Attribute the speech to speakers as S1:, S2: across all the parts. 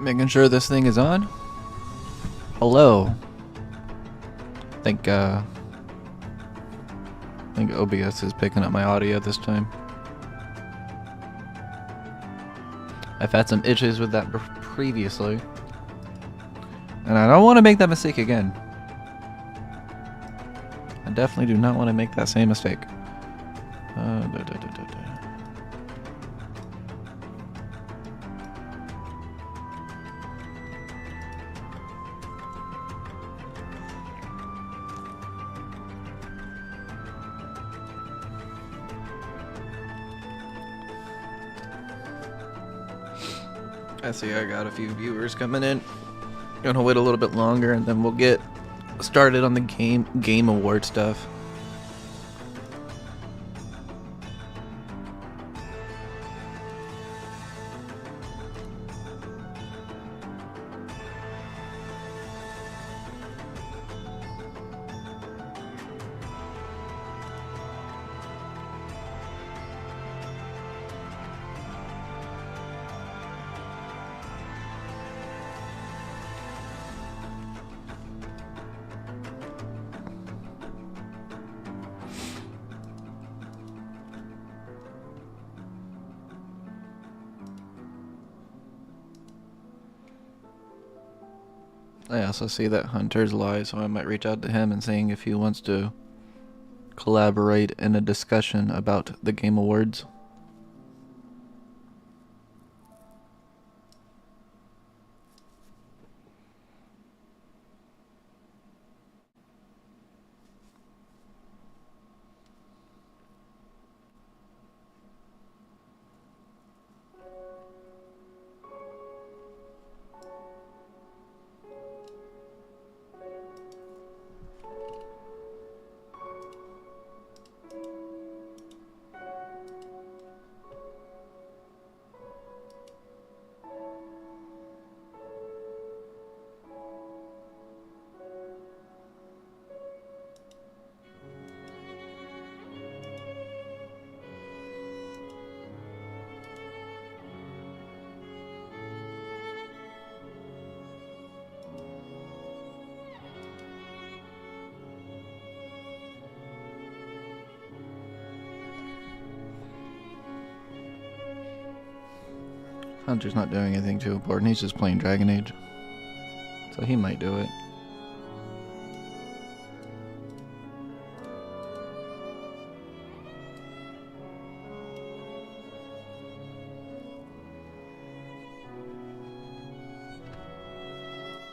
S1: Making sure this thing is on. Hello. I think OBS is picking up my audio this time. I've had some issues with that previously, and I don't want to make that mistake again. I definitely do not want to make that same mistake. I see I got a few viewers coming in. Gonna wait a little bit longer and then we'll get started on the game award stuff. I also see that Hunter's live, so I might reach out to him and seeing if he wants to collaborate in a discussion about the Game Awards. Hunter's not doing anything too important, he's just playing Dragon Age. So he might do it.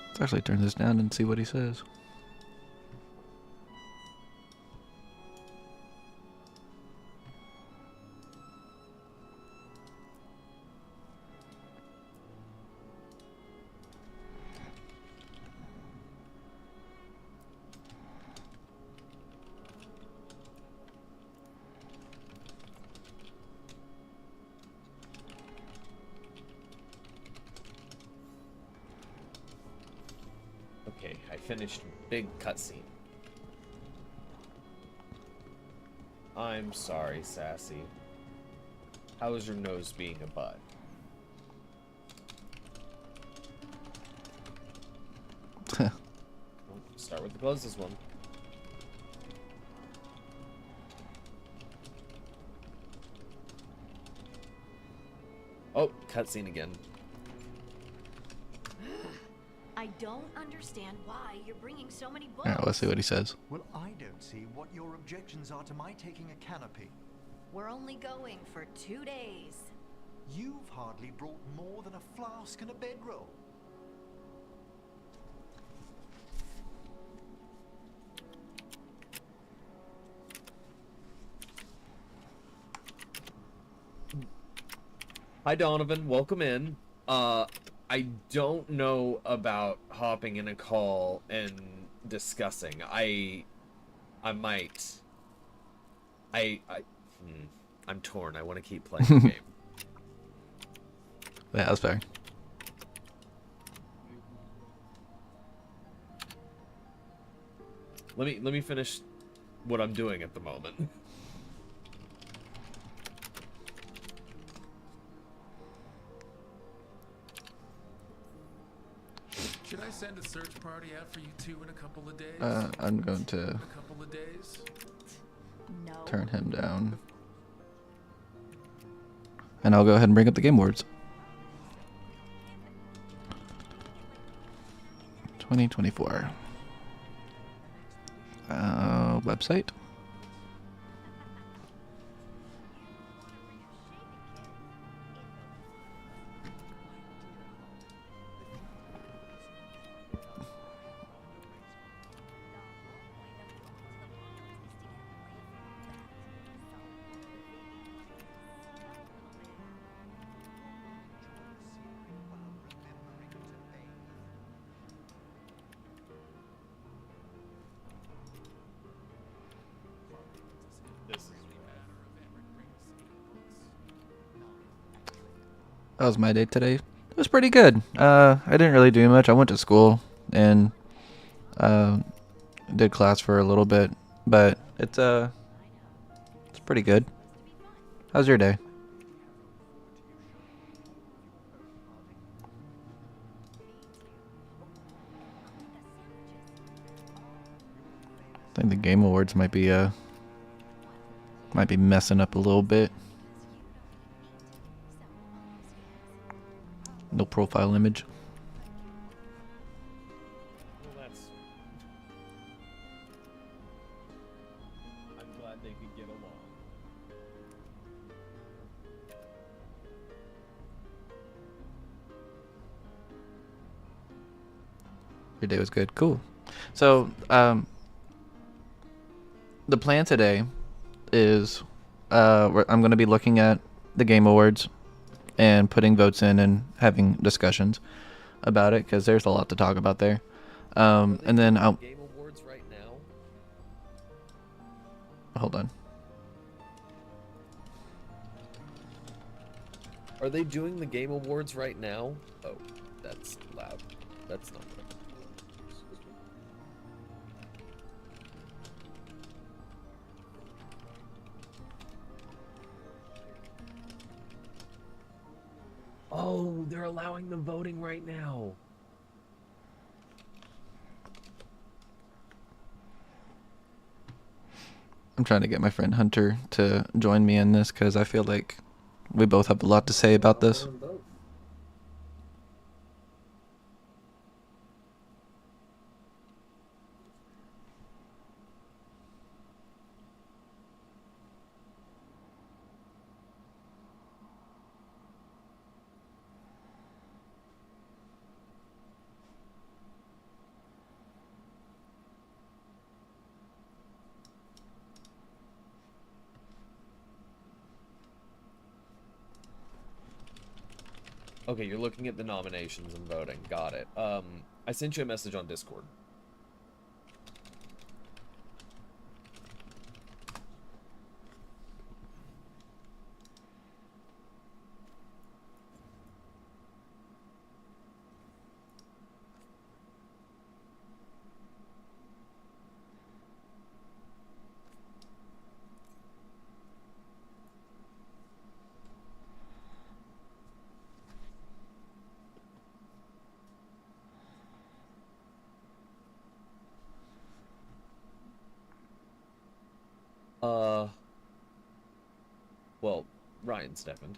S1: Let's actually turn this down and see what he says.
S2: Okay, I finished big cutscene. I'm sorry, Sassy. How is your nose being a bud? Start with the closest one. Oh, cutscene again.
S3: I don't understand why you're bringing so many books.
S1: Alright, let's see what he says.
S4: Well, I don't see what your objections are to my taking a canopy.
S3: We're only going for 2 days.
S4: You've hardly brought more than a flask and a bedroll.
S2: Hi, Donovan. Welcome in. I don't know about hopping in a call and discussing. I might. I'm torn. I want to keep playing the game.
S1: Yeah, that's fair.
S2: Let me finish what I'm doing at the moment.
S5: Should I send a search party out for you two in a couple of days?
S1: I'm going to
S5: A couple of days?
S3: No.
S1: turn him down. And I'll go ahead and bring up the Game Awards. 2024. Website. That was my day today. It was pretty good. I didn't really do much. I went to school and did class for a little bit, but it's pretty good. How's your day? I think the Game Awards might be messing up a little bit. No profile image.
S2: Well, that's. I'm glad they could get along.
S1: Your day was good. Cool. So, the plan today is I'm going to be looking at the Game Awards and putting votes in and having discussions about it because there's a lot to talk about there. And then I'll
S2: Game Awards right now.
S1: hold on.
S2: Are they doing the Game Awards right now? Oh, that's loud. That's not good. Oh, they're allowing the voting right now.
S1: I'm trying to get my friend Hunter to join me in this because I feel like we both have a lot to say about this.
S2: Okay, you're looking at the nominations and voting. Got it. I sent you a message on Discord. Well, Ryan Steffend.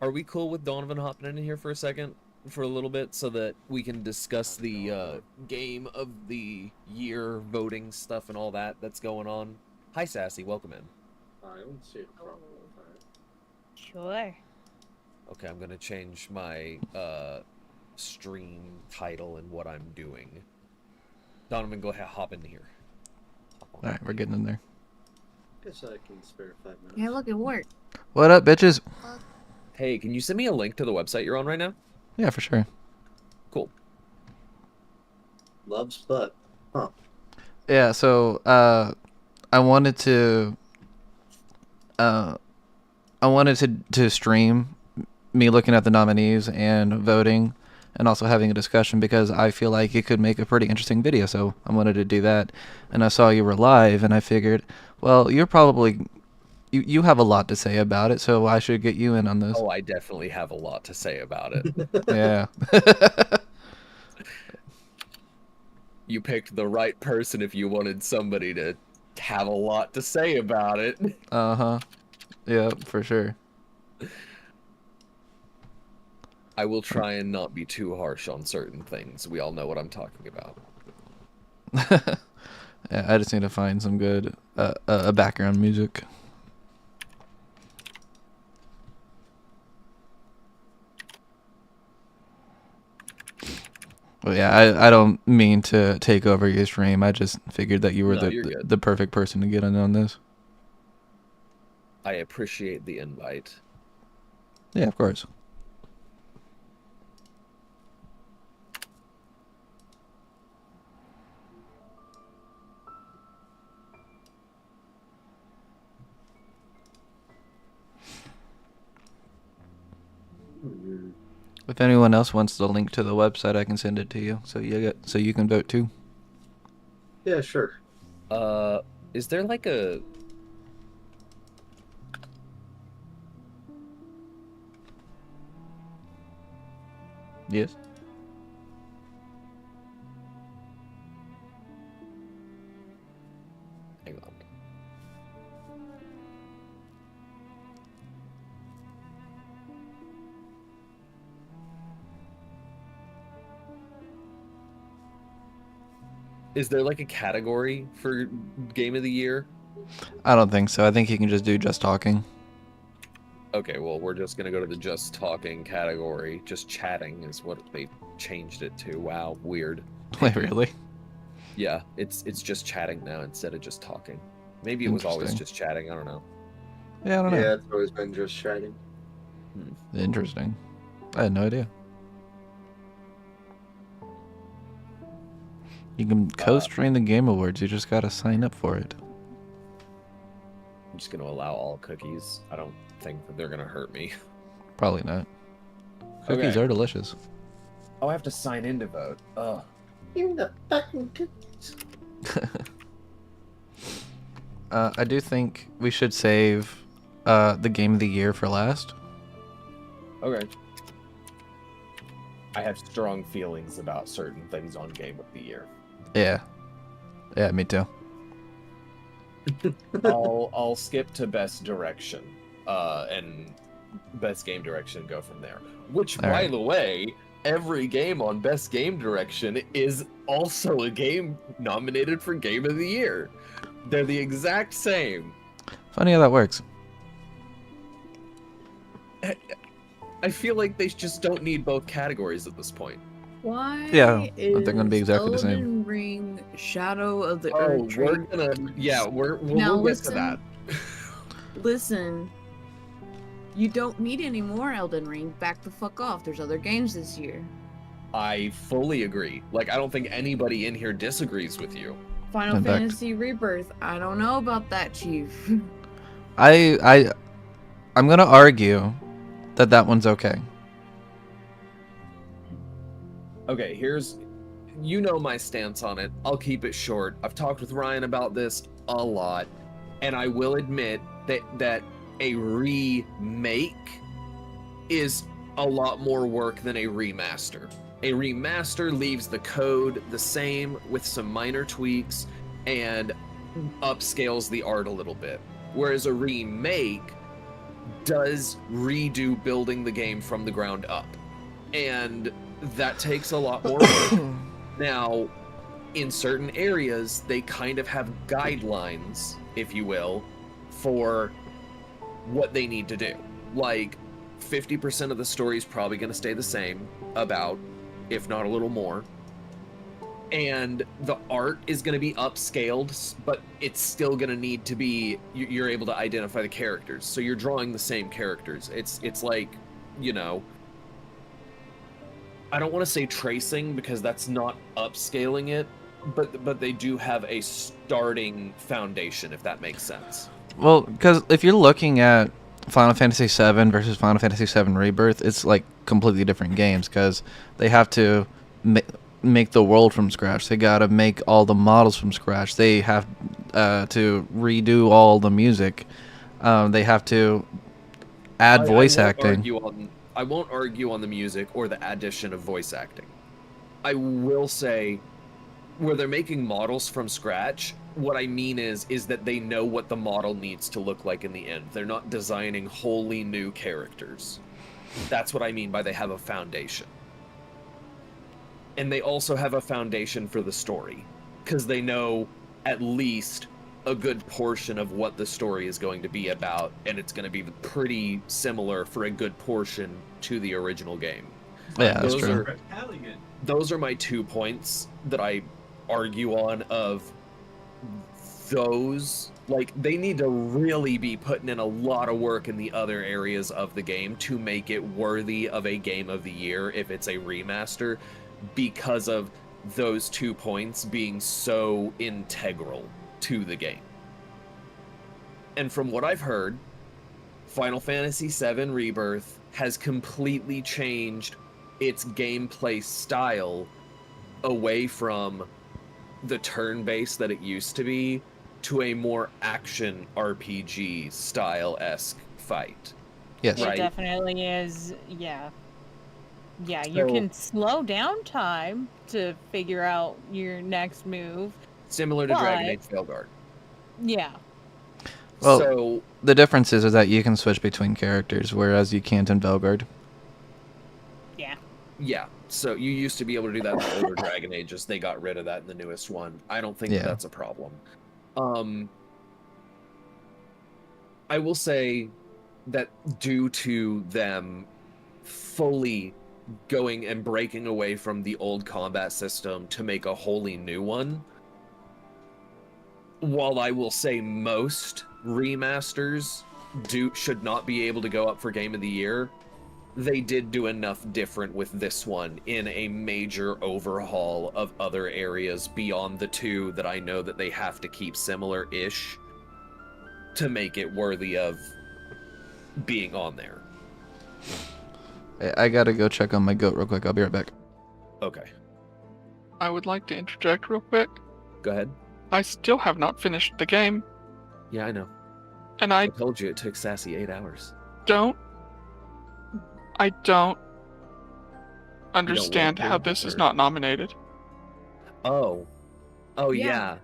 S2: Are we cool with Donovan hopping in here for a second? For a little bit so that we can discuss the game of the year voting stuff and all that that's going on. Hi, Sassy. Welcome in.
S6: I don't see a problem with that.
S7: Sure.
S2: Okay, I'm going to change my stream title and what I'm doing. Donovan, go ahead, hop in here. Hop on.
S1: All right, we're getting in there.
S6: Guess I can spare 5 minutes.
S7: Yeah, look, it worked.
S1: What up, bitches?
S2: Hey, can you send me a link to the website you're on right now?
S1: Yeah, for sure.
S2: Cool.
S6: Love's butt. Huh.
S1: Yeah, so I wanted to to stream me looking at the nominees and voting and also having a discussion because I feel like it could make a pretty interesting video. So I wanted to do that. And I saw you were live and I figured, well, you're probably you have a lot to say about it, so I should get you in on this.
S2: Oh, I definitely have a lot to say about it.
S1: Yeah.
S2: You picked the right person if you wanted somebody to have a lot to say about it.
S1: Uh-huh. Yeah, for sure.
S2: I will try and not be too harsh on certain things. We all know what I'm talking about.
S1: Yeah, I just need to find some good background music. Well, yeah, I don't mean to take over your stream. I just figured that you were
S2: No, you're
S1: the
S2: good.
S1: the perfect person to get in on this.
S2: I appreciate the invite.
S1: Yeah, of course. If anyone else wants the link to the website, I can send it to you, so you can vote too.
S6: Yeah, sure.
S2: Is there like a...
S1: Yes.
S2: Hang on. Is there like a category for Game of the Year?
S1: I don't think so. I think you can just do just talking.
S2: Okay, well, we're just gonna go to the just talking category. Just chatting is what they changed it to. Wow, weird.
S1: Wait, really?
S2: Yeah, it's just chatting now instead of just talking. Maybe it was always
S1: Interesting.
S2: just chatting, I don't know.
S1: Yeah, I don't know.
S6: Yeah, it's always been just chatting.
S1: Interesting. I had no idea. You can co-stream the Game Awards. You just gotta sign up for it.
S2: I'm just gonna allow all cookies. I don't think that they're gonna hurt me.
S1: Probably not. Cookies
S2: Okay.
S1: are delicious.
S2: Oh, I have to sign in to vote. Ugh.
S6: In the fucking cookies.
S1: I do think we should save the Game of the Year for last.
S2: Okay. I have strong feelings about certain things on Game of the Year.
S1: Yeah. Yeah, me too.
S2: I'll skip to best direction, and best game direction, go from there. Which,
S1: All
S2: by
S1: right.
S2: the way, every game on best game direction is also a game nominated for Game of the Year. They're the exact same.
S1: Funny how that works.
S2: I feel like they just don't need both categories at this point.
S8: Why
S1: Yeah,
S8: is
S1: they're gonna be exactly the same.
S8: Elden Ring Shadow of the
S2: Oh,
S8: Earth
S2: we're
S8: Tree?
S2: gonna, yeah, we'll
S8: Now
S2: get to that.
S8: Listen, you don't need any more Elden Ring. Back the fuck off. There's other games this year.
S2: I fully agree. Like, I don't think anybody in here disagrees with you.
S8: Final
S1: In fact-
S8: Fantasy Rebirth. I don't know about that, Chief.
S1: I'm gonna argue that one's okay.
S2: Okay, you know my stance on it. I'll keep it short. I've talked with Ryan about this a lot, and I will admit that a remake is a lot more work than a remaster. A remaster leaves the code the same with some minor tweaks and upscales the art a little bit. Whereas a remake does redo building the game from the ground up. And that takes a lot more work. Now, in certain areas, they kind of have guidelines, if you will, for what they need to do. Like, 50% of the story is probably going to stay the same, about, if not a little more. And the art is going to be upscaled, but it's still going to need to be, you're able to identify the characters. So you're drawing the same characters. It's like, you know, I don't want to say tracing because that's not upscaling it, but they do have a starting foundation, if that makes sense.
S1: Well, because if you're looking at Final Fantasy VII versus Final Fantasy VII Rebirth, it's like completely different games because they have to make the world from scratch. They gotta make all the models from scratch. They have to redo all the music. They have to add voice acting.
S2: I won't argue on the music or the addition of voice acting. I will say where they're making models from scratch, what I mean is that they know what the model needs to look like in the end. They're not designing wholly new characters. That's what I mean by they have a foundation. And they also have a foundation for the story, because they know at least a good portion of what the story is going to be about, and it's going to be pretty similar for a good portion to the original game.
S1: Yeah, that's true.
S2: Those are my 2 points that I argue on of those. Like, they need to really be putting in a lot of work in the other areas of the game to make it worthy of a Game of the Year if it's a remaster, because of those 2 points being so integral to the game. And from what I've heard, Final Fantasy VII Rebirth has completely changed its gameplay style away from the turn-based that it used to be to a more action RPG style-esque fight.
S1: Yes.
S7: It
S2: Right.
S7: definitely is. Yeah. Yeah, you
S2: So-
S7: can slow down time to figure out your next move.
S2: Similar to Dragon
S7: But-
S2: Age Veilguard.
S7: Yeah.
S1: Well-
S2: So,
S1: The difference is that you can switch between characters, whereas you can't in Velgard.
S7: Yeah.
S2: yeah. So you used to be able to do that in the older Dragon Ages. They got rid of that in the newest one. I don't think
S1: Yeah.
S2: that's a problem. I will say that due to them fully going and breaking away from the old combat system to make a wholly new one, while I will say most remasters should not be able to go up for Game of the Year, they did do enough different with this one in a major overhaul of other areas beyond the 2 that I know that they have to keep similar-ish to make it worthy of being on there.
S1: I gotta go check on my goat real quick. I'll be right back.
S2: Okay,
S9: I would like to interject real quick.
S2: go ahead.
S9: I still have not finished the game,
S2: Yeah, I know.
S9: and
S2: I
S9: I
S2: told you it took Sassy 8 hours.
S9: don't understand
S2: like
S9: how
S2: it,
S9: this is
S2: or-
S9: not nominated.
S2: Oh. Oh,
S8: Yeah.
S2: yeah.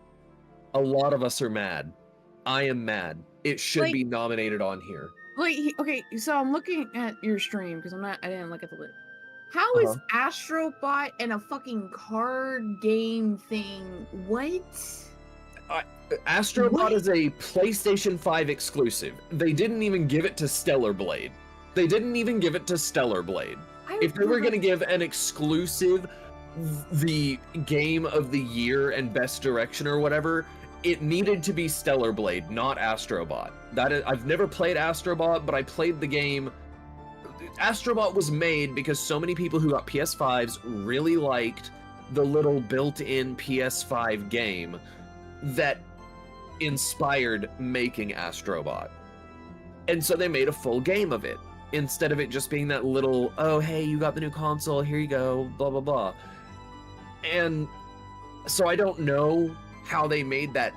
S2: A lot of us are mad. I am mad. It should
S8: Like-
S2: be nominated on here.
S8: Wait, okay, so I'm looking at your stream because I didn't look at the list. How is Astrobot and a fucking card game thing? What?
S2: Astrobot
S8: What?
S2: is a PlayStation 5 exclusive. They didn't even give it to Stellar Blade. If they were going to give an exclusive the Game of the Year and Best Direction or whatever, it needed to be Stellar Blade, not Astrobot. I've never played Astrobot, but I played the game. Astrobot was made because so many people who got PS5s really liked the little built-in PS5 game that inspired making Astrobot. And so they made a full game of it, instead of it just being that little, oh, hey, you got the new console, here you go, blah, blah, blah. And so I don't know how they made that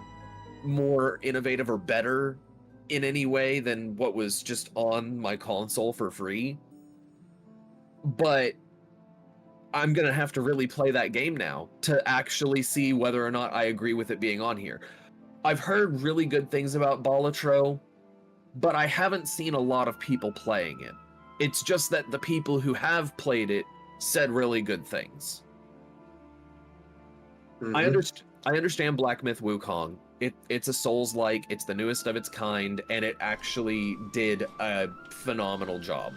S2: more innovative or better in any way than what was just on my console for free. But I'm going to have to really play that game now to actually see whether or not I agree with it being on here. I've heard really good things about Balatro, but I haven't seen a lot of people playing it. It's just that the people who have played it said really good things. I understand Black Myth Wukong. It's a Souls-like, it's the newest of its kind, and it actually did a phenomenal job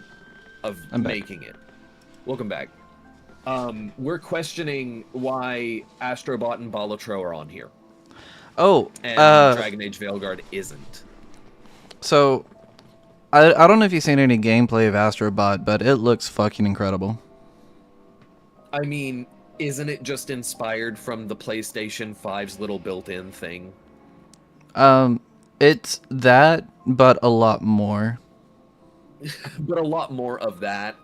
S2: of
S1: I'm back.
S2: making it. Welcome back. We're questioning why Astrobot and Balatro are on here,
S1: Oh,
S2: and Dragon Age Veilguard isn't.
S1: so I don't know if you've seen any gameplay of Astrobot, but it looks fucking incredible.
S2: I mean, isn't it just inspired from the PlayStation 5's little built-in thing?
S1: It's that, but a lot more.
S2: But a lot more of that.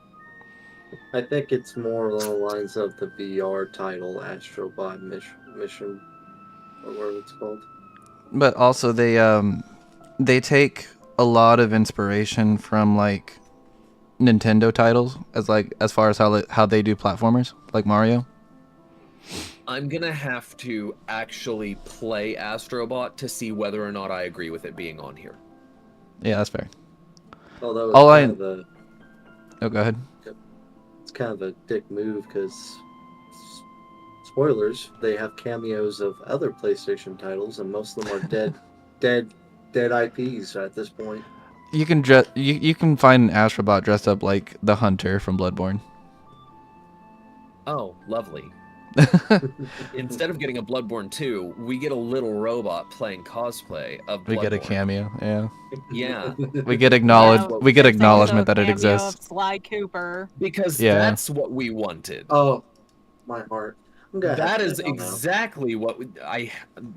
S6: I think it's more along the lines of the VR title, Astrobot Mission, or whatever it's called.
S1: But also they take a lot of inspiration from like Nintendo titles as far as how they do platformers, like Mario.
S2: I'm gonna have to actually play Astrobot to see whether or not I agree with it being on here.
S1: Yeah, that's fair.
S6: Although
S1: All
S6: it's kind of
S1: Oh, go ahead.
S6: it's kind of a dick move because spoilers, they have cameos of other PlayStation titles, and most of them are dead IPs at this point.
S1: You can you can find an Astrobot dressed up like the Hunter from Bloodborne.
S2: Oh, lovely. Instead of getting a Bloodborne 2, we get a little robot playing cosplay of Bloodborne.
S1: We get a cameo. Yeah.
S2: Yeah.
S1: We get acknowledged.
S7: Yeah,
S1: We get
S7: there's
S1: acknowledgement
S7: also
S1: that
S7: a
S1: it
S7: cameo
S1: exists.
S7: Of Sly Cooper.
S2: Because
S1: Yeah.
S2: that's what we wanted.
S6: Oh, my heart. I'm gonna have
S2: That
S6: to
S2: is
S6: head on now.
S2: exactly what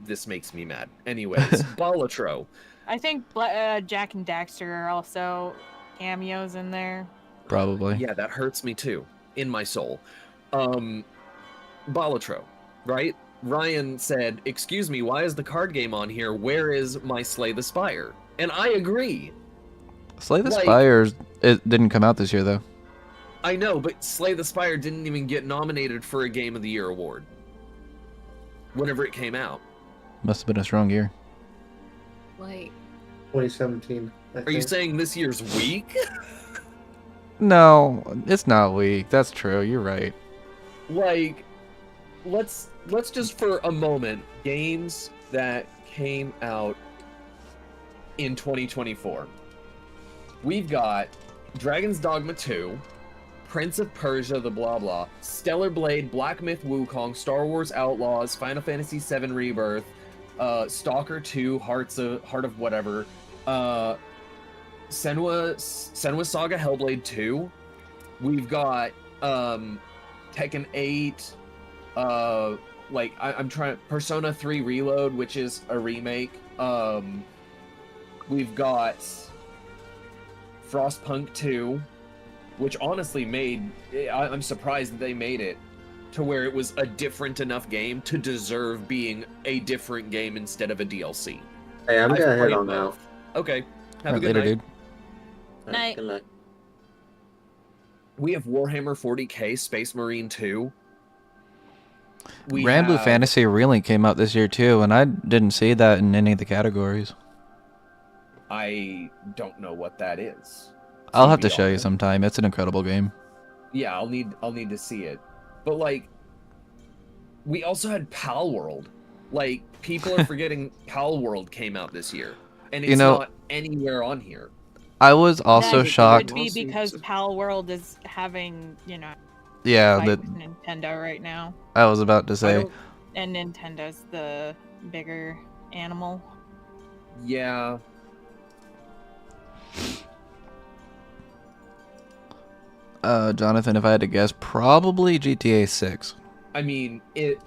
S2: this makes me mad. Anyways, Balatro.
S7: I think Jack and Daxter are also cameos in there.
S1: Probably.
S2: Yeah, that hurts me too, in my soul. Balatro, right? Ryan said, "Excuse me, why is the card game on here? Where is my Slay the Spire?" And I agree.
S1: Slay the
S2: Like-
S1: Spires. It didn't come out this year though.
S2: I know, but Slay the Spire didn't even get nominated for a Game of the Year award. Whenever it came out.
S1: Must have been a strong year.
S8: Like,
S6: 2017.
S2: Are you saying this year's weak?
S1: No, it's not weak. That's true. You're right.
S2: Like, let's just for a moment, games that came out in 2024. We've got Dragon's Dogma 2, Prince of Persia, the blah blah, Stellar Blade, Black Myth Wukong, Star Wars Outlaws, Final Fantasy VII Rebirth, Stalker 2, Heart of whatever, Senua Saga Hellblade 2. We've got Tekken 8, I'm trying Persona 3 Reload, which is a remake. We've got Frostpunk 2, which honestly I'm surprised that they made it to where it was a different enough game to deserve being a different game instead of a DLC.
S6: Hey, I'm
S2: I've
S6: gonna head
S2: played
S6: on now.
S2: both. Okay. Have a
S1: Right,
S2: good
S1: later,
S2: night.
S1: dude.
S7: Night.
S6: Good night.
S2: We have Warhammer 40k Space Marine 2. We
S1: Grand Blue
S2: have-
S1: Fantasy Relink came out this year too, and I didn't see that in any of the categories.
S2: I don't know what that is.
S1: I'll have to
S2: be
S1: show you
S2: honest.
S1: sometime. It's an incredible game.
S2: Yeah, I'll need to see it. But like, we also had Pal World. Like, people are forgetting Pal World came out this year, and it's not anywhere on here.
S1: I was also
S7: That
S1: shocked.
S7: Could be because Pal World is having,
S1: Yeah,
S7: fight
S1: that
S7: with Nintendo right now,
S1: I was about to say.
S7: and Nintendo's the bigger animal.
S2: Yeah.
S1: Jonathan, if I had to guess, probably GTA 6.
S2: I mean, it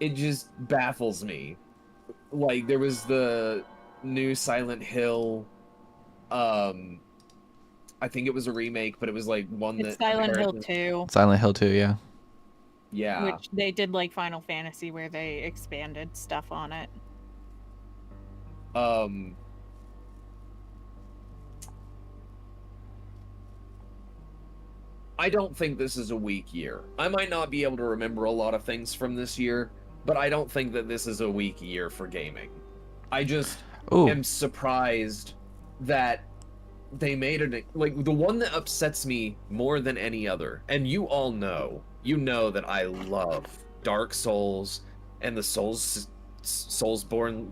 S2: just baffles me. Like, there was the new Silent Hill, I think it was a remake, but it was like one
S7: It's
S2: that
S7: Silent Hill
S2: apparently-
S7: 2,
S1: Silent Hill 2, yeah.
S2: Yeah.
S7: which they did like Final Fantasy, where they expanded stuff on it.
S2: I don't think this is a weak year. I might not be able to remember a lot of things from this year, but I don't think that this is a weak year for gaming. I just am surprised that they made it. Like, the one that upsets me more than any other, and you all know, that I love Dark Souls and the Soulsborne,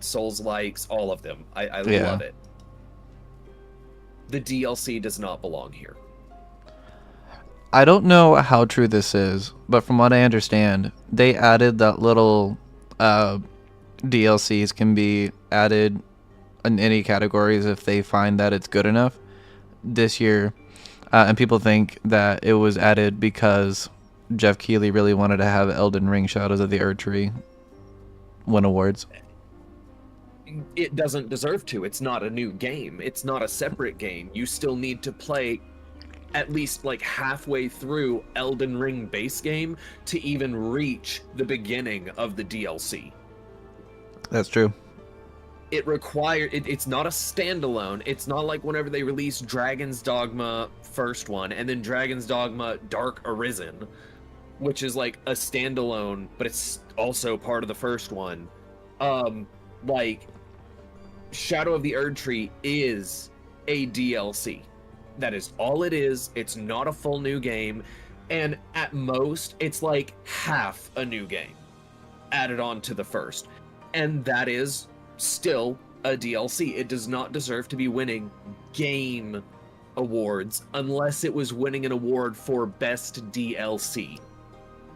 S2: Souls-likes, all of them. I love it. The DLC does not belong here.
S1: I don't know how true this is, but from what I understand, they added that little DLCs can be added in any categories if they find that it's good enough this year. And people think that it was added because Jeff Keighley really wanted to have Elden Ring Shadows of the Erdtree win awards.
S2: It doesn't deserve to. It's not a new game. It's not a separate game. You still need to play at least like halfway through Elden Ring base game to even reach the beginning of the DLC.
S1: That's true.
S2: It's not a standalone. It's not like whenever they released Dragon's Dogma first one and then Dragon's Dogma Dark Arisen. which is like a standalone, but it's also part of the first one. Like Shadow of the Erd Tree is a DLC. That is all it is. It's not a full new game, and at most it's like half a new game added on to the first, and that is still a DLC. It does not deserve to be winning game awards unless it was winning an award for best DLC.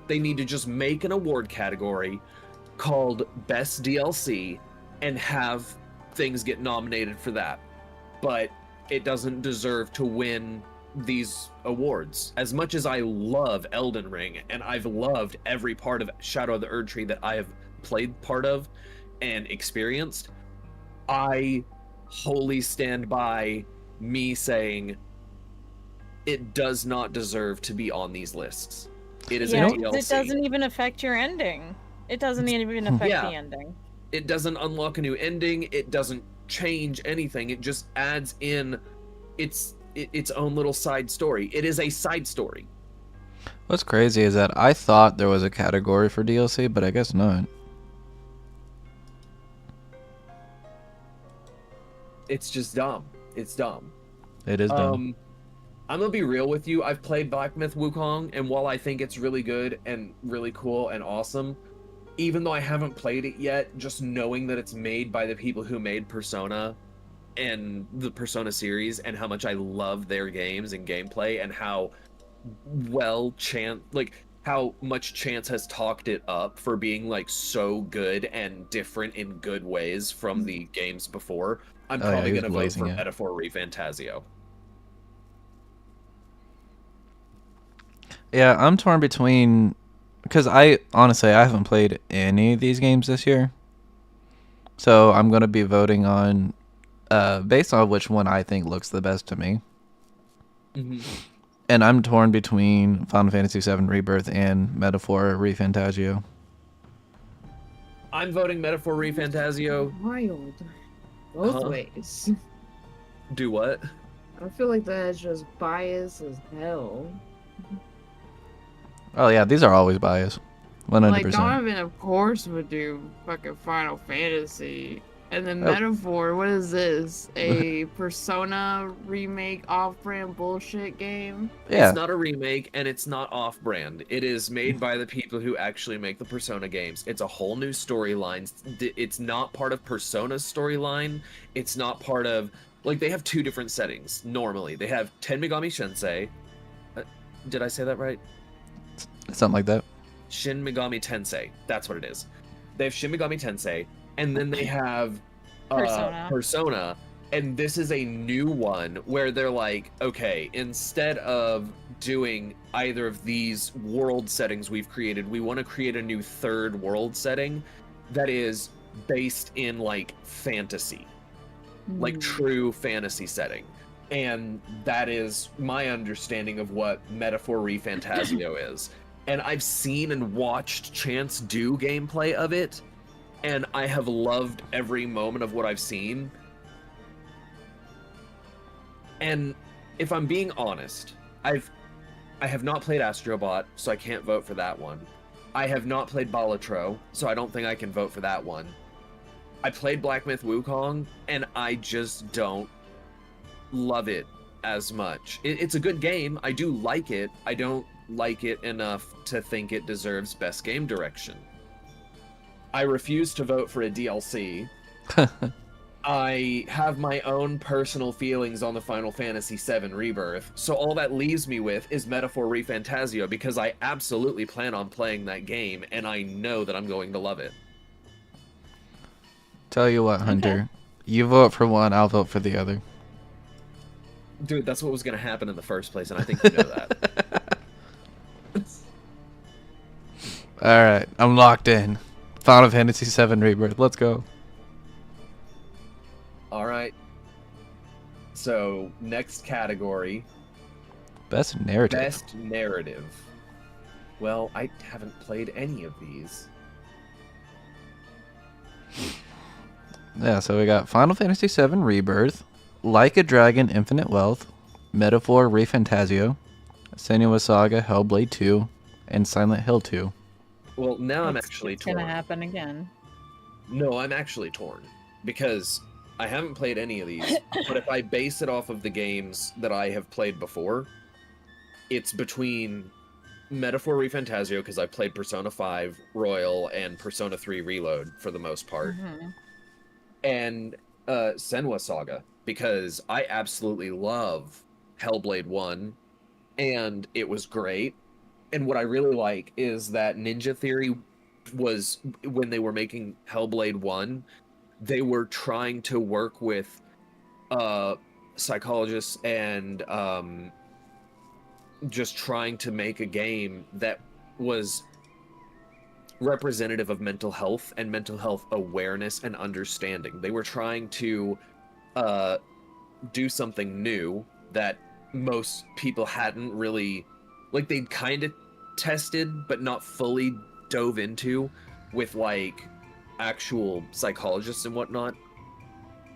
S2: They need to just make an award category called best DLC and have things get nominated for that. But it doesn't deserve to win these awards. As much as I love Elden Ring, and I've loved every part of Shadow of the Erd Tree that I have played part of and experienced, I wholly stand by me saying it does not deserve to be on these lists. It is a DLC.
S7: It doesn't even affect your ending. It doesn't even affect the ending.
S2: It doesn't unlock a new ending. It doesn't change anything. It just adds in its own little side story. It is a side story.
S1: What's crazy is that I thought there was a category for DLC, but I guess not.
S2: It's just dumb. It's dumb.
S1: It is dumb.
S2: I'm gonna be real with you. I've played Black Myth Wukong, and while I think it's really good and really cool and awesome, even though I haven't played it yet, just knowing that it's made by the people who made Persona and the Persona series, and how much I love their games and gameplay, and how how much Chance has talked it up for being like so good and different in good ways from the games before, I'm probably gonna vote for Metaphor ReFantazio.
S1: Yeah, I'm torn between, because I haven't played any of these games this year, so I'm gonna be voting on based on which one I think looks the best to me.
S2: Mm-hmm.
S1: And I'm torn between Final Fantasy VII Rebirth and Metaphor ReFantazio.
S2: I'm voting Metaphor ReFantazio.
S8: Wild. Both ways.
S2: Do what?
S8: I feel like that is just bias as hell.
S1: Oh yeah, these are always biased. 100%.
S8: Like Donovan, of course, would do fucking Final Fantasy. And then Metaphor, what is this? A Persona remake off-brand bullshit game?
S1: Yeah.
S2: It's not a remake, and it's not off-brand. It is made by the people who actually make the Persona games. It's a whole new storyline. It's not part of Persona's storyline. It's not part of... Like, they have two different settings, normally. They have Ten Megami Shinsei. Did I say that right?
S1: Something like that.
S2: Shin Megami Tensei. That's what it is. They have Shin Megami Tensei, and then they have Persona, and this is a new one where they're like, okay, instead of doing either of these world settings we've created, we want to create a new third world setting that is based in like fantasy, like true fantasy setting. And that is my understanding of what Metaphor ReFantazio is. And I've seen and watched Chance do gameplay of it, and I have loved every moment of what I've seen. And if I'm being honest, I have not played Astrobot, so I can't vote for that one. I have not played Balatro, so I don't think I can vote for that one. I played Black Myth Wukong, and I just don't love it as much. It's a good game. I do like it. I don't like it enough to think it deserves Best Game Direction. I refuse to vote for a DLC. I have my own personal feelings on the Final Fantasy VII Rebirth, so all that leaves me with is Metaphor ReFantazio, because I absolutely plan on playing that game, and I know that I'm going to love it.
S1: Tell you what, Hunter. You vote for one, I'll vote for the other.
S2: Dude, that's what was going to happen in the first place, and I think you know that.
S1: Alright, I'm locked in. Final Fantasy VII Rebirth, let's go.
S2: Alright. So, next category.
S1: Best narrative.
S2: Best narrative. Well, I haven't played any of these.
S1: Yeah, so we got Final Fantasy VII Rebirth, Like a Dragon Infinite Wealth, Metaphor ReFantazio, Senua Saga Hellblade 2, and Silent Hill 2.
S2: Well, now I'm
S7: It's-
S2: actually
S7: it's
S2: torn.
S7: gonna happen again.
S2: No, I'm actually torn because I haven't played any of these, but if I base it off of the games that I have played before, it's between Metaphor ReFantazio, because I played Persona 5 Royal and Persona 3 Reload for the most part, and Senua Saga, because I absolutely love Hellblade 1, and it was great. And what I really like is that Ninja Theory was, when they were making Hellblade 1, they were trying to work with psychologists and just trying to make a game that was representative of mental health and mental health awareness and understanding. They were trying to do something new that most people hadn't really, like, they'd kind of tested but not fully dove into with like actual psychologists and whatnot.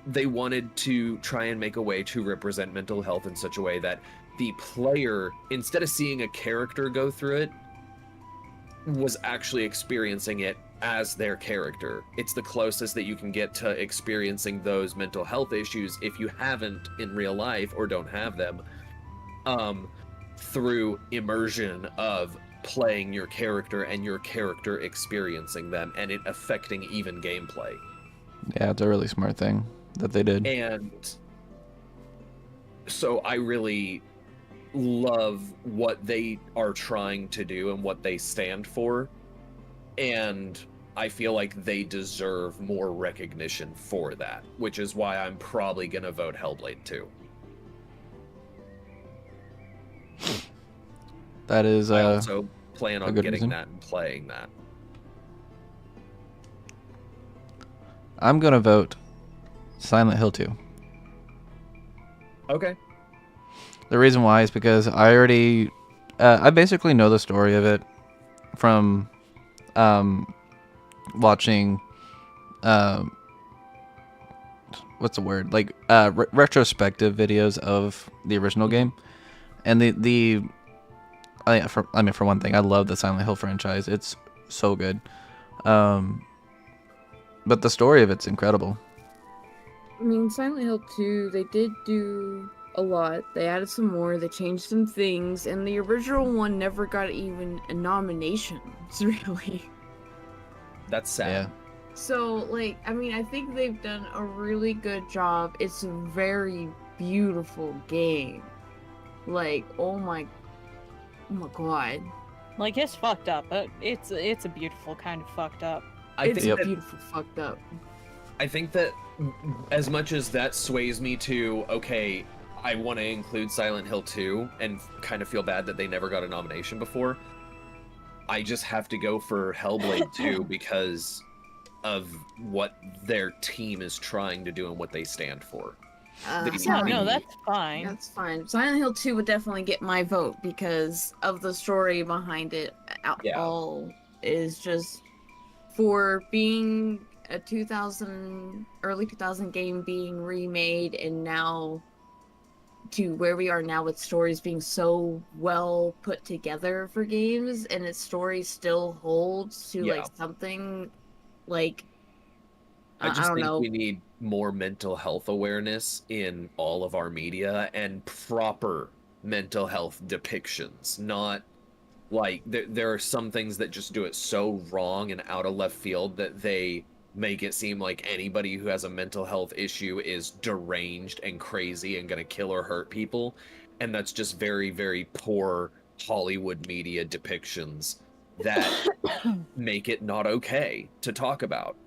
S2: They wanted to try and make a way to represent mental health in such a way that the player, instead of seeing a character go through it, was actually experiencing it as their character. It's the closest that you can get to experiencing those mental health issues if you haven't in real life or don't have them, through immersion of playing your character and your character experiencing them and it affecting even gameplay.
S1: Yeah, it's a really smart thing that they did.
S2: And so I really love what they are trying to do and what they stand for, and I feel like they deserve more recognition for that, which is why I'm probably gonna vote Hellblade 2.
S1: That is
S2: I also plan on
S1: good
S2: getting
S1: reason.
S2: that and playing that.
S1: I'm gonna vote Silent Hill 2.
S2: Okay.
S1: The reason why is because I already, I basically know the story of it from watching, what's the word? Like retrospective videos of the original game, and for one thing, I love the Silent Hill franchise. It's so good, but the story of it's incredible.
S8: I mean, Silent Hill 2, they did do a lot. They added some more, they changed some things, and the original one never got even a nomination, really.
S2: That's sad.
S1: Yeah.
S8: So, like, I mean, I think they've done a really good job. It's a very beautiful game. Like, oh my god.
S7: Like, it's fucked up, but it's a beautiful kind of fucked up.
S8: It's
S2: think that-
S8: beautiful fucked up.
S2: I think that as much as that sways me to, okay, I want to include Silent Hill 2 and kind of feel bad that they never got a nomination before, I just have to go for Hellblade 2 because of what their team is trying to do and what they stand for.
S7: No, that's fine.
S8: That's fine. Silent Hill 2 would definitely get my vote because of the story behind it.
S2: Yeah.
S8: All is just for being a early 2000 game being remade, and now to where we are now with stories being so well put together for games, and its story still holds to like something like
S2: I just
S8: don't
S2: think
S8: know.
S2: we need more mental health awareness in all of our media and proper mental health depictions. Not like there are some things that just do it so wrong and out of left field that they make it seem like anybody who has a mental health issue is deranged and crazy and gonna kill or hurt people. And that's just very, very poor Hollywood media depictions that make it not okay to talk about.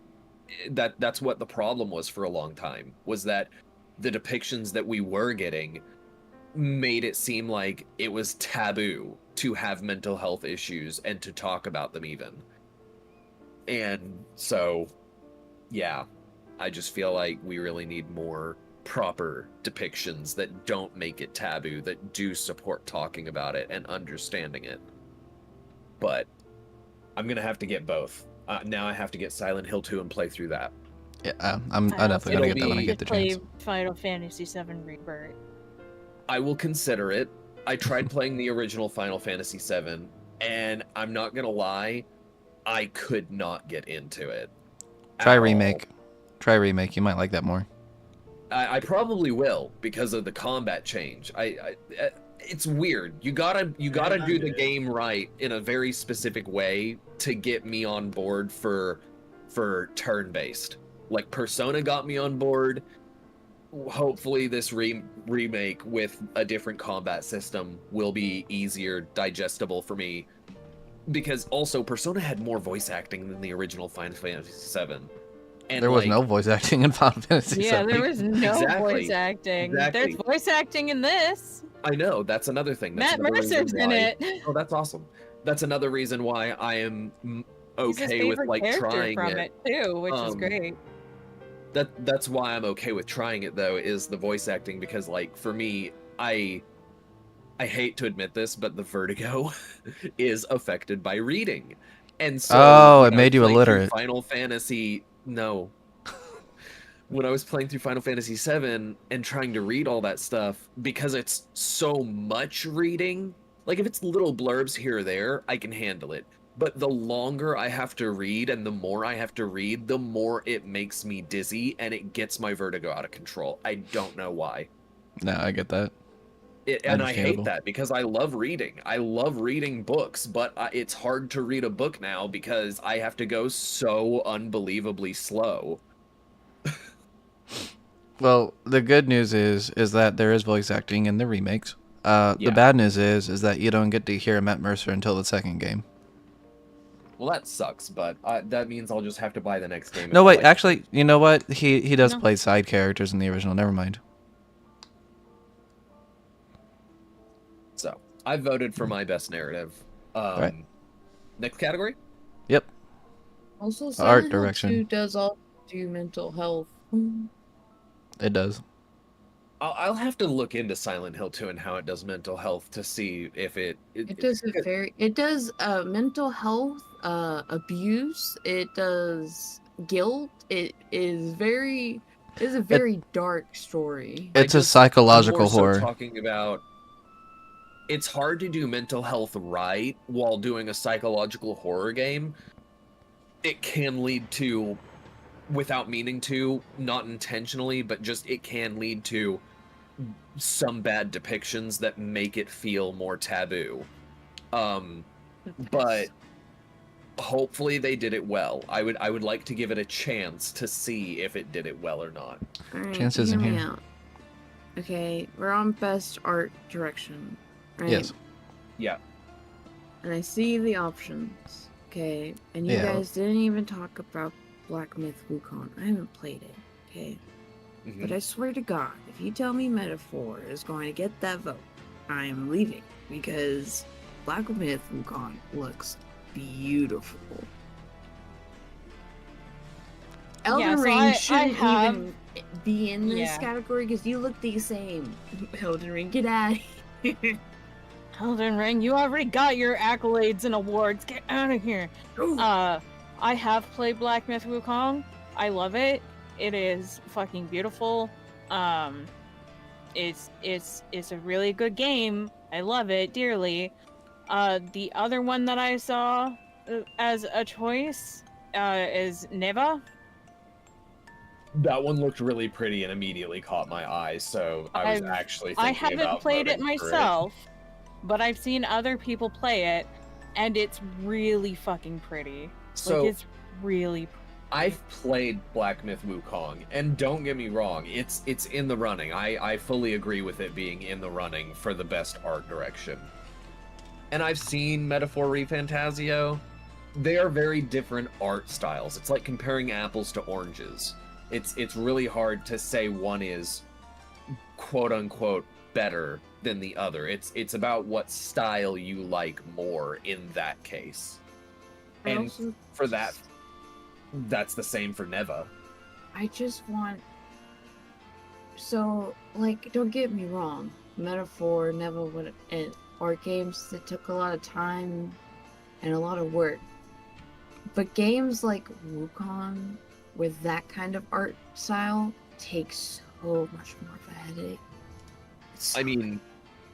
S2: That's what the problem was for a long time, was that the depictions that we were getting made it seem like it was taboo to have mental health issues and to talk about them even. And so, yeah, I just feel like we really need more proper depictions that don't make it taboo, that do support talking about it and understanding it. But I'm gonna have to get both. Now I have to get Silent Hill 2 and play through that.
S1: Yeah, I'm definitely gonna get that when I get the
S7: play
S1: chance.
S7: Final Fantasy VII Rebirth.
S2: I will consider it. I tried playing the original Final Fantasy VII, and I'm not gonna lie, I could not get into it.
S1: Try
S2: at all.
S1: remake. Try remake. You might like that more.
S2: I probably will because of the combat change. It's weird. You gotta do the game right in a very specific way to get me on board for turn-based. Like Persona got me on board. Hopefully this remake with a different combat system will be easier digestible for me, because also Persona had more voice acting than the original Final Fantasy VII. And
S1: There was no voice acting in Final Fantasy
S7: Yeah,
S1: VII.
S7: there was no
S2: Exactly.
S7: voice acting.
S2: Exactly.
S7: There's voice acting in this.
S2: I know, that's another thing. That's
S7: Matt
S2: another reason
S7: Mercer's in
S2: why-
S7: it.
S2: Oh, that's awesome. That's another reason why I am
S7: He's his
S2: okay with
S7: favorite
S2: like
S7: character
S2: trying
S7: from it too, which is great.
S2: That's why I'm okay with trying it though, is the voice acting, because like for me, I hate to admit this, but the vertigo is affected by reading. And so
S1: Oh,
S2: when
S1: it
S2: I was
S1: made you
S2: playing through
S1: illiterate.
S2: Final Fantasy no. When I was playing through Final Fantasy VII and trying to read all that stuff, because it's so much reading, like if it's little blurbs here or there, I can handle it. But the longer I have to read and the more I have to read, the more it makes me dizzy and it gets my vertigo out of control. I don't know why.
S1: No, I get that.
S2: And I hate
S1: Understandable.
S2: that because I love reading. I love reading books, but it's hard to read a book now because I have to go so unbelievably slow.
S1: Well, the good news is that there is voice acting in the remakes.
S2: Yeah.
S1: The bad news is that you don't get to hear Matt Mercer until the second game.
S2: Well, that sucks, but that means I'll just have to buy the next game.
S1: No,
S2: if I
S1: wait,
S2: like
S1: actually, you know what? He does
S7: No.
S1: play side characters in the original. Never mind.
S2: So, I voted for my best narrative.
S1: Right.
S2: Next category?
S1: Yep.
S8: Also,
S1: Art
S8: Silent Hill
S1: direction.
S8: 2 does all do mental health.
S1: It does.
S2: I'll have to look into Silent Hill 2 and how it does mental health to see if it
S8: It does mental health, abuse. It does guilt. It is a very dark story.
S1: It's
S2: I
S1: a
S2: just-
S1: psychological
S2: I'm more so
S1: horror.
S2: talking about it's hard to do mental health right while doing a psychological horror game. It can lead to, without meaning to, not intentionally, but just it can lead to some bad depictions that make it feel more taboo. But hopefully they did it well. I would like to give it a chance to see if it did it well or not.
S8: Alright,
S1: Chances
S8: hear
S1: in
S8: me
S1: here.
S8: out. Okay, we're on best art direction, right?
S1: Yes.
S2: Yeah.
S8: And I see the options. Okay, and you
S1: Yeah.
S8: guys didn't even talk about Black Myth Wukong. I haven't played it. Okay.
S2: Mhm.
S8: But I swear to God, if you tell me Metaphor is going to get that vote, I am leaving, because Black Myth Wukong looks beautiful. Elden
S7: Yeah, so
S8: Ring
S7: I
S8: shouldn't
S7: have-
S8: even be in this
S7: Yeah.
S8: category because you look the same. Elden Ring, get out of here.
S7: Elden Ring, you already got your accolades and awards. Get out of here. I have played Black Myth Wukong. I love it. It is fucking beautiful. It's a really good game. I love it dearly. The other one that I saw as a choice is Neva.
S2: That one looked really pretty and immediately caught my eye, so I was
S7: I've-
S2: actually
S7: I
S2: thinking
S7: haven't
S2: about
S7: played it
S2: voting for
S7: myself, but I've seen other people play it, and it's really fucking pretty.
S2: So
S7: Like, it's really
S2: I've played Black Myth Wukong, and don't get me wrong, it's in the running. I fully agree with it being in the running for the best art direction. And I've seen Metaphor ReFantazio. They are very different art styles. It's like comparing apples to oranges. It's really hard to say one is quote unquote better than the other. It's about what style you like more in that case.
S8: I
S2: And
S8: also
S2: for that, that's the same for Neva.
S8: I just want. So, like, don't get me wrong. Metaphor, Neva, and art games that took a lot of time and a lot of work. But games like Wukong, with that kind of art style, takes so much more of a headache.
S2: I mean,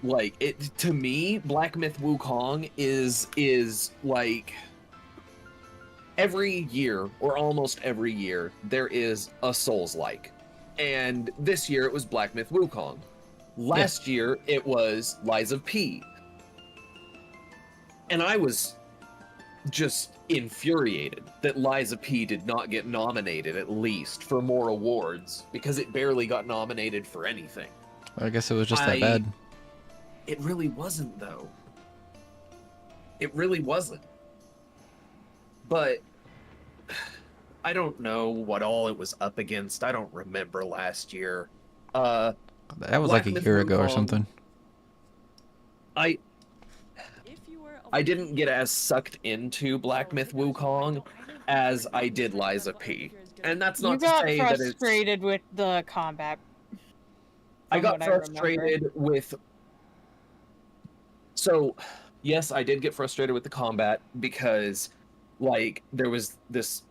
S2: Like, it to me, Black Myth Wukong is like every year, or almost every year, there is a Souls-like. And this year it was Black Myth Wukong. Last year it was Lies of P. And I was just infuriated that Lies of P did not get nominated, at least, for more awards, because it barely got nominated for anything.
S1: I guess it was just that bad.
S2: It really wasn't, though. It really wasn't. But I don't know what all it was up against. I don't remember last year.
S1: That was
S2: Black
S1: like a
S2: Myth
S1: year ago or
S2: Wukong,
S1: something.
S2: I didn't get as sucked into Black Myth Wukong as I did Lies of P. And that's not to say that it's...
S7: You got frustrated with the combat.
S2: I got frustrated with... So, yes, I did get frustrated with the combat because, like, there was this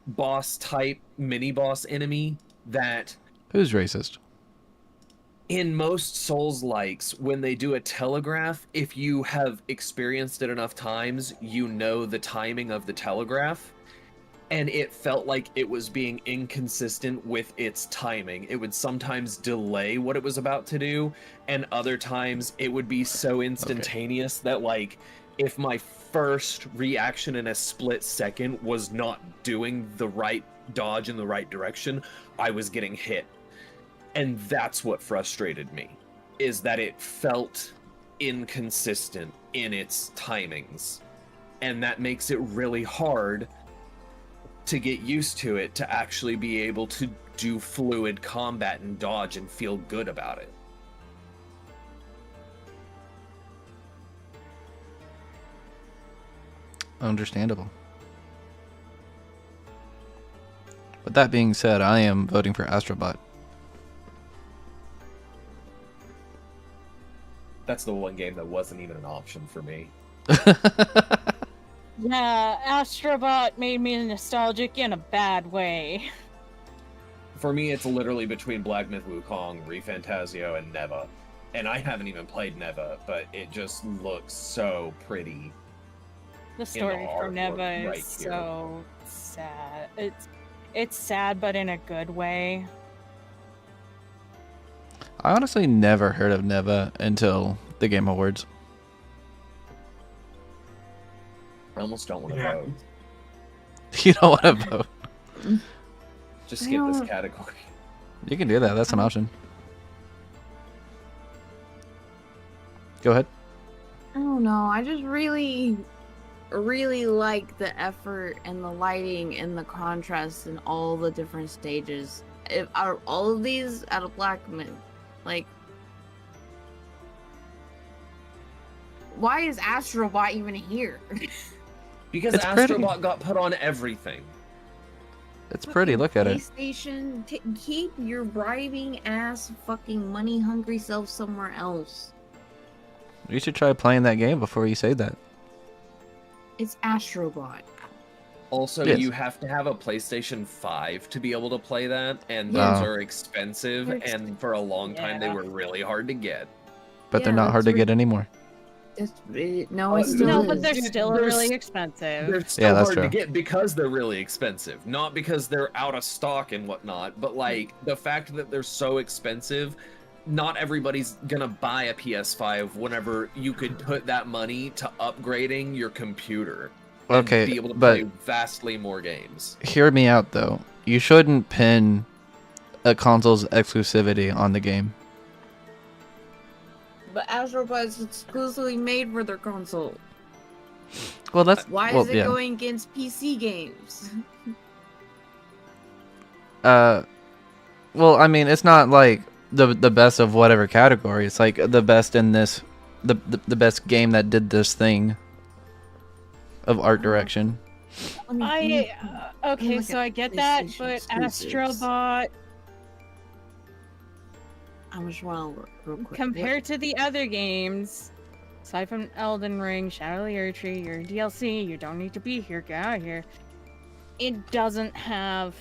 S2: boss-type mini-boss enemy that...
S1: Who's racist?
S2: In most Souls-likes, when they do a telegraph, if you have experienced it enough times, you know the timing of the telegraph. And it felt like it was being inconsistent with its timing. It would sometimes delay what it was about to do, and other times it would be so instantaneous that, like, if my first reaction in a split second was not doing the right dodge in the right direction, I was getting hit. And that's what frustrated me, is that it felt inconsistent in its timings. And that makes it really hard to get used to it, to actually be able to do fluid combat and dodge and feel good about it.
S1: Understandable. But that being said, I am voting for Astrobot.
S2: That's the one game that wasn't even an option for me.
S7: Yeah, Astrobot made me nostalgic in a bad way.
S2: For me, it's literally between Black Myth Wukong, ReFantazio, and Neva. And I haven't even played Neva, but it just looks so pretty.
S7: The story for Neva is so sad. It's sad, but in a good way.
S1: I honestly never heard of Neva until the Game Awards.
S2: I almost don't want to vote.
S1: You don't want to vote.
S2: Just skip this category.
S1: You can do that. That's an option. Go ahead.
S8: I don't know. I just really like the effort and the lighting and the contrast and all the different stages. Out of all of these, out of Black Myth, like, why is Astrobot even here?
S2: Because
S1: It's
S2: Astrobot
S1: pretty.
S2: got put on everything.
S1: It's pretty. Look at it.
S8: PlayStation, keep your bribing ass fucking money hungry self somewhere else.
S1: You should try playing that game before you say that.
S8: It's Astrobot.
S2: Also,
S1: Yes.
S2: you have to have a PlayStation 5 to be able to play that, and those
S1: Oh.
S2: are expensive, and for a long time they were really hard to get.
S1: But they're
S8: Yeah,
S1: not hard to
S8: that's
S1: get anymore.
S8: No, it still
S7: No,
S8: is.
S7: but they're still
S2: They're
S7: really
S2: s-
S7: expensive.
S2: They're still
S1: that's
S2: hard
S1: true.
S2: to get because they're really expensive, not because they're out of stock and whatnot. But like the fact that they're so expensive, not everybody's gonna buy a PS5 whenever you could put that money to upgrading your computer and
S1: Okay,
S2: be able to
S1: but
S2: play vastly more games.
S1: hear me out though. You shouldn't pin a console's exclusivity on the game.
S8: But Astrobot is exclusively made for their console.
S1: Well, that's
S8: Why
S1: well,
S8: is it
S1: yeah.
S8: going against PC games?
S1: Well, I mean, it's not like the best of whatever category. It's like the best in this, the best game that did this thing of art direction.
S7: Okay,
S8: look
S7: so
S8: at
S7: I get that,
S8: PlayStation
S7: but
S8: exclusives.
S7: Astrobot,
S8: I just want to look real quick.
S7: compared to the other games, aside from Elden Ring, Shadow of the Erdtree, your DLC, you don't need to be here, get out of here. It doesn't have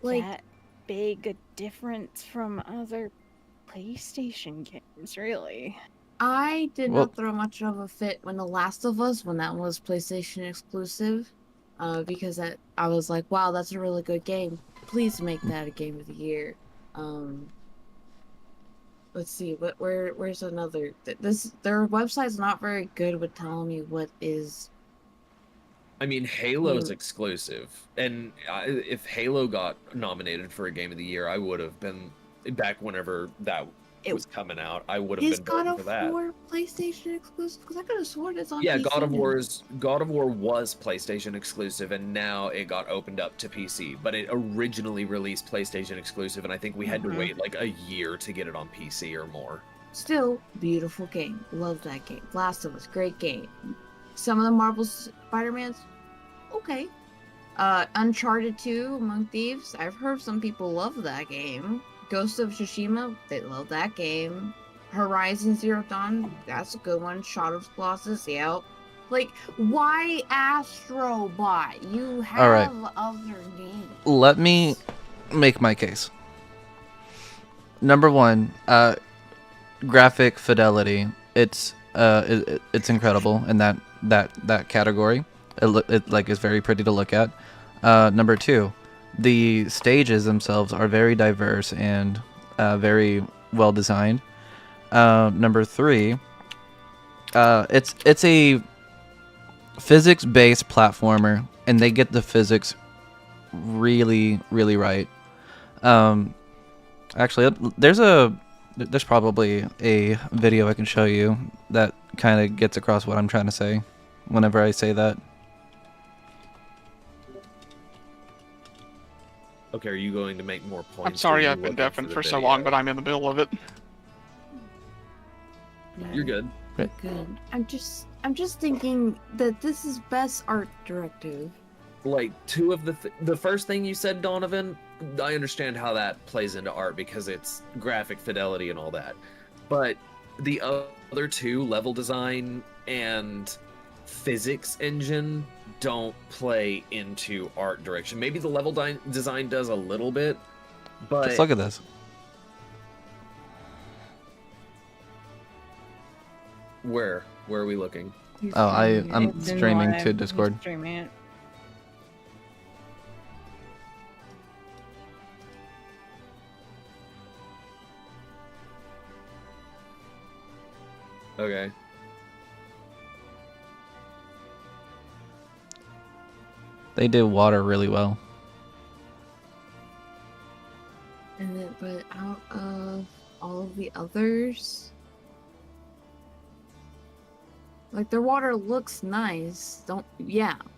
S8: Like-
S7: that big a difference from other PlayStation games, really.
S8: I did
S1: Well-
S8: not throw much of a fit when The Last of Us, when that was PlayStation exclusive, because I was like, wow, that's a really good game. Please make that a game of the year. Let's see, where's another? Their website's not very good with telling me what is.
S2: I mean, Halo's exclusive, and if Halo got nominated for a Game of the Year, I would have been back whenever that was coming out. I would have
S8: Is
S2: been
S8: God
S2: voting
S8: of
S2: for that.
S8: War PlayStation exclusive? Because I could have sworn it's on
S2: Yeah,
S8: PC
S2: God of
S8: now.
S2: War was PlayStation exclusive, and now it got opened up to PC. But it originally released PlayStation exclusive, and I think we had to wait like a year to get it on PC or more.
S8: Still, beautiful game. Love that game. Last of Us, great game. Some of the Marvel Spider-Mans, okay. Uncharted 2, Among Thieves, I've heard some people love that game. Ghost of Tsushima, they love that game. Horizon Zero Dawn, that's a good one. Shadow of the Colossus, yeah. Like, why Astrobot? You have
S1: All right.
S8: other games.
S1: Let me make my case. Number one, graphic fidelity. It's incredible in that category. It like is very pretty to look at. Number two, the stages themselves are very diverse and very well designed. Number three, it's a physics-based platformer, and they get the physics really right. Actually, there's probably a video I can show you that kind of gets across what I'm trying to say whenever I say that.
S2: Okay, are you going to make more points?
S9: I'm sorry
S2: or are you
S9: I've been
S2: looking
S9: deafened
S2: the
S9: for so
S2: video?
S9: long, but I'm in the middle of it.
S2: You're good.
S8: Good. I'm just thinking that this is best art directive.
S2: Like, two of the first thing you said, Donovan, I understand how that plays into art because it's graphic fidelity and all that. But the other two, level design and physics engine, don't play into art direction. Maybe the level design does a little bit, but
S1: Just look at this.
S2: where are we looking?
S1: Oh, I'm
S7: It's in
S1: streaming
S7: live.
S1: to
S7: He's
S1: Discord.
S7: streaming it.
S2: Okay.
S1: They did water really well.
S8: And then, but out of all of the others, like their water looks nice.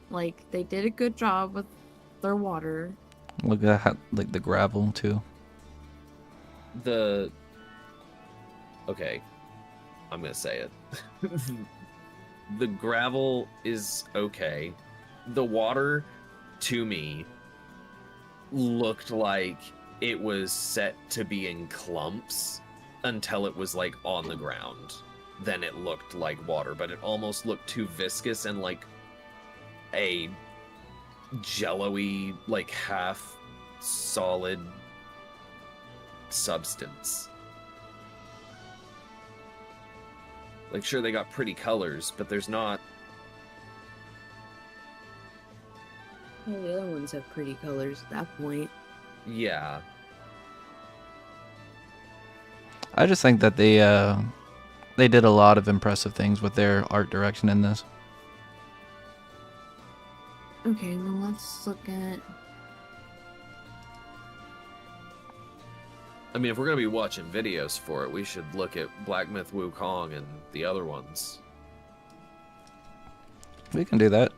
S8: Like they did a good job with their water.
S1: Look at how, like the gravel too.
S2: Okay, I'm gonna say it. The gravel is okay. The water, to me, looked like it was set to be in clumps until it was like on the ground. Then it looked like water, but it almost looked too viscous and like a jello-y, like half solid substance. Like, sure, they got pretty colors, but there's not.
S8: Well, the other ones have pretty colors at that point.
S2: Yeah.
S1: I just think that they did a lot of impressive things with their art direction in this.
S8: Okay, well let's look at.
S2: I mean, if we're gonna be watching videos for it, we should look at Black Myth Wukong and the other ones.
S1: We can do that.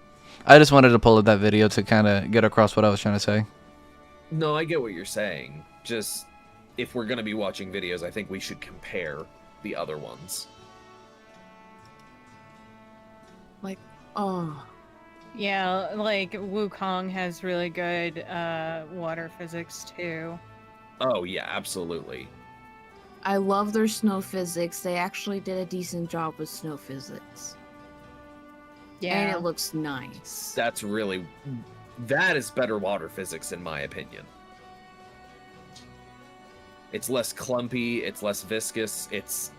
S1: I just wanted to pull up that video to kind of get across what I was trying to say.
S2: No, I get what you're saying. Just, if we're gonna be watching videos, I think we should compare the other ones.
S8: Like, oh.
S7: Yeah, like Wukong has really good water physics too.
S2: Oh, yeah, absolutely.
S8: I love their snow physics. They actually did a decent job with snow physics.
S7: Yeah.
S8: And it looks nice.
S2: That is better water physics, in my opinion. It's less clumpy, it's less viscous, it's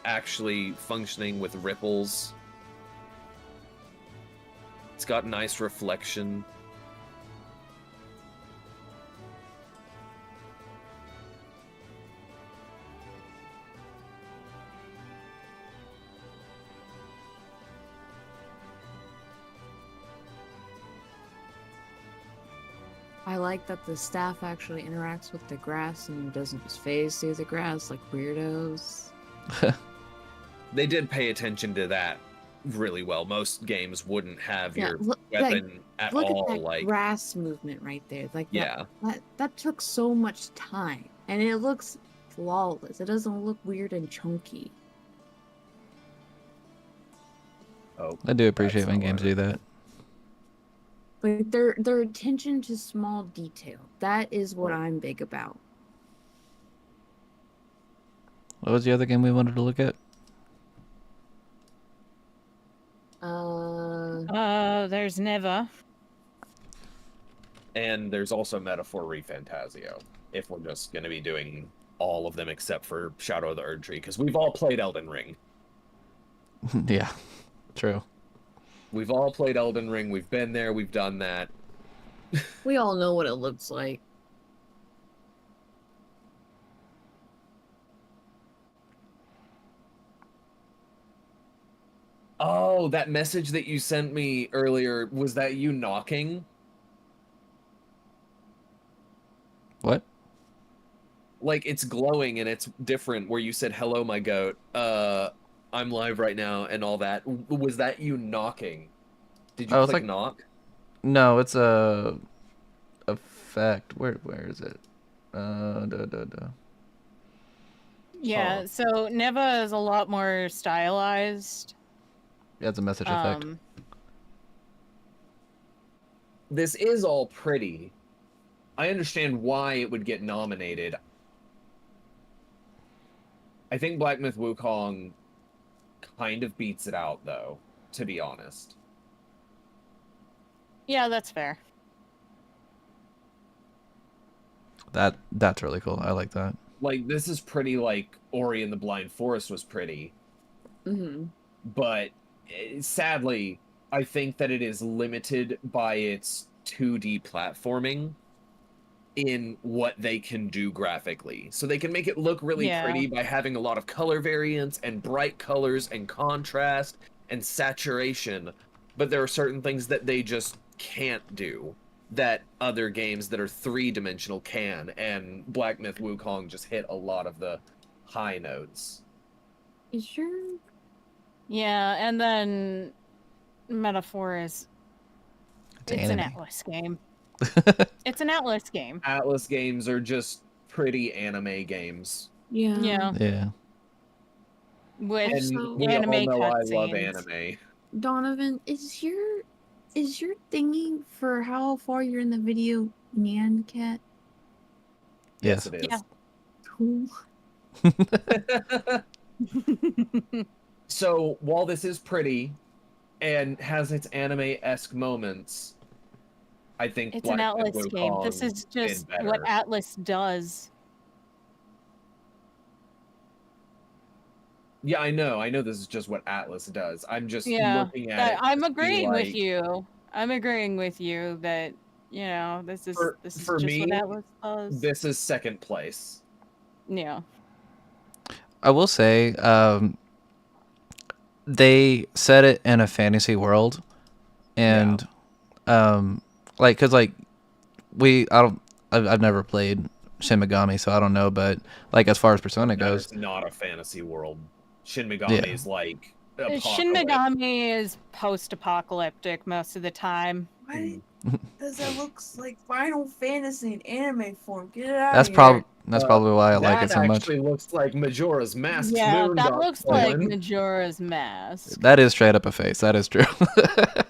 S2: actually functioning with ripples. It's got nice reflection.
S8: I like that the staff actually interacts with the grass and doesn't just phase through the grass like weirdos.
S2: They did pay attention to that really well. Most games wouldn't have your weapon at
S8: look
S2: all.
S8: At that
S2: like
S8: grass movement right there. Like
S2: yeah,
S8: that took so much time, and it looks flawless. It doesn't look weird and chunky.
S2: oh,
S1: I do appreciate
S2: that's
S1: when
S2: not
S1: games
S2: what I-
S1: do that.
S8: Like their attention to small detail. That is what I'm big about.
S1: What was the other game we wanted to look at?
S7: There's Neva.
S2: And there's also Metaphor Refantasio, if we're just going to be doing all of them except for Shadow of the Erdtree, because we've all played Elden Ring.
S1: Yeah, true.
S2: We've all played Elden Ring. We've been there. We've done that.
S8: We all know what it looks like.
S2: Oh, that message that you sent me earlier, was that you knocking?
S1: What?
S2: Like, it's glowing and it's different, where you said, hello, my goat. I'm live right now and all that. Was that you knocking? Did you
S1: Oh, it's
S2: click
S1: like-
S2: knock?
S1: No, it's a effect. Where is it?
S7: Yeah,
S2: Huh.
S7: so Neva is a lot more stylized.
S1: Yeah, it's a message effect.
S2: This is all pretty. I understand why it would get nominated. I think Black Myth Wukong kind of beats it out, though, to be honest.
S7: Yeah, that's fair.
S1: That's really cool. I like that.
S2: Like, this is pretty like Ori and the Blind Forest was pretty.
S8: Mm-hmm.
S2: But sadly, I think that it is limited by its 2D platforming in what they can do graphically. So they can make it look really pretty by having a lot of color variance and bright colors and contrast and saturation, but there are certain things that they just can't do that other games that are 3-dimensional can, and Black Myth Wukong just hit a lot of the high notes.
S8: You sure?
S7: Yeah, and then Metaphor is... It's an Atlas game. It's an Atlas game.
S2: Atlas games are just pretty anime games.
S8: Yeah.
S7: Yeah.
S1: Yeah.
S7: With
S2: And we all
S7: anime
S2: know I love
S7: cutscenes.
S2: anime.
S8: Donovan, is your thingy for how far you're in the video Nyan Cat?
S1: Yes.
S2: It is.
S7: Yeah.
S8: Cool.
S2: So while this is pretty and has its anime-esque moments, I think
S7: It's
S2: Black
S7: an
S2: Myth
S7: Atlas game. This
S2: Wukong
S7: is
S2: did
S7: just
S2: better.
S7: what Atlas does.
S2: Yeah, I know this is just what Atlas does. I'm just
S7: Yeah,
S2: looking at it.
S7: I'm
S2: to see,
S7: agreeing with
S2: like,
S7: you. I'm agreeing with you that, you know, this is
S2: for
S7: just
S2: me,
S7: what Atlas does.
S2: this is second place.
S7: Yeah.
S1: I will say, they set it in a fantasy world, and like, cause like I've never played Shin Megami, so I don't know, but like as far as Persona goes,
S2: It's not a fantasy world. Shin Megami is like
S7: Shin
S2: apocalypse.
S7: Megami is post-apocalyptic most of the time.
S10: Why does that looks like Final Fantasy in anime form? Get it out
S1: that's
S10: of here.
S1: probably why I like it so
S2: That
S1: much.
S2: actually looks like Majora's Mask.
S7: Yeah,
S2: Moon
S7: that
S2: got
S7: looks like
S2: stolen.
S7: Majora's Mask.
S1: That is straight up a face. That is true.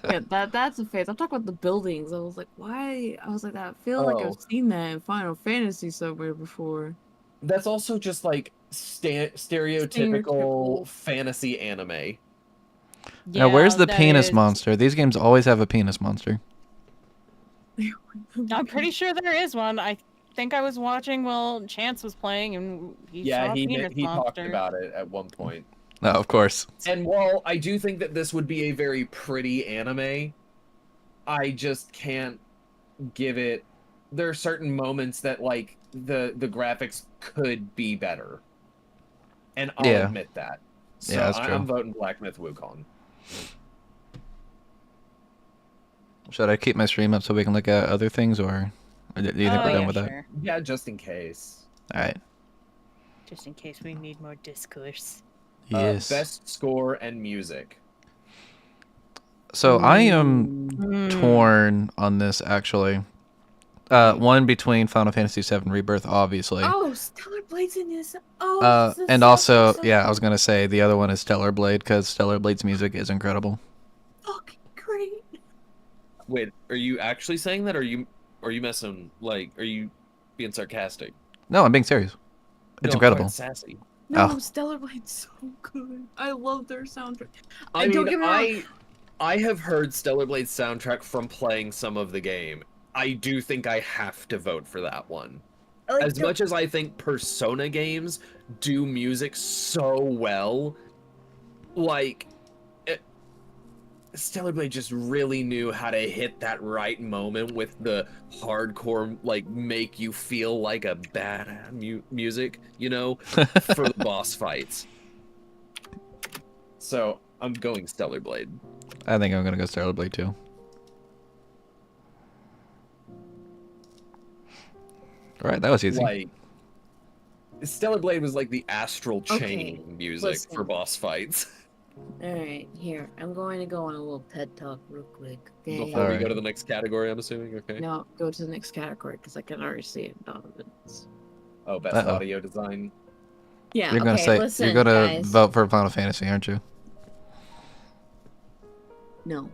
S8: Yeah, that's a phase. I'm talking about the buildings. I was like, why? I was like, I feel like I've seen that in Final Fantasy somewhere before.
S2: That's also just like stereotypical fantasy anime.
S1: Now, where's the
S7: that
S1: penis
S7: is-
S1: monster? These games always have a penis monster.
S7: I'm pretty sure there is one. I think I was watching while Chance was playing, and he
S2: Yeah,
S7: saw
S2: he
S7: Venus
S2: talked
S7: Monster.
S2: about it at one point.
S1: No, of course.
S2: And while I do think that this would be a very pretty anime, I just can't give it. There are certain moments that like the graphics could be better, and I'll
S1: Yeah.
S2: admit that. So
S1: Yeah, that's
S2: I'm
S1: true.
S2: voting Black Myth Wukong.
S1: Should I keep my stream up so we can look at other things, or do you think
S7: Oh,
S1: we're done
S7: yeah,
S1: with that?
S7: sure.
S2: Yeah, just in case.
S1: All right.
S7: Just in case we need more discourse.
S1: Yes.
S2: Best score and music.
S1: So I am torn on this actually. One between Final Fantasy VII Rebirth, obviously.
S10: Oh, Stellar Blade's in this. Oh, this
S1: And
S10: sounds
S1: also,
S10: so
S1: yeah, I was gonna say the other one is Stellar Blade because Stellar Blade's music is incredible.
S10: fucking great.
S2: Wait, are you actually saying that, or are you messing? Like, are you being sarcastic?
S1: No, I'm being serious. It's
S2: No, I
S1: incredible.
S2: thought sassy.
S10: No,
S1: Oh.
S10: Stellar Blade's so good. I love their soundtrack.
S2: I
S10: don't
S2: mean,
S10: get me wrong.
S2: I have heard Stellar Blade's soundtrack from playing some of the game. I do think I have to vote for that one.
S10: Like,
S2: As much as I think Persona games do music so well, like, Stellar Blade just really knew how to hit that right moment with the hardcore, like, make you feel like a bad music, you know, for the boss fights. So, I'm going Stellar Blade.
S1: I think I'm gonna go Stellar Blade too. All right, that was easy.
S2: Like, Stellar Blade was like the astral chain
S8: Okay,
S2: music
S8: listen.
S2: for boss fights.
S8: Alright, here. I'm going to go on a little TED talk real quick. Okay.
S2: Before we
S1: Alright.
S2: go to the next category, I'm assuming, okay?
S8: No, go to the next category because I can already see it, Donovan's.
S2: Oh, best
S1: Uh-oh.
S2: audio design.
S8: Yeah,
S1: You're gonna
S8: okay,
S1: say
S8: listen,
S1: you're gonna
S8: guys.
S1: vote for Final Fantasy, aren't you?
S8: No.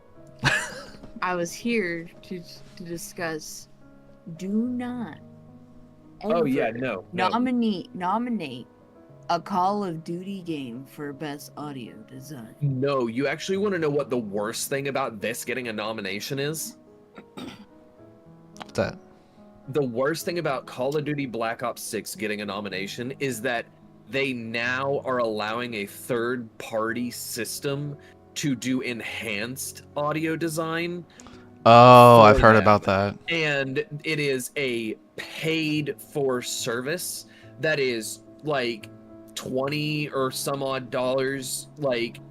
S8: I was here to discuss. Do not.
S2: Oh, yeah,
S8: ever
S2: no.
S8: nominate a Call of Duty game for best audio design.
S2: No, you actually want to know what the worst thing about this getting a nomination is?
S1: What's that?
S2: The worst thing about Call of Duty Black Ops 6 getting a nomination is that they now are allowing a third-party system to do enhanced audio design.
S1: Oh, I've
S2: for
S1: heard
S2: them.
S1: about that.
S2: And it is a paid-for service that is, like, 20 or some odd dollars. Like,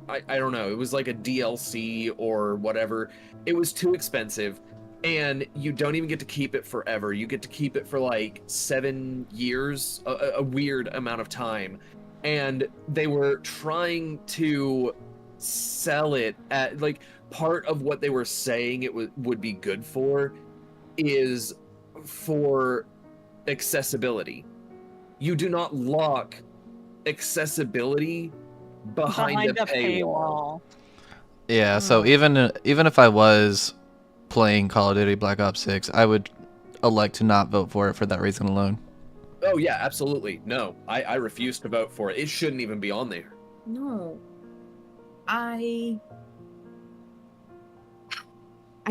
S2: I don't know. It was like a DLC or whatever. It was too expensive. And you don't even get to keep it forever. You get to keep it for like 7 years, a weird amount of time. And they were trying to sell it at, like, part of what they were saying it would be good for is for accessibility. You do not lock accessibility behind a paywall.
S1: Yeah, so even if I was playing Call of Duty Black Ops 6, I would elect to not vote for it for that reason alone.
S2: Oh yeah, absolutely. No, I refuse to vote for it. It shouldn't even be on there.
S8: No. I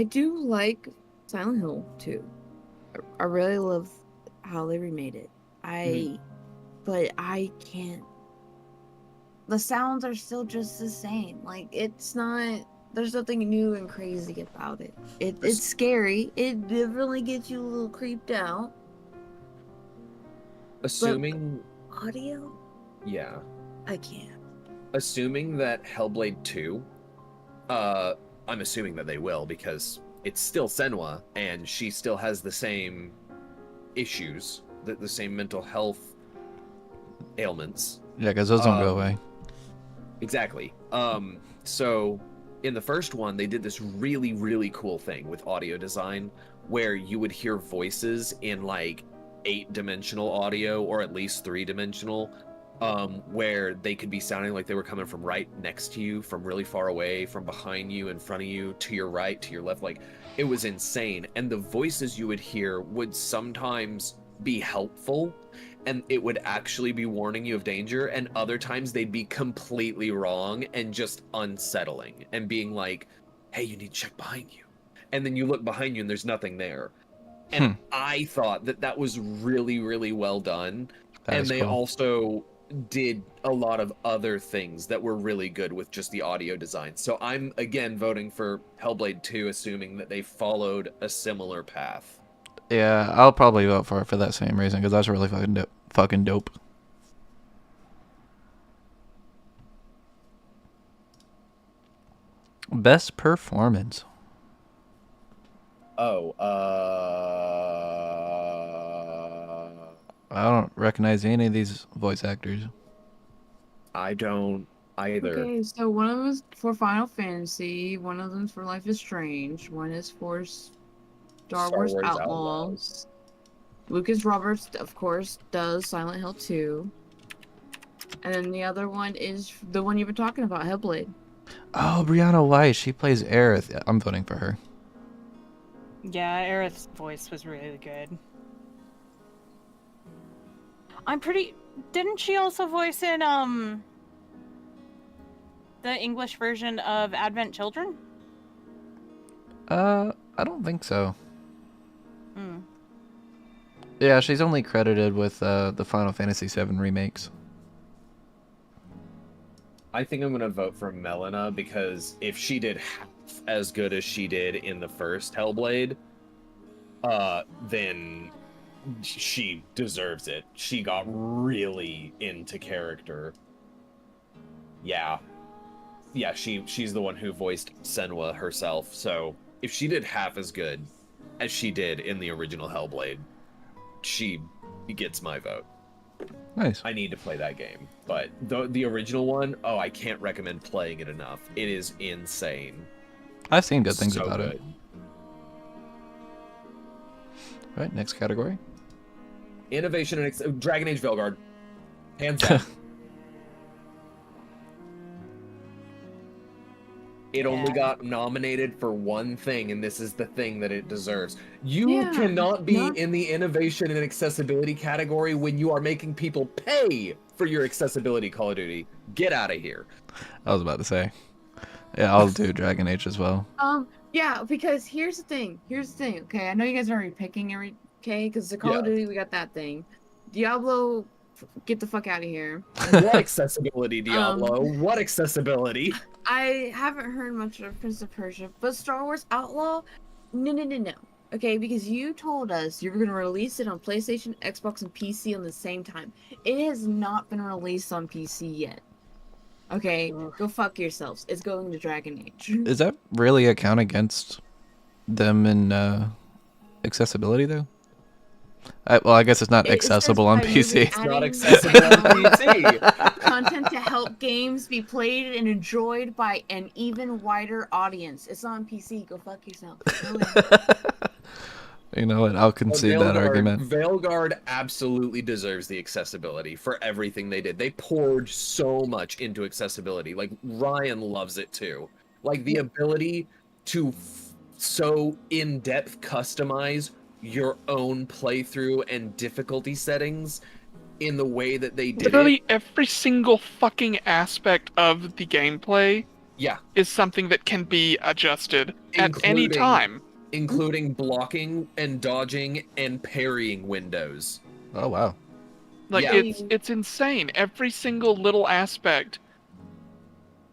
S8: do like Silent Hill 2. I really love how they remade it. But I can't. The sounds are still just the same. Like, it's not. There's nothing new and crazy about it. It's scary. It definitely gets you a little creeped out.
S2: Assuming,
S8: Audio?
S2: yeah,
S8: I can't.
S2: assuming that Hellblade 2, I'm assuming that they will because it's still Senua and she still has the same issues, the same mental health ailments.
S1: Yeah, because those don't go away.
S2: Exactly. So in the first one, they did this really, really cool thing with audio design where you would hear voices in like 8-dimensional audio or at least 3-dimensional, where they could be sounding like they were coming from right next to you, from really far away, from behind you, in front of you, to your right, to your left. Like, it was insane. And the voices you would hear would sometimes be helpful and it would actually be warning you of danger, and other times they'd be completely wrong and just unsettling and being like, hey, you need to check behind you. And then you look behind you and there's nothing there. And I thought that was really, really well done.
S1: That
S2: And
S1: is
S2: they
S1: cool.
S2: also did a lot of other things that were really good with just the audio design. So I'm again voting for Hellblade 2, assuming that they followed a similar path.
S1: Yeah, I'll probably vote for it for that same reason, because that's really fucking dope. Best performance.
S2: Oh,
S1: I don't recognize any of these voice actors.
S2: I don't either.
S8: Okay, so one of them is for Final Fantasy, one of them's for Life is Strange, one is for Star Wars Outlaws. Lucas Roberts, of course, does Silent Hill 2. And then the other one is the one you've been talking about, Hellblade.
S1: Oh, Brianna White, she plays Aerith. Yeah, I'm voting for her.
S7: Yeah, Aerith's voice was really good. Didn't she also voice in the English version of Advent Children?
S1: I don't think so. Yeah, she's only credited with the Final Fantasy VII remakes.
S2: I think I'm gonna vote for Melina, because if she did half as good as she did in the first Hellblade, then she deserves it. She got really into character. Yeah, she's the one who voiced Senua herself. So if she did half as good as she did in the original Hellblade, she gets my vote.
S1: Nice.
S2: I need to play that game, but the original one, oh, I can't recommend playing it enough. It is insane.
S1: I've seen good things
S2: So
S1: about
S2: good.
S1: it. All right, next category.
S2: Innovation and Dragon Age Veilguard, hands down. It only got nominated for one thing, and this is the thing that it deserves. You cannot be in the innovation and accessibility category when you are making people pay for your accessibility, Call of Duty. Get out of here.
S1: I was about to say. Yeah, I'll do Dragon Age as well.
S8: Yeah, because here's the thing, okay? I know you guys are already picking because the Call of Duty, we got that thing. Diablo, get the fuck out of here.
S2: What accessibility, Diablo? What accessibility?
S8: I haven't heard much of Prince of Persia, but Star Wars Outlaw, no. Okay, because you told us you were going to release it on PlayStation, Xbox, and PC on the same time. It has not been released on PC yet. Okay, go fuck yourselves. It's going to Dragon Age.
S1: Is that really a count against them in accessibility, though? I guess it's not accessible on PC.
S2: It's not accessible on PC.
S8: Content to help games be played and enjoyed by an even wider audience. It's not on PC. Go fuck yourself.
S1: You know what? I'll concede that argument.
S2: Veilguard absolutely deserves the accessibility for everything they did. They poured so much into accessibility. Like, Ryan loves it too. Like, the ability to so in-depth customize your own playthrough and difficulty settings in the way that they did
S9: Literally every single fucking aspect of the gameplay is something that can be adjusted at any time.
S2: Including blocking and dodging and parrying windows.
S1: Oh, wow.
S9: Like, it's insane. Every single little aspect.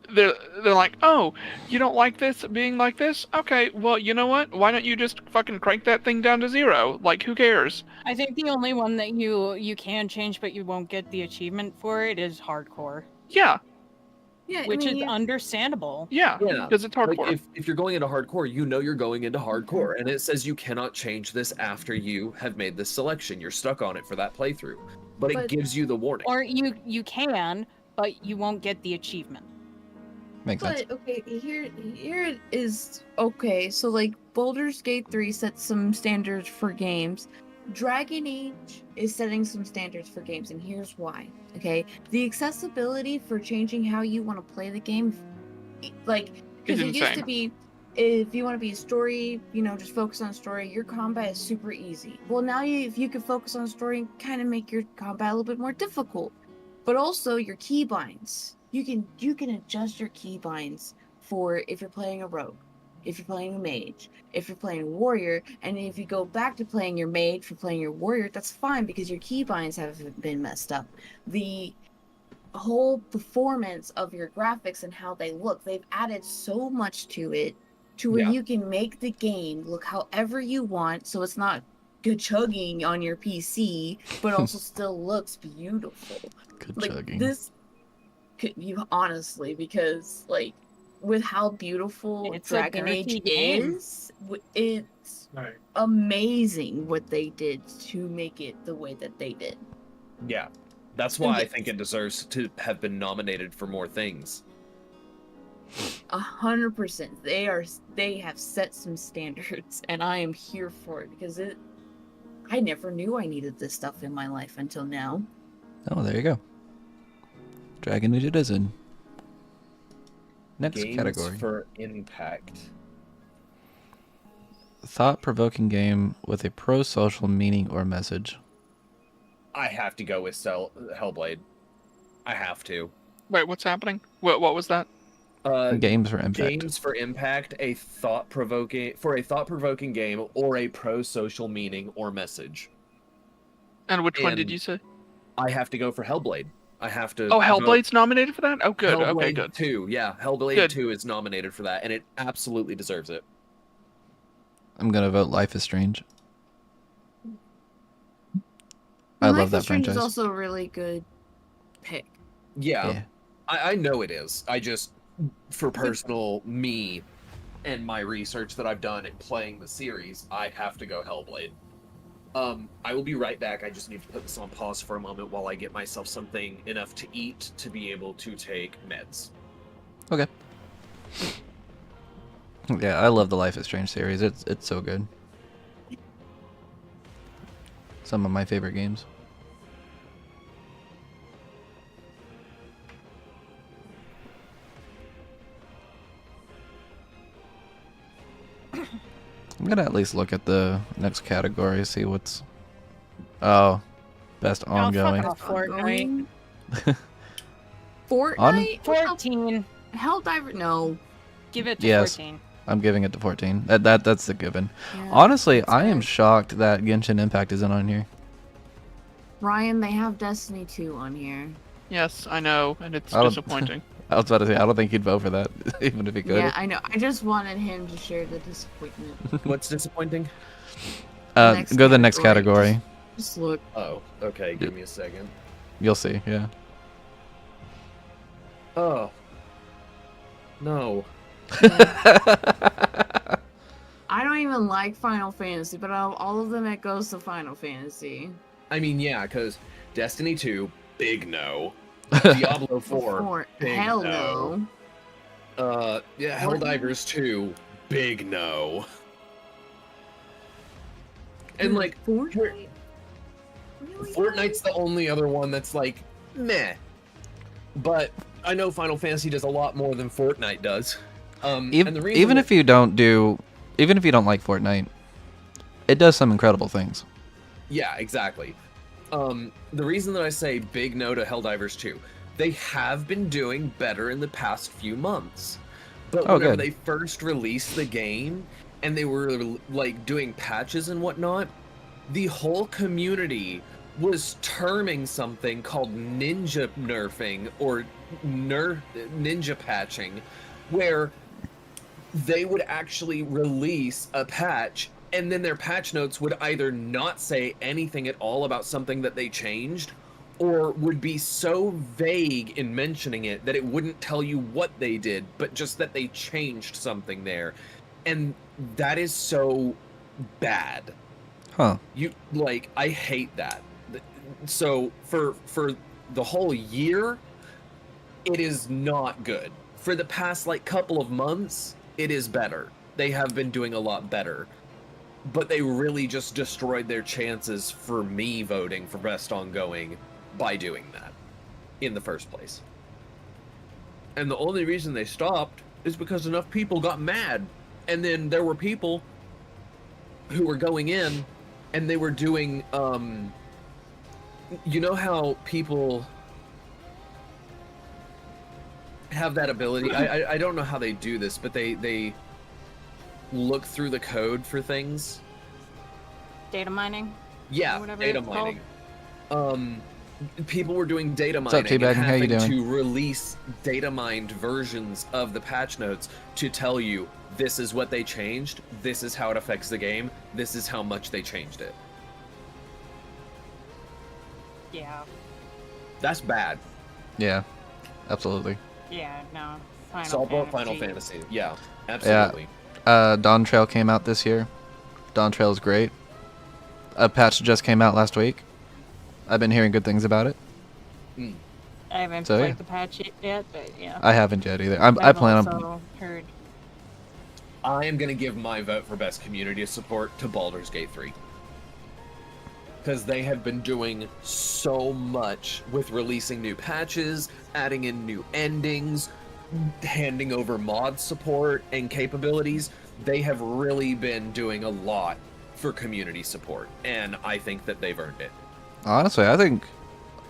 S9: They're like, oh, you don't like this being like this? Okay, well, you know what? Why don't you just fucking crank that thing down to 0? Like, who cares?
S7: I think the only one that you can change but you won't get the achievement for it is hardcore.
S9: Yeah.
S8: Yeah,
S7: which is understandable.
S9: Yeah, because it's hardcore.
S2: Like, if you're going into hardcore, you know you're going into hardcore, and it says you cannot change this after you have made this selection. You're stuck on it for that playthrough. But it gives you the warning.
S7: Or you can, but you won't get the achievement.
S1: Makes sense.
S8: But okay, here it is. Okay, so like Baldur's Gate 3 sets some standards for games. Dragon Age is setting some standards for games, and here's why. Okay, the accessibility for changing how you want to play the game, like, because it used to be, if you want to be a story, just focus on story, your combat is super easy. Well, now if you can focus on story and kind of make your combat a little bit more difficult, but also your keybinds. You can adjust your keybinds for if you're playing a rogue. if you're playing a mage, if you're playing a warrior, and if you go back to playing your mage for playing your warrior, that's fine because your keybinds haven't been messed up. The whole performance of your graphics and how they look, they've added so much to it to where
S2: Yeah.
S8: you can make the game look however you want, so it's not good chugging on your PC, but also still looks beautiful.
S1: Good
S8: Like
S1: chugging.
S8: this could you honestly, because like with how beautiful
S7: It's a
S8: Dragon
S7: girthy
S8: Age
S7: game.
S8: is, it's
S5: Right.
S8: amazing what they did to make it the way that they did.
S2: Yeah. That's why I think it deserves to have been nominated for more things.
S8: 100%. They have set some standards, and I am here for it because I never knew I needed this stuff in my life until now.
S1: Oh, there you go. Dragon Age it is in. Next
S2: Games
S1: category.
S2: for impact.
S1: Thought-provoking game with a pro-social meaning or message.
S2: I have to go with Hellblade. I have to.
S9: Wait, what's happening? What was that?
S1: Games for impact.
S2: Games for impact, a thought-provoking game or a pro-social meaning or message.
S9: And which one did
S2: And
S9: you say?
S2: I have to go for Hellblade. I have to.
S9: Oh,
S2: vote
S9: Hellblade's nominated for that? Oh, good.
S2: Hellblade
S9: Okay, good.
S2: 2, yeah. Hellblade
S9: Good.
S2: 2 is nominated for that, and it absolutely deserves it.
S1: I'm gonna vote Life is Strange. I
S8: Life
S1: love
S8: is
S1: that
S8: Strange
S1: franchise.
S8: is also a really good pick.
S2: Yeah,
S1: Yeah.
S2: I know it is. I just, for personal me and my research that I've done in playing the series, I have to go Hellblade. I will be right back. I just need to put this on pause for a moment while I get myself something enough to eat to be able to take meds.
S1: Okay. Yeah, I love the Life is Strange series. It's so good. Some of my favorite games. I'm gonna at least look at the next category, see what's... Oh, best ongoing.
S7: fuck off. Fortnite.
S8: Fortnite?
S7: 14.
S8: Helldiver? No.
S7: Give it to
S1: Yes.
S7: 14.
S1: I'm giving it to 14. That's the given.
S8: Yeah,
S1: Honestly,
S8: that's
S1: I am
S8: fair.
S1: shocked that Genshin Impact isn't on here.
S8: Ryan, they have Destiny 2 on here.
S9: Yes, I know, and it's
S1: I don't-
S9: disappointing.
S1: I was about to say, I don't think he'd vote for that, even if he could.
S8: Yeah, I know. I just wanted him to share the disappointment.
S2: What's disappointing?
S8: Next
S1: Go to the next
S8: category.
S1: category.
S8: Just look.
S2: Oh, okay. Give me a second.
S1: You'll see, yeah.
S2: Oh. No.
S8: I don't even like Final Fantasy, but out of all of them, it goes to Final Fantasy.
S2: I mean, yeah, because Destiny 2, big no. Diablo 4,
S8: Before,
S2: big
S8: hell
S2: no.
S8: no.
S2: Yeah,
S8: Fortnite?
S2: Helldivers 2, big no. And like,
S8: Fortnite? Really?
S2: Fortnite's the only other one that's like, meh. But I know Final Fantasy does a lot more than Fortnite does. And the reason
S1: Even
S2: that-
S1: if you don't like Fortnite, it does some incredible things.
S2: Yeah, exactly. The reason that I say big no to Helldivers 2, they have been doing better in the past few months. But
S1: Oh,
S2: whenever
S1: good.
S2: they first released the game and they were like doing patches and whatnot, the whole community was terming something called ninja nerfing or ninja patching, where they would actually release a patch and then their patch notes would either not say anything at all about something that they changed, or would be so vague in mentioning it that it wouldn't tell you what they did, but just that they changed something there. And that is so bad.
S1: Huh.
S2: I hate that. So for the whole year, it is not good. For the past couple of months, it is better. They have been doing a lot better. But they really just destroyed their chances for me voting for best ongoing by doing that in the first place. And the only reason they stopped is because enough people got mad. And then there were people who were going in and they were doing, you know how people have that ability? I don't know how they do this, but they look through the code for things.
S7: Data mining.
S2: Yeah,
S7: Or whatever
S2: data
S7: it's called.
S2: mining. People were doing data
S1: What's up,
S2: mining
S1: Teabag?
S2: and
S1: How you
S2: having
S1: doing?
S2: to release data mined versions of the patch notes to tell you this is what they changed, this is how it affects the game, this is how much they changed it.
S7: Yeah.
S2: That's bad.
S1: Yeah, absolutely.
S7: Yeah, no.
S2: It's all about Final Fantasy. Yeah,
S1: Yeah.
S2: absolutely.
S1: Dawn Trail came out this year. Dawn Trail is great. A patch just came out last week. I've been hearing good things about it.
S7: I haven't
S1: So,
S7: played
S1: yeah.
S7: the patch yet, but yeah.
S1: I haven't yet either. I
S7: I've
S1: plan on.
S7: also heard.
S2: I am going to give my vote for best community support to Baldur's Gate 3. Because they have been doing so much with releasing new patches, adding in new endings, handing over mod support and capabilities. They have really been doing a lot for community support, and I think that they've earned it.
S1: Honestly, I think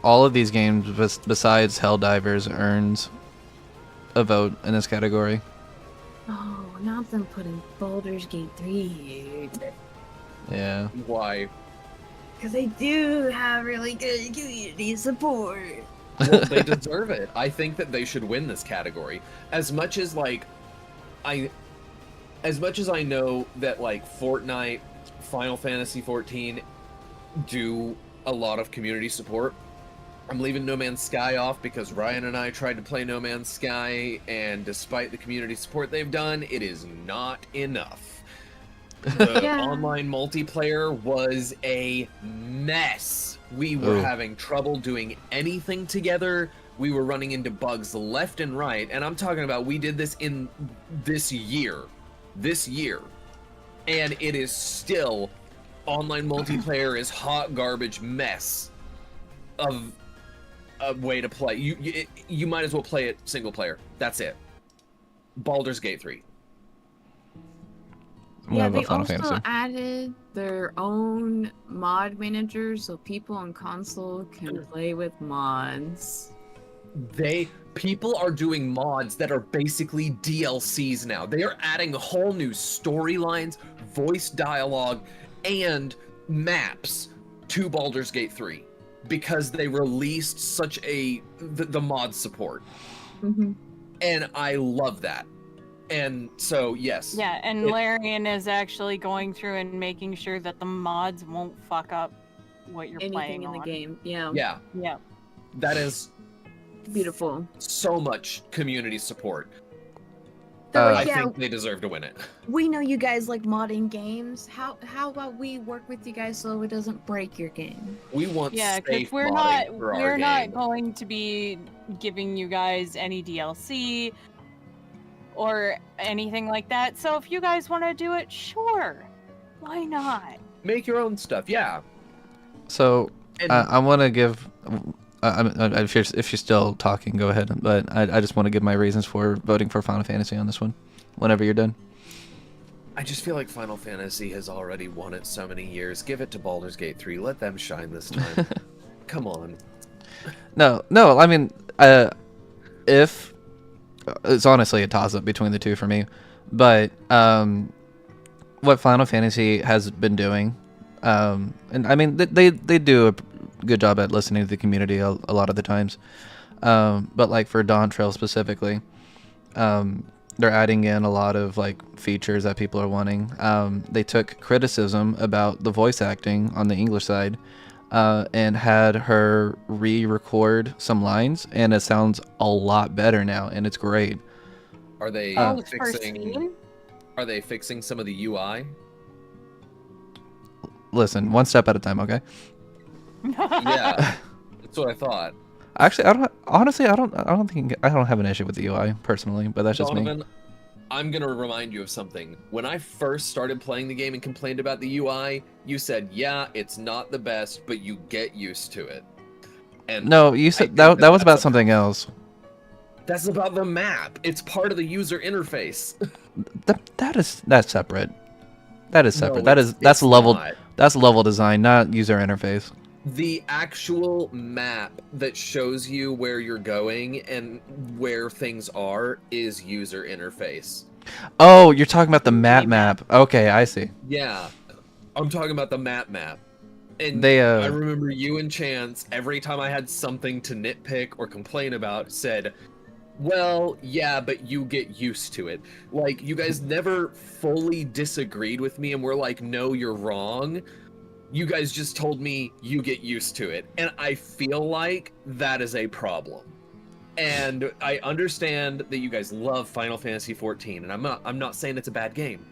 S1: all of these games besides Helldivers earns a vote in this category.
S8: Oh, now them putting Baldur's Gate 3.
S1: Yeah.
S2: Why?
S10: Because they do have really good community support.
S2: Well, they deserve it. I think that they should win this category. As much as I know that Fortnite, Final Fantasy XIV do a lot of community support, I'm leaving No Man's Sky off because Ryan and I tried to play No Man's Sky, and despite the community support they've done, it is not enough. The
S8: Yeah.
S2: online multiplayer was a mess. We were
S1: Ooh.
S2: having trouble doing anything together. We were running into bugs left and right, and I'm talking about we did this in this year, and it is still online multiplayer is hot garbage mess of a way to play. You might as well play it single player. That's it. Baldur's Gate 3.
S8: Yeah,
S1: What
S8: they
S1: about Final
S8: also
S1: Fantasy?
S8: added their own mod manager so people on console can play with mods.
S2: People are doing mods that are basically DLCs now. They are adding whole new storylines, voice dialogue, and maps to Baldur's Gate 3 because they released such the mod support.
S8: Mm-hmm.
S2: And I love that. And so, yes.
S7: Yeah, and Larian is actually going through and making sure that the mods won't fuck up what you're playing
S8: Anything in the
S7: on.
S8: game. Yeah.
S2: Yeah.
S7: Yeah.
S2: That is
S8: Beautiful.
S2: so much community support.
S10: So,
S2: I
S10: yeah,
S2: think they deserve to win it.
S10: we know you guys like modding games. How about we work with you guys so it doesn't break your game?
S2: We want
S7: Yeah, because
S2: safe
S7: we're
S2: modding for our
S7: we're not
S2: game.
S7: going to be giving you guys any DLC or anything like that. So if you guys want to do it, sure, why not?
S2: Make your own stuff, yeah.
S1: So
S2: And
S1: I want to give. If you're still talking, go ahead. But I just want to give my reasons for voting for Final Fantasy on this one. Whenever you're done.
S2: I just feel like Final Fantasy has already won it so many years. Give it to Baldur's Gate 3. Let them shine this time. Come on.
S1: No. I mean, if it's honestly a toss-up between the two for me, but what Final Fantasy has been doing, and I mean they do a good job at listening to the community a lot of the times, but like for Dawn Trail specifically, they're adding in a lot of like features that people are wanting. They took criticism about the voice acting on the English side, and had her re-record some lines, and it sounds a lot better now, and it's great.
S2: Are they
S7: For Steam?
S2: Are they fixing some of the UI?
S1: Listen, one step at a time, okay?
S2: Yeah. That's what I thought.
S1: Actually, I don't have an issue with the UI personally, but that's just me.
S2: Donovan, I'm gonna remind you of something. When I first started playing the game and complained about the UI, you said, yeah, it's not the best, but you get used to it. And
S1: No, you said that was about something else.
S2: That's about the map. It's part of the user interface.
S1: That's separate. That is separate.
S2: No,
S1: That's level
S2: not.
S1: that's level design, not user interface.
S2: The actual map that shows you where you're going and where things are is user interface.
S1: Oh, you're talking about the map
S8: Map.
S1: map. Okay, I see.
S2: Yeah, I'm talking about the map. And
S1: They
S2: I remember you and Chance, every time I had something to nitpick or complain about, said, well, yeah, but you get used to it. Like, you guys never fully disagreed with me and were like, no, you're wrong. You guys just told me you get used to it. And I feel like that is a problem. And I understand that you guys love Final Fantasy XIV, and I'm not saying it's a bad game.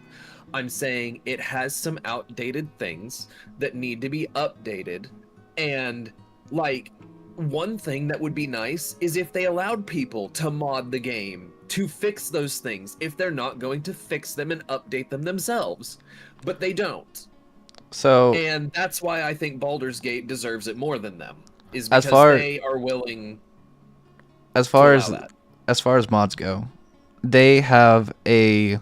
S2: I'm saying it has some outdated things that need to be updated. And like, one thing that would be nice is if they allowed people to mod the game to fix those things if they're not going to fix them and update them themselves. But they don't.
S1: so
S2: And that's why I think Baldur's Gate deserves it more than them. Is
S1: As
S2: because
S1: far-
S2: they are willing
S1: as far
S2: to
S1: as
S2: allow that.
S1: as far as mods go, they have a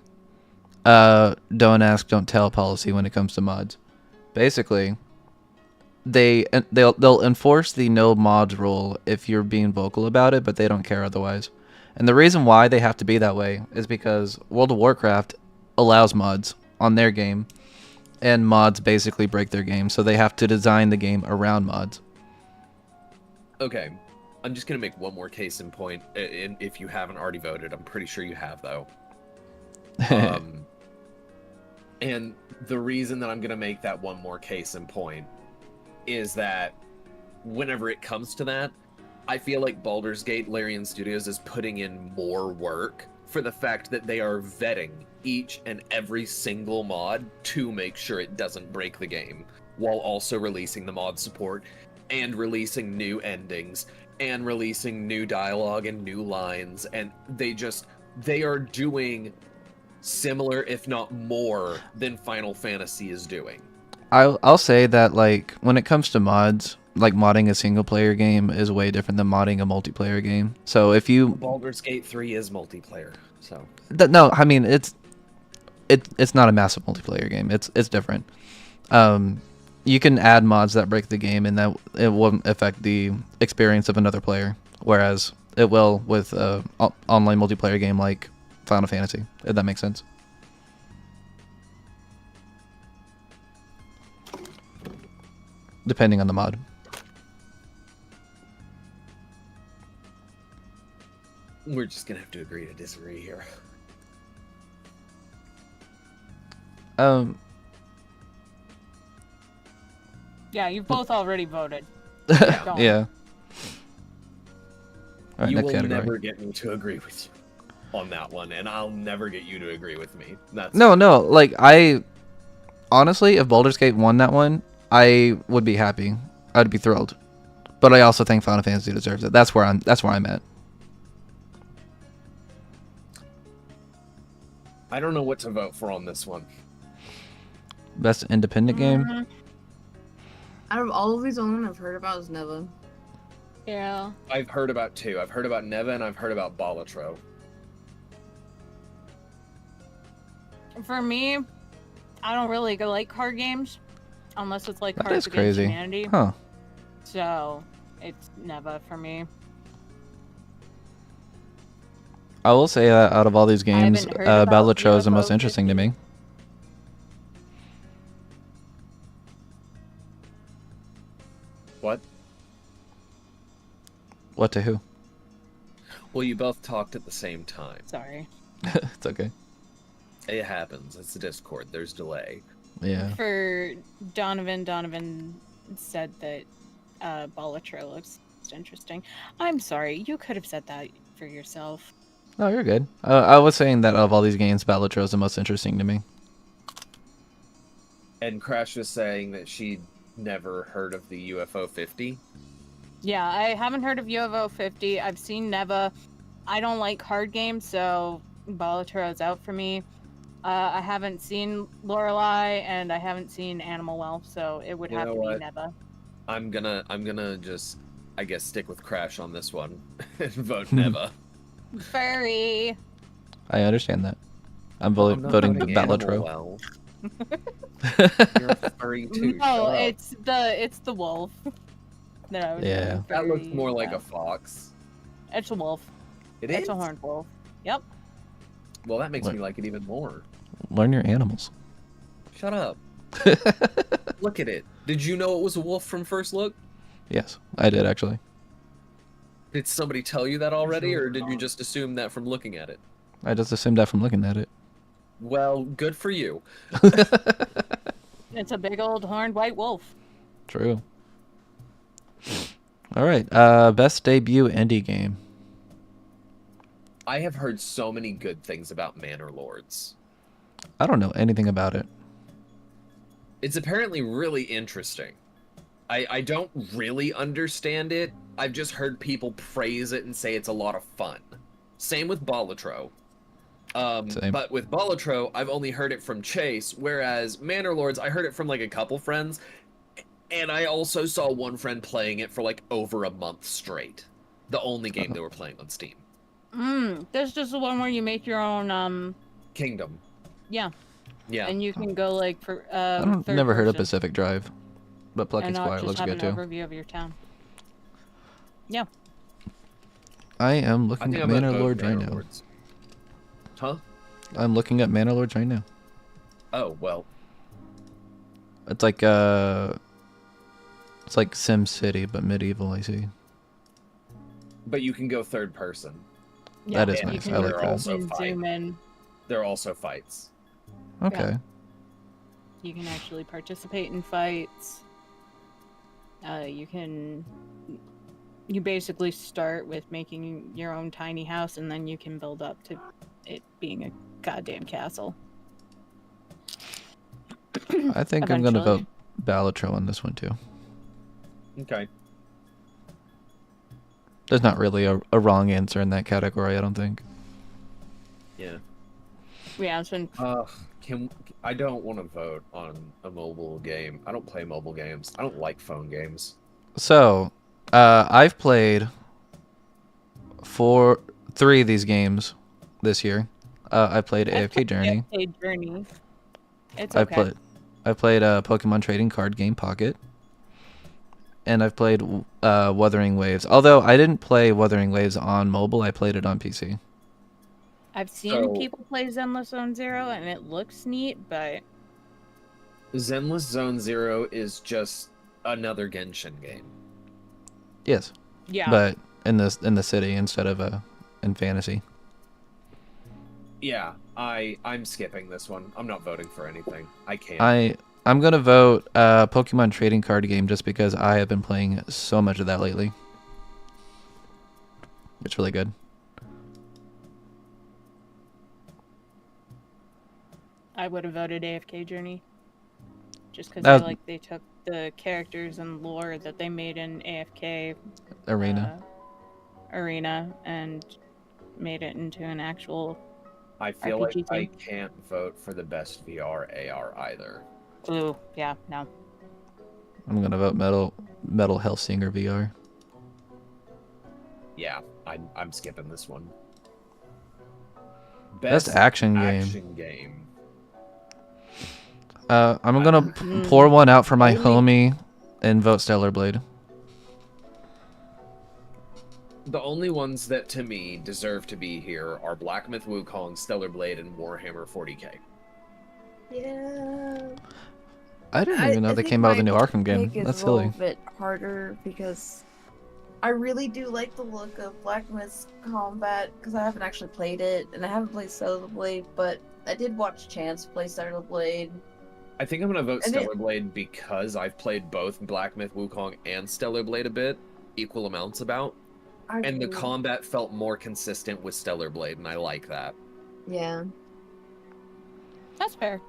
S1: don't ask, don't tell policy when it comes to mods. Basically, they'll enforce the no mods rule if you're being vocal about it, but they don't care otherwise. And the reason why they have to be that way is because World of Warcraft allows mods on their game, and mods basically break their game, so they have to design the game around mods.
S2: Okay, I'm just gonna make one more case in point. If you haven't already voted, I'm pretty sure you have though. And the reason that I'm gonna make that one more case in point is that whenever it comes to that, I feel like Baldur's Gate Larian Studios is putting in more work for the fact that they are vetting each and every single mod to make sure it doesn't break the game, while also releasing the mod support and releasing new endings and releasing new dialogue and new lines. And they are doing similar, if not more, than Final Fantasy is doing.
S1: I'll say that, like, when it comes to mods, like, modding a single player game is way different than modding a multiplayer game. So if you
S2: Baldur's Gate 3 is multiplayer, so
S1: no, I mean it's not a massive multiplayer game. It's different. You can add mods that break the game, and that it won't affect the experience of another player, whereas it will with online multiplayer game like Final Fantasy, if that makes sense. Depending on the mod.
S2: we're just gonna have to agree to disagree here.
S7: Yeah, you've both already voted. Go on.
S1: Yeah. All right,
S2: You
S1: next
S2: will
S1: category.
S2: never get me to agree with you on that one, and I'll never get you to agree with me. That's
S1: No, like, I honestly, if Baldur's Gate won that one, I would be happy. I'd be thrilled. But I also think Final Fantasy deserves it. That's where I'm at.
S2: I don't know what to vote for on this one.
S1: Best independent game.
S8: Out of all of these, only one I've heard about is Neva.
S7: Yeah.
S2: I've heard about two. I've heard about Neva and I've heard about Balatro.
S7: For me, I don't really like card games unless it's like
S1: That
S7: Cards
S1: is
S7: Against
S1: crazy.
S7: Humanity.
S1: Huh.
S7: So it's Neva for me.
S1: I will say that out of all these games,
S7: haven't heard about
S1: Balatro is the
S7: UFO
S1: most interesting to
S7: 50.
S1: me.
S2: What?
S1: What to who?
S2: Well, you both talked at the same time.
S7: Sorry.
S1: It's okay.
S2: It happens. It's a Discord. There's delay.
S1: Yeah.
S7: For Donovan said that Balatro looks interesting. I'm sorry, you could have said that for yourself.
S1: Oh, you're good. I was saying that of all these games, Balatro is the most interesting to me.
S2: And Crash was saying that she'd never heard of the UFO 50.
S7: Yeah, I haven't heard of UFO 50. I've seen Neva. I don't like card games, so Balatro's out for me. I haven't seen Lorelei, and I haven't seen Animal Wealth, so it would
S2: You
S7: have
S2: know
S7: to
S2: what?
S7: be Neva.
S2: I'm gonna just, I guess, stick with Crash on this one and vote Neva.
S7: Furry.
S1: I understand that. I'm
S2: I'm not
S1: voting
S2: voting
S1: Balatro.
S2: Animal Well. You're a furry too.
S7: No,
S2: shut up.
S7: it's the wolf. that I was
S1: Yeah.
S7: going
S2: That looks
S7: furry
S2: more like a
S7: about.
S2: fox.
S7: It's a wolf.
S2: It
S7: It's
S2: is?
S7: a horned wolf. Yep.
S2: Well, that makes
S1: What?
S2: me like it even more.
S1: Learn your animals.
S2: Shut up. Look at it. Did you know it was a wolf from first look?
S1: Yes, I did actually.
S2: Did somebody tell you that already, or did you just assume that from looking at it?
S1: I just assumed that from looking at it.
S2: Well, good for you.
S7: It's a big old horned white wolf.
S1: True. All right. Best debut indie game.
S2: I have heard so many good things about Manor Lords.
S1: I don't know anything about it.
S2: It's apparently really interesting. I don't really understand it. I've just heard people praise it and say it's a lot of fun. Same with Balatro.
S1: Same.
S2: But with Balatro, I've only heard it from Chase, whereas Manor Lords, I heard it from like a couple friends, and I also saw one friend playing it for like over a month straight. The only game they were playing on Steam.
S7: This is the one where you make your own,
S2: Kingdom.
S7: yeah.
S2: Yeah.
S7: And you can go, like, for,
S1: I don't
S7: third
S1: never heard of
S7: person,
S1: Pacific Drive, but Plucky
S7: and
S1: Squire
S7: just
S1: looks
S7: have
S1: good
S7: an
S1: too.
S7: overview of your town. Yeah.
S1: I am
S2: I
S1: looking
S2: think
S1: at
S2: I'm gonna
S1: Manor
S2: vote
S1: Lords right
S2: Manor
S1: now.
S2: Lords. Huh?
S1: I'm looking at Manor Lords right now.
S2: Oh, well.
S1: It's like Sim City but medieval. I see.
S2: But you can go third person.
S7: Yeah,
S1: That is
S7: you
S1: nice.
S7: can
S1: I like
S2: They're
S1: that.
S2: also
S7: zoom
S2: fight.
S7: in.
S2: There are also fights.
S1: Okay.
S7: You can actually participate in fights. You basically start with making your own tiny house, and then you can build up to it being a goddamn castle.
S1: I think I'm gonna
S7: Eventually.
S1: vote Balatro on this one too.
S2: Okay.
S1: There's not really a wrong answer in that category. I don't think.
S2: Yeah.
S7: Yeah, it's been
S2: I don't want to vote on a mobile game. I don't play mobile games. I don't like phone games.
S1: So, I've played 3 of these games this year. I played AFK Journey.
S7: AFK Journey. It's
S1: I
S7: okay.
S1: played Pokemon Trading Card Game Pocket, and I've played Wuthering Waves. Although I didn't play Wuthering Waves on mobile, I played it on PC.
S7: I've seen
S2: So-
S7: people play Zenless Zone Zero, and it looks neat, but
S2: Zenless Zone Zero is just another Genshin game.
S1: Yes,
S7: yeah.
S1: but in the city instead of in fantasy.
S2: Yeah, I'm skipping this one. I'm not voting for anything. I can't.
S1: I'm gonna vote Pokemon Trading Card Game just because I have been playing so much of that lately. It's really good.
S7: I would have voted AFK Journey. Just because
S1: That-
S7: I like they took the characters and lore that they made in AFK
S1: Arena.
S7: Arena and made it into an actual.
S2: I feel like
S7: RPG
S2: I
S7: thing.
S2: can't vote for the best VR AR either.
S7: Ooh, yeah, no.
S1: I'm gonna vote Metal Hellsinger VR.
S2: Yeah, I'm skipping this one.
S1: Best action game.
S2: Action game.
S1: I'm gonna pour one out for my homie and vote Stellar Blade.
S2: The only ones that to me deserve to be here are Black Myth Wukong, Stellar Blade, and Warhammer 40k.
S10: Yeah.
S1: I didn't even know they came out with a new Arkham game. That's
S10: It's
S1: silly.
S10: a little bit harder because I really do like the look of Black Myth's combat because I haven't actually played it and I haven't played Stellar Blade, but I did watch Chance play Stellar Blade.
S2: I think I'm gonna vote
S10: And
S2: Stellar Blade because I've played both Black Myth Wukong and Stellar Blade a bit, equal amounts about, and the combat felt more consistent with Stellar Blade, and I like that.
S10: Yeah.
S7: That's fair.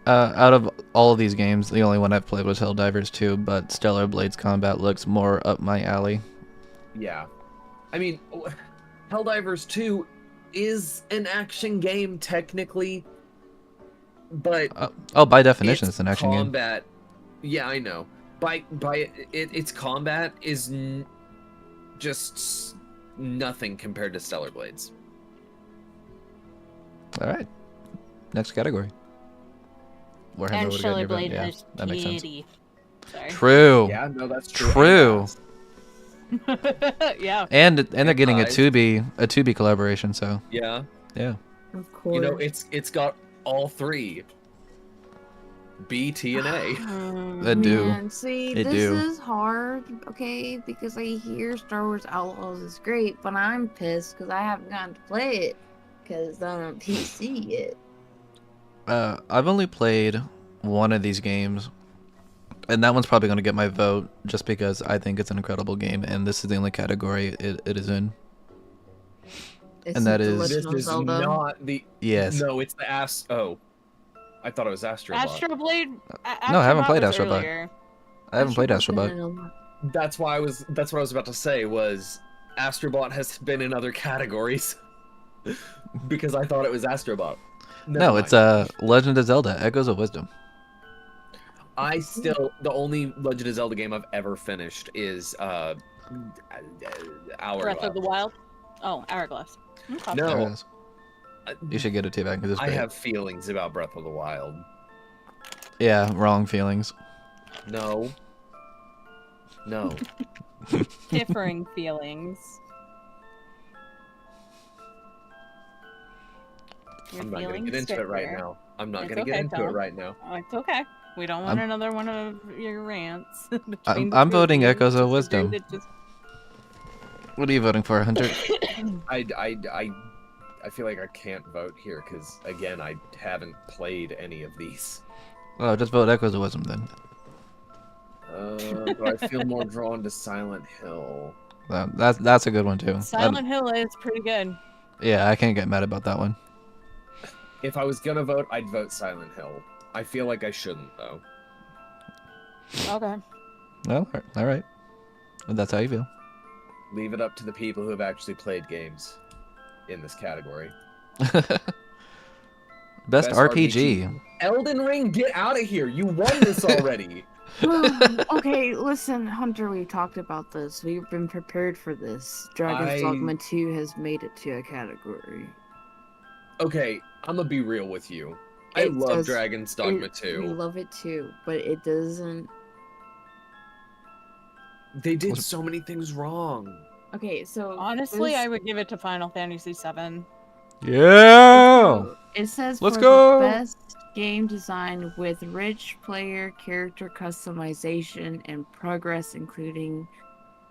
S1: Out of all of these games, the only one I've played was Helldivers 2, but Stellar Blade's combat looks more up my alley.
S2: Yeah. I mean, Helldivers 2 is an action game technically, but
S1: By definition, it's an action game.
S2: combat. Yeah, I know. Its combat is just nothing compared to Stellar Blades.
S1: All right. Next category. Warhammer
S7: And
S1: would've gotten
S7: Stellar
S1: your vote.
S7: Blade
S1: Yeah,
S7: is
S1: that makes sense.
S7: titty. Sorry.
S1: True.
S2: Yeah, no, that's true.
S1: True.
S7: Yeah.
S1: And they're getting a
S2: Guys.
S1: 2B collaboration, so
S2: Yeah.
S1: yeah.
S8: Of course.
S2: You know, it's got all three. B, T, and A.
S1: They do.
S8: Man, see,
S1: They
S8: this
S1: do.
S8: is hard, okay? Because I hear Star Wars Outlaws is great, but I'm pissed because I haven't gotten to play it because I'm on PC yet.
S1: I've only played one of these games, and that one's probably going to get my vote just because I think it's an incredible game, and this is the only category it is in.
S8: It's
S1: And that
S8: The
S1: is-
S2: This
S8: Legend of
S2: is
S8: Zelda.
S2: not the.
S1: Yes.
S2: No, it's the Oh, I thought it was Astrobot.
S7: Astro Blade.
S1: No, I haven't played
S7: was
S1: Astrobot.
S7: earlier.
S1: I haven't played
S8: Astrobot's been
S1: Astrobot.
S8: in a lot.
S2: That's what I was about to say was Astrobot has been in other categories because I thought it was Astrobot. Never
S1: No,
S2: mind.
S1: it's Legend of Zelda: Echoes of Wisdom.
S2: the only Legend of Zelda game I've ever finished is
S7: Breath
S2: Hourglass.
S7: of the Wild. Oh, Hourglass. Okay.
S2: No,
S1: There it is. You should get it too, back because it's
S2: I
S1: great.
S2: have feelings about Breath of the Wild.
S1: Yeah, wrong feelings.
S2: No. No.
S7: Differing feelings. Your
S2: I'm not gonna
S7: feelings
S2: get into it right
S7: differ.
S2: now. I'm not
S7: It's
S2: gonna get
S7: okay,
S2: into it
S7: Tom.
S2: right now.
S7: Oh, it's okay. We don't want
S1: I'm-
S7: another one of your rants. between
S1: I'm
S7: the two of
S1: voting
S7: you.
S1: Echoes of
S7: Just agree
S1: Wisdom.
S7: that just-
S1: What are you voting for, Hunter?
S2: I feel like I can't vote here because again I haven't played any of these.
S1: Oh, just vote Echoes of Wisdom then.
S2: But I feel more drawn to Silent Hill.
S1: That's a good one too.
S7: Silent Hill is pretty good.
S1: Yeah, I can't get mad about that one.
S2: If I was gonna vote, I'd vote Silent Hill. I feel like I shouldn't though.
S7: Okay.
S1: Well, all right. If that's how you feel.
S2: Leave it up to the people who have actually played games in this category.
S1: Best RPG.
S2: Elden Ring, get out of here! You won this already.
S8: Okay, listen, Hunter, we talked about this. We've been prepared for this. Dragon's Dogma 2 has made it to a category.
S2: Okay, I'm gonna be real with you. I
S8: It
S2: love
S8: does-
S2: Dragon's Dogma
S8: We
S2: 2.
S8: love it too, but it doesn't.
S2: They did so many things wrong.
S8: Okay, so
S7: Honestly,
S8: this-
S7: I would give it to Final Fantasy VII.
S1: Yeah.
S8: It says
S1: Let's
S8: for
S1: go!
S8: the best game design with rich player character customization and progress, including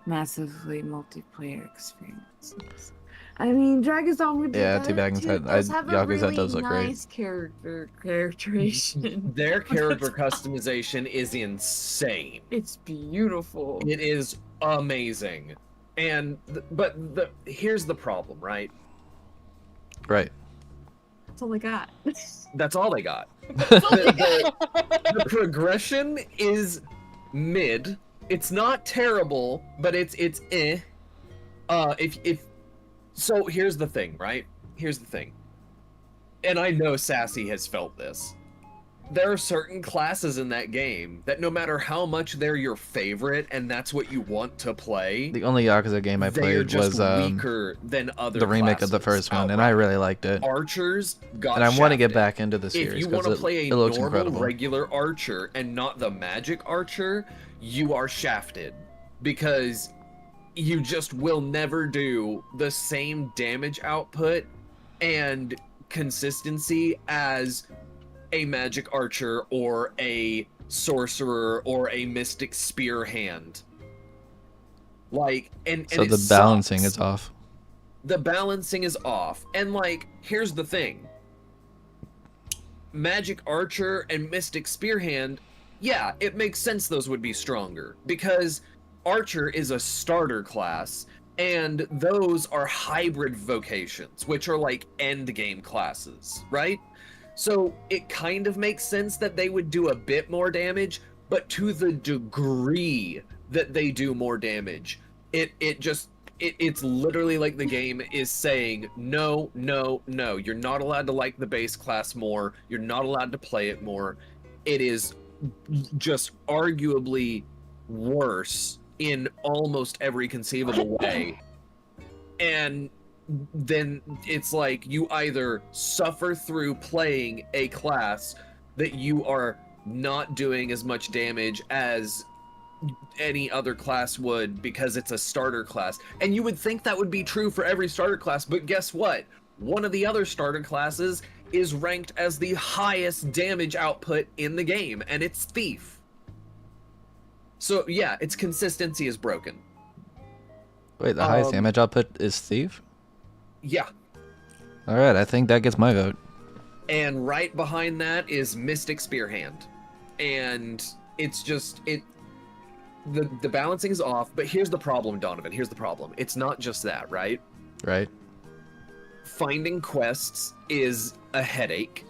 S8: massively multiplayer experiences. I mean, Dragon's Dogma did
S1: Yeah,
S8: that
S1: Teabaggin's
S8: too.
S1: head-
S8: It does have a
S1: Yakuza
S8: really
S1: does look great.
S8: nice characterization.
S2: Their character customization is insane.
S8: It's beautiful.
S2: It is amazing. And here's the problem, right?
S1: Right.
S8: That's all I got.
S2: That's all they got. The progression is mid. It's not terrible, but it's eh. So here's the thing, right? Here's the thing. And I know Sassy has felt this. There are certain classes in that game that no matter how much they're your favorite and that's what you want to play,
S1: The only Yakuza game I
S2: they are
S1: played
S2: just
S1: was
S2: weaker than other
S1: the remake of the
S2: classes
S1: first one, and I
S2: outright.
S1: really liked it.
S2: Archers got
S1: And I want to get
S2: shafted.
S1: back into the
S2: If
S1: series
S2: you want
S1: because
S2: to play
S1: it
S2: a
S1: looks
S2: normal,
S1: incredible.
S2: regular archer and not the magic archer, you are shafted because you just will never do the same damage output and consistency as a magic archer or a sorcerer or a mystic spear hand. Like, and
S1: So
S2: it
S1: the balancing
S2: sucks.
S1: is off.
S2: The balancing is off. And like, here's the thing. Magic Archer and Mystic Spearhand, yeah, it makes sense those would be stronger. Because Archer is a starter class, and those are hybrid vocations, which are like endgame classes, right? So it kind of makes sense that they would do a bit more damage, but to the degree that they do more damage, it's literally like the game is saying, no, no, no, you're not allowed to like the base class more, you're not allowed to play it more. It is just arguably worse in almost every conceivable way. And then it's like you either suffer through playing a class that you are not doing as much damage as any other class would because it's a starter class. And you would think that would be true for every starter class, but guess what? one of the other starter classes is ranked as the highest damage output in the game, and it's Thief. So yeah, its consistency is broken.
S1: Wait, the highest damage output is Thief?
S2: Yeah.
S1: Alright, I think that gets my vote.
S2: And right behind that is Mystic Spearhand. And it's just, the balancing is off, but here's the problem, Donovan, here's the problem. It's not just that, right?
S1: Right.
S2: Finding quests is a headache.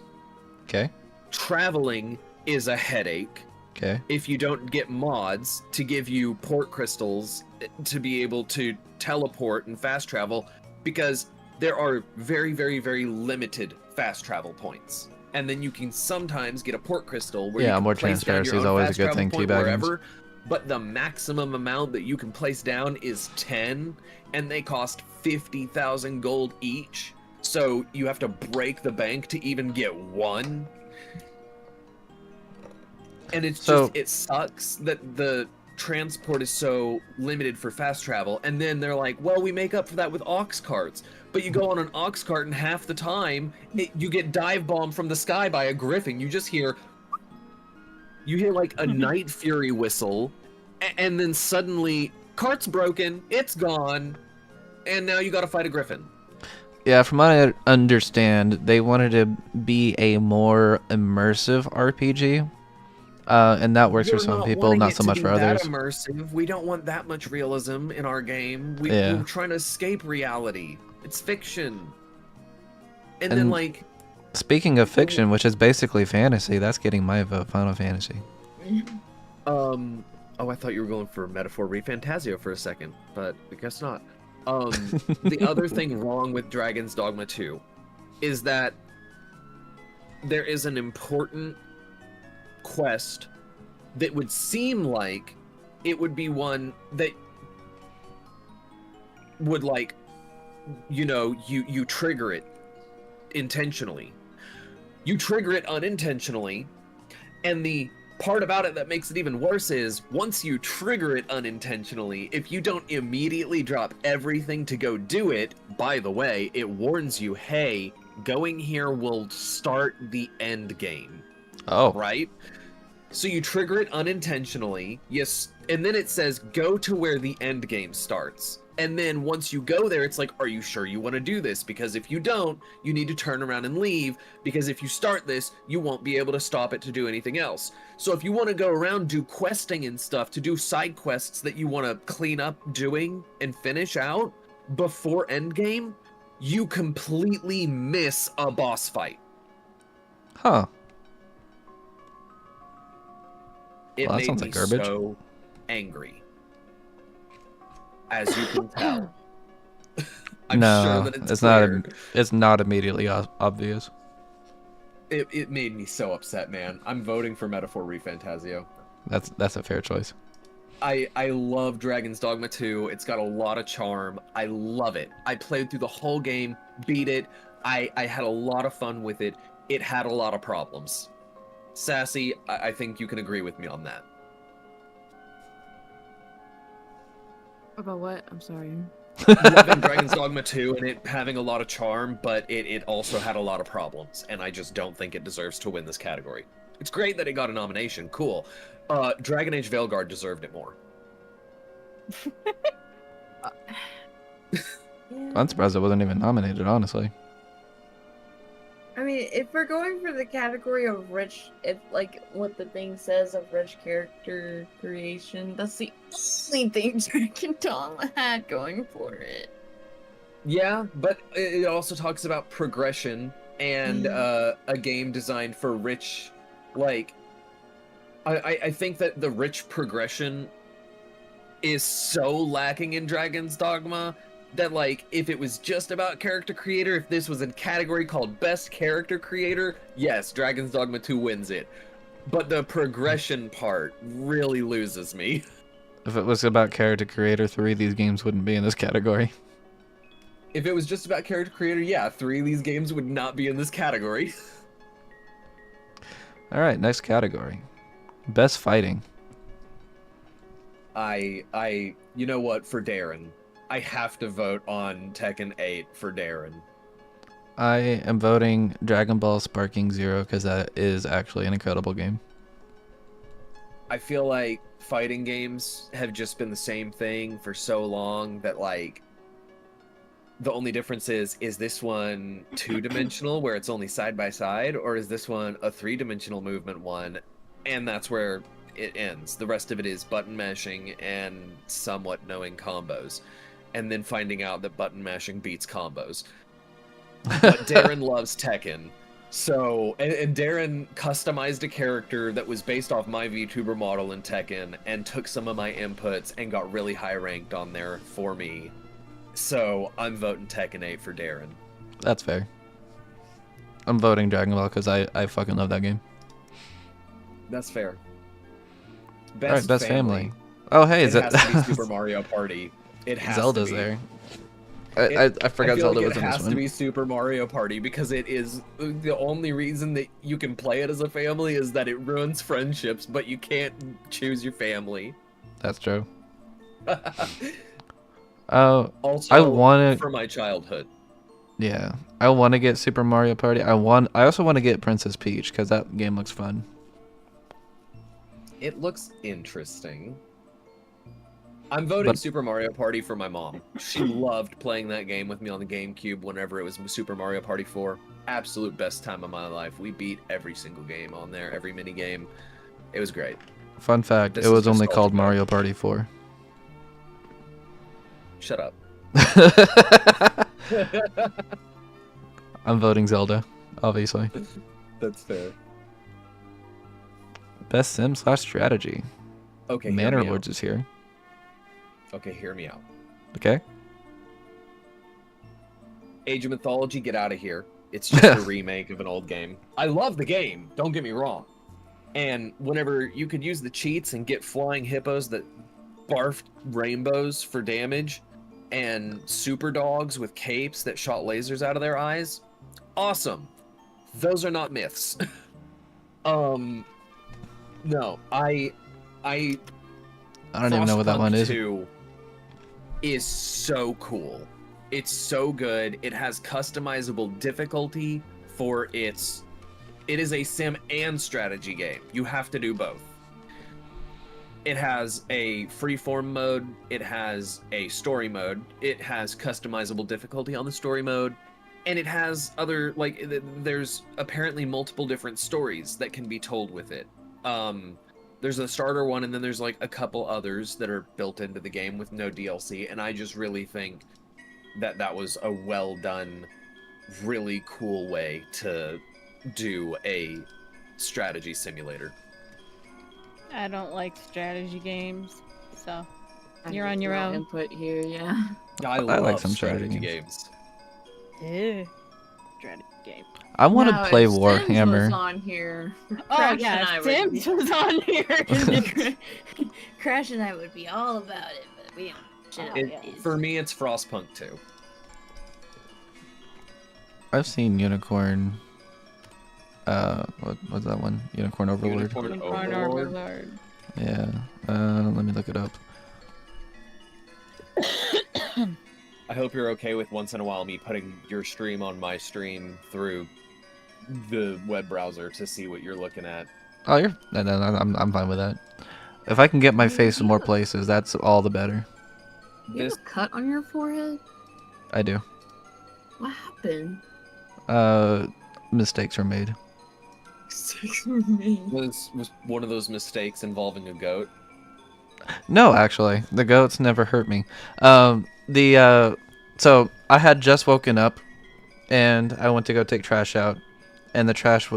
S1: Okay.
S2: Traveling is a headache.
S1: Okay.
S2: If you don't get mods to give you port crystals to be able to teleport and fast travel, because there are very, very, very limited fast travel points. And then you can sometimes get a port crystal where you can
S1: more
S2: place down
S1: transparency
S2: your
S1: is
S2: own
S1: always a
S2: fast
S1: good
S2: travel
S1: thing,
S2: point
S1: teabagging.
S2: wherever, but the maximum amount that you can place down is 10, and they cost 50,000 gold each. So you have to break the bank to even get one. And it's just, it sucks that the transport is so limited for fast travel. And then they're like, well, we make up for that with ox carts. But you go on an ox cart and half the time, you get dive bombed from the sky by a griffin. You just hear, like a Night Fury whistle. And then suddenly, cart's broken, it's gone. And now you gotta fight a griffin.
S1: Yeah, from what I understand, they wanted to be a more immersive RPG. And that works for some people, not so much for others.
S2: Immersive. We don't want that much realism in our game. We're trying to escape reality. It's fiction. And then, like...
S1: Speaking of fiction, which is basically fantasy, that's getting my vote, Final Fantasy.
S2: Oh, I thought you were going for Metaphor ReFantazio for a second, but I guess not. The other thing wrong with Dragon's Dogma 2 is that there is an important quest that would seem like it would be one that would, like, you know, you trigger it intentionally. You trigger it unintentionally, and the part about it that makes it even worse is once you trigger it unintentionally, if you don't immediately drop everything to go do it, by the way, it warns you, hey, going here will start the end game.
S1: Oh.
S2: Right? So you trigger it unintentionally, yes, and then it says go to where the end game starts. And then once you go there, it's like, are you sure you want to do this? Because if you don't, you need to turn around and leave, because if you start this, you won't be able to stop it to do anything else. So if you want to go around, do questing and stuff, to do side quests that you want to clean up doing and finish out before endgame, you completely miss a boss fight.
S1: Huh.
S2: It
S1: Well, that
S2: made
S1: sounds
S2: me
S1: like garbage.
S2: so angry. As you can tell. I'm sure that it's clear.
S1: It's not immediately obvious.
S2: It made me so upset, man. I'm voting for Metaphor ReFantazio.
S1: That's a fair choice.
S2: I love Dragon's Dogma 2. It's got a lot of charm. I love it. I played through the whole game, beat it. I had a lot of fun with it. It had a lot of problems. Sassy, I think you can agree with me on that.
S8: About what? I'm sorry.
S2: Loving Dragon's Dogma 2 and it having a lot of charm, but it also had a lot of problems, and I just don't think it deserves to win this category. It's great that it got a nomination, cool. Dragon Age Veilguard deserved it more.
S1: I'm surprised it wasn't even nominated, honestly.
S10: I mean, if we're going for the category of rich, if like what the thing says of rich character creation, that's the only thing Dragon Dogma had going for it.
S2: Yeah, but it also talks about progression and a game designed for rich, like, I think that the rich progression is so lacking in Dragon's Dogma that, like, if it was just about character creator, if this was a category called Best Character Creator, yes, Dragon's Dogma 2 wins it. But the progression part really loses me.
S1: If it was about character creator, 3 of these games wouldn't be in this category.
S2: If it was just about character creator, yeah, 3 of these games would not be in this category.
S1: Alright, next category. Best fighting.
S2: You know what, for Darren, I have to vote on Tekken 8 for Darren.
S1: I am voting Dragon Ball Sparking Zero because that is actually an incredible game.
S2: I feel like fighting games have just been the same thing for so long that like the only difference is this one two-dimensional where it's only side by side, or is this one a three-dimensional movement one, and that's where it ends. The rest of it is button mashing and somewhat knowing combos, and then finding out that button mashing beats combos. But Darren loves Tekken. So, and Darren customized a character that was based off my VTuber model in Tekken and took some of my inputs and got really high ranked on there for me. So, I'm voting Tekken 8 for Darren.
S1: That's fair. I'm voting Dragon Ball because I fucking love that game.
S2: That's fair.
S1: Alright, best family. Oh, hey, is it?
S2: Has to be Super Mario Party. It has
S1: Zelda's
S2: to be.
S1: there. I forgot Zelda was in this one.
S2: It has to be Super Mario Party because it is the only reason that you can play it as a family is that it ruins friendships, but you can't choose your family.
S1: That's true.
S2: Also,
S1: I want
S2: for my childhood.
S1: Yeah, I want to get Super Mario Party. I also want to get Princess Peach because that game looks fun.
S2: It looks interesting. I'm voting Super Mario Party for my mom. She loved playing that game with me on the GameCube whenever it was Super Mario Party 4. Absolute best time of my life. We beat every single game on there, every mini game. It was great.
S1: Fun fact, it was only called Mario Party 4.
S2: Shut up.
S1: I'm voting Zelda, obviously.
S2: That's fair.
S1: Best sim/strategy.
S2: Okay,
S1: Manor Lords is here.
S2: Okay, hear me out.
S1: Okay.
S2: Age of Mythology, get out of here. It's just a remake of an old game. I love the game, don't get me wrong. And whenever you could use the cheats and get flying hippos that barfed rainbows for damage, and super dogs with capes that shot lasers out of their eyes, awesome. Those are not myths. No, I
S1: don't even know what that one is.
S2: 2 is so cool. It's so good. It has customizable difficulty for its... It is a sim and strategy game. You have to do both. It has a freeform mode. It has a story mode. It has customizable difficulty on the story mode. And it has other, like, there's apparently multiple different stories that can be told with it. There's a starter one, and then there's like a couple others that are built into the game with no DLC, and I just really think that that was a well done, really cool way to do a strategy simulator.
S7: I don't like strategy games, so
S8: I
S7: you're
S8: have
S7: on your
S8: no
S7: own.
S8: input here, yeah.
S2: I
S1: like
S2: love
S1: some strategy
S2: games.
S7: Ew. Strategy game.
S1: I want to
S8: Now,
S1: play
S8: if Sims
S1: Warhammer.
S8: was on here.
S7: Oh
S8: Crash
S7: yeah,
S8: and I
S7: Sims
S8: would
S7: was on here.
S8: Crash and I would be all about it, but we don't shit about it.
S2: For me, it's Frostpunk 2.
S1: I've seen Unicorn. What was that one? Unicorn Overlord.
S2: Unicorn
S7: Overlord.
S1: Yeah. Let me look it up.
S2: I hope you're okay with once in a while me putting your stream on my stream through the web browser to see what you're looking at.
S1: Oh, I'm fine with that. If I can get my face in more places, that's all the better.
S8: You have a cut on your forehead?
S1: I do.
S8: What happened?
S1: Mistakes were made.
S2: Was one of those mistakes involving a goat?
S1: No, actually, the goats never hurt me. So I had just woken up, and I went to go take trash out, and the trash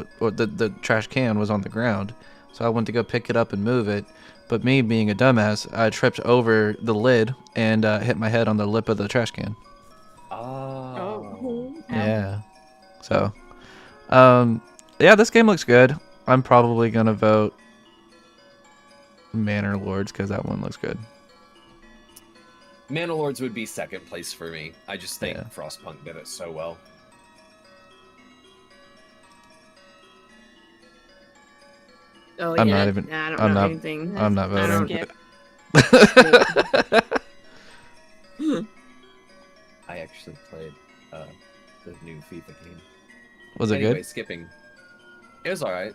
S1: can was on the ground. So I went to go pick it up and move it, but me being a dumbass, I tripped over the lid and hit my head on the lip of the trash can.
S2: Oh.
S1: Yeah. So, yeah, this game looks good. I'm probably gonna vote Manor Lords because that one looks good.
S2: Manor Lords would be second place for me. I just think
S1: Yeah.
S2: Frostpunk did it so well.
S8: Oh,
S1: I'm
S8: yeah.
S1: not even.
S8: Nah, I don't
S1: I'm
S8: know
S1: not.
S8: anything.
S1: I'm not
S8: I don't
S1: voting.
S2: I actually played the new FIFA game.
S1: Was it
S2: Anyway,
S1: good?
S2: skipping. It was alright.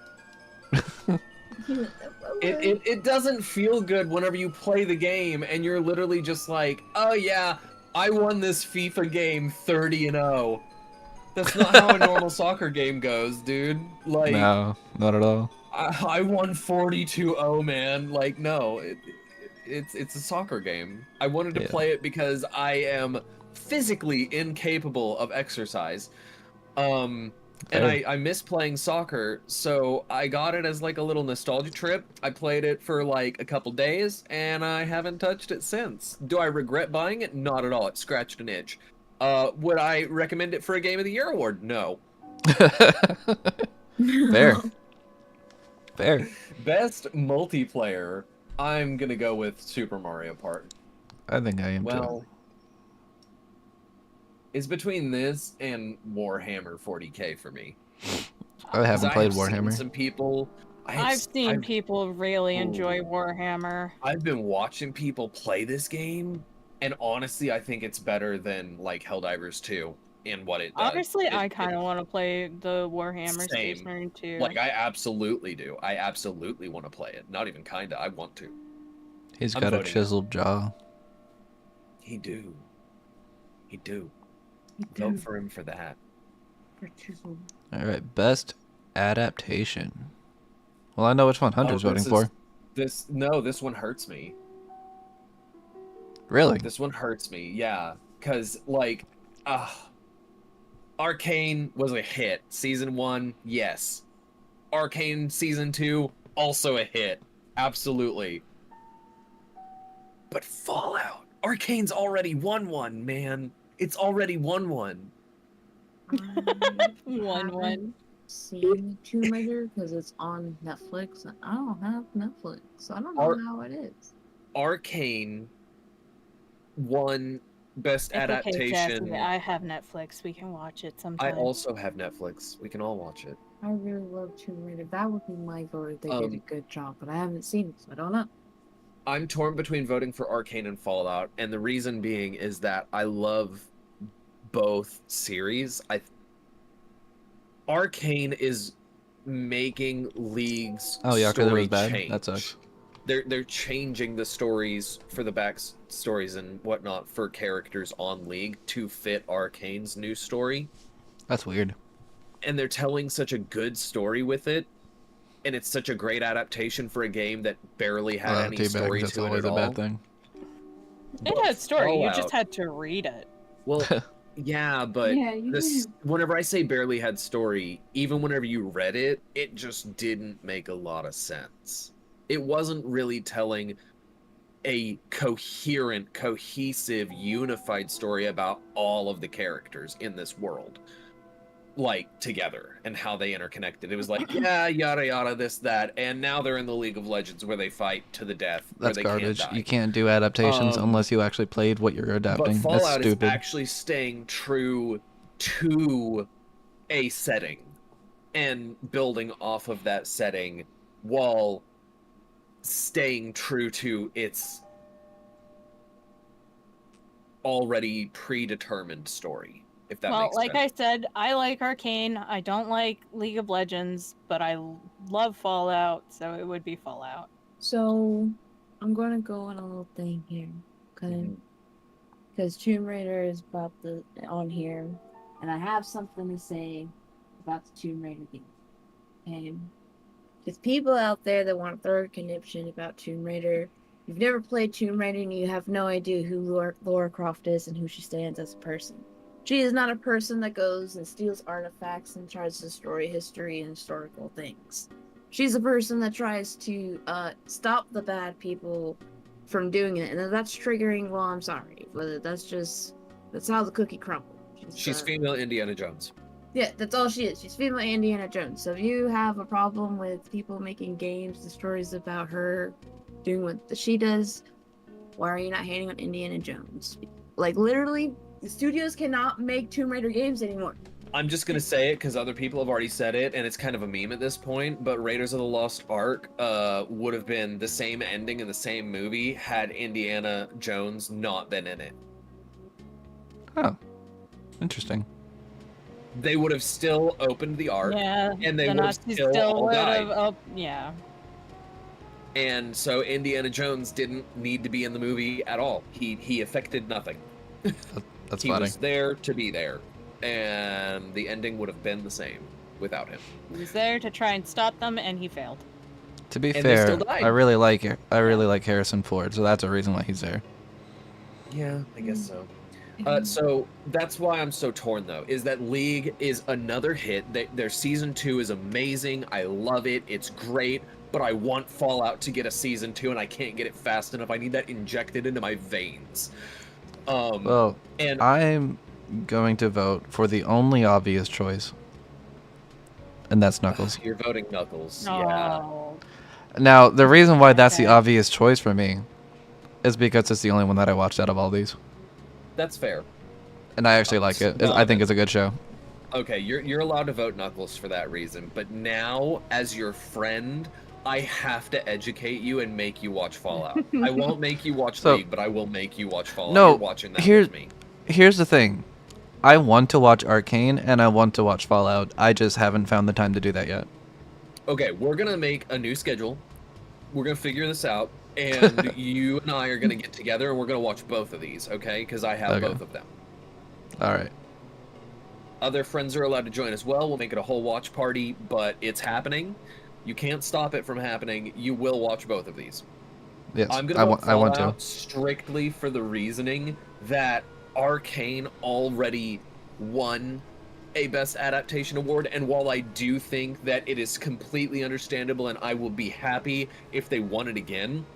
S2: It doesn't feel good whenever you play the game and you're literally just like, oh yeah, I won this FIFA game 30-0. That's not how a normal soccer game goes, dude. Like,
S1: No, not at all.
S2: I won 42-0, man. Like, no, it's a soccer game. I wanted to
S1: Yeah.
S2: play it because I am physically incapable of exercise. And
S1: Fair.
S2: I miss playing soccer, so I got it as like a little nostalgia trip. I played it for like a couple days, and I haven't touched it since. Do I regret buying it? Not at all. It scratched an itch. Would I recommend it for a Game of the Year award? No.
S1: Fair. Fair.
S2: Best multiplayer, I'm gonna go with Super Mario Party.
S1: I think I am
S2: Well, it's between this and Warhammer 40K for me.
S1: I haven't played
S2: Seen
S1: Warhammer.
S2: some people.
S7: I've seen people really enjoy Warhammer.
S2: I've been watching people play this game, and honestly, I think it's better than like Helldivers 2 in what it does.
S7: Honestly, I kind of want to play the Warhammer Space
S2: Same.
S7: Marine too.
S2: Like, I absolutely do. I absolutely want to play it. Not even kinda. I want to.
S1: He's
S2: I'm
S1: got a
S2: voting
S1: chiseled jaw.
S2: He do. He do.
S8: You
S2: Vote
S8: do.
S2: for him for that.
S1: All right, best adaptation. Well, I know which one Hunter's voting for.
S2: This one hurts me.
S1: Really?
S2: This one hurts me, yeah. Cause like, Arcane was a hit. Season 1, yes. Arcane Season 2, also a hit. Absolutely. But Fallout. Arcane's already won one, man. It's already won one.
S7: 1-1.
S8: Seen Tomb Raider because it's on Netflix. And I don't have Netflix, so I don't know how it is.
S2: Arcane won Best
S7: It's okay,
S2: Adaptation.
S7: Jesse, I have Netflix. We can watch it sometime.
S2: I also have Netflix. We can all watch it.
S8: I really love Tomb Raider. That would be my vote if they did a good job, but I haven't seen it, so I don't know.
S2: I'm torn between voting for Arcane and Fallout, and the reason being is that I love both series. Arcane is making League's
S1: Oh yeah, because it
S2: story
S1: was bad.
S2: change.
S1: That sucks.
S2: They're changing the stories for the back stories and whatnot for characters on League to fit Arcane's new story.
S1: That's weird.
S2: And they're telling such a good story with it, and it's such a great adaptation for a game that barely had any story
S1: That's
S2: to it
S1: always
S2: at
S1: a
S2: all.
S1: bad thing.
S7: It had story. You
S2: Fallout.
S7: just had to read it.
S2: Well, yeah, but
S8: Yeah, you
S2: this
S8: do.
S2: whenever I say barely had story, even whenever you read it, it just didn't make a lot of sense. It wasn't really telling a coherent, cohesive, unified story about all of the characters in this world, like, together and how they interconnected. It was like, yeah, yada yada, this, that, and now they're in the League of Legends where they fight to the death.
S1: That's
S2: where they
S1: garbage.
S2: Can't die.
S1: You can't do adaptations
S2: Um,
S1: unless you actually played what you're adapting.
S2: But
S1: That's
S2: Fallout is
S1: stupid.
S2: actually staying true to a setting and building off of that setting while staying true to its already predetermined story, if that
S7: Well,
S2: makes
S7: like
S2: sense.
S7: I said, I like Arcane. I don't like League of Legends, but I love Fallout, so it would be Fallout.
S8: So, I'm going to go on a little thing here, okay? Because Tomb Raider is about on here, and I have something to say about the Tomb Raider game. Okay? There's people out there that want to throw a conniption about Tomb Raider. You've never played Tomb Raider and you have no idea who Lara Croft is and who she stands as a person. She is not a person that goes and steals artifacts and tries to destroy history and historical things. She's a person that tries to stop the bad people from doing it, and if that's triggering, well, I'm sorry, but that's how the cookie crumbles.
S2: She's female Indiana Jones.
S8: Yeah, that's all she is. She's female Indiana Jones. So if you have a problem with people making games and stories about her doing what she does, why are you not hating on Indiana Jones? Like, literally, the studios cannot make Tomb Raider games anymore.
S2: I'm just gonna say it because other people have already said it, and it's kind of a meme at this point, but Raiders of the Lost Ark would have been the same ending in the same movie had Indiana Jones not been in it.
S1: Oh, interesting.
S2: they would have still opened the arc,
S7: Yeah,
S2: and they
S7: the
S2: would have
S7: Nazis
S2: still all
S7: would
S2: died.
S7: have. Oh, yeah.
S2: And so Indiana Jones didn't need to be in the movie at all. He affected nothing.
S1: That's
S2: He
S1: funny.
S2: was there to be there, and the ending would have been the same without him.
S7: He was there to try and stop them, and he failed.
S1: To be
S2: And they still
S1: fair,
S2: died.
S1: I really like it. I really like Harrison Ford, so that's a reason why he's there.
S2: Yeah, I guess so. So that's why I'm so torn, though, is that League is another hit. Their season 2 is amazing. I love it. It's great. But I want Fallout to get a season 2, and I can't get it fast enough. I need that injected into my veins.
S1: Well,
S2: and
S1: I'm going to vote for the only obvious choice, and that's Knuckles.
S2: You're voting Knuckles. Yeah.
S7: Oh.
S1: Now, the reason why that's the
S7: Okay.
S1: obvious choice for me is because it's the only one that I watched out of all these,
S2: That's fair.
S1: and I actually like it. I think it's a good show.
S2: Okay, you're allowed to vote Knuckles for that reason, but now, as your friend, I have to educate you and make you watch Fallout. I won't make you watch
S1: So-
S2: League, but I will make you watch Fallout.
S1: No,
S2: You're watching that
S1: here's
S2: with me.
S1: here's the thing. I want to watch Arcane and I want to watch Fallout. I just haven't found the time to do that yet.
S2: Okay, we're gonna make a new schedule. We're gonna figure this out, and you and I are gonna get together and we're gonna watch both of these, okay? Because I have
S1: Okay.
S2: both of them.
S1: All right.
S2: Other friends are allowed to join as well. We'll make it a whole watch party, but it's happening. You can't stop it from happening. You will watch both of these.
S1: Yes,
S2: I'm
S1: I
S2: gonna
S1: want. I want to.
S2: Fallout strictly for the reasoning that Arcane already won a Best Adaptation award, and while I do think that it is completely understandable and I will be happy if they won it again,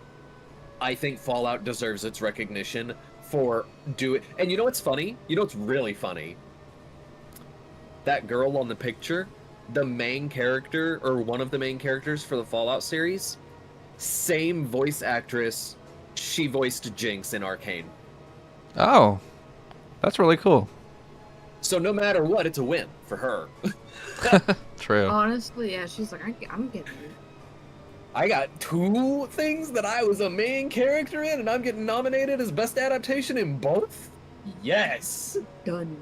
S2: I think Fallout deserves its recognition for it. And you know what's funny? You know what's really funny? That girl on the picture, the main character, or one of the main characters for the Fallout series, same voice actress, she voiced Jinx in Arcane.
S1: Oh, that's really cool.
S2: So no matter what, it's a win for her.
S1: True.
S8: Honestly, yeah, she's like, I'm getting it.
S2: I got 2 things that I was a main character in, and I'm getting nominated as Best Adaptation in both? Yes!
S8: Done.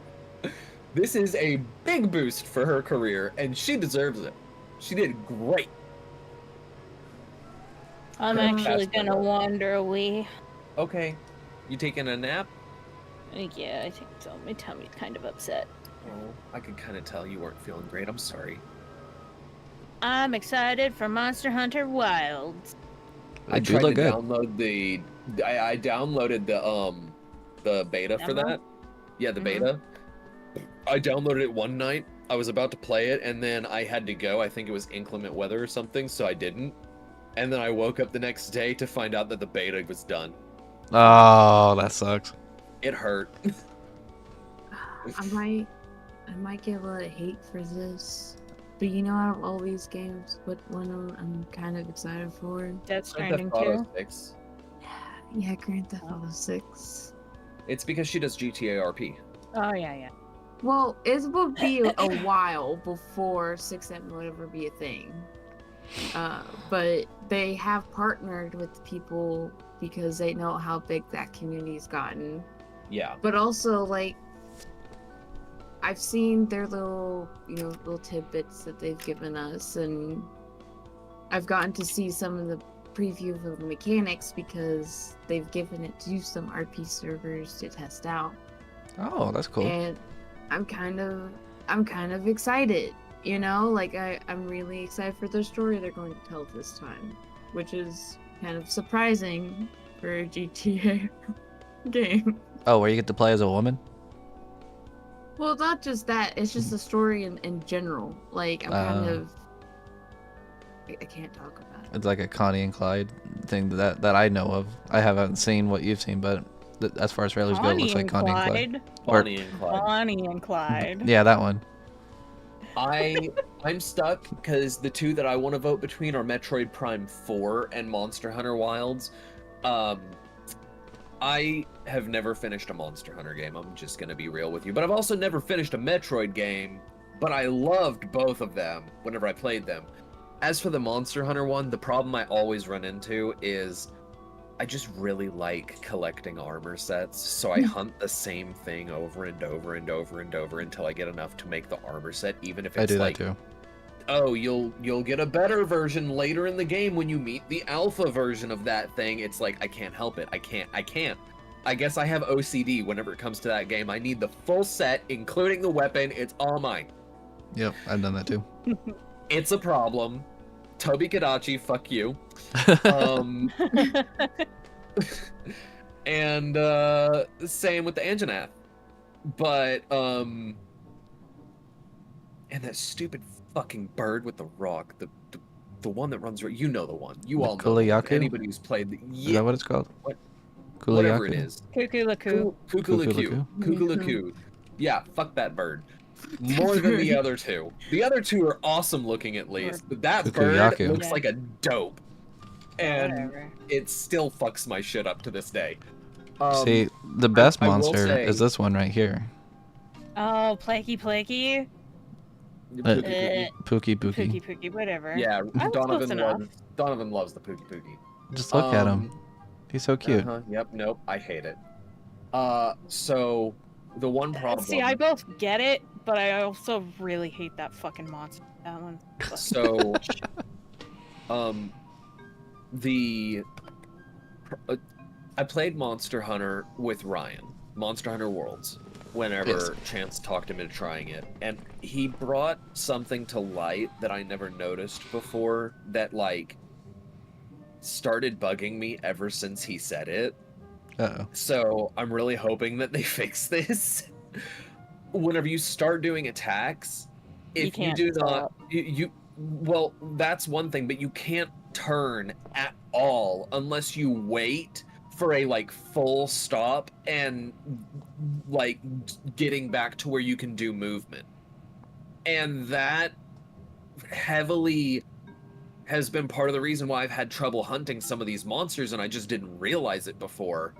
S2: This is a big boost for her career, and she deserves it. She did great.
S7: I'm
S2: Okay.
S7: actually
S2: That's
S7: gonna
S2: better.
S7: wander away.
S2: Okay. You taking a nap?
S7: Yeah, I think so. My tummy's kind of upset.
S2: Oh, I could kind of tell you weren't feeling great. I'm sorry.
S7: I'm excited for Monster Hunter Wilds.
S1: They
S2: I
S1: do
S2: tried
S1: look
S2: to
S1: good.
S2: download the. I downloaded the beta for
S7: Demo?
S2: that. Yeah, the
S7: Mhm.
S2: beta. I downloaded it one night. I was about to play it, and then I had to go. I think it was inclement weather or something, so I didn't. And then I woke up the next day to find out that the beta was done.
S1: Oh, that sucks.
S2: It hurt.
S8: I might get a lot of hate for this, but you know, out of all these games, what one I'm kind of excited for?
S7: Death
S2: Grand
S7: Stranding
S2: Theft Auto
S7: 2.
S2: 6.
S8: Yeah, Grand Theft Auto 6.
S2: It's because she does GTA RP.
S7: Oh, yeah.
S8: Well, it will be a while before 6M will ever be a thing. But they have partnered with people because they know how big that community's gotten.
S2: Yeah.
S8: But also, like, I've seen their little tidbits that they've given us, and I've gotten to see some of the preview of the mechanics because they've given it to some RP servers to test out.
S1: Oh, that's cool.
S8: And I'm kind of excited, you know, like I'm really excited for the story they're going to tell this time, which is kind of surprising for a GTA game.
S1: Oh, where you get to play as a woman?
S8: Well, not just that, it's just the story in general. Like, I'm kind of... I can't talk about it.
S1: It's like a Connie and Clyde thing that I know of. I haven't seen what you've seen, but as far as trailers go, it looks like Connie and Clyde. Or-
S2: Bonnie and Clyde.
S7: Bonnie and Clyde.
S1: Yeah, that one.
S2: I'm stuck because the 2 that I want to vote between are Metroid Prime 4 and Monster Hunter Wilds. I have never finished a Monster Hunter game. I'm just gonna be real with you. But I've also never finished a Metroid game. But I loved both of them whenever I played them. As for the Monster Hunter one, the problem I always run into is I just really like collecting armor sets, so I hunt the same thing over and over and over and over until I get enough to make the armor set, even if it's
S1: I do
S2: like,
S1: that too.
S2: oh, you'll get a better version later in the game when you meet the alpha version of that thing. It's like, I can't help it. I can't. I guess I have OCD whenever it comes to that game. I need the full set, including the weapon. It's all mine.
S1: Yep, I've done that too.
S2: It's a problem. Toby Kadachi, fuck you. And same with the Anjanath. But and that stupid fucking bird with the rock, the one that runs, you know the one. You
S1: The
S2: all know the one.
S1: Kuliyaku?
S2: Anybody who's played the,
S1: Is that what it's called?
S2: What?
S1: Kuliyaku?
S2: Whatever it is.
S7: Cuckoo-la-coo.
S2: Cuckoo-la-coo. Cuckoo-la-coo. Yeah, fuck that bird. More than the other two. The other two are awesome looking at least, but that bird
S1: Kukuyaku.
S2: looks
S7: Yeah.
S2: like a dope. And
S7: Whatever.
S2: it still fucks my shit up to this day.
S1: See, the best
S2: I will
S1: monster
S2: say-
S1: is this one right here.
S7: Oh, Plaky.
S2: Pookie
S1: Pookie Pookie.
S7: Pookie, whatever.
S2: Yeah,
S7: I was close enough.
S2: Donovan loves the Pookie Pookie.
S1: Just look at him. He's so cute.
S2: Yep, nope, I hate it. So the one problem.
S7: See, I both get it, but I also really hate that fucking monster. That one.
S2: So, I played Monster Hunter with Ryan, Monster Hunter Worlds, whenever
S1: Yes.
S2: Chance talked him into trying it, and he brought something to light that I never noticed before that, like, started bugging me ever since he said it.
S1: Uh-oh.
S2: So I'm really hoping that they fix this. Whenever you start doing attacks, if you
S7: can't
S2: do not,
S7: stop.
S2: well, that's one thing, but you can't turn at all unless you wait for a like full stop and like getting back to where you can do movement. And that heavily has been part of the reason why I've had trouble hunting some of these monsters, and I just didn't realize it before.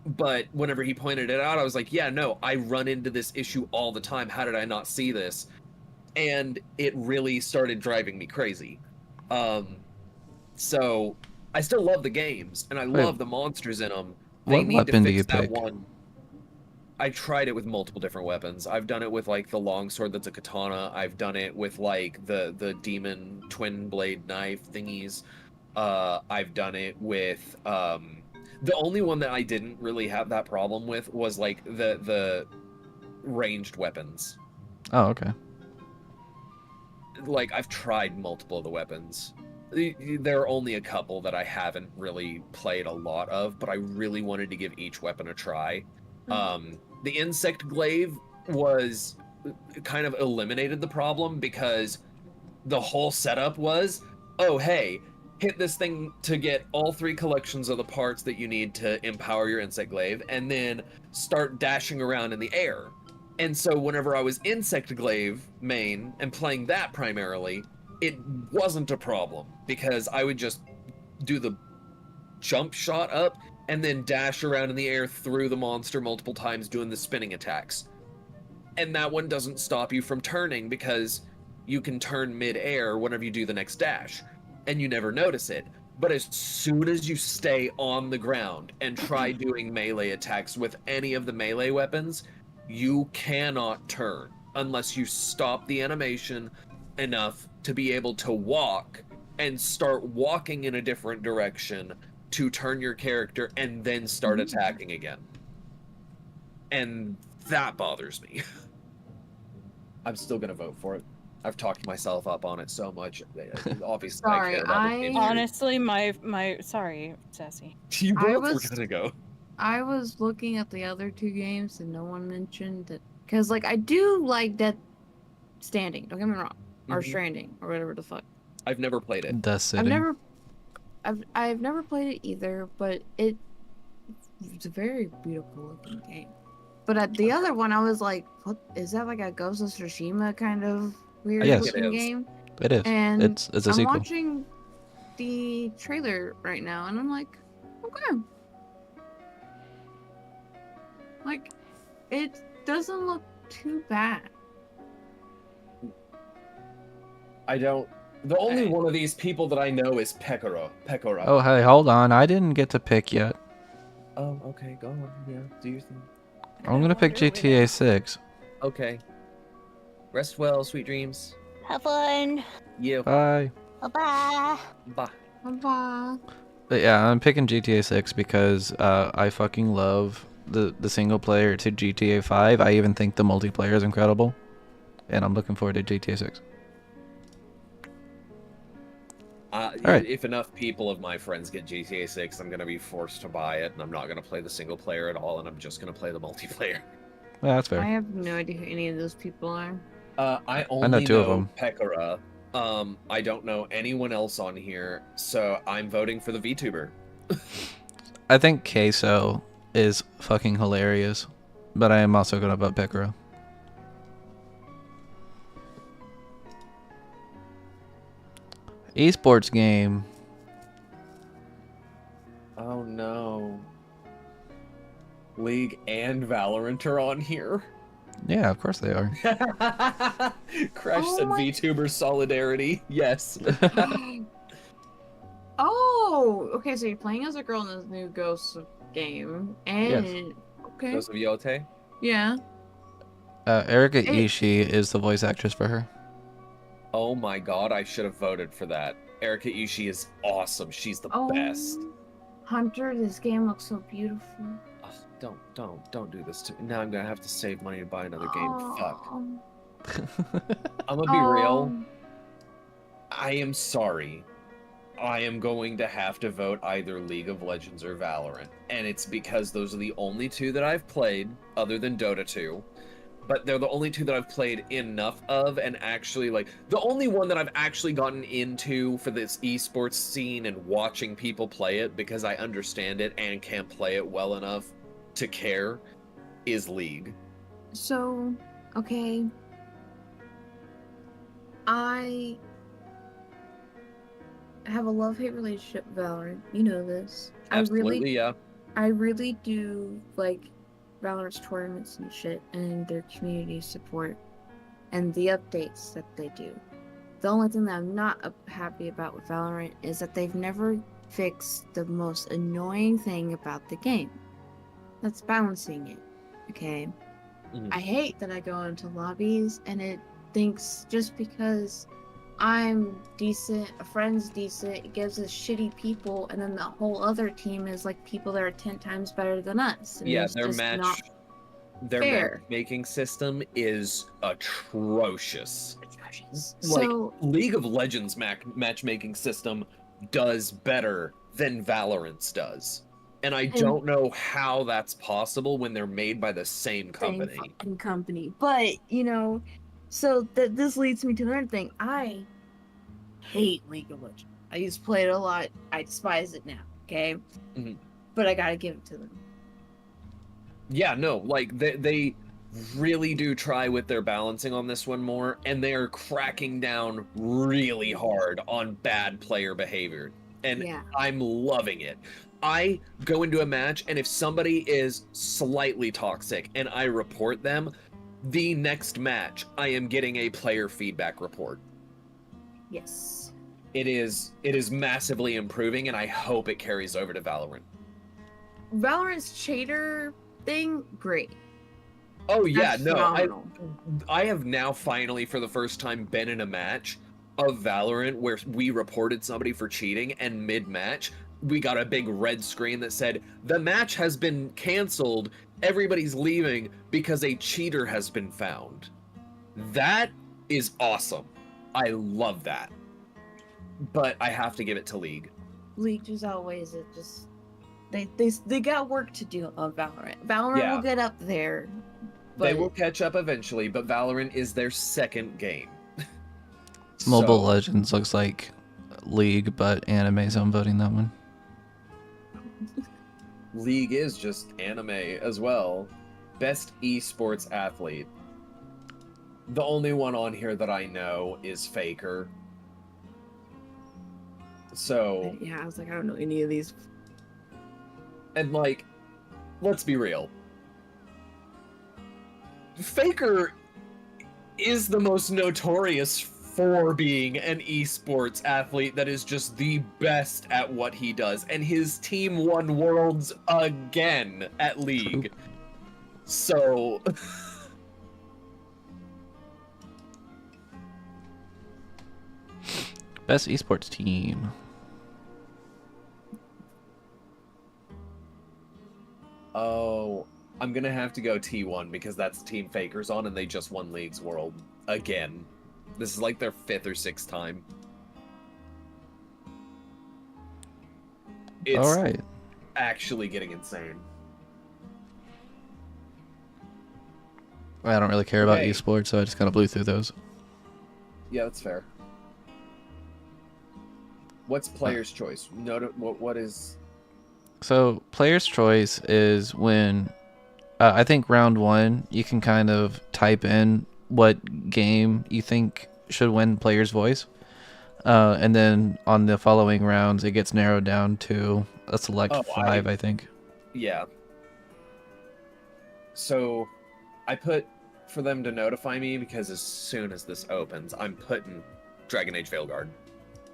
S2: But whenever he pointed it out, I was like, yeah, no, I run into this issue all the time. How did I not see this? And it really started driving me crazy. So I still love the games, and I
S1: Wait.
S2: love the monsters in them.
S1: What weapon do you
S2: that
S1: pick?
S2: one. I tried it with multiple different weapons. I've done it with like the longsword that's a katana. I've done it with like the demon twin blade knife thingies. I've done it with the only one that I didn't really have that problem with was like the ranged weapons.
S1: Oh, okay.
S2: Like I've tried multiple of the weapons. There are only a couple that I haven't really played a lot of, but I really wanted to give each weapon a try. The insect glaive was kind of eliminated the problem because the whole setup was, oh hey, hit this thing to get all 3 collections of the parts that you need to empower your insect glaive, and then start dashing around in the air. And so whenever I was insect glaive main and playing that primarily, it wasn't a problem because I would just do the jump shot up and then dash around in the air through the monster multiple times doing the spinning attacks. And that one doesn't stop you from turning because you can turn mid-air whenever you do the next dash, and you never notice it. But as soon as you stay on the ground and try doing melee attacks with any of the melee weapons, you cannot turn unless you stop the animation enough to be able to walk and start walking in a different direction to turn your character and then start attacking again. And that bothers me. I'm still gonna vote for it. I've talked myself up on it so much. Obviously, I
S8: Sorry,
S2: care about the game.
S7: Honestly, my sorry, Sassy.
S2: You
S8: I
S2: both were
S8: was-
S2: gonna go.
S8: I was looking at the other 2 games and no one mentioned that, because like I do like Dead Standing. Don't get me wrong, or
S2: Mhm.
S8: Stranding, or whatever the fuck.
S2: I've never played it.
S1: Dust City.
S8: I've never played it either, but it's a very beautiful looking game. But at the other one, I was like, what is that, like a Ghost of Tsushima kind of weird
S1: Yes.
S8: looking
S2: It is.
S8: game?
S1: It is.
S8: And
S1: It's a
S8: I'm
S1: sequel.
S8: watching the trailer right now, and I'm like, okay. Like, it doesn't look too bad.
S2: I don't The only one of these people that I know is Pekora.
S1: Oh, hey, hold on. I didn't get to pick yet.
S2: Oh, okay, go on. Yeah, do your thing.
S1: I'm gonna pick GTA 6.
S2: Okay. Rest well, sweet dreams.
S7: Have fun.
S2: You.
S1: Bye.
S7: Bye-bye.
S2: Bye.
S8: Bye.
S1: But yeah, I'm picking GTA 6 because I fucking love the single player to GTA 5. I even think the multiplayer is incredible. And I'm looking forward to GTA 6. Alright.
S2: If enough people of my friends get GTA 6, I'm gonna be forced to buy it, and I'm not gonna play the single player at all, and I'm just gonna play the multiplayer.
S1: Yeah, that's
S8: I
S1: fair.
S8: have no idea who any of those people are.
S2: I only
S1: two of them.
S2: Pekora. I don't know anyone else on here, so I'm voting for the VTuber.
S1: I think Queso is fucking hilarious. But I am also gonna vote Pekora. Esports game.
S2: Oh no. League and Valorant are on here.
S1: Yeah, of course they are.
S2: Crash
S8: Oh
S2: said
S8: my-
S2: VTuber solidarity. Yes.
S8: Oh, okay. So you're playing as a girl in this new Ghost game, and okay,
S2: Those of Yote.
S8: yeah.
S1: Erika
S8: Hey.
S1: Ishii is the voice actress for her.
S2: Oh my god, I should have voted for that. Erika Ishii is awesome. She's the best.
S8: Hunter, this game looks so beautiful.
S2: Ugh, don't do this to me. Now I'm gonna have to save money to buy another game. Fuck. I'm gonna be real. I am sorry. I am going to have to vote either League of Legends or Valorant. And it's because those are the only two that I've played, other than Dota 2. But they're the only two that I've played enough of, and actually, like, the only one that I've actually gotten into for this esports scene and watching people play it, because I understand it and can't play it well enough to care, is League.
S8: So, okay. I have a love-hate relationship with Valorant. You know this.
S2: Absolutely, yeah.
S8: I really do like Valorant's tournaments and shit, and their community support, and the updates that they do. The only thing that I'm not happy about with Valorant is that they've never fixed the most annoying thing about the game. That's balancing it. Okay?
S2: Mhm.
S8: I hate that I go into lobbies and it thinks just because I'm decent, a friend's decent, it gives us shitty people, and then the whole other team is like people that are 10 times better than us. And
S2: Yeah,
S8: it's just
S2: their
S8: fair.
S2: matchmaking system is atrocious. Like,
S8: So,
S2: League of Legends matchmaking system does better than Valorant's does. And I don't know how that's possible when they're made by the same company.
S8: Same fucking company. But, you know, so this leads me to another thing. I hate League of Legends. I used to play it a lot. I despise it now, okay?
S2: Mhm.
S8: But I gotta give it to them.
S2: Yeah, no, like, they really do try with their balancing on this one more, and they are cracking down really hard on bad player behavior. And
S8: Yeah.
S2: I'm loving it. I go into a match, and if somebody is slightly toxic and I report them, the next match I am getting a player feedback report.
S8: Yes.
S2: It is massively improving, and I hope it carries over to Valorant.
S8: Valorant's cheater thing, great.
S2: Oh yeah,
S8: That's
S2: no,
S8: phenomenal.
S2: I have now finally for the first time been in a match of Valorant where we reported somebody for cheating, and mid-match we got a big red screen that said the match has been canceled, everybody's leaving because a cheater has been found. That is awesome. I love that. But I have to give it to League.
S8: League just outweighs it. Just they got work to do on Valorant. Valorant
S2: Yeah.
S8: will get up there.
S2: They
S8: But
S2: will catch up eventually, but Valorant is their second game.
S1: Mobile
S2: So-
S1: Legends looks like League, but anime, so I'm voting that one.
S2: League is just anime as well. Best esports athlete. The only one on here that I know is Faker. So,
S8: yeah, I was like, I don't know any of these.
S2: and like, let's be real. Faker is the most notorious for being an esports athlete that is just the best at what he does. And his team won worlds again at League.
S1: True.
S2: So...
S1: Best esports team.
S2: Oh, I'm gonna have to go T1 because that's Team Faker's on and they just won League's World again. This is like their 5th or 6th time. It's
S1: All right.
S2: actually getting insane.
S1: I don't really care about
S2: Okay.
S1: esports, so I just kind of blew through those.
S2: Yeah, that's fair. What's player's choice? What is...
S1: So, player's choice is when I think round 1, you can kind of type in what game you think should win player's voice. And then on the following rounds, it gets narrowed down to a select 5, I think.
S2: Yeah. So, I put for them to notify me because as soon as this opens, I'm putting Dragon Age Veilguard.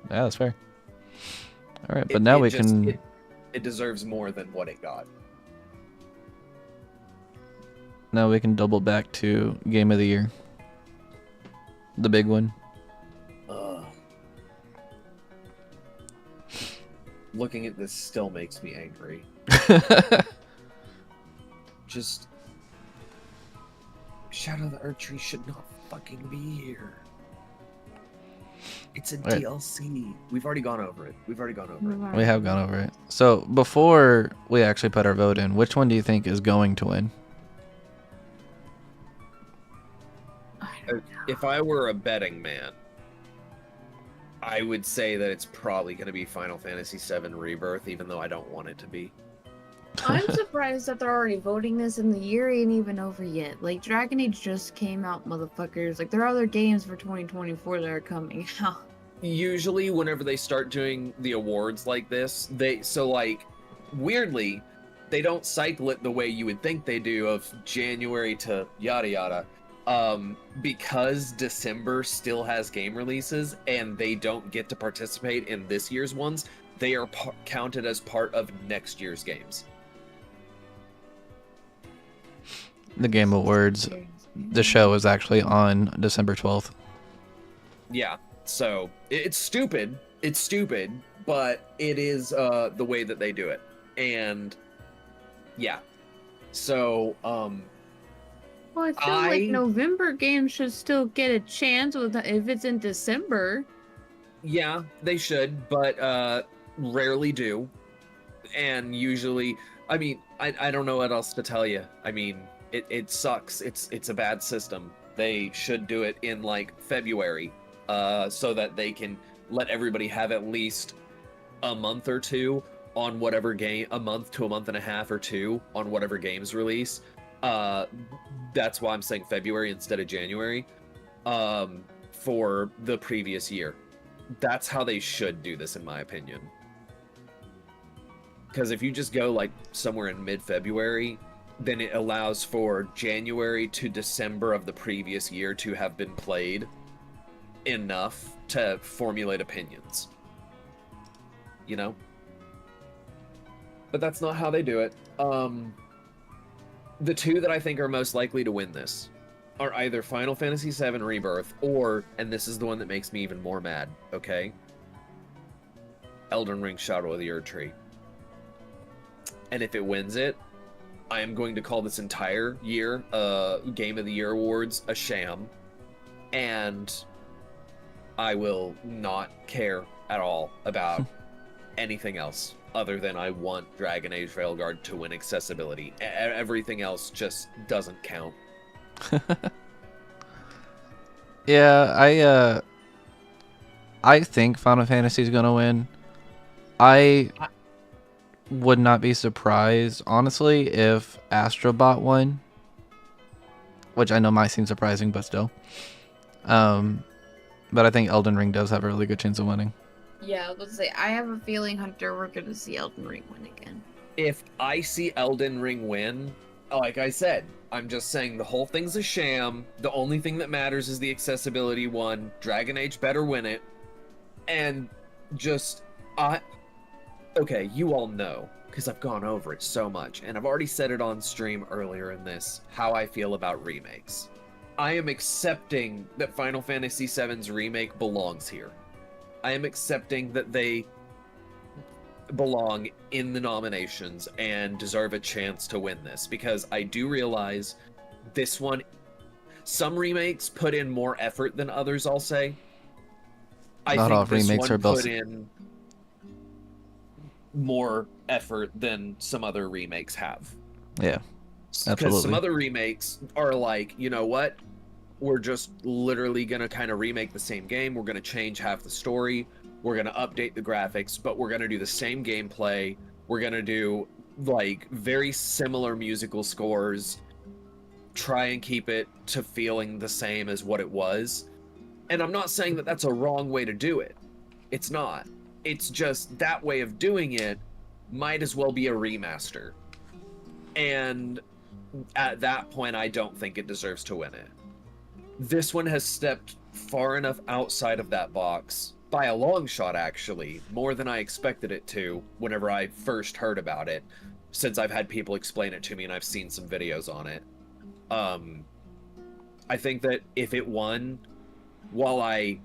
S1: Yeah, that's fair. All right, but now we can...
S2: It deserves more than what it got.
S1: Now we can double back to Game of the Year. The big one.
S2: Looking at this still makes me angry. Just... Shadow of the Earth Tree should not fucking be here. It's a
S1: Right.
S2: DLC. We've already gone over it.
S1: We have gone over it. So, before we actually put our vote in, which one do you think is going to win?
S2: If I were a betting man, I would say that it's probably going to be Final Fantasy VII Rebirth, even though I don't want it to be.
S8: I'm surprised that they're already voting this and the year ain't even over yet. Like, Dragon Age just came out, motherfuckers. Like, there are other games for 2024 that are coming out.
S2: Usually, whenever they start doing the awards like this, weirdly, they don't cycle it the way you would think they do of January to yada yada. Because December still has game releases and they don't get to participate in this year's ones, they are counted as part of next year's games.
S1: The Game Awards. The show is actually on December 12th.
S2: Yeah, so it's stupid. It's stupid, but it is the way that they do it. And yeah. So,
S8: Well, I feel like November games should still get a chance if it's in December.
S2: Yeah, they should, but rarely do. And usually, I mean, I don't know what else to tell you. I mean, it sucks. It's a bad system. They should do it in like February, so that they can let everybody have at least a month or two on whatever game, a month to a month and a half or two on whatever games release. That's why I'm saying February instead of January, for the previous year. That's how they should do this, in my opinion. Because if you just go like somewhere in mid-February, then it allows for January to December of the previous year to have been played enough to formulate opinions. You know? But that's not how they do it. The two that I think are most likely to win this are either Final Fantasy VII Rebirth or, and this is the one that makes me even more mad, okay? Elden Ring Shadow of the Earth Tree. And if it wins it, I am going to call this entire year, Game of the Year Awards, a sham. And I will not care at all about anything else other than I want Dragon Age Veilguard to win accessibility. Everything else just doesn't count.
S1: Yeah, I think Final Fantasy is gonna win. I would not be surprised, honestly, if Astrobot won. Which I know might seem surprising, but still. But I think Elden Ring does have a really good chance of winning.
S8: Yeah, let's say I have a feeling, Hunter, we're gonna see Elden Ring win again.
S2: If I see Elden Ring win, like I said, I'm just saying the whole thing's a sham. The only thing that matters is the accessibility one. Dragon Age better win it. And just, okay, you all know, because I've gone over it so much, and I've already said it on stream earlier in this, how I feel about remakes. I am accepting that Final Fantasy VII's remake belongs here. I am accepting that they belong in the nominations and deserve a chance to win this, because I do realize this one, some remakes put in more effort than others, I'll say.
S1: Not all remakes are
S2: put in more effort than some other remakes have.
S1: Yeah,
S2: Because
S1: absolutely.
S2: some other remakes are like, you know what? We're just literally going to kind of remake the same game. We're going to change half the story. We're going to update the graphics, but we're going to do the same gameplay. We're going to do like very similar musical scores. Try and keep it to feeling the same as what it was. And I'm not saying that that's a wrong way to do it. It's not. It's just that way of doing it might as well be a remaster. And at that point, I don't think it deserves to win it. This one has stepped far enough outside of that box, by a long shot actually, more than I expected it to whenever I first heard about it, since I've had people explain it to me and I've seen some videos on it. I think that if it won, while I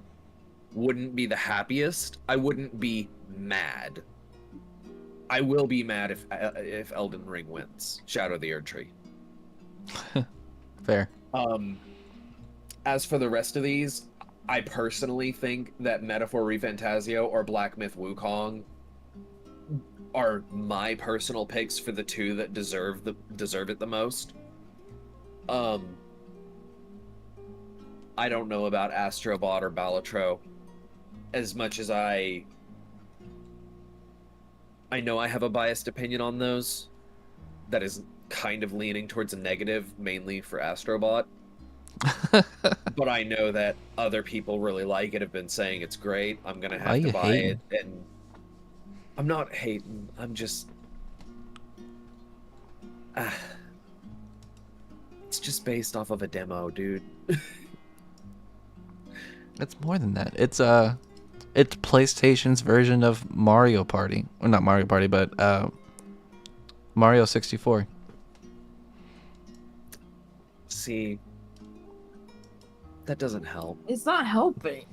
S2: wouldn't be the happiest, I wouldn't be mad. I will be mad if Elden Ring wins. Shadow of the Erdtree.
S1: Fair.
S2: As for the rest of these, I personally think that Metaphor ReFantazio or Black Myth Wukong are my personal picks for the two that deserve it the most. I don't know about Astrobot or Balatro as much as I know I have a biased opinion on those that is kind of leaning towards a negative, mainly for Astrobot. But I know that other people really like it, have been saying it's great. I'm gonna have to buy it, and I'm not hating. I'm just it's just based off of a demo, dude.
S1: It's more than that. It's PlayStation's version of Mario Party. Or not Mario Party, but Mario 64.
S2: See, that doesn't help.
S8: It's not helping.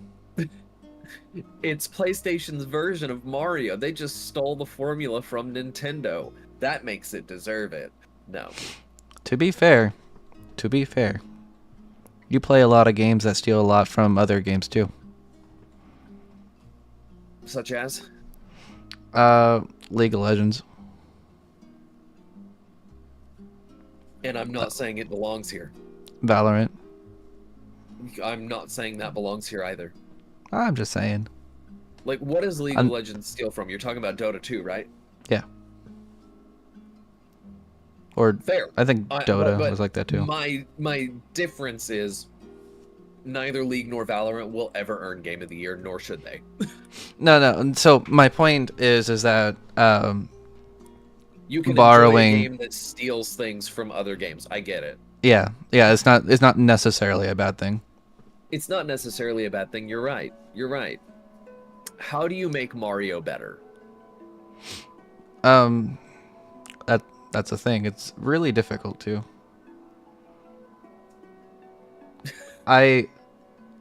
S2: It's PlayStation's version of Mario. They just stole the formula from Nintendo. That makes it deserve it. No.
S1: To be fair, you play a lot of games that steal a lot from other games too.
S2: Such as?
S1: League of Legends.
S2: And I'm not saying it belongs here.
S1: Valorant.
S2: I'm not saying that belongs here either.
S1: I'm just saying.
S2: Like, what does League of Legends steal from? You're talking about Dota 2, right?
S1: Yeah. Or
S2: fair.
S1: I think Dota was like that too.
S2: My difference is neither League nor Valorant will ever earn Game of the Year, nor should they.
S1: No. So my point is that
S2: you can
S1: borrowing
S2: enjoy a game that steals things from other games. I get it.
S1: Yeah. It's not necessarily a bad thing.
S2: It's not necessarily a bad thing. You're right. How do you make Mario better?
S1: That's a thing. It's really difficult too. I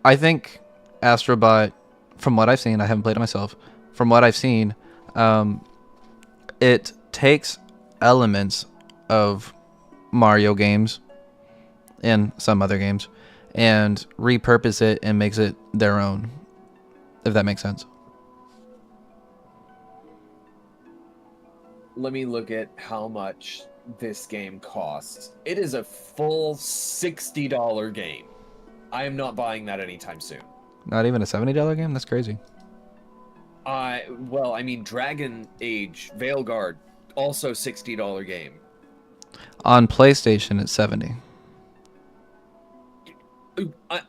S1: think Astrobot, from what I've seen, I haven't played it myself. From what I've seen, it takes elements of Mario games and some other games and repurpose it and makes it their own, if that makes sense.
S2: Let me look at how much this game costs. It is a full $60 game. I am not buying that anytime soon.
S1: Not even a $70 game? That's crazy.
S2: Well, I mean, Dragon Age, Veilguard, also $60 game.
S1: On PlayStation, it's $70.
S2: Are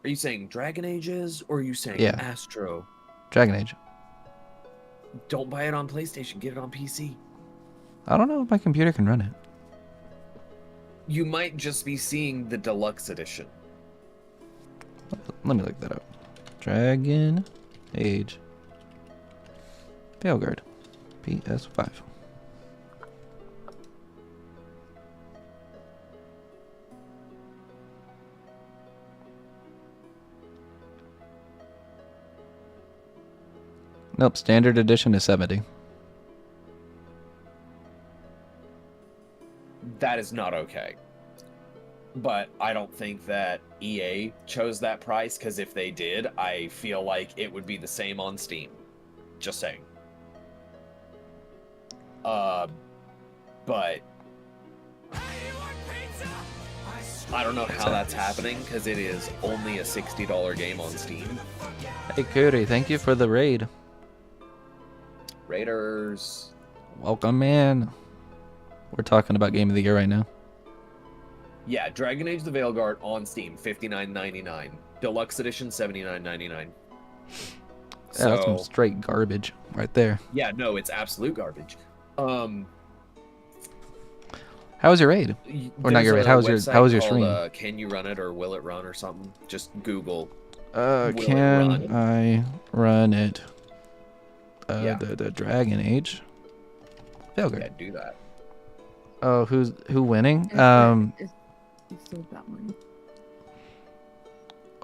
S2: you saying Dragon Age is, or are you saying Astro?
S1: Dragon Age.
S2: Don't buy it on PlayStation. Get it on PC.
S1: I don't know if my computer can run it.
S2: you might just be seeing the deluxe edition.
S1: Let me look that up. Dragon Age Veilguard PS5. Nope, standard edition is 70.
S2: That is not okay. But I don't think that EA chose that price, because if they did, I feel like it would be the same on Steam. Just saying. But I don't know how that's happening, because it is only a $60 game on Steam.
S1: Hey Cody, thank you for the raid.
S2: Raiders.
S1: Welcome, man. We're talking about Game of the Year right now.
S2: Yeah, Dragon Age the Veilguard on Steam, $59.99. Deluxe Edition, $79.99.
S1: Yeah, that's some straight garbage right there.
S2: Yeah, no, it's absolute garbage.
S1: How was your raid? Or not your raid? How was your stream?
S2: Can you run it or will it run or something? Just Google.
S1: Can I run it?
S2: Yeah.
S1: The Dragon Age. Veilguard.
S2: Yeah, do that.
S1: Oh, who winning?
S8: It's still that one.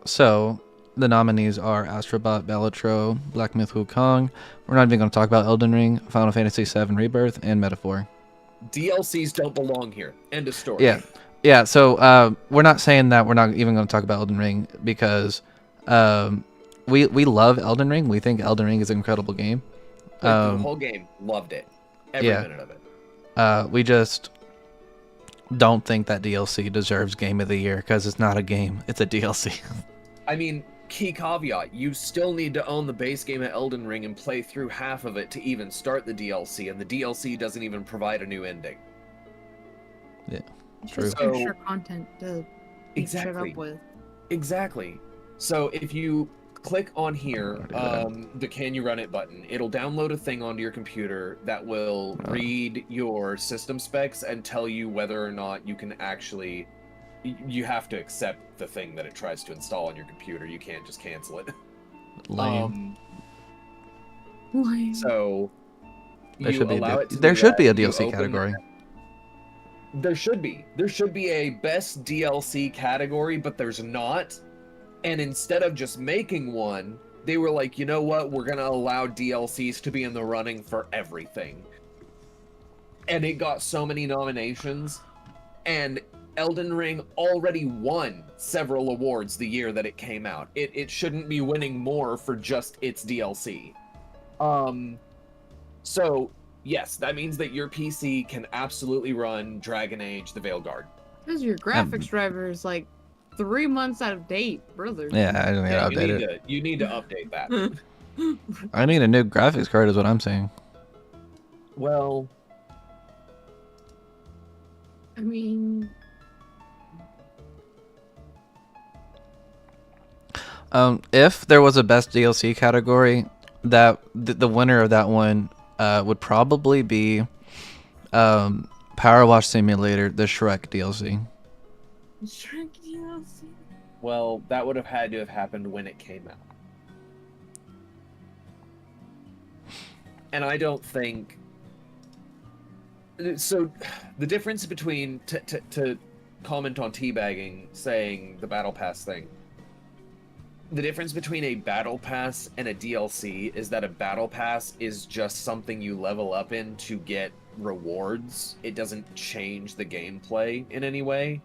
S1: So the nominees are Astrobot, Balatro, Black Myth Wukong. We're not even going to talk about Elden Ring, Final Fantasy VII Rebirth, and Metaphor.
S2: DLCs don't belong here. End of story.
S1: Yeah. So we're not saying that we're not even going to talk about Elden Ring because we love Elden Ring. We think Elden Ring is an incredible game.
S2: The whole game, loved it. Every minute of it.
S1: We just don't think that DLC deserves Game of the Year because it's not a game, it's a DLC.
S2: I mean, key caveat, you still need to own the base game of Elden Ring and play through half of it to even start the DLC, and the DLC doesn't even provide a new ending.
S1: Yeah,
S8: true. Just extra content to beat shit up with.
S2: Exactly. So if you click on here, the Can You Run It button, it'll download a thing onto your computer that will read your system specs and tell you whether or not you can actually... You have to accept the thing that it tries to install on your computer. You can't just cancel it.
S1: Lame.
S2: So
S1: there should be a DLC category.
S2: There should be. There should be a best DLC category, but there's not. And instead of just making one, they were like, you know what? We're going to allow DLCs to be in the running for everything. And it got so many nominations. And Elden Ring already won several awards the year that it came out. It shouldn't be winning more for just its DLC. So, yes, that means that your PC can absolutely run Dragon Age the Veilguard.
S8: Because your graphics driver is like 3 months out of date, brother.
S1: Yeah, I don't need to update it.
S2: You need to update that.
S1: I need a new graphics card is what I'm saying.
S2: Well...
S8: I mean...
S1: If there was a best DLC category, that the winner of that one would probably be Power Wash Simulator, the Shrek DLC.
S8: Shrek DLC?
S2: Well, that would have had to have happened when it came out. And I don't think... So, the difference between... To comment on teabagging, saying the Battle Pass thing. The difference between a Battle Pass and a DLC is that a Battle Pass is just something you level up in to get rewards. It doesn't change the gameplay in any way.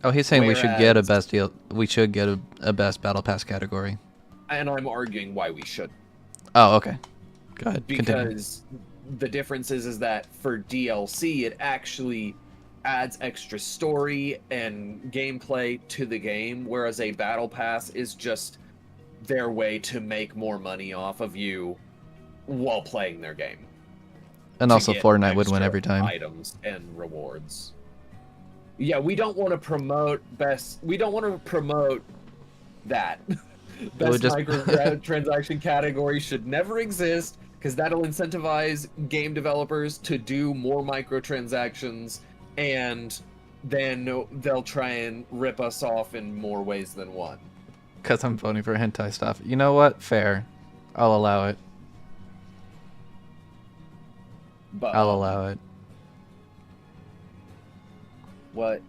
S1: Oh, he's saying we should get a best deal. We should get a best Battle Pass category.
S2: And I'm arguing why we should.
S1: Oh, okay. Go ahead.
S2: Because the difference is that for DLC, it actually adds extra story and gameplay to the game, whereas a Battle Pass is just their way to make more money off of you while playing their game.
S1: And also Fortnite would win every time.
S2: Items and rewards. Yeah, we don't want to promote we don't want to promote that. Best microtransaction category should never exist, because that'll incentivize game developers to do more microtransactions and then they'll try and rip us off in more ways than one.
S1: Because I'm voting for hentai stuff. You know what? Fair. I'll allow it.
S2: But
S1: I'll allow it.
S2: What?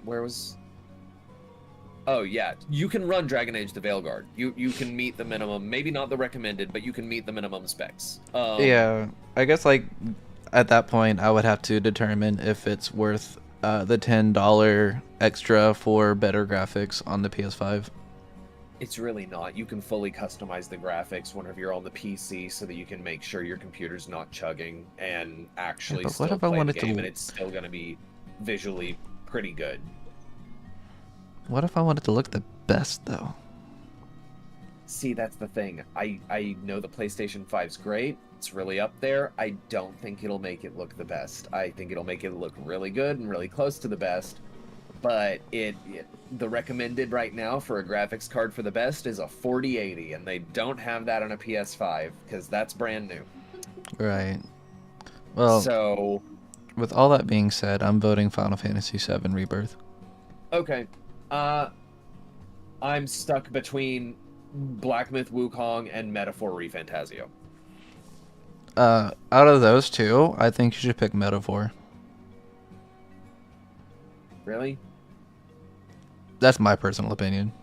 S2: Where was? Oh yeah, you can run Dragon Age the Veilguard. You can meet the minimum, maybe not the recommended, but you can meet the minimum specs.
S1: Yeah, I guess like at that point I would have to determine if it's worth the $10 extra for better graphics on the PS5.
S2: It's really not. You can fully customize the graphics whenever you're on the PC, so that you can make sure your computer's not chugging and actually
S1: but what
S2: still
S1: if I
S2: play the
S1: wanted to
S2: game, and it's still going to be visually pretty good.
S1: What if I wanted to look the best though?
S2: See, that's the thing. I know the PlayStation 5's great. It's really up there. I don't think it'll make it look the best. I think it'll make it look really good and really close to the best. But the recommended right now for a graphics card for the best is a 4080, and they don't have that on a PS5 because that's brand new.
S1: Right. Well,
S2: so
S1: with all that being said, I'm voting Final Fantasy VII Rebirth.
S2: okay. I'm stuck between Black Myth Wukong and Metaphor ReFantasio.
S1: Out of those two, I think you should pick Metaphor.
S2: Really?
S1: That's my personal opinion.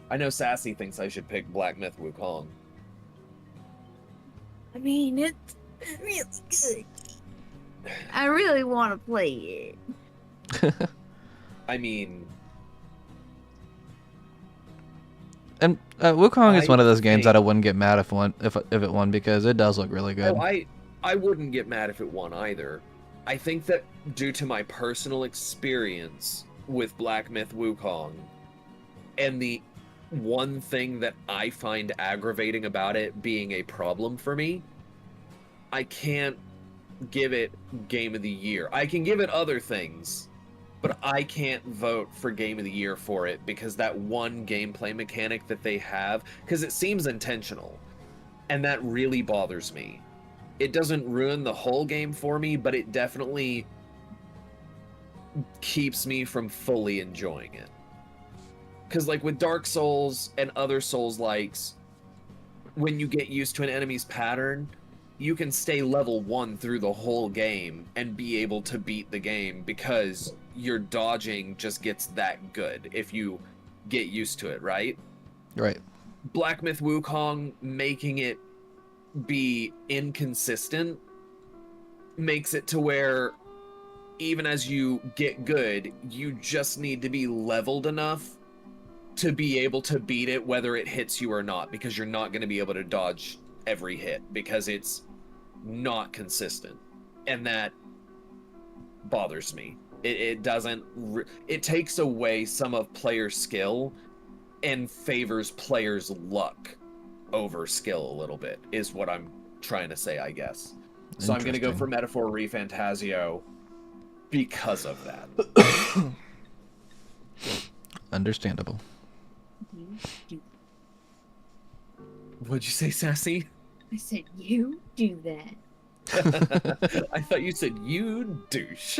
S2: I know Sassy thinks I should pick Black Myth Wukong.
S8: I mean, it's really good. I really want to play it.
S2: I mean...
S1: And Wukong is one of those games
S2: think-
S1: that I wouldn't get mad if it won because it does look really good.
S2: Oh, I wouldn't get mad if it won either. I think that due to my personal experience with Black Myth Wukong, and the one thing that I find aggravating about it being a problem for me, I can't give it Game of the Year. I can give it other things, but I can't vote for Game of the Year for it because that one gameplay mechanic that they have, because it seems intentional, and that really bothers me. It doesn't ruin the whole game for me, but it definitely keeps me from fully enjoying it. Because like with Dark Souls and other Souls-likes, when you get used to an enemy's pattern, you can stay level 1 through the whole game and be able to beat the game because your dodging just gets that good if you get used to it, right?
S1: Right.
S2: Black Myth Wukong making it be inconsistent makes it to where even as you get good, you just need to be leveled enough to be able to beat it whether it hits you or not, because you're not going to be able to dodge every hit because it's not consistent, and that bothers me. It doesn't it takes away some of player skill and favors players' luck over skill a little bit, is what I'm trying to say, I guess. So I'm going to go for Metaphor ReFantasio because of that.
S1: Understandable.
S2: What'd you say, Sassy?
S8: I said, you do that.
S2: I thought you said you douche.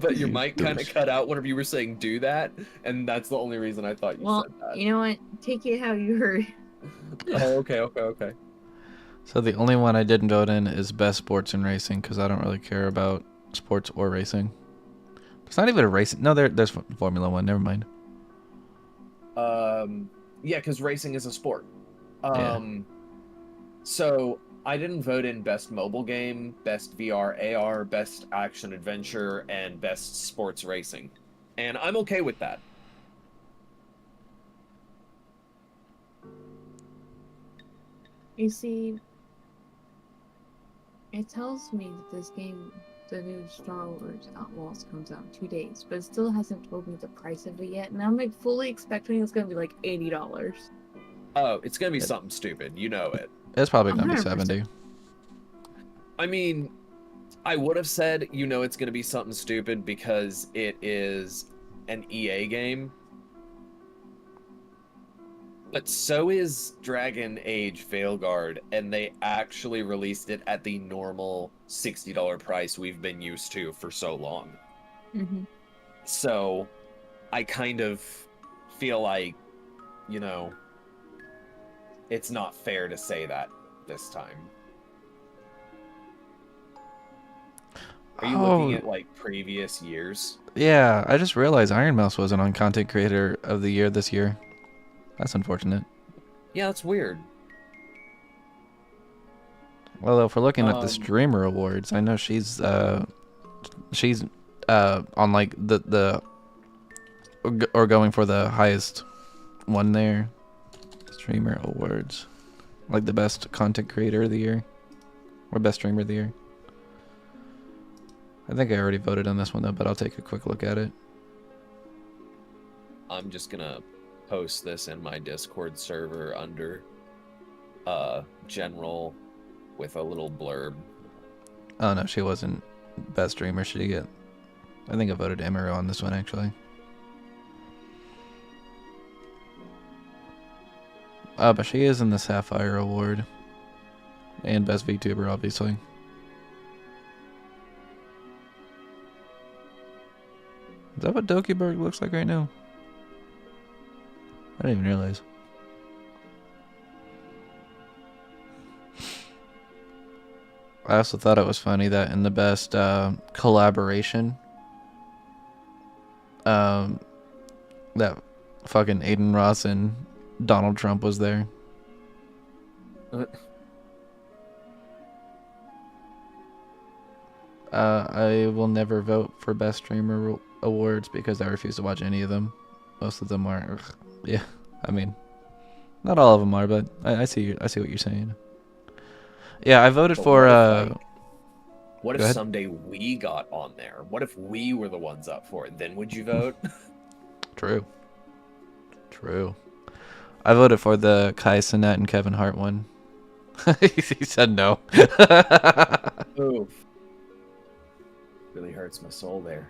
S2: But your mic kind of cut out whenever you were saying do that, and that's the only reason I thought you said that.
S8: You know what? Take it how you heard.
S2: Oh, okay.
S1: So the only one I didn't vote in is Best Sports and Racing because I don't really care about sports or racing. It's not even a racing. No, there's Formula One. Never mind.
S2: Yeah, because racing is a sport.
S1: Yeah.
S2: So I didn't vote in Best Mobile Game, Best VR AR, Best Action Adventure, and Best Sports Racing. And I'm okay with that.
S8: You see, it tells me that this game, the new Star Wars Outlaws, comes out in 2 days, but it still hasn't told me the price of it yet, and I'm like fully expecting it's gonna be like $80.
S2: Oh, it's gonna be something stupid. You know it.
S1: It's probably gonna be
S8: 100%.
S1: 70.
S2: I mean, I would have said, you know, it's gonna be something stupid because it is an EA game. But so is Dragon Age Veilguard, and they actually released it at the normal $60 price we've been used to for so long.
S8: Mm-hmm.
S2: So, I kind of feel like, you know, it's not fair to say that this time. Are you looking at, like, previous years?
S1: Yeah, I just realized Iron Mouse wasn't on Content Creator of the Year this year. That's unfortunate.
S2: Yeah, that's weird.
S1: Well, if we're looking at the Streamer Awards, I know she's on like the or going for the highest one there. Streamer Awards, like the best Content Creator of the Year or best Streamer of the Year. I think I already voted on this one though, but I'll take a quick look at it.
S2: I'm just gonna post this in my Discord server under general with a little blurb.
S1: Oh no, she wasn't best streamer. She did get. I think I voted Emery on this one actually. But she is in the Sapphire Award and best VTuber, obviously. Is that what Dokiberg looks like right now? I didn't even realize. I also thought it was funny that in the best collaboration, that fucking Aiden Ross and Donald Trump was there. I will never vote for best streamer awards because I refuse to watch any of them. Most of them are, yeah. I mean, not all of them are, but I see what you're saying. Yeah, I voted for.
S2: What if someday we got on there? What if we were the ones up for it? Then would you vote?
S1: True. I voted for the Kai Cenat and Kevin Hart one. He said no.
S2: Oof. Really hurts my soul there.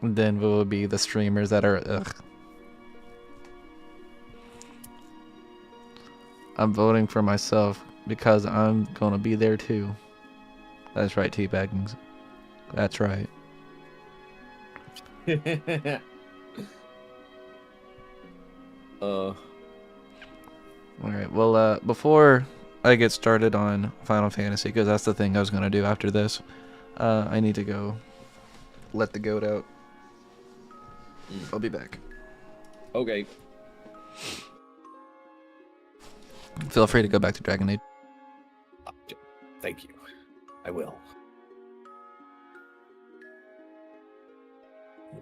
S1: Then will be the streamers that are ugh. I'm voting for myself because I'm gonna be there too. That's right, teabaggings. That's right. Alright, well, before I get started on Final Fantasy, because that's the thing I was gonna do after this, I need to go let the goat out. I'll be back.
S2: Okay.
S1: Feel free to go back to Dragon Age.
S2: Thank you. I will.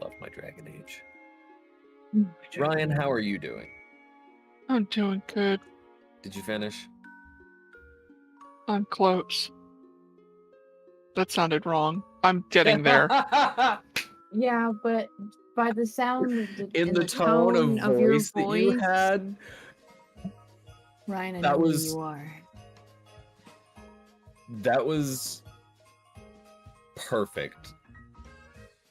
S2: Love my Dragon Age. Ryan, how are you doing?
S9: I'm doing good.
S2: Did you finish?
S9: I'm close. That sounded wrong. I'm getting there.
S8: Yeah, but by the sound of
S2: in the tone of voice that you had,
S8: Ryan, I
S2: that
S8: know
S2: was
S8: who you are.
S2: That was perfect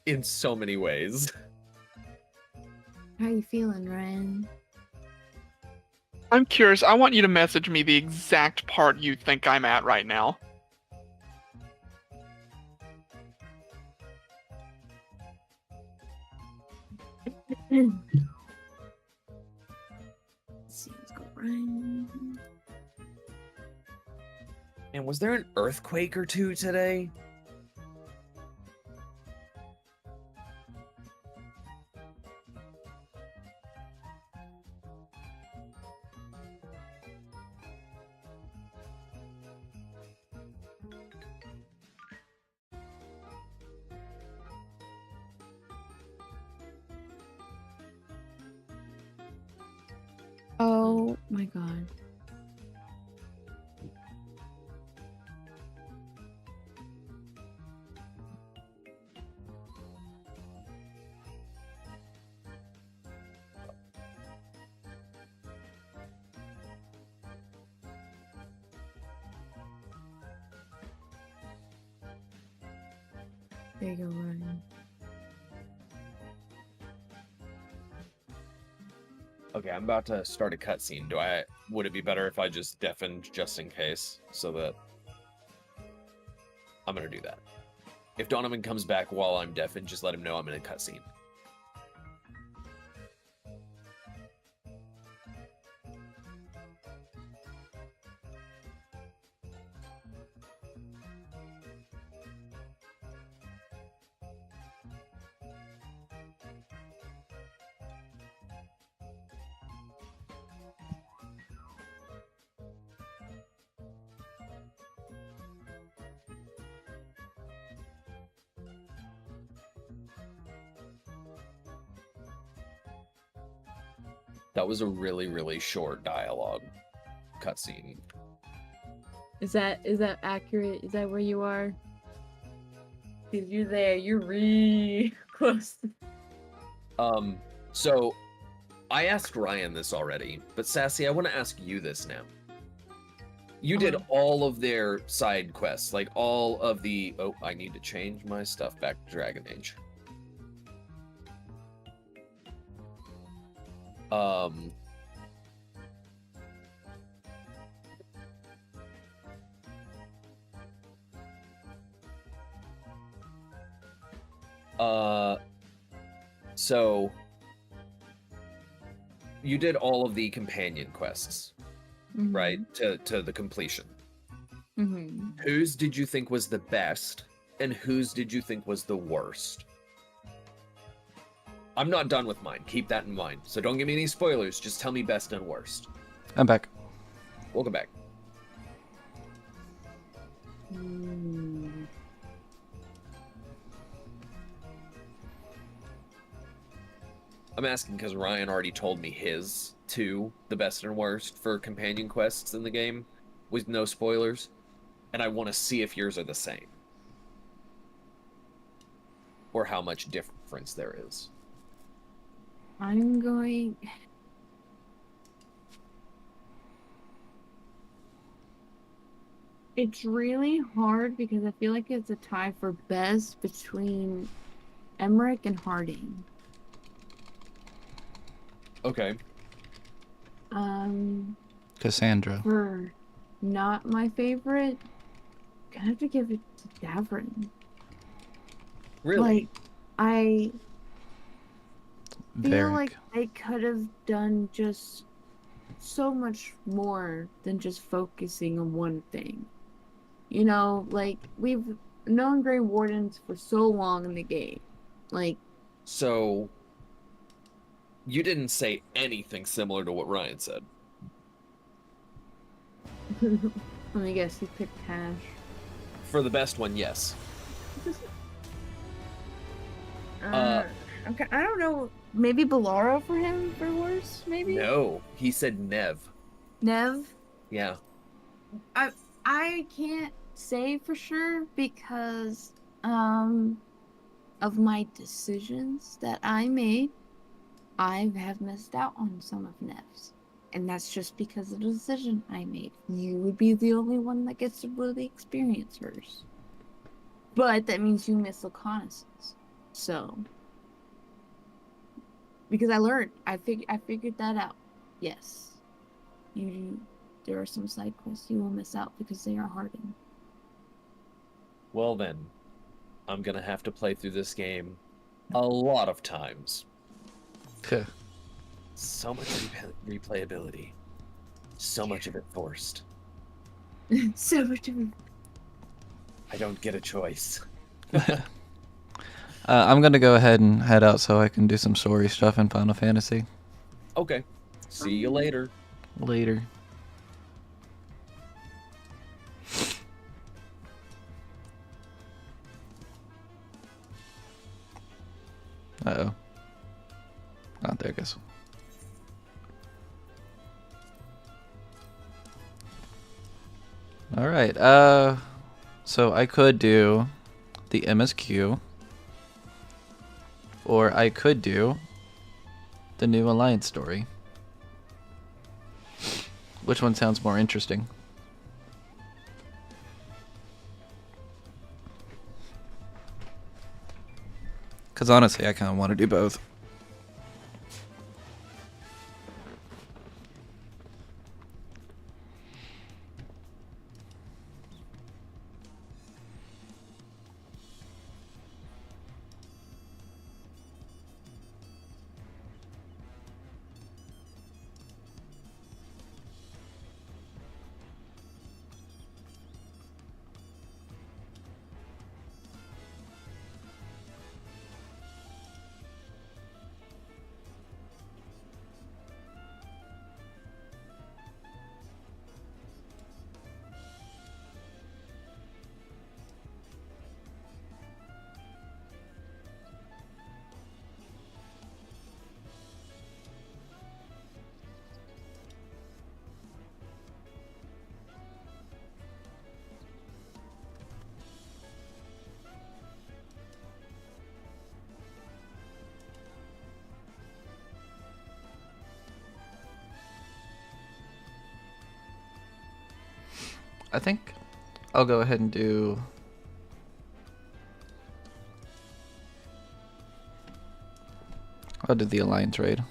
S2: in so many ways.
S8: How you feeling, Ryan?
S9: I'm curious. I want you to message me the exact part you think I'm at right now.
S8: Let's see, let's go, Ryan.
S2: And was there an earthquake or two today?
S8: Oh my god. There you go, Ryan.
S2: Okay, I'm about to start a cutscene. Would it be better if I just deafened just in case, so that I'm gonna do that. If Donovan comes back while I'm deafened, just let him know I'm in a cutscene. That was a really, really short dialogue cutscene.
S8: Is that accurate? Is that where you are? Cause you're there. You're really close.
S2: So I asked Ryan this already, but Sassy, I want to ask you this now. You did all of their side quests, like all of the. Oh, I need to change my stuff back to Dragon Age. So you did all of the companion quests, right? To the completion. Whose did you think was the best, and whose did you think was the worst? I'm not done with mine. Keep that in mind. So don't give me any spoilers. Just tell me best and worst.
S1: I'm back.
S2: Welcome back. I'm asking because Ryan already told me his two, the best and worst for companion quests in the game, with no spoilers, and I want to see if yours are the same. Or how much difference there is.
S8: I'm going. It's really hard because I feel like it's a tie for best between Emmerich and Harding.
S2: Okay.
S1: Cassandra.
S8: For not my favorite, I have to give it to Davrin.
S2: Really?
S8: Like, I feel
S1: Varric.
S8: like they could have done just so much more than just focusing on one thing. You know, like, we've known Grey Wardens for so long in the game. Like,
S2: So, you didn't say anything similar to what Ryan said.
S8: let me guess, he picked Tash.
S2: For the best one, yes.
S8: Okay, I don't know. Maybe Balara for him for worse, maybe?
S2: No, he said Nev.
S8: Nev?
S2: Yeah.
S8: I can't say for sure because of my decisions that I made. I have missed out on some of Nev's. And that's just because of the decision I made. You would be the only one that gets to really experience hers. But that means you miss Laconis's. So, because I learned, I figured that out. Yes, there are some side quests you will miss out because they are hardened.
S2: Well then, I'm gonna have to play through this game a lot of times. So much replayability. So much of it forced.
S8: So much of it.
S2: I don't get a choice.
S1: I'm gonna go ahead and head out so I can do some story stuff in Final Fantasy.
S2: Okay. See you later.
S1: Later. Uh-oh. Oh, there it goes. Alright, so I could do the MSQ, or I could do the new Alliance story. Which one sounds more interesting? Because honestly, I kind of want to do both. I think I'll go ahead and do... I'll do the alliance raid.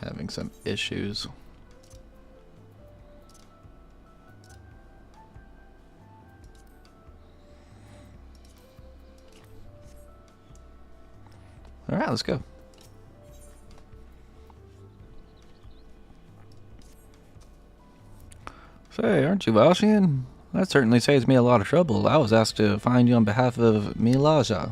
S1: Having some issues. Alright, let's go. Say, aren't you Valshian? That certainly saves me a lot of trouble. I was asked to find you on behalf of Milaja.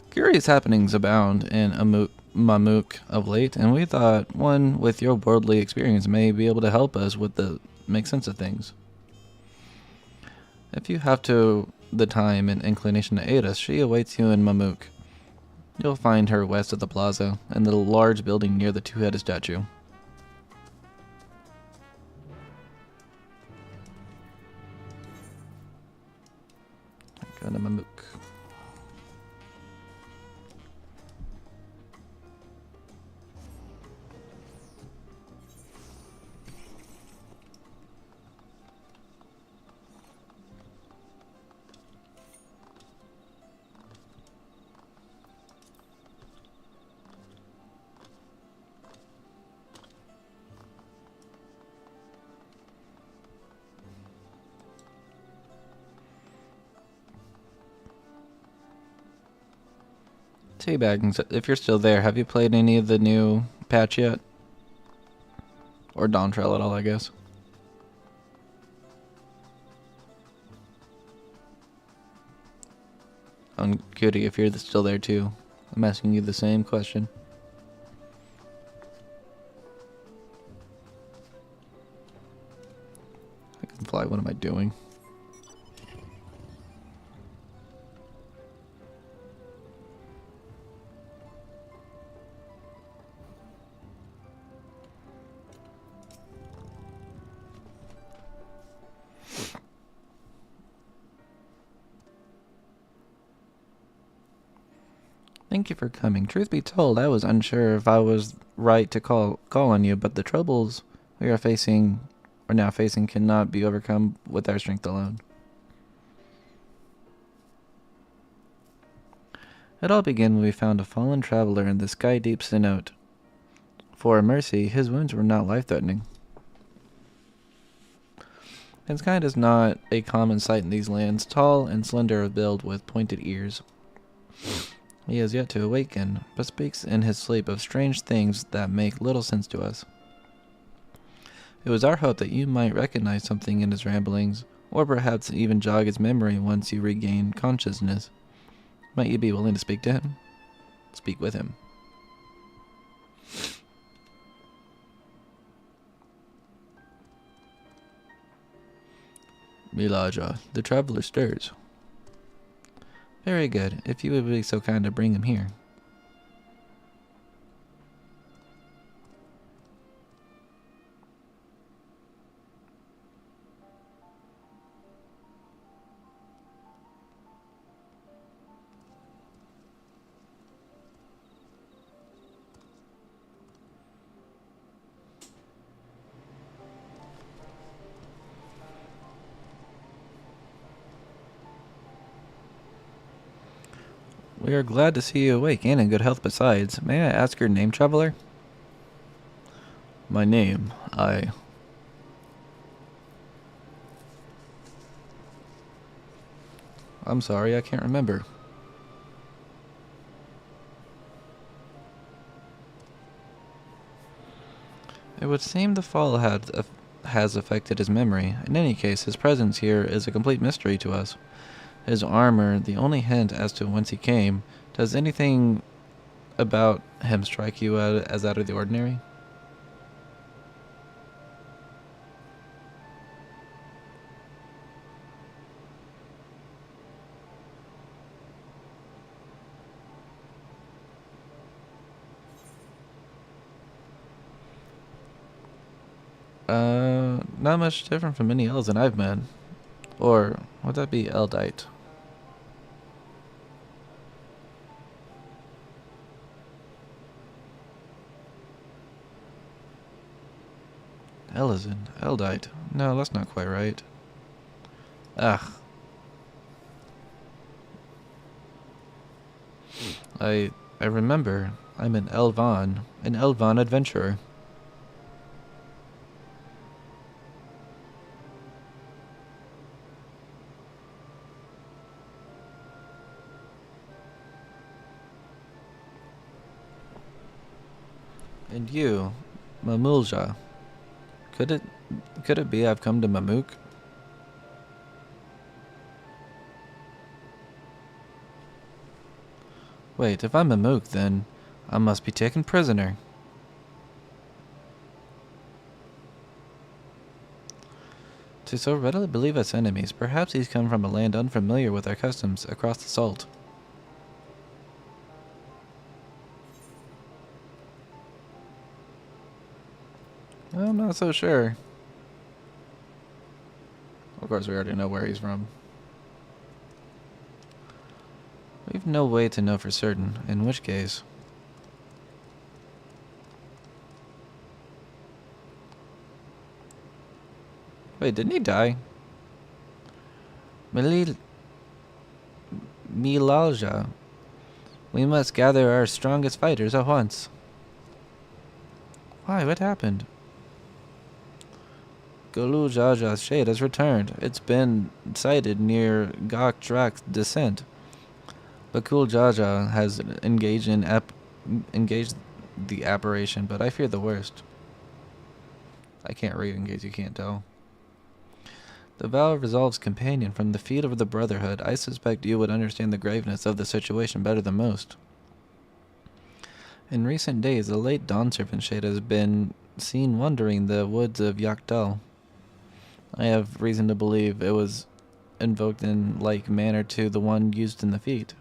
S1: Curious happenings abound in Mamuk of late, and we thought one with your worldly experience may be able to help us with the make sense of things. If you have the time and inclination to aid us, she awaits you in Mamuk. You'll find her west of the plaza, in the large building near the two-headed statue. Go to Mamuk. Teabagging, if you're still there, have you played any of the new patch yet? Or Dawntrail at all, I guess. Cutie, if you're still there too. I'm asking you the same question. I can fly, what am I doing? Thank you for coming. Truth be told, I was unsure if I was right to call on you, but the troubles we are now facing cannot be overcome with our strength alone. It all began when we found a fallen traveler in the sky deep cenote. For mercy, his wounds were not life-threatening. His kind is not a common sight in these lands, tall and slender of build with pointed ears. He has yet to awaken, but speaks in his sleep of strange things that make little sense to us. It was our hope that you might recognize something in his ramblings, or perhaps even jog his memory once you regain consciousness. Might you be willing to speak to him? Speak with him. Milaja, the traveler stirs. Very good. If you would be so kind to bring him here. We are glad to see you awake and in good health besides. May I ask your name, traveler? My name, I'm sorry, I can't remember. It would seem the fall had has affected his memory. In any case, his presence here is a complete mystery to us. His armor, the only hint as to whence he came. Does anything about him strike you as out of the ordinary? Not much different from any elves that I've met. Or, would that be Eldite? Elizin, Eldite. No, that's not quite right. Ugh. I remember. I'm an Elvan adventurer. And you, Mamulja. Could it be I've come to Mamook? Wait, if I'm Mamook, then I must be taken prisoner. To so readily believe us enemies, perhaps he's come from a land unfamiliar with our customs across the salt. I'm not so sure. Of course, we already know where he's from. We've no way to know for certain, in which case... Wait, didn't he die? Milalja. We must gather our strongest fighters at once. Why? What happened? Gulu Jaja's shade has returned. It's been sighted near Gok Drak's descent. Bakul Jaja has engaged the apparition, but I fear the worst. I can't read in case you can't tell. The vow resolves companion from the feet of the Brotherhood. I suspect you would understand the graveness of the situation better than most. In recent days, the late Dawn Serpent Shade has been seen wandering the woods of Yakdal. I have reason to believe it was invoked in like manner to the one used in the feat.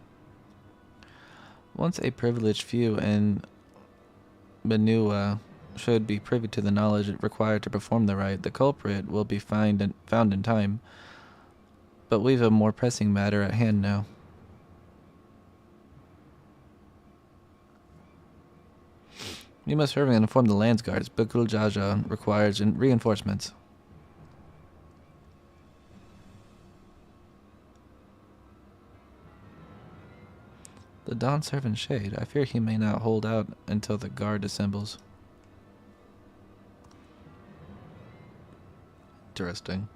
S1: Once a privileged few in Benua should be privy to the knowledge required to perform the rite, the culprit will be found in time. But we've a more pressing matter at hand now. You must hurry and inform the Landsguards. Bakul Jaja requires reinforcements. The Dawn Servant Shade. I fear he may not hold out until the guard assembles. Interesting.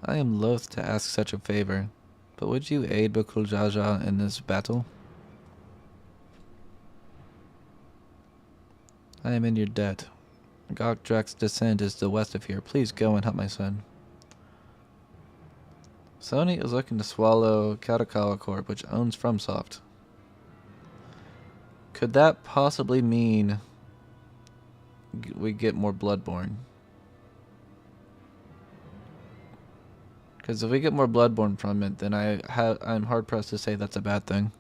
S1: I am loath to ask such a favor, but would you aid Bakul Jaja in this battle? I am in your debt. Gok Drak's descent is to the west of here. Please go and help my son. Sony is looking to swallow Katakawa Corp, which owns FromSoft. Could that possibly mean we get more Bloodborne? Because if we get more Bloodborne from it, then I'm hard pressed to say that's a bad thing.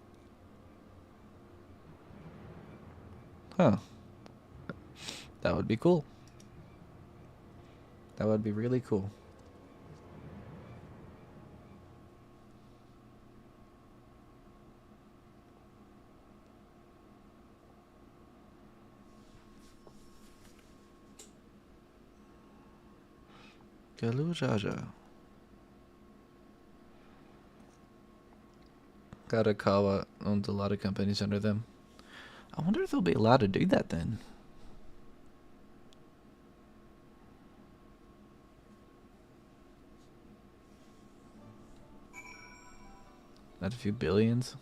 S1: Huh. That would be cool. That would be really cool. Galu Jaja. Katakawa owns a lot of companies under them. I wonder if they'll be allowed to do that then. Not a few billions?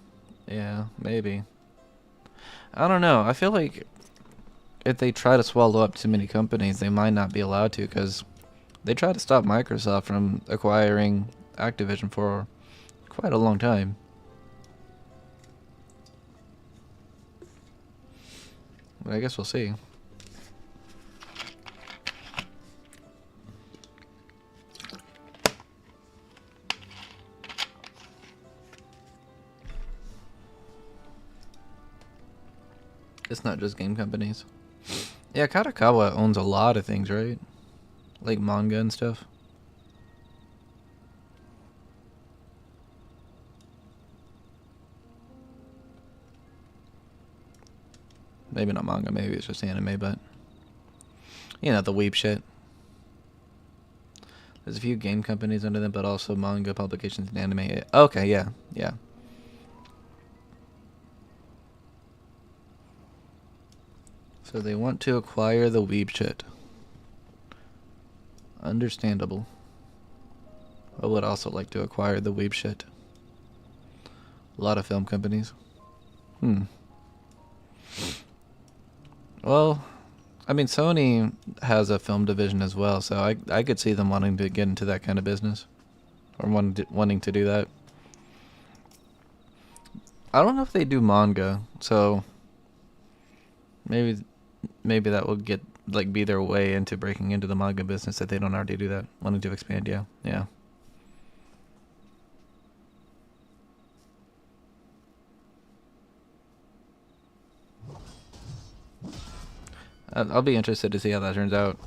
S1: Yeah, maybe. I don't know. I feel like if they try to swallow up too many companies, they might not be allowed to, because They tried to stop Microsoft from acquiring Activision for quite a long time. But I guess we'll see. It's not just game companies. Yeah, Kadokawa owns a lot of things, right? Like manga and stuff. Maybe not manga, maybe it's just anime, but you know, the weeb shit. There's a few game companies under them, but also manga publications and anime. Okay, yeah, yeah. So they want to acquire the weeb shit. Understandable. I would also like to acquire the weeb shit. A lot of film companies. Well, I mean, Sony has a film division as well, so I could see them wanting to get into that kind of business. Or wanting to do that. I don't know if they do manga, so maybe that will be their way into breaking into the manga business if they don't already do that. Wanting to expand, yeah. Yeah. I'll be interested to see how that turns out.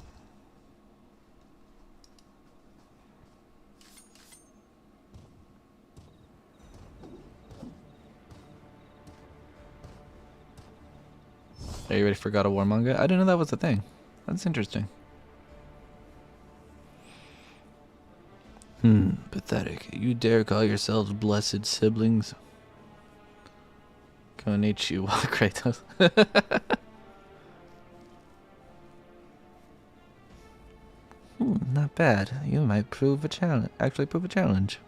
S1: Are you ready for God of War manga? I didn't know that was a thing. That's interesting. Pathetic. You dare call yourselves blessed siblings? Konnichiwa, Kratos. Not bad. You might prove a challenge. Actually, prove a challenge.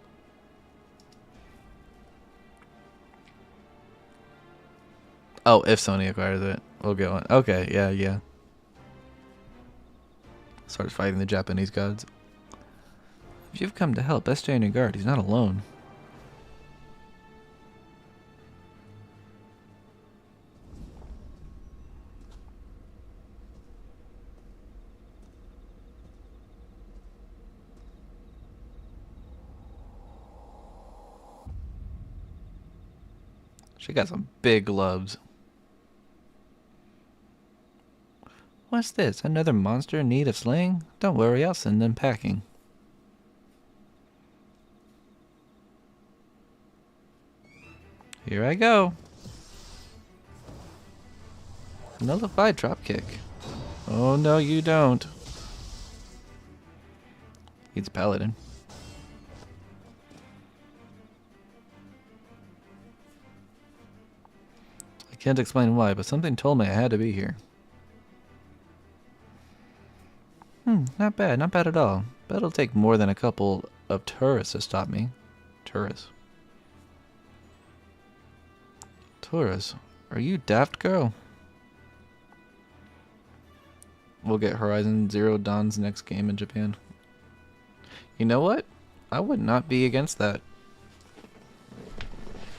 S1: Oh, if Sony acquires it, we'll get one. Okay, yeah, yeah. Starts fighting the Japanese gods. If you've come to help, best stay on your guard. He's not alone. She got some big gloves. What's this? Another monster in need of slaying? Don't worry, I'll send them packing. Here I go. Nullified dropkick. Oh no, you don't. He's a paladin. I can't explain why, but something told me I had to be here. Not bad, not bad at all. But it'll take more than a couple of tourists to stop me. Tourists. Tourists? Are you daft, girl? We'll get Horizon Zero Dawn's next game in Japan. You know what? I would not be against that.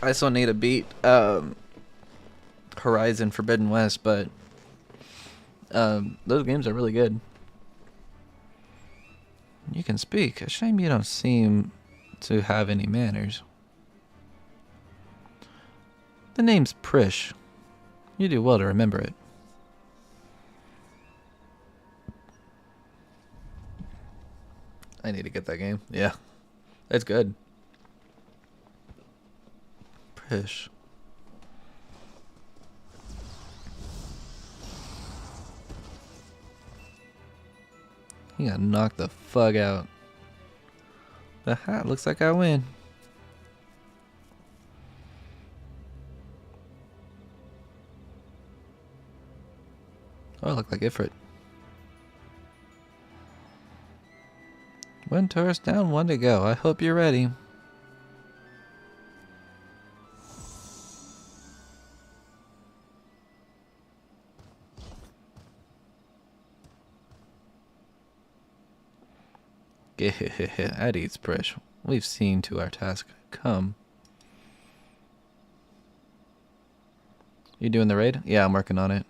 S1: I still need to beat Horizon Forbidden West, but those games are really good. You can speak. A shame you don't seem to have any manners. The name's Prish. You do well to remember it. I need to get that game. Yeah. It's good. Prish. He got knocked the fuck out. The hat looks like I win. Oh, I look like Ifrit. One tourist down, one to go. I hope you're ready. At ease, Prish. We've seen to our task. Come. You doing the raid? Yeah, I'm working on it.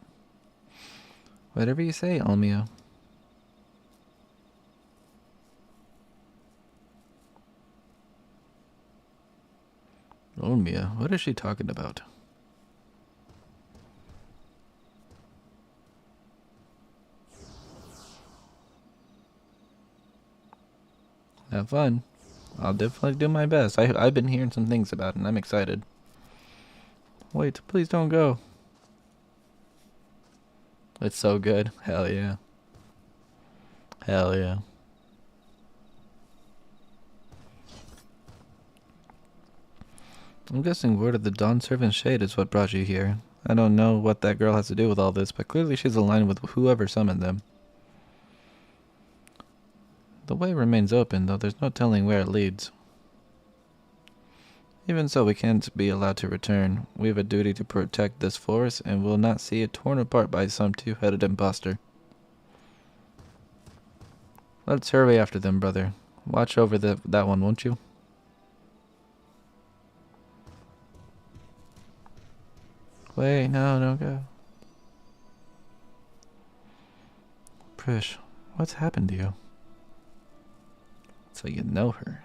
S1: Whatever you say, Almia. Almia, what is she talking about? Have fun. I'll definitely do my best. I've been hearing some things about it and I'm excited. Wait, please don't go. It's so good. Hell yeah. Hell yeah. I'm guessing word of the Dawn Servant Shade is what brought you here. I don't know what that girl has to do with all this, but clearly she's aligned with whoever summoned them. The way remains open, though there's no telling where it leads. Even so, we can't be allowed to return. We have a duty to protect this forest, and will not see it torn apart by some two-headed impostor. Let's hurry after them, brother. Watch over that one, won't you? Wait, no, don't go. Prish, what's happened to you? So you know her.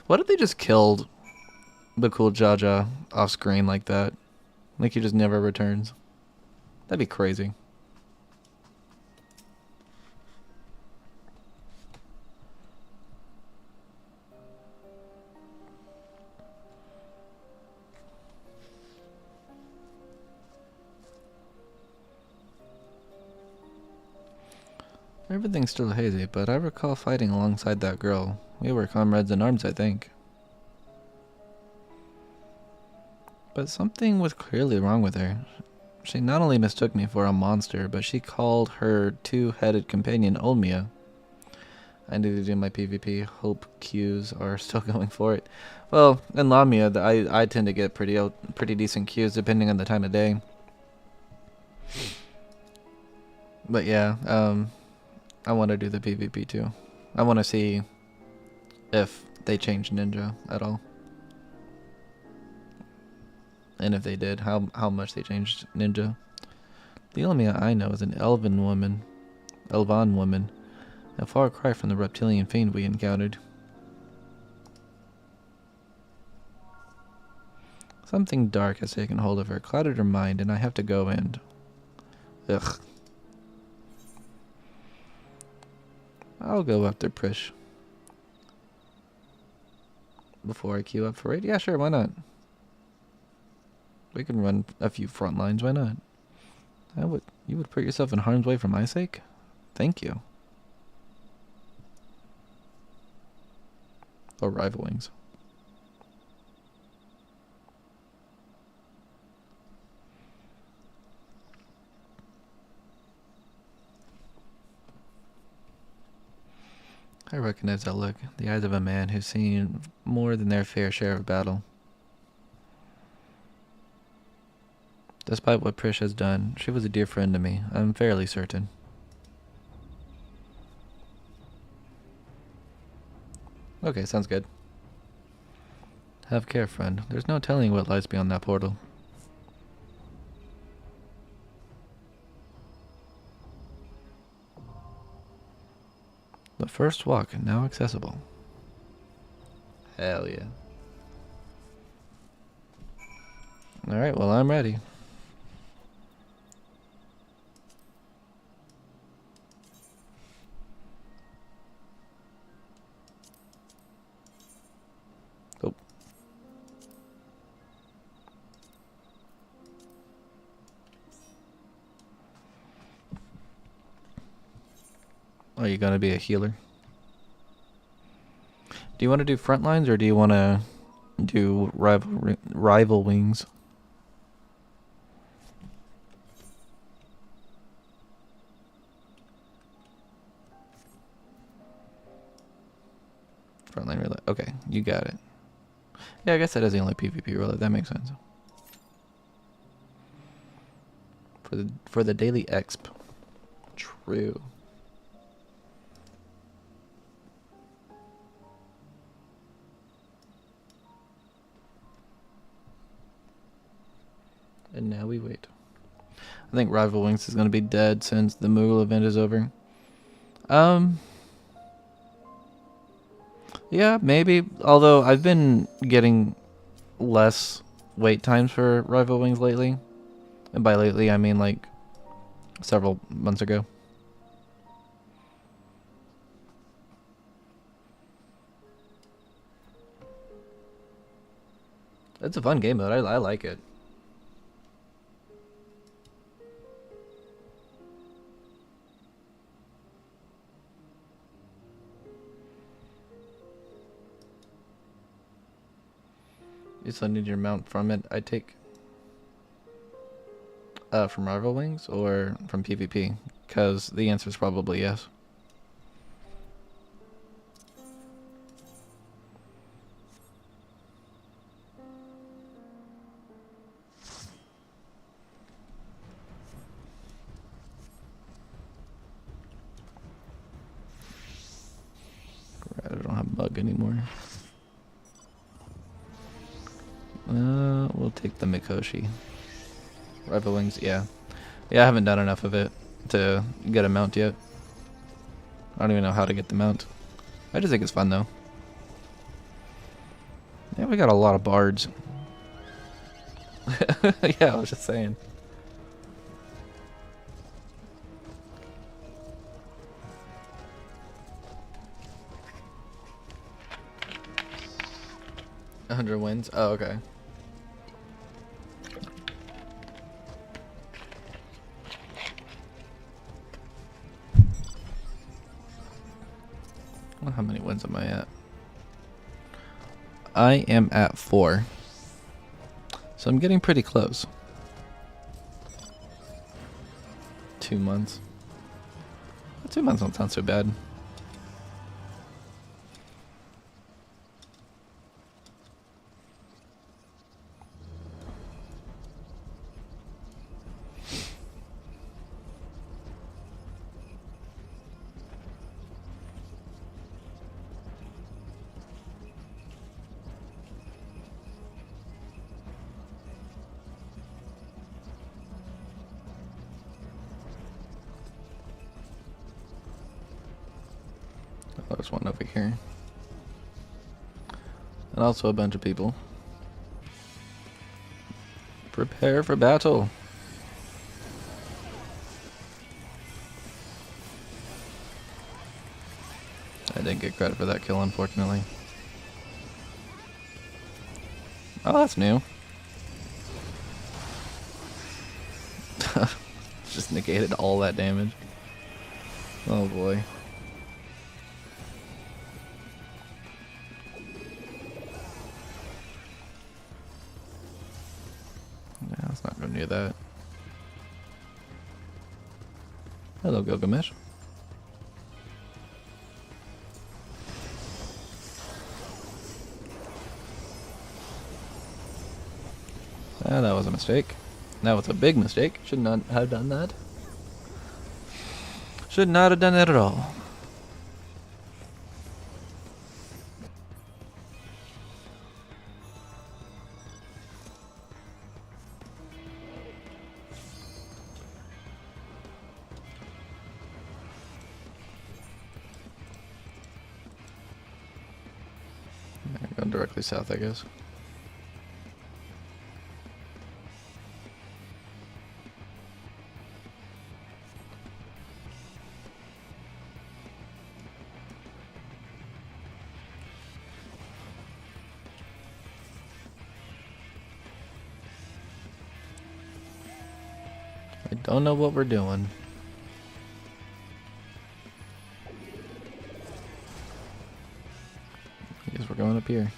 S1: What if they just killed the cool Jaja off screen like that? Like he just never returns. That'd be crazy. Everything's still hazy, but I recall fighting alongside that girl. We were comrades in arms, I think. But something was clearly wrong with her. She not only mistook me for a monster, but she called her two-headed companion Olmia. I need to do my PvP. Hope queues are still going for it. Well, in Lamia, I tend to get pretty decent queues depending on the time of day. But yeah, I want to do the PvP too. I want to see if they changed Ninja at all. And if they did, how much they changed Ninja. The Olmia I know is an Elvan woman, a far cry from the reptilian fiend we encountered. Something dark has taken hold of her, clouded her mind, and I have to go and... Ugh. I'll go after Prish. Before I queue up for raid? Yeah, sure, why not? We can run a few front lines, why not? You would put yourself in harm's way for my sake? Thank you. Or rival wings. I recognize that look, the eyes of a man who's seen more than their fair share of battle. Despite what Prish has done, she was a dear friend to me, I'm fairly certain. Okay, sounds good. Have care, friend. There's no telling what lies beyond that portal. The first walk now accessible. Hell yeah. Alright, well I'm ready. Oh. Are you gonna be a healer? Do you want to do front lines or do you want to do rival wings? Frontline relay. Okay, you got it. Yeah, I guess that is the only PvP relay. That makes sense. For the daily exp. True. And now we wait. I think Rival Wings is going to be dead since the Moogle event is over. Yeah, maybe. Although I've been getting less wait times for Rival Wings lately. And by lately, I mean like several months ago. It's a fun game mode. I like it. You still need your mount from it. I take from Rival Wings or from PvP? Because the answer is probably yes. Right, I don't have bug anymore. We'll take the Mikoshi. Rival Wings, yeah. Yeah, I haven't done enough of it to get a mount yet. I don't even know how to get the mount. I just think it's fun though. Yeah, we got a lot of bards. Yeah, I was just saying. A 100 wins? Oh, okay. Well, how many wins am I at? I am at 4. So I'm getting pretty close. 2 months. 2 months don't sound so bad. Oh, there's one over here. And also a bunch of people. Prepare for battle. I didn't get credit for that kill, unfortunately. Oh, that's new. Just negated all that damage. Oh boy. Yeah, let's not go near that. Hello, Gilgamesh. Ah, that was a mistake. That was a big mistake. Should not have done that. Should not have done that at all. Going directly south, I guess. I don't know what we're doing. I guess we're going up here.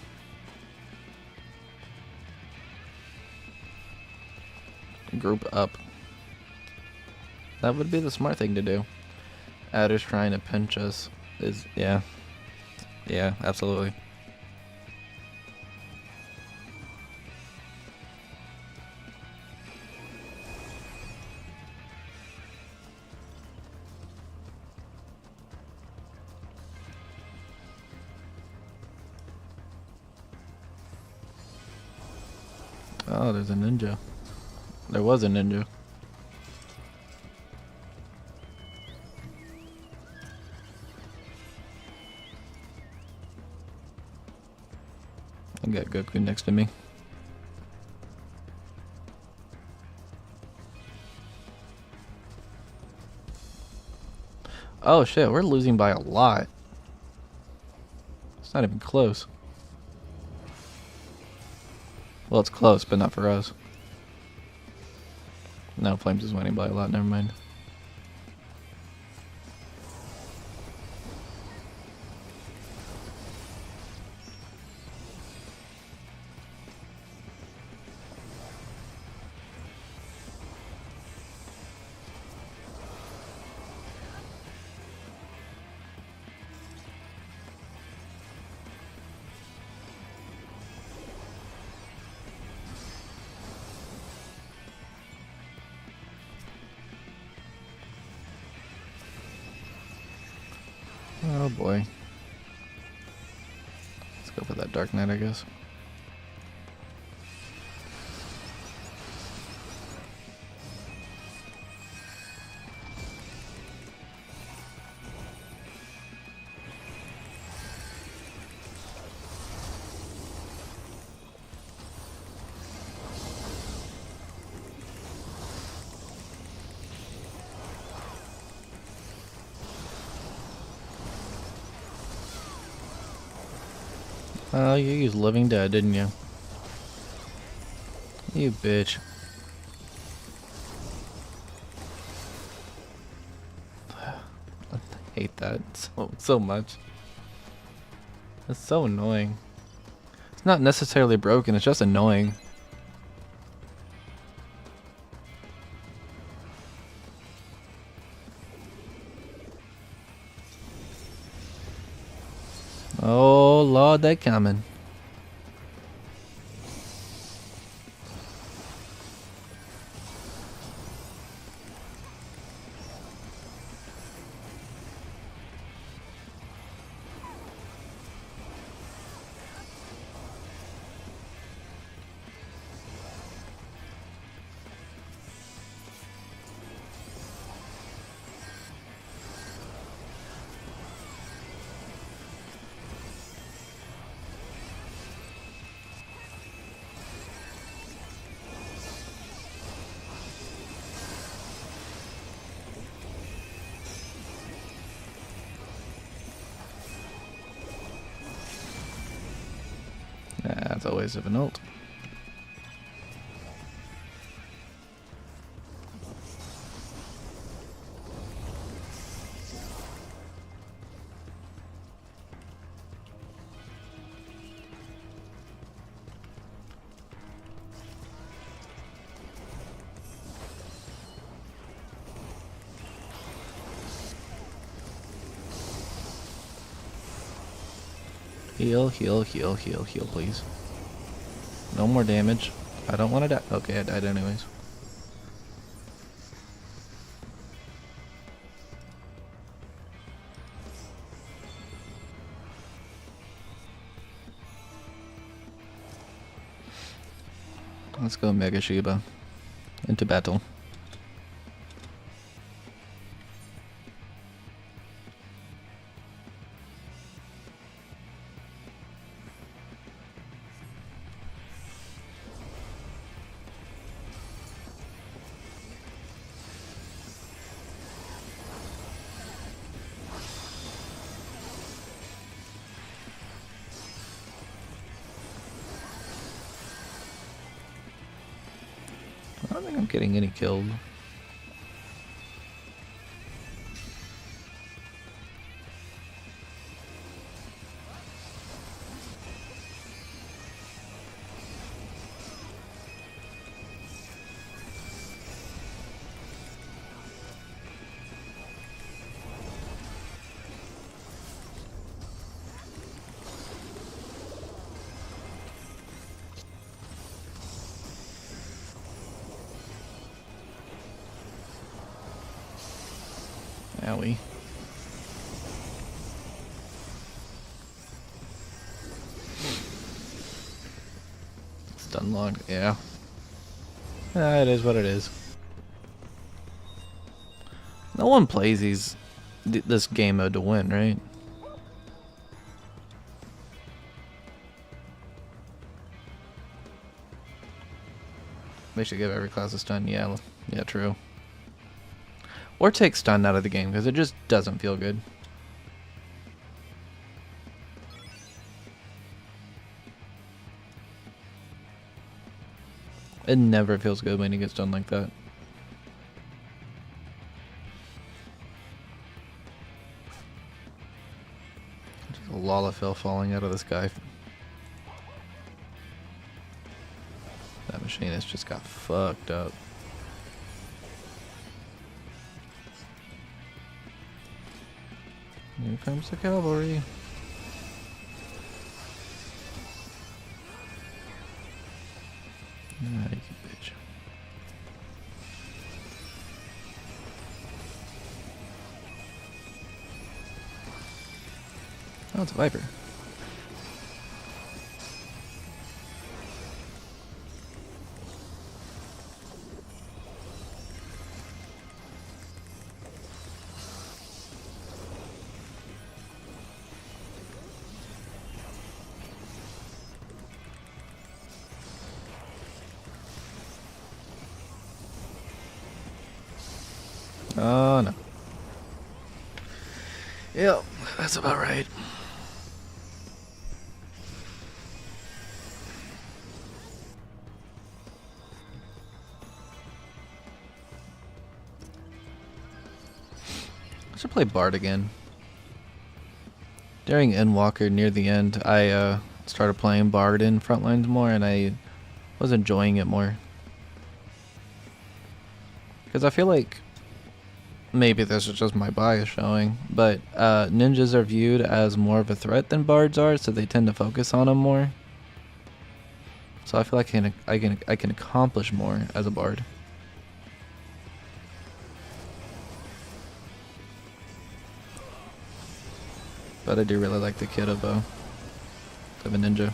S1: Group up. That would be the smart thing to do. Adder's trying to pinch us. Yeah. Yeah, absolutely. Oh, there's a ninja. There was a ninja. I got Goku next to me. Oh shit, we're losing by a lot. It's not even close. Well, it's close, but not for us. No, Flames is winning by a lot, never mind. Oh boy. Let's go for that Dark Knight, I guess. Oh, you used Living Dead, didn't you? You bitch. I hate that so much. It's so annoying. It's not necessarily broken, it's just annoying. Oh Lord, they coming. That's always of an ult. Heal, heal, heal, heal, heal, please. No more damage. I don't want to die. Okay, I died anyways. Let's go Mega Shiba into battle. I don't think I'm getting any killed. Owie. It's done long, yeah. It is what it is. No one plays this game mode to win, right? They should give every class a stun. Yeah, yeah, true. Or take stun out of the game because it just doesn't feel good. It never feels good when you get stunned like that. Just a Lalafell falling out of the sky. That machinist just got fucked up. Here comes the cavalry. Ah, you bitch. Oh, it's a Viper. Oh no. Yep, that's about right. I should play Bard again. During Endwalker near the end, I started playing Bard in Frontlines more, and I was enjoying it more. Because I feel like maybe this is just my bias showing, but ninjas are viewed as more of a threat than bards are, so they tend to focus on them more. So I feel like I can accomplish more as a bard. But I do really like the kit of a ninja.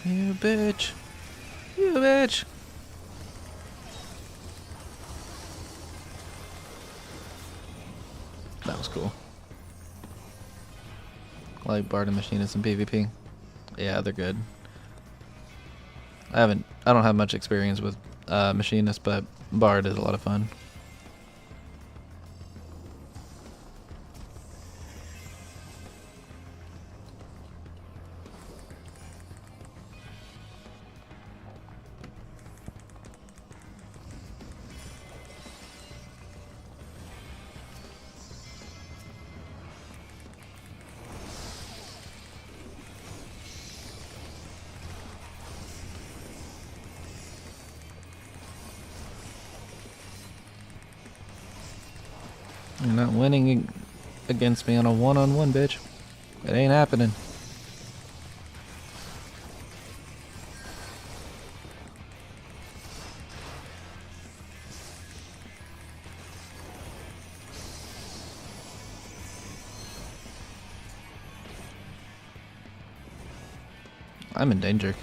S1: You bitch. You bitch. That was cool. I like Bard and Machinist in PvP. Yeah, they're good. I don't have much experience with Machinist, but Bard is a lot of fun. You're not winning against me on a one-on-one, bitch. It ain't happening. I'm in danger.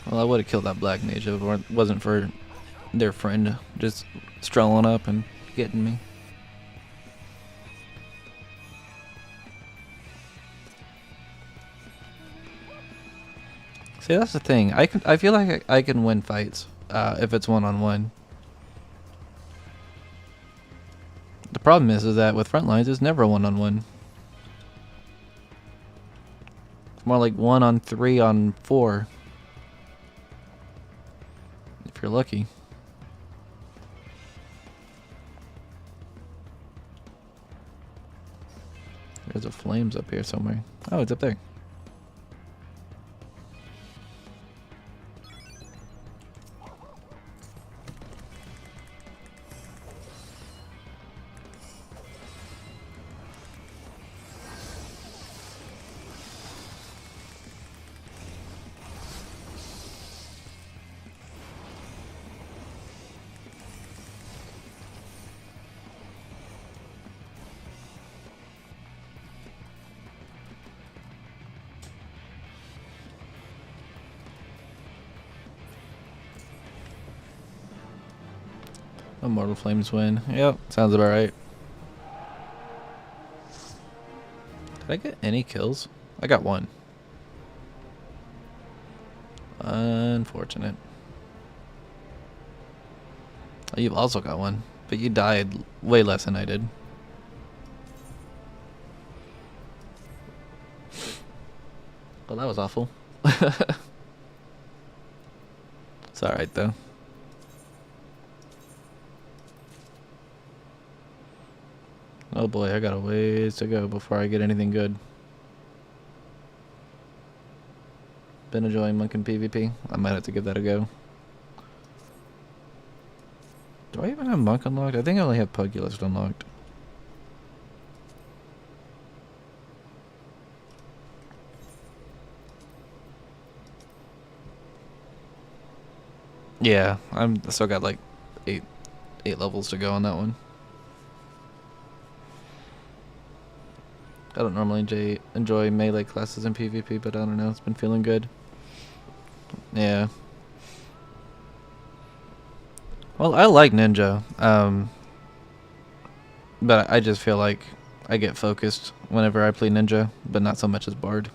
S1: Well, I would have killed that black mage if it wasn't for their friend just strolling up and getting me. See, that's the thing. I feel like I can win fights if it's one-on-one. The problem is that with Frontlines, it's never one-on-one. It's more like 1-on-3 on 4. If you're lucky. There's a flames up here somewhere. Oh, it's up there. Immortal Flames win. Yep, sounds about right. Did I get any kills? I got one. Unfortunate. Oh, you've also got one, but you died way less than I did. Well, that was awful. It's alright though. Oh boy, I got a ways to go before I get anything good. Been enjoying Monk and PvP. I might have to give that a go. Do I even have Monk unlocked? I think I only have Pugilist unlocked. Yeah, I still got like eight levels to go on that one. I don't normally enjoy melee classes in PvP, but I don't know, it's been feeling good. Yeah. Well, I like Ninja, but I just feel like I get focused whenever I play Ninja, but not so much as Bard.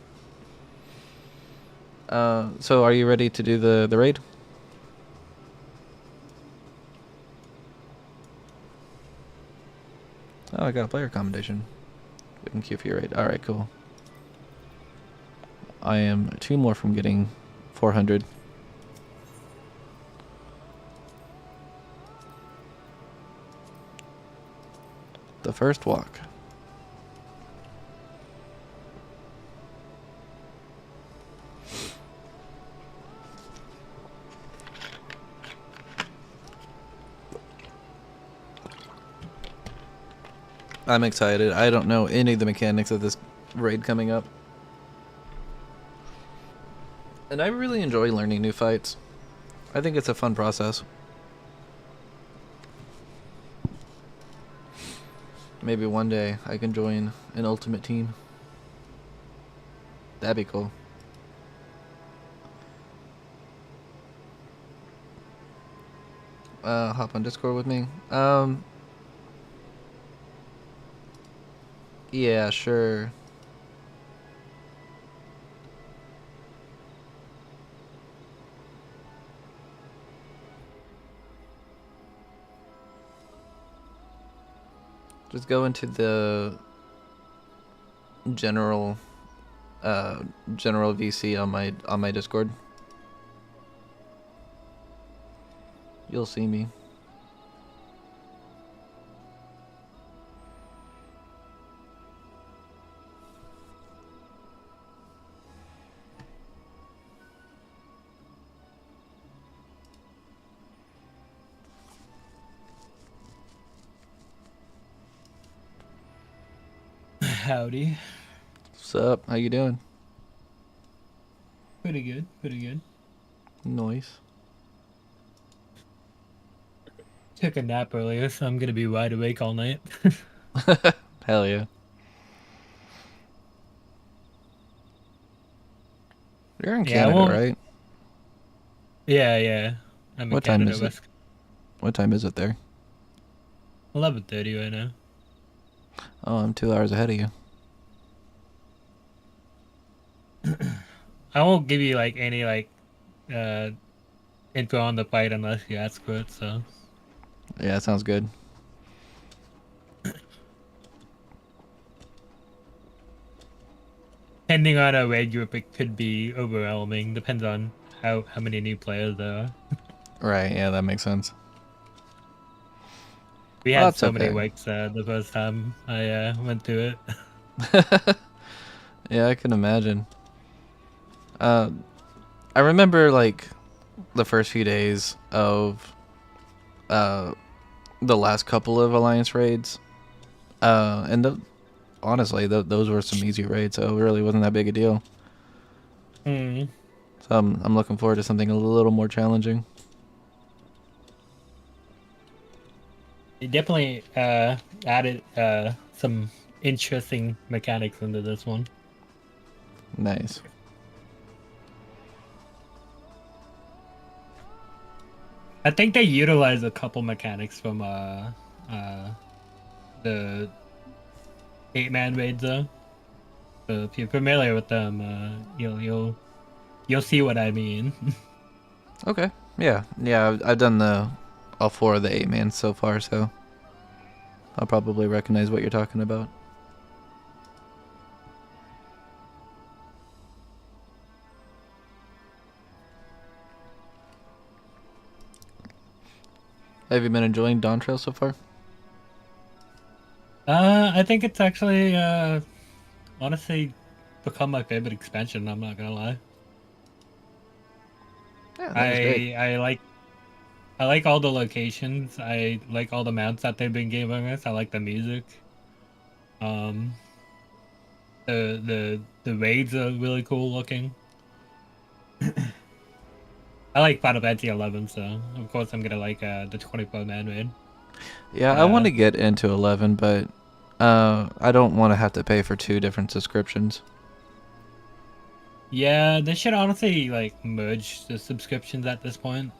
S1: So are you ready to do the raid? Oh, I got a player commendation. We can queue for your raid. Alright, cool. I am 2 more from getting 400. The first walk. I'm excited. I don't know any of the mechanics of this raid coming up. And I really enjoy learning new fights. I think it's a fun process. Maybe one day I can join an ultimate team. That'd be cool. Hop on Discord with me. Yeah, sure. Just go into the general VC on my Discord. You'll see me.
S11: Howdy.
S1: What's up? How you doing?
S11: Pretty good, pretty good.
S1: Nice.
S11: Took a nap earlier, so I'm gonna be wide awake all night.
S1: Hell yeah. You're in Canada, right?
S11: Yeah. I'm in
S1: What time
S11: Canada,
S1: is it?
S11: West.
S1: What time is it there?
S11: 11:30 right now.
S1: Oh, I'm 2 hours ahead of you.
S11: I won't give you like any info on the fight unless you ask for it. So.
S1: Yeah, that sounds good.
S11: Depending on a raid group, it could be overwhelming. Depends on how many new players there are.
S1: Right. Yeah, that makes sense.
S11: We
S1: Well,
S11: had
S1: that's
S11: so many
S1: okay.
S11: wakes the first time I went through it.
S1: Yeah, I can imagine. I remember like the first few days of the last couple of Alliance raids, and honestly, those were some easy raids, so it really wasn't that big a deal.
S11: Hmm.
S1: So I'm looking forward to something a little more challenging.
S11: It definitely added some interesting mechanics into this one.
S1: Nice.
S11: I think they utilize a couple mechanics from the 8-man raids though. So if you're familiar with them, you'll see what I mean.
S1: Okay. Yeah. Yeah. I've done all 4 of the 8-man so far, so I'll probably recognize what you're talking about. Have you been enjoying Dawn Trail so far?
S11: I think it's actually honestly become my favorite expansion. I'm not gonna lie.
S1: Yeah, that was great.
S11: I like all the locations. I like all the mounts that they've been giving us. I like the music. Um, the raids are really cool looking. I like Final Fantasy 11, so of course I'm gonna like the 24-man raid.
S1: Yeah, I want to get into 11, but I don't want to have to pay for 2 different subscriptions.
S11: Yeah, they should honestly like merge the subscriptions at this point.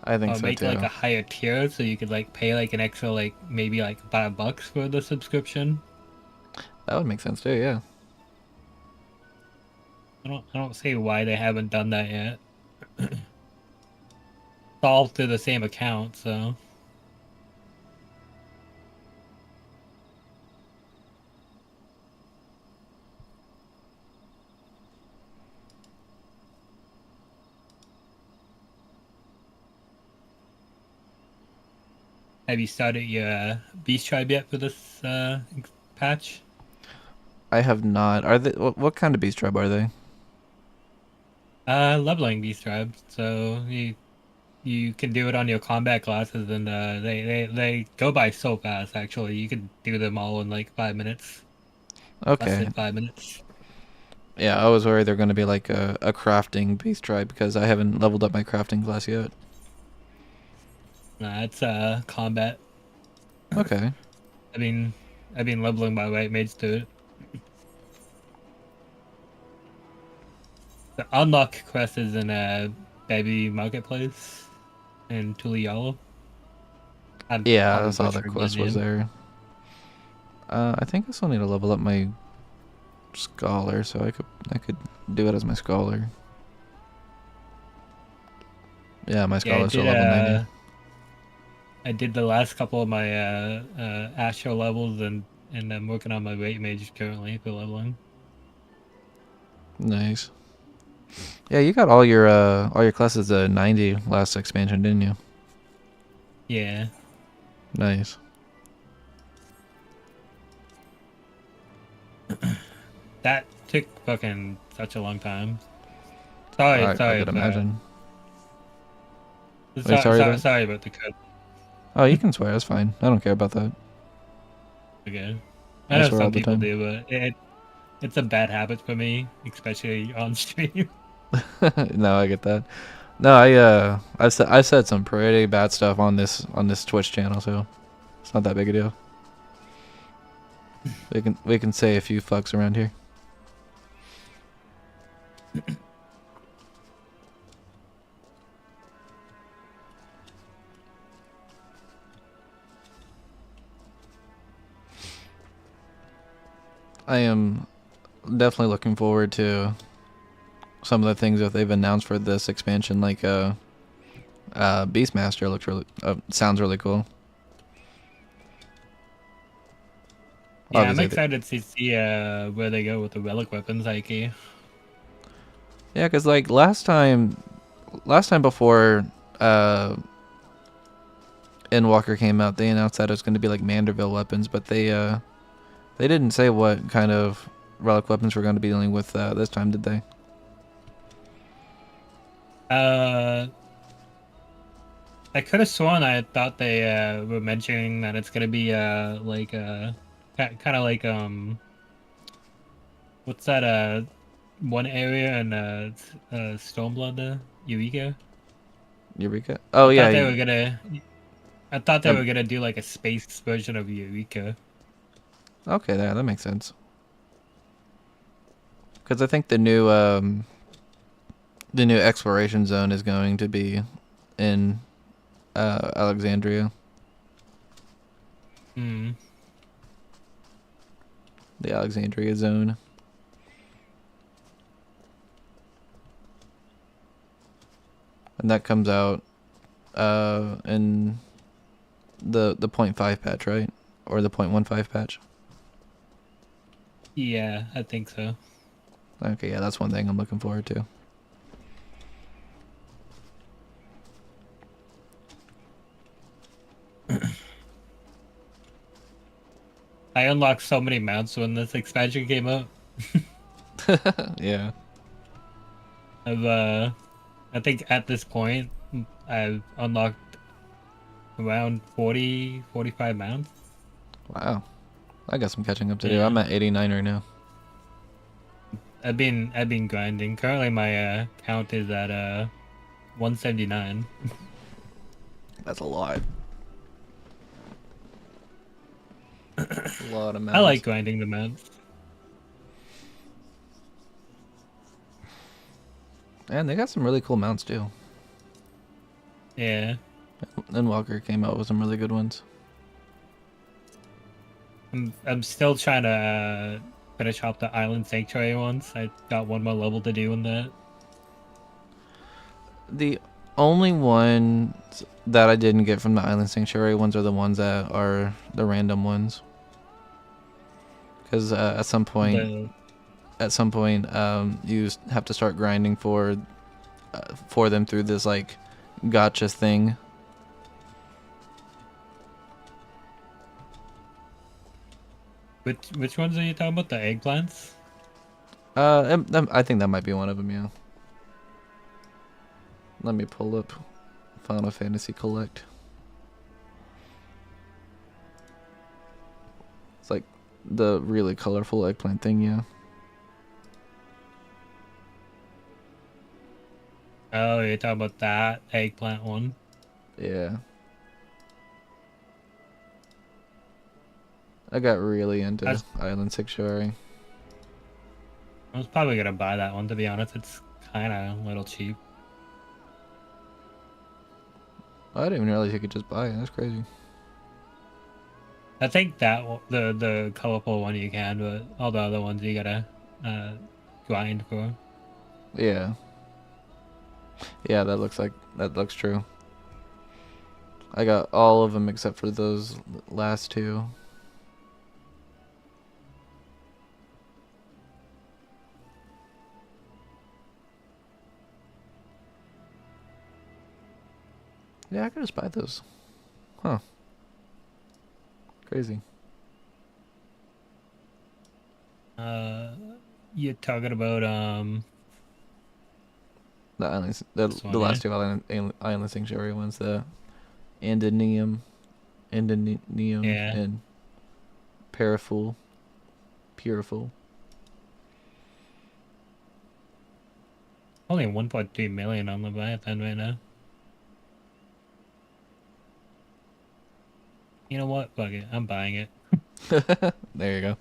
S1: I think
S11: Or
S1: so
S11: make
S1: too.
S11: like a higher tier so you could like pay like an extra like maybe like $5 for the subscription.
S1: That would make sense too. Yeah.
S11: I don't see why they haven't done that yet. It's all through the same account, so. Have you started your Beast Tribe yet for this patch?
S1: I have not. Are they? What kind of beast tribe are they?
S11: Leveling Beast Tribe. So you can do it on your combat classes, and they go by so fast. Actually, you can do them all in like 5 minutes. Less
S1: Okay.
S11: than 5 minutes.
S1: Yeah, I was worried they're going to be like a crafting beast tribe because I haven't leveled up my crafting class yet.
S11: Nah, it's combat.
S1: Okay.
S11: I've been leveling my white mage to it. The unlock quest is in Baby Marketplace in Tuliyalo.
S1: Yeah, I saw that quest was there. I think I still need to level up my scholar, so I could do it as my scholar. Yeah, my scholar's still level 90.
S11: I did the last couple of my Astro levels, and I'm working on my weight mage currently for leveling.
S1: Nice. Yeah, you got all your classes at 90 last expansion, didn't you?
S11: Yeah.
S1: Nice.
S11: That took fucking such a long time. Sorry,
S1: I could imagine. Wait,
S11: sorry about the code.
S1: Oh, you can swear. That's fine. I don't care about that.
S11: Okay.
S1: I
S11: I know
S1: swear all
S11: some
S1: the
S11: people
S1: time.
S11: do, but it's a bad habit for me, especially on stream.
S1: No, I get that. No, I've said some pretty bad stuff on this Twitch channel, so it's not that big a deal. We can say a few fucks around here. I am definitely looking forward to some of the things that they've announced for this expansion, like Beastmaster looks really sounds really cool.
S11: Yeah, I'm excited to see where they go with the relic weapons, Ike.
S1: Yeah, because like last time before Endwalker came out, they announced that it was going to be like Manderville weapons, but they didn't say what kind of relic weapons we're going to be dealing with this time, did they?
S11: I could have sworn I thought they were mentioning that it's gonna be like kind of like what's that one area in Stormblood there? Eureka?
S1: Eureka? Oh yeah.
S11: I thought they were gonna do like a space version of Eureka.
S1: Okay, that makes sense. Because I think the new exploration zone is going to be in Alexandria.
S11: Hmm.
S1: The Alexandria zone. And that comes out in the .5 patch, right? Or the .15 patch?
S11: Yeah, I think so.
S1: Okay, yeah, that's one thing I'm looking forward to.
S11: I unlocked so many mounts when this expansion came out.
S1: Yeah.
S11: I think at this point, I've unlocked around 40, 45 mounts.
S1: Wow. I got some catching up to do.
S11: Yeah.
S1: I'm at 89 right now.
S11: I've been grinding. Currently, my count is at 179.
S1: That's a lot. A lot of mounts.
S11: I like grinding the mounts.
S1: And they got some really cool mounts too.
S11: Yeah.
S1: And Walker came out with some really good ones.
S11: I'm still trying to finish off the Island Sanctuary ones. I got one more level to do in that.
S1: The only ones that I didn't get from the Island Sanctuary ones are the ones that are the random ones. Because at some point, you have to start grinding for them through this like gotcha thing.
S11: Which ones are you talking about? The eggplants?
S1: I think that might be one of them. Yeah. Let me pull up Final Fantasy Collect. It's like the really colorful eggplant thing, yeah.
S11: Oh, you're talking about that eggplant one?
S1: Yeah. I got really into Island Sanctuary.
S11: I was probably gonna buy that one, to be honest. It's kind of a little cheap.
S1: I didn't even realize you could just buy it. That's crazy.
S11: I think that the colorful one you can, but all the other ones you gotta grind for.
S1: Yeah. Yeah, that looks true. I got all of them except for those last two. Yeah, I could just buy those. Huh. Crazy.
S11: You're talking about
S1: the islands, the last two island sanctuary ones, the Andonium,
S11: yeah,
S1: and Puriful.
S11: Only 1.3 million on the Leviathan right now. You know what? Fuck it. I'm buying it.
S1: There you go.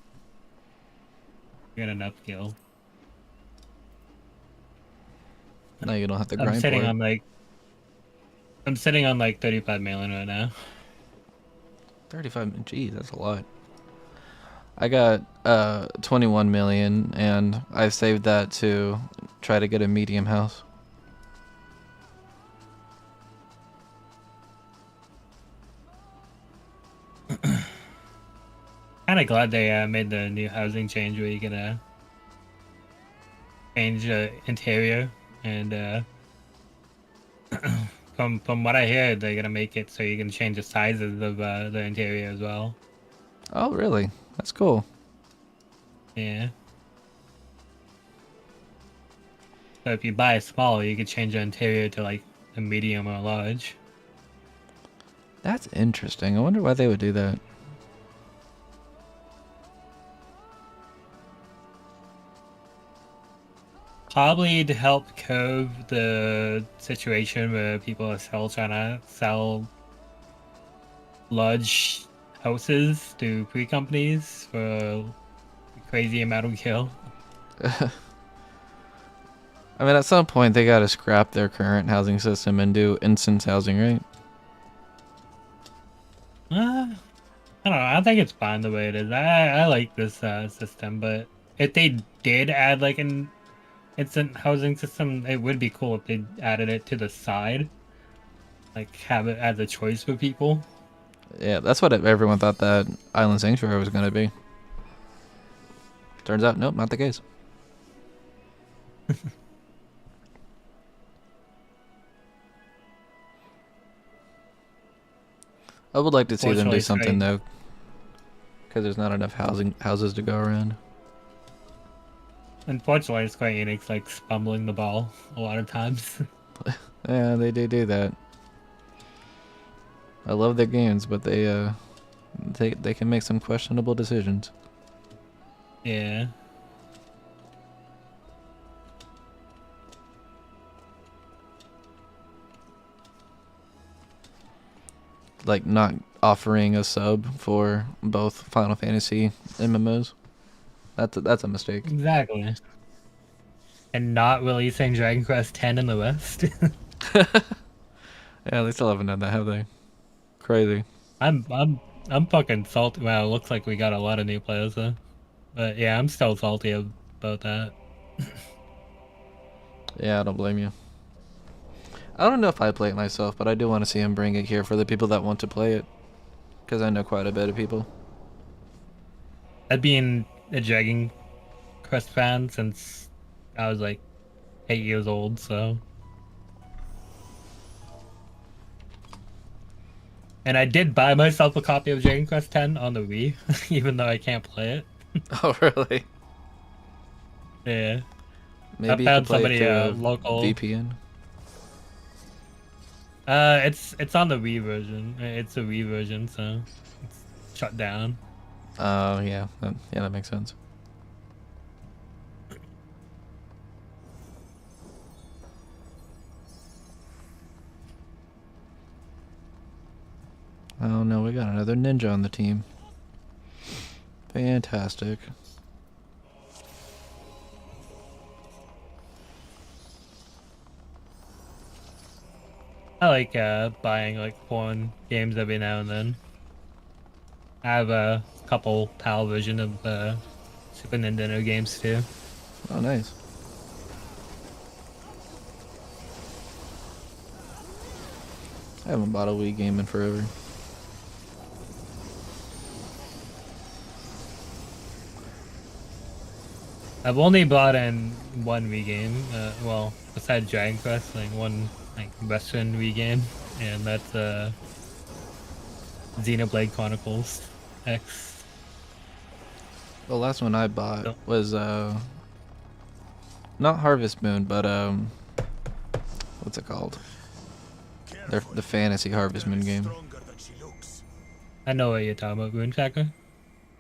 S11: Get enough skill.
S1: Now you don't have to grind.
S11: I'm sitting on like 35 million right now.
S1: 35. Jeez, that's a lot. I got 21 million, and I saved that to try to get a medium house.
S11: Kind of glad they made the new housing change where you can change the interior, and from what I hear, they're gonna make it so you can change the sizes of the interior as well.
S1: Oh, really? That's cool.
S11: Yeah. So if you buy a small, you could change the interior to like a medium or a large.
S1: That's interesting. I wonder why they would do that.
S11: Probably to help curb the situation where people are still trying to sell large houses to pre-companies for a crazy amount of kill.
S1: I mean, at some point they gotta scrap their current housing system and do instance housing, right?
S11: think it's fine the way it is. I like this system, but if they did add like an instant housing system, it would be cool if they added it to the side, like have it as a choice for people.
S1: Yeah, that's what everyone thought that Island Sanctuary was going to be. Turns out, nope, not the case. I would like to see them do
S11: Fortunately,
S1: something
S11: Square-
S1: though, because there's not enough houses to go around.
S11: Unfortunately, Square Enix likes fumbling the ball a lot of times.
S1: Yeah, they do that. I love their games, but they can make some questionable decisions.
S11: Yeah.
S1: Like not offering a sub for both Final Fantasy MMOs. That's a mistake.
S11: Exactly. And not releasing Dragon Quest X in the West.
S1: Yeah, they still haven't done that, have they? Crazy.
S11: I'm fucking salty. Wow, it looks like we got a lot of new players though. But yeah, I'm still salty about that.
S1: Yeah, I don't blame you. I don't know if I play it myself, but I do want to see him bring it here for the people that want to play it. Because I know quite a bit of people.
S11: I've been a Dragon Quest fan since I was like 8 years old, so. And I did buy myself a copy of Dragon Quest X on the Wii, even though I can't play it.
S1: Oh, really?
S11: Yeah.
S1: Maybe
S11: I
S1: you
S11: found
S1: could play
S11: somebody
S1: it through a
S11: local
S1: VPN.
S11: It's on the Wii version. It's a Wii version, so it's shut down.
S1: Oh, yeah. That makes sense. Oh no, we got another ninja on the team. Fantastic.
S11: I like buying like foreign games every now and then. I have a couple PAL version of Super Nintendo games too.
S1: Oh, nice. I haven't bought a Wii game in forever.
S11: I've only bought in one Wii game. Well, besides Dragon Quest, like one like Western Wii game, and that's Xenoblade Chronicles X.
S1: The last one I bought was not Harvest Moon, but what's it called? The fantasy Harvest Moon game.
S11: I know what you're talking about, Rune Factor.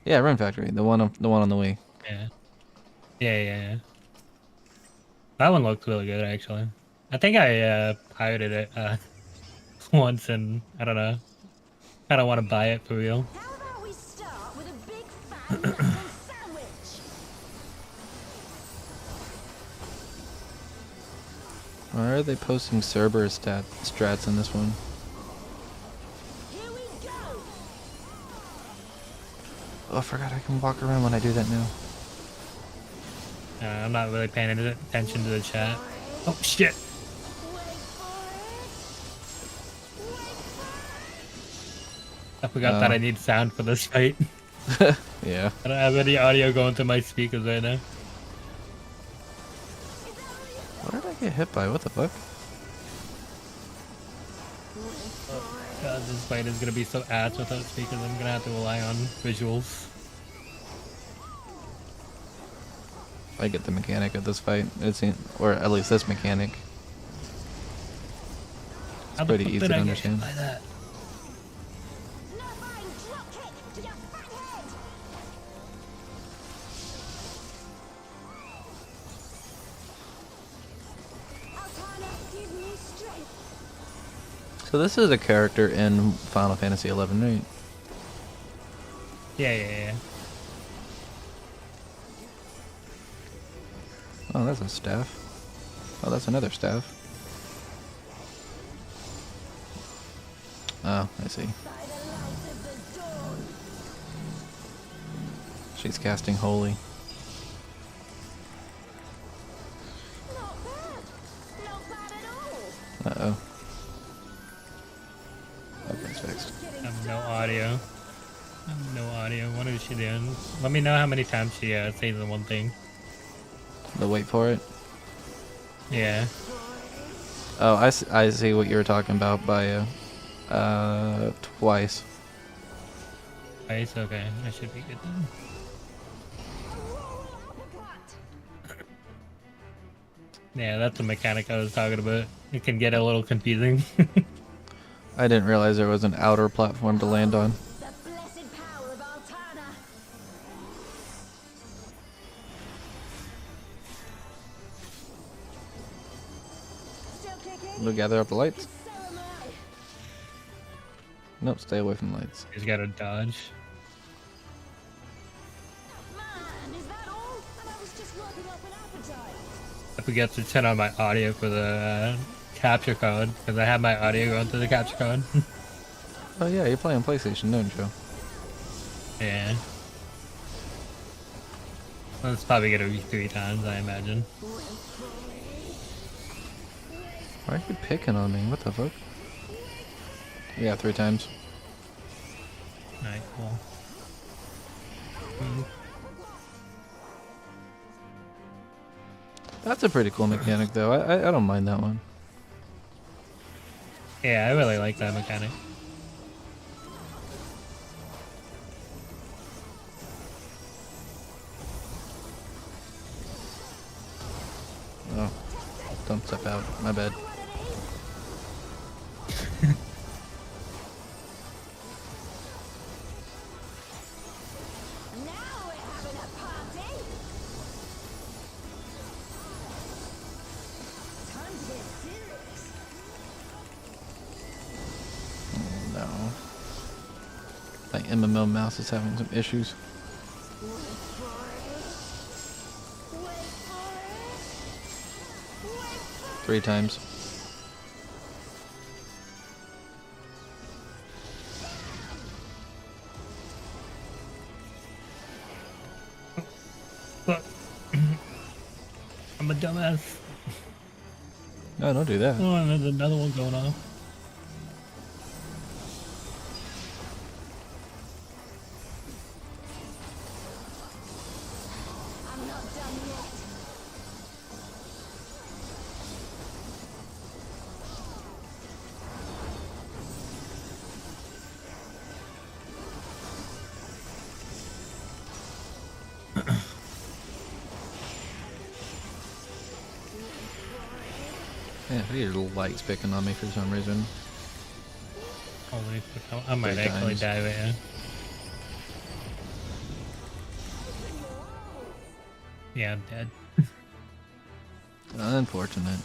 S1: Yeah, Rune Factory, the one on the Wii.
S11: Yeah. That one looks really good, actually. I think I pirated it once, and I don't know. Kind of want to buy it for real.
S3: How about we start with a big fat knuckle sandwich?
S1: Why are they posting Cerberus strats in this one?
S3: Here we go.
S1: Oh, I forgot I can walk around when I do that now.
S11: I'm not really paying any attention to the chat. Oh shit! I forgot that I need sound for this fight.
S1: Yeah.
S11: I don't have any audio going through my speakers right now.
S1: What did I get hit by? What the fuck?
S11: Oh, God, this fight is gonna be so ass without speakers. I'm gonna have to rely on visuals.
S1: I get the mechanic of this fight. Or at least this mechanic. It's pretty easy to understand. So this is a character in Final Fantasy XI, right?
S11: Yeah.
S1: Oh, that's a staff. Oh, that's another staff. Oh, I see. She's casting Holy. Uh-oh. Okay, it's fixed.
S11: I have no audio. I have no audio. What is she doing? Let me know how many times she says the one thing.
S1: The wait for it?
S11: Yeah.
S1: Oh, I see what you were talking about by, twice.
S11: Twice? Okay, that should be good then. Yeah, that's the mechanic I was talking about. It can get a little confusing.
S1: I didn't realize there was an outer platform to land on. We'll gather up the lights. Nope, stay away from the lights.
S11: He's got to dodge. I forget to turn on my audio for the capture card, because I have my audio going through the capture card.
S1: Oh yeah, you're playing PlayStation, don't you?
S11: Yeah. Well, it's probably gonna be 3 times, I imagine.
S1: Why are you picking on me? What the fuck? Yeah, 3 times.
S11: Alright, cool.
S1: That's a pretty cool mechanic, though. I don't mind that one.
S11: Yeah, I really like that mechanic.
S1: Oh, don't step out. My bad. No. My MMO mouse is having some issues. Three times.
S11: I'm a dumbass.
S1: No, don't do that.
S11: Oh, and there's another one going off.
S1: Yeah, I hear little lights picking on me for some reason.
S11: Holy fuck, I might
S1: 3
S11: actually
S1: times.
S11: die right here. Yeah, I'm dead.
S1: Unfortunate.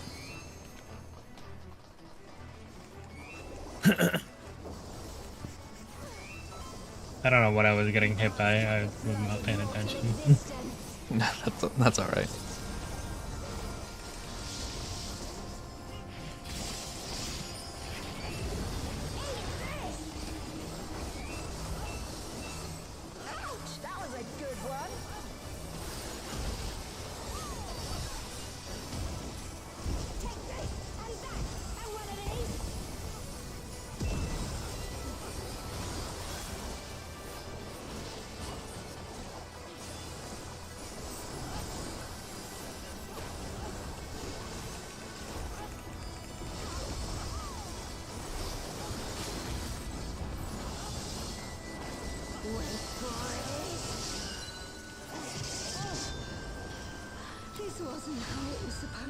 S11: I don't know what I was getting hit by. I was not paying attention.
S1: That's alright.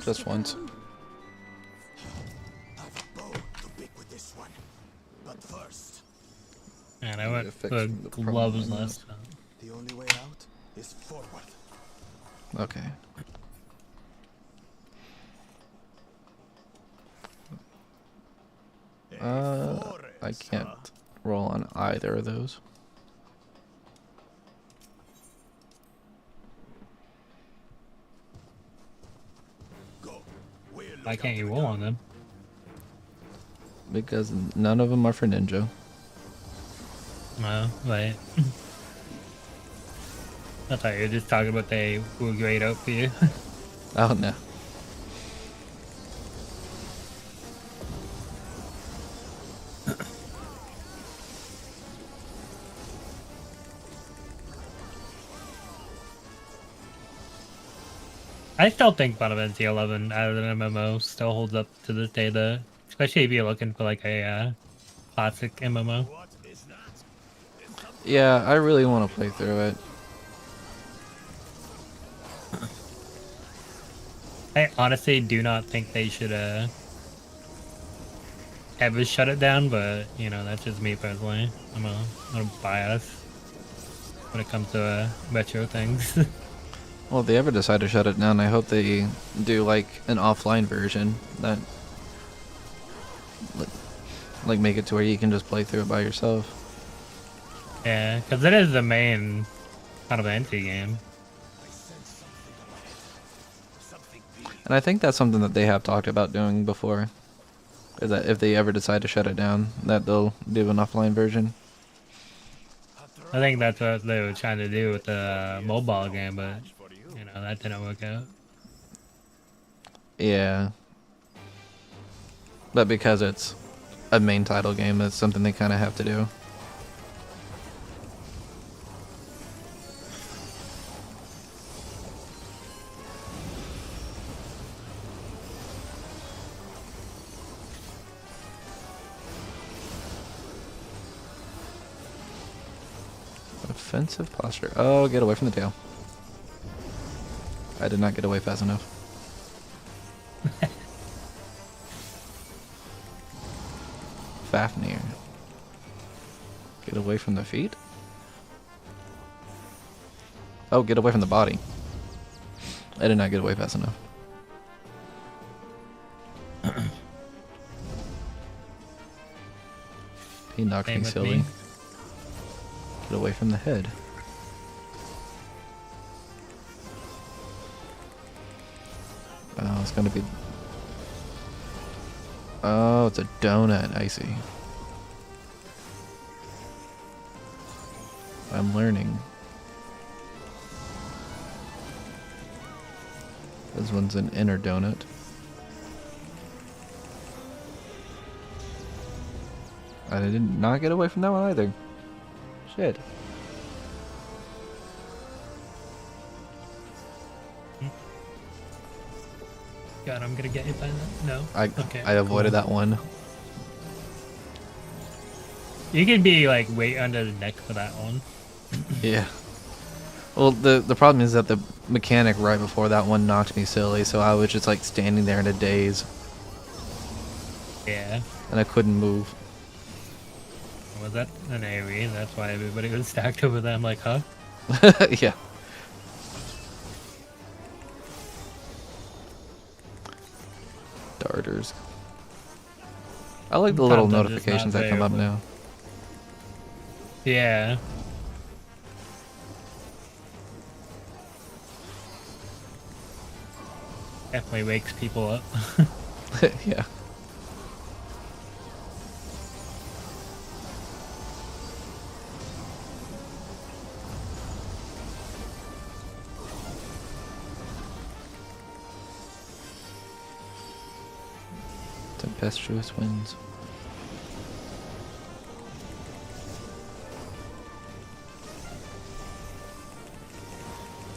S1: Just once.
S11: Man, I went
S1: fix
S11: for
S1: the
S11: gloves
S1: problem.
S11: last time.
S4: The only way out is forward.
S1: Okay. I can't roll on either of those.
S11: Why can't you roll on them?
S1: Because none of them are for ninja.
S11: Well, right. I thought you were just talking about they were grayed out for you.
S1: Oh no.
S11: I still think Final Fantasy 11 as an MMO still holds up to this day, though. Especially if you're looking for like a classic MMO.
S1: Yeah, I really want to play through it.
S11: I honestly do not think they should ever shut it down, but you know that's just me personally. I'm a bias when it comes to retro things.
S1: Well, if they ever decide to shut it down, I hope they do like an offline version that like make it to where you can just play through it by yourself.
S11: Yeah, because it is the main Final Fantasy game.
S1: And I think that's something that they have talked about doing before. Is that if they ever decide to shut it down, that they'll do an offline version.
S11: I think that's what they were trying to do with the mobile game, but you know that didn't work out.
S1: Yeah. But because it's a main title game, it's something they kind of have to do. Offensive posture. Oh, get away from the tail. I did not get away fast enough. Fafnir. Get away from the feet? Oh, get away from the body. I did not get away fast enough. He knocked me silly. Get away from the head. Oh, it's gonna be... Oh, it's a donut, I see. I'm learning. This one's an inner donut. I did not get away from that one either. Shit.
S11: God, I'm gonna get hit by that. No.
S1: I avoided that one.
S11: You can be like way under the neck for that one.
S1: Yeah. Well, the problem is that the mechanic right before that one knocked me silly, so I was just like standing there in a daze.
S11: Yeah.
S1: And I couldn't move.
S11: Was that an AoE? That's why everybody was stacked over there. I'm like, huh?
S1: Yeah. Darters. I like the little
S11: Sometimes
S1: notifications that come up now.
S11: Yeah. Definitely wakes people up.
S1: Yeah. Tempestuous winds.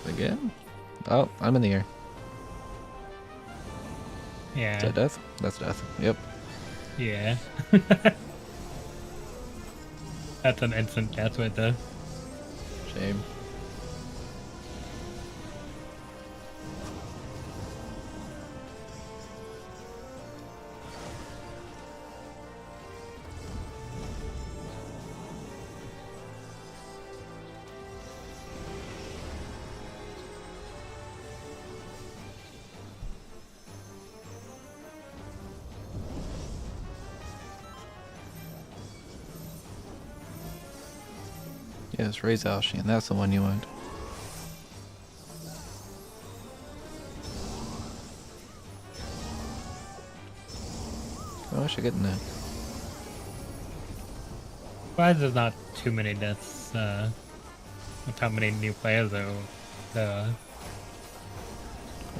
S1: Again? Oh, I'm in the air.
S11: Yeah.
S1: Is that death? That's death. Yep.
S11: Yeah. That's an instant death right there.
S1: Shame. Yes, raise Alshian. That's the one you want. Oh, I should get in that.
S11: Why there's not too many deaths with how many new players there are.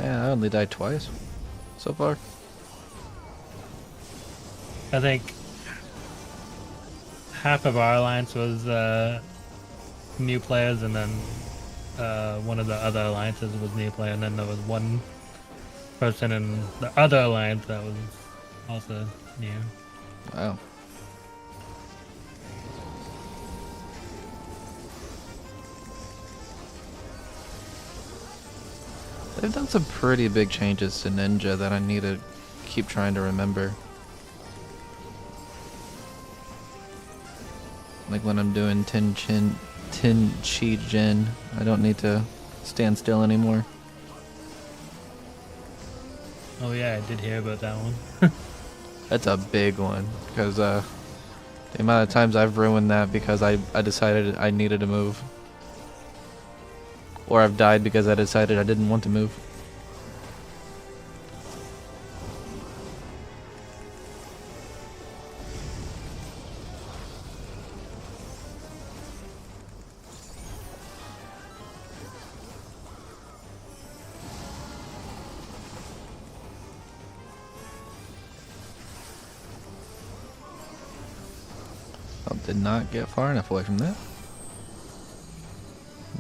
S1: Yeah, I only died twice so far.
S11: I think half of our alliance was new players, and then one of the other alliances was new player, and then there was one person in the other alliance that was also new.
S1: Wow. They've done some pretty big changes to Ninja that I need to keep trying to remember. Like when I'm doing Tin Chi Jin, I don't need to stand still anymore.
S11: Oh yeah, I did hear about that one.
S1: That's a big one, because the amount of times I've ruined that because I decided I needed to move. Or I've died because I decided I didn't want to move. Oh, did not get far enough away from that.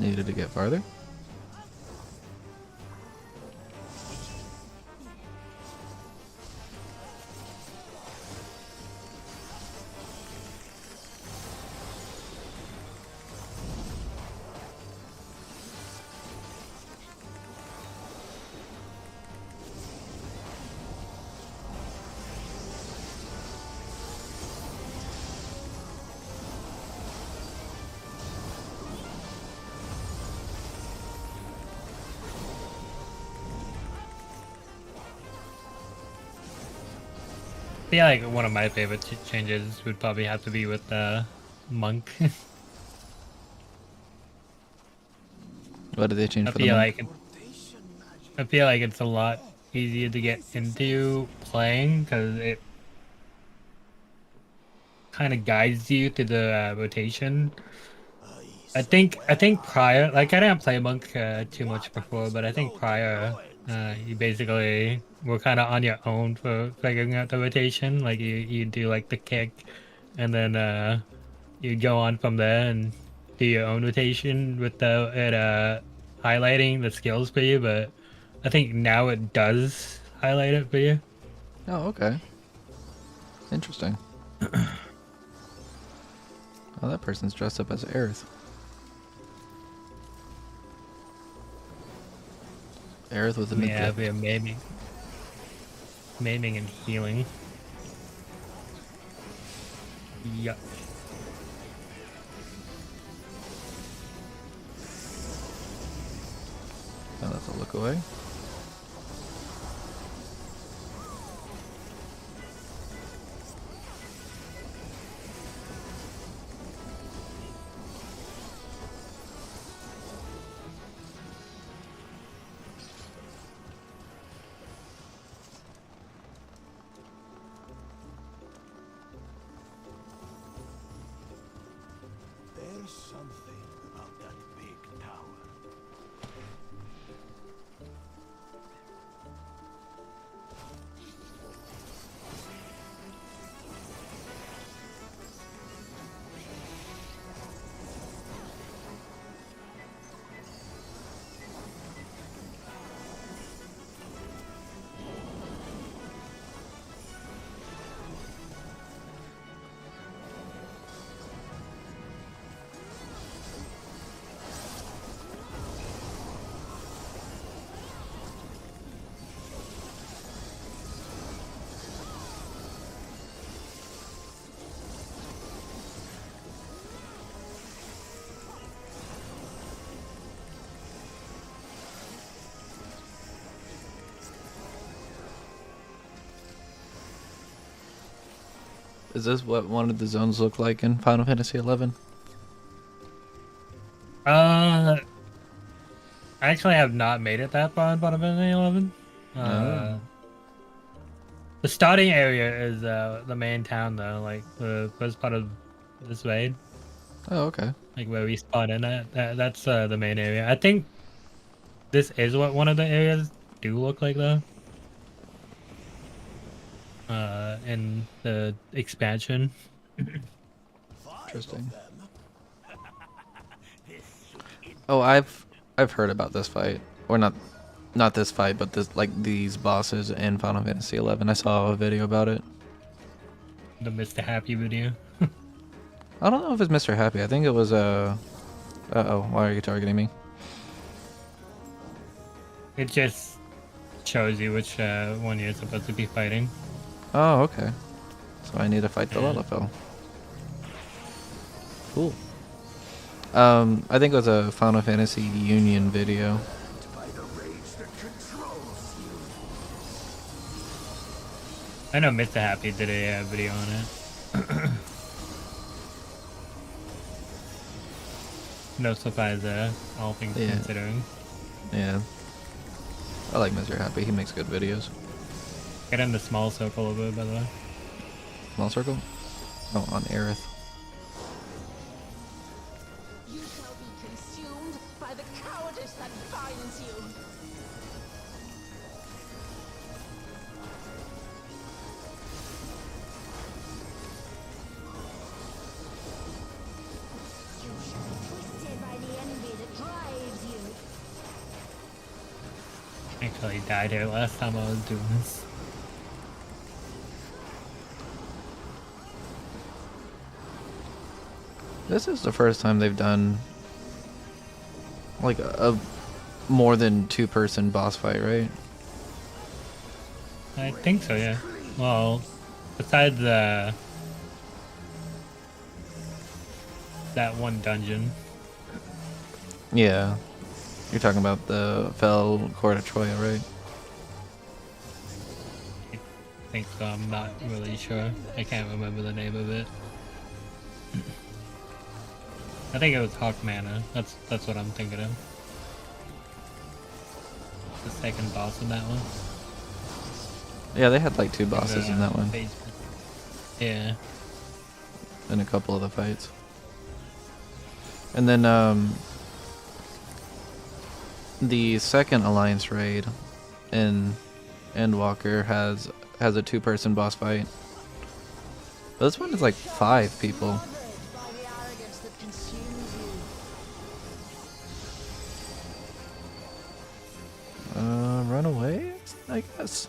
S1: Needed to get farther.
S11: Yeah, like one of my favorite changes would probably have to be with Monk.
S1: What did they change
S11: I
S1: for the
S11: feel
S1: monk?
S11: like I feel like it's a lot easier to get into playing because it kind of guides you to the rotation. I think prior, like I didn't play Monk too much before, but I think prior, you basically were kind of on your own for figuring out the rotation. Like you do like the kick, and then you go on from there and do your own rotation without it highlighting the skills for you. But I think now it does highlight it for you.
S1: Oh, okay. Interesting. Oh, that person's dressed up as Aerith. Aerith with a mid
S11: Yeah,
S1: kick.
S11: we are maiming and healing. Yup.
S1: Oh, that's a look away.
S4: There's something about that big tower.
S1: Is this what one of the zones look like in Final Fantasy XI?
S11: I actually have not made it that far in Final Fantasy 11.
S1: Oh.
S11: The starting area is the main town though, like the first part of this raid.
S1: Oh, okay.
S11: like where we spawn in at. That's the main area. I think this is what one of the areas do look like though. In the expansion.
S1: Interesting. Oh, I've heard about this fight, or not this fight, but this like these bosses in Final Fantasy XI. I saw a video about it.
S11: The Mr. Happy video.
S1: I don't know if it's Mr. Happy. I think it was Uh-oh, why are you targeting me?
S11: It just shows you which one you're supposed to be fighting.
S1: Oh, okay. So I need to fight the Lalafell. Cool. I think it was a Final Fantasy Union video.
S11: I know Mr. Happy did a video on it. No surprise there, all things considering.
S1: Yeah. I like Mr. Happy. He makes good videos.
S11: Get in the small circle a bit, by the way.
S1: Small circle? Oh, on Aerith.
S3: You shall be consumed by the cowardice that binds you. You shall be twisted by the envy that drives you.
S11: Actually died here last time I was doing this.
S1: This is the first time they've done like a more than two-person boss fight, right?
S11: I think so, yeah. Well, besides that one dungeon.
S1: Yeah. You're talking about the Fell Court of Troya, right?
S11: I think so, I'm not really sure. I can't remember the name of it. I think it was Hawk Manor. That's what I'm thinking of. The second boss in that one.
S1: Yeah, they had like two bosses in that one.
S11: Basement. Yeah.
S1: In a couple of the fights. And then the second Alliance raid in Endwalker has a two-person boss fight. But this one is like 5 people. Run away, I guess.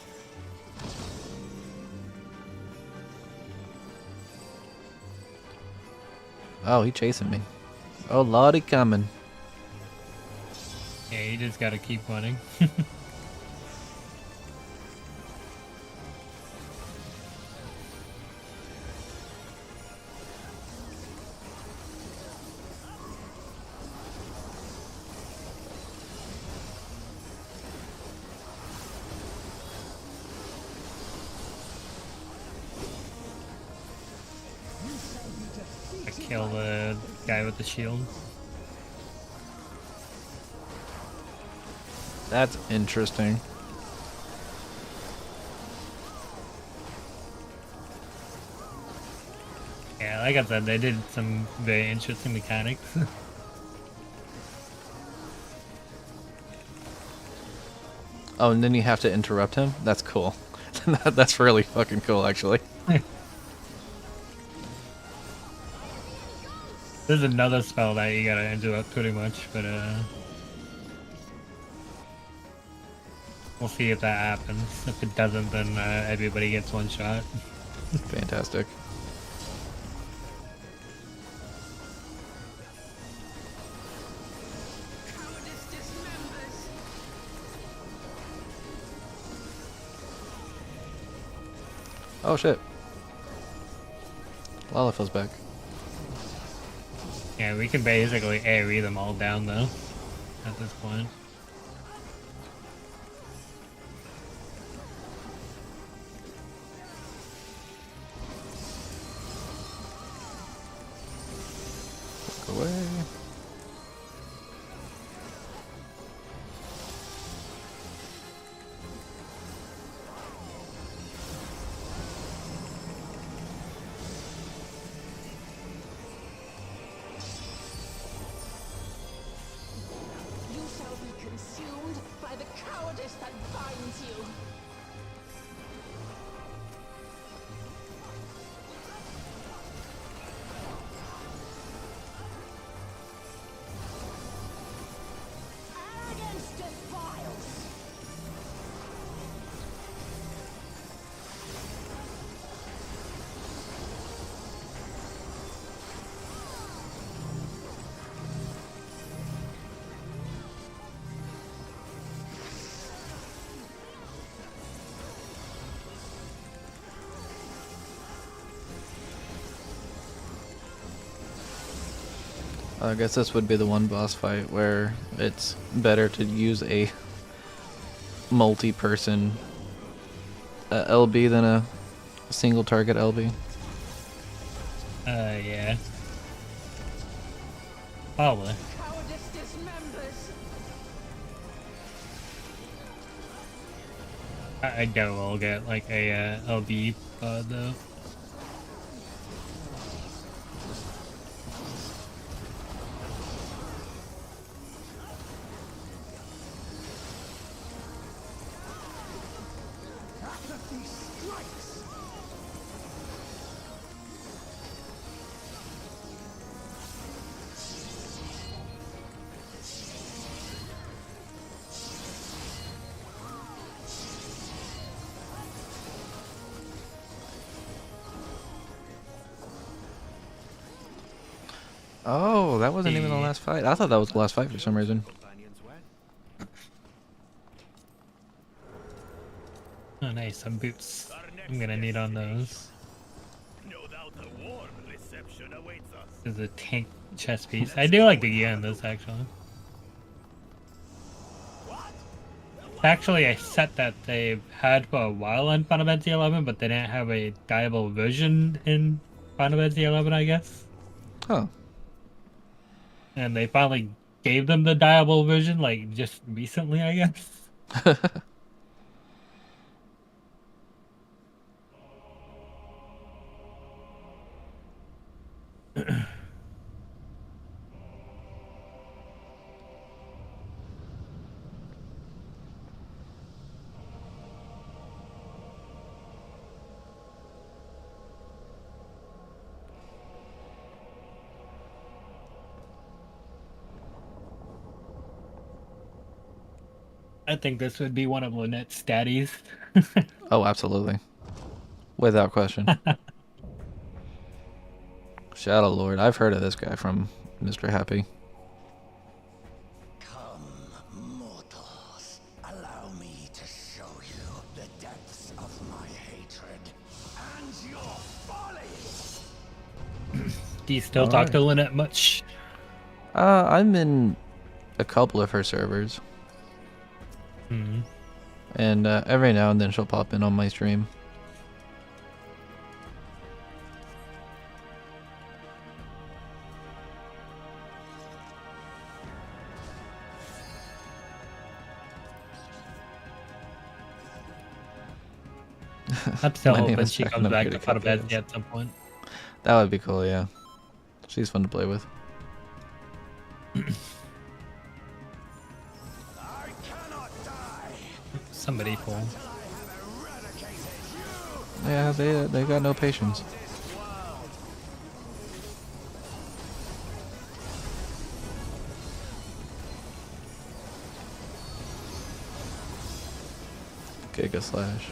S1: Oh, he chasing me. Oh, Lordy coming.
S11: Yeah, you just gotta keep running. Kill the guy with the shield.
S1: That's interesting.
S11: Yeah, like I said, they did some very interesting mechanics.
S1: Oh, and then you have to interrupt him? That's cool. That's really fucking cool, actually.
S11: There's another spell that you gotta interrupt pretty much, but we'll see if that happens. If it doesn't, then everybody gets one shot.
S1: Fantastic. Oh shit. Lalafell's back.
S11: Yeah, we can basically AoE them all down though, at this point.
S1: Look away. I guess this would be the one boss fight where it's better to use a multi-person LB than a single target LB.
S11: Yeah. Probably.
S3: Cowardice dismembers.
S11: I doubt we'll get like a LB though.
S1: Oh, that wasn't even the last fight. I thought that was the last fight for some reason.
S11: Oh, nice, some boots. I'm gonna need on those. There's a tank chest piece. I do like the gear on this actually. Actually, a set that they've had for a while in Final Fantasy XI, but they didn't have a dyeable version in Final Fantasy XI, I guess.
S1: Oh.
S11: And they finally gave them the dyeable version, like, just recently, I guess. I think this would be one of Lynette's daddies.
S1: Oh, absolutely. Without question. Shadow Lord. I've heard of this guy from Mr. Happy.
S4: Come, mortals. Allow me to show you the depths of my hatred and your folly.
S11: Do you still talk to Lynette much?
S1: I'm in a couple of her servers.
S11: Hmm.
S1: And every now and then she'll pop in on my stream.
S11: I'm still
S1: My name
S11: hoping
S1: is
S11: she
S1: Jack,
S11: comes
S1: and I'm
S11: back
S1: here
S11: to
S1: to
S11: Final
S1: cut
S11: Fantasy at some point.
S1: That would be cool, yeah. She's fun to play with.
S11: Somebody pull.
S1: Yeah, they got no patience. Giga Slash.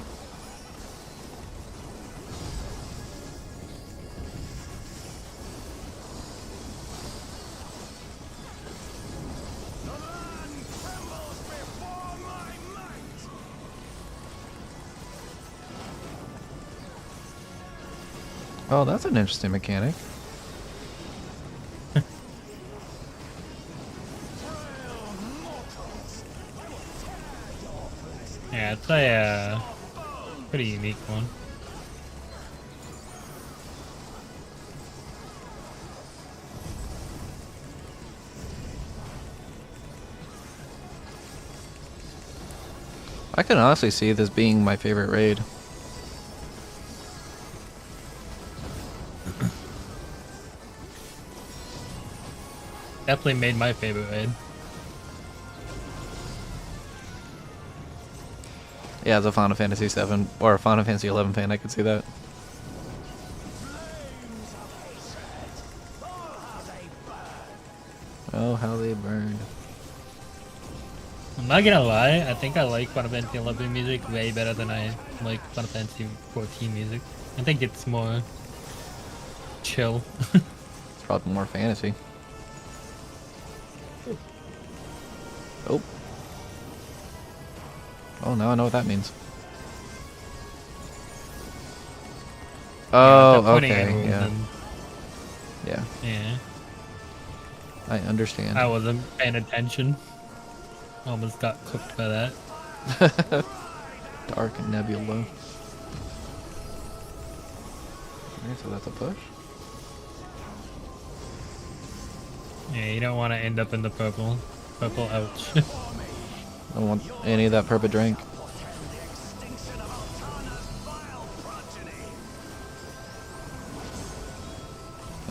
S1: Oh, that's an interesting mechanic.
S11: Yeah, it's a pretty unique one.
S1: I can honestly see this being my favorite raid.
S11: Definitely made my favorite raid.
S1: Yeah, as a Final Fantasy VII or a Final Fantasy XI fan, I could see that. Oh, how they burn.
S11: I'm not gonna lie, I think I like Final Fantasy XI music way better than I like Final Fantasy XIV music. I think it's more chill.
S1: It's probably more fantasy. Oh. Oh, now I know what that means. Oh,
S11: pointing
S1: okay,
S11: arrows
S1: yeah.
S11: and-
S1: Yeah.
S11: Yeah.
S1: I understand.
S11: I wasn't paying attention. Almost got cooked by that.
S1: Dark and Nebula. Alright, so that's a push.
S11: Yeah, you don't want to end up in the purple. Purple, ouch.
S1: I don't want any of that purple drink.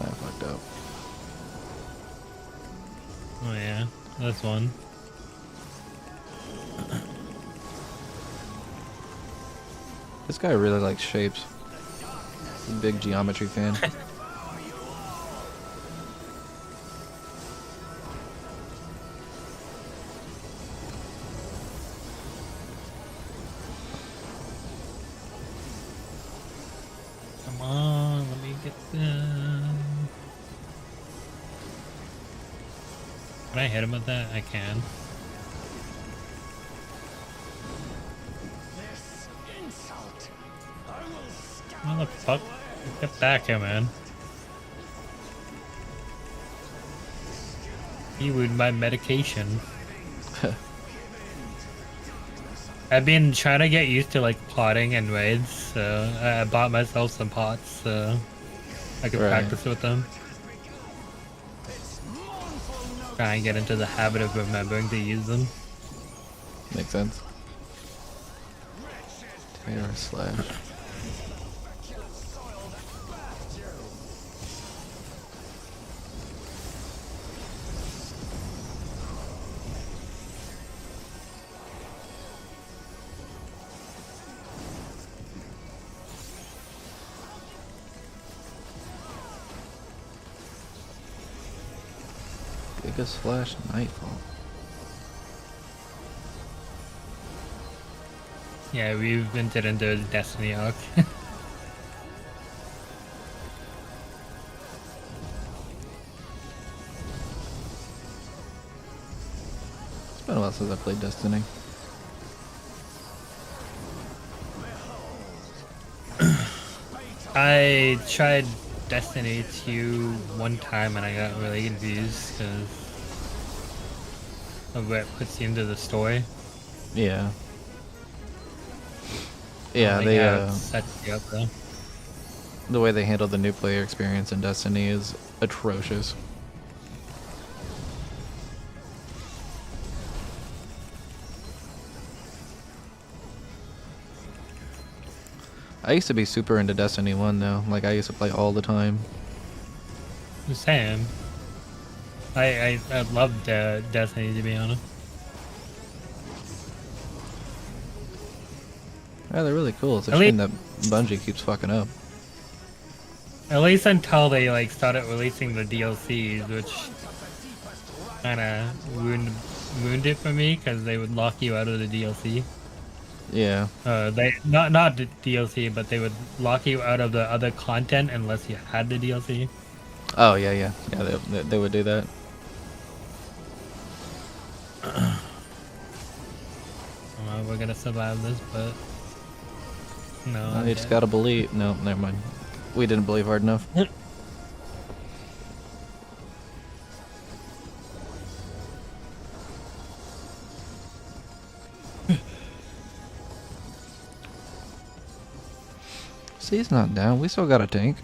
S1: I fucked up.
S11: Oh yeah, this one.
S1: This guy really likes shapes. He's a big geometry fan.
S11: Come on, let me get them. Can I hit him with that? I can. What the fuck? Get back here, man. You ruined my medication. I've been trying to get used to like potting and raids, so I bought myself some pots so I could practice with them. Try and get into the habit of remembering to use them.
S1: Makes sense. Terror slash. Giga slash nightfall.
S11: Yeah, we've entered into the Destiny arc.
S1: It's been a while since I played Destiny.
S11: I tried Destiny 2 one time and I got really confused because of what it puts you into the story.
S1: Yeah. Yeah,
S11: Like
S1: they
S11: how it sets you up though.
S1: the way they handle the new player experience in Destiny is atrocious. I used to be super into Destiny 1 though. Like I used to play all the time.
S11: The same. I loved Destiny, to be honest.
S1: Yeah, they're really cool. It's a
S11: At
S1: shame that Bungie keeps fucking up.
S11: At least until they like started releasing the DLCs, which kind of ruined it for me because they would lock you out of the DLC.
S1: Yeah.
S11: They not the DLC, but they would lock you out of the other content unless you had the DLC.
S1: Oh yeah, yeah, yeah. They would do that.
S11: We're gonna survive this, but no.
S1: No, you just gotta believe. No, never mind. We didn't believe hard enough. See, he's not down. We still got a tank.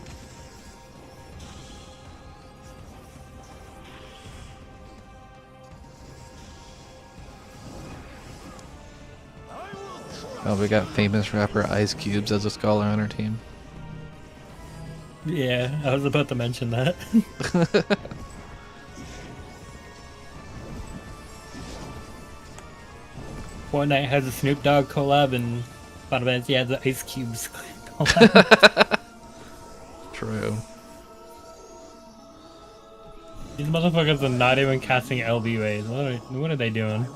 S1: Oh, we got famous rapper Ice Cubes as a scholar on our team.
S11: Yeah, I was about to mention that. Fortnite has a Snoop Dogg collab, and Final Fantasy has the Ice Cubes collab.
S1: True.
S11: These motherfuckers are not even casting LB ways. What are they doing?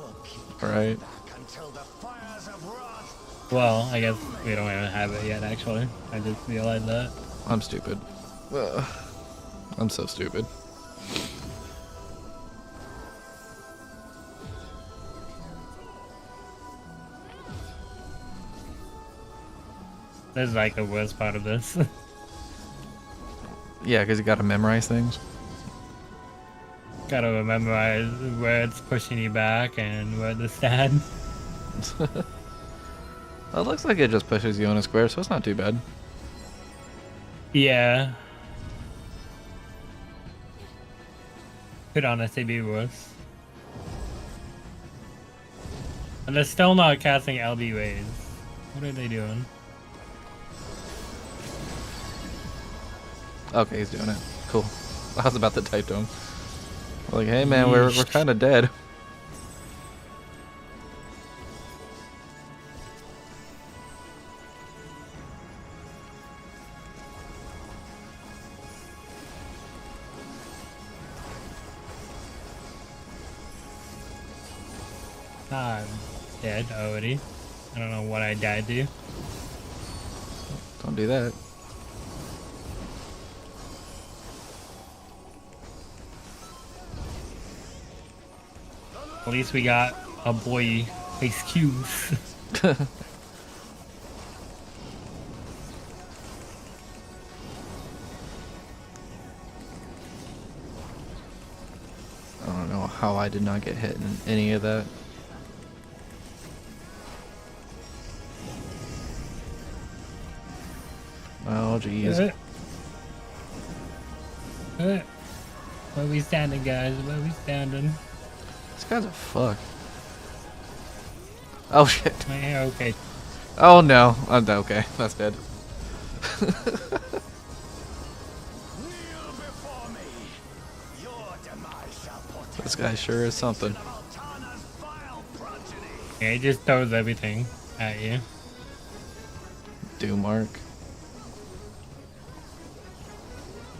S1: Right.
S11: Well, I guess we don't even have it yet, actually. I just realized that.
S1: I'm stupid. Ugh. I'm so stupid.
S11: This is like the worst part of this.
S1: Yeah, because you gotta memorize things.
S11: Gotta memorize where it's pushing you back and where to stand.
S1: Well, it looks like it just pushes you in a square, so it's not too bad.
S11: Yeah. Could honestly be worse. And they're still not casting LB waves. What are they doing?
S1: Okay, he's doing it. Cool. I was about to type to him. Like, hey man, we're kind of dead.
S11: I'm dead already. I don't know what I died to.
S1: Don't do that.
S11: At least we got a boy excuse.
S1: I don't know how I did not get hit in any of that. Oh jeez.
S11: Where are we standing, guys? Where are we standing?
S1: This guy's a fuck. Oh shit.
S11: My hair okay.
S1: Oh no. I'm okay. That's dead. This guy sure is something.
S11: Yeah, he just throws everything at you.
S1: Do mark.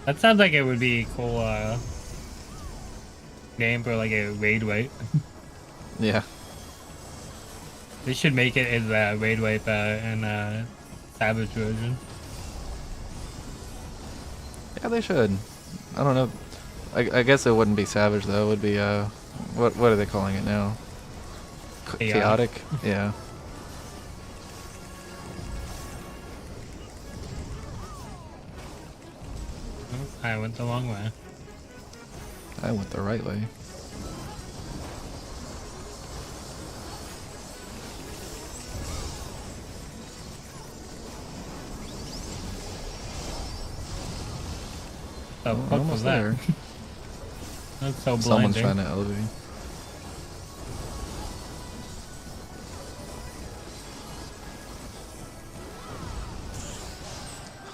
S11: That sounds like it would be a cool game for like a raid wipe.
S1: Yeah.
S11: They should make it as a raid wipe in Savage version.
S1: Yeah, they should. I don't know. I guess it wouldn't be savage though. It would be what are they calling it now? Chaotic. Yeah.
S11: I went the wrong way.
S1: I went the right way.
S11: The fuck was that?
S1: There.
S11: That's so blinding.
S1: Someone's trying to elevate.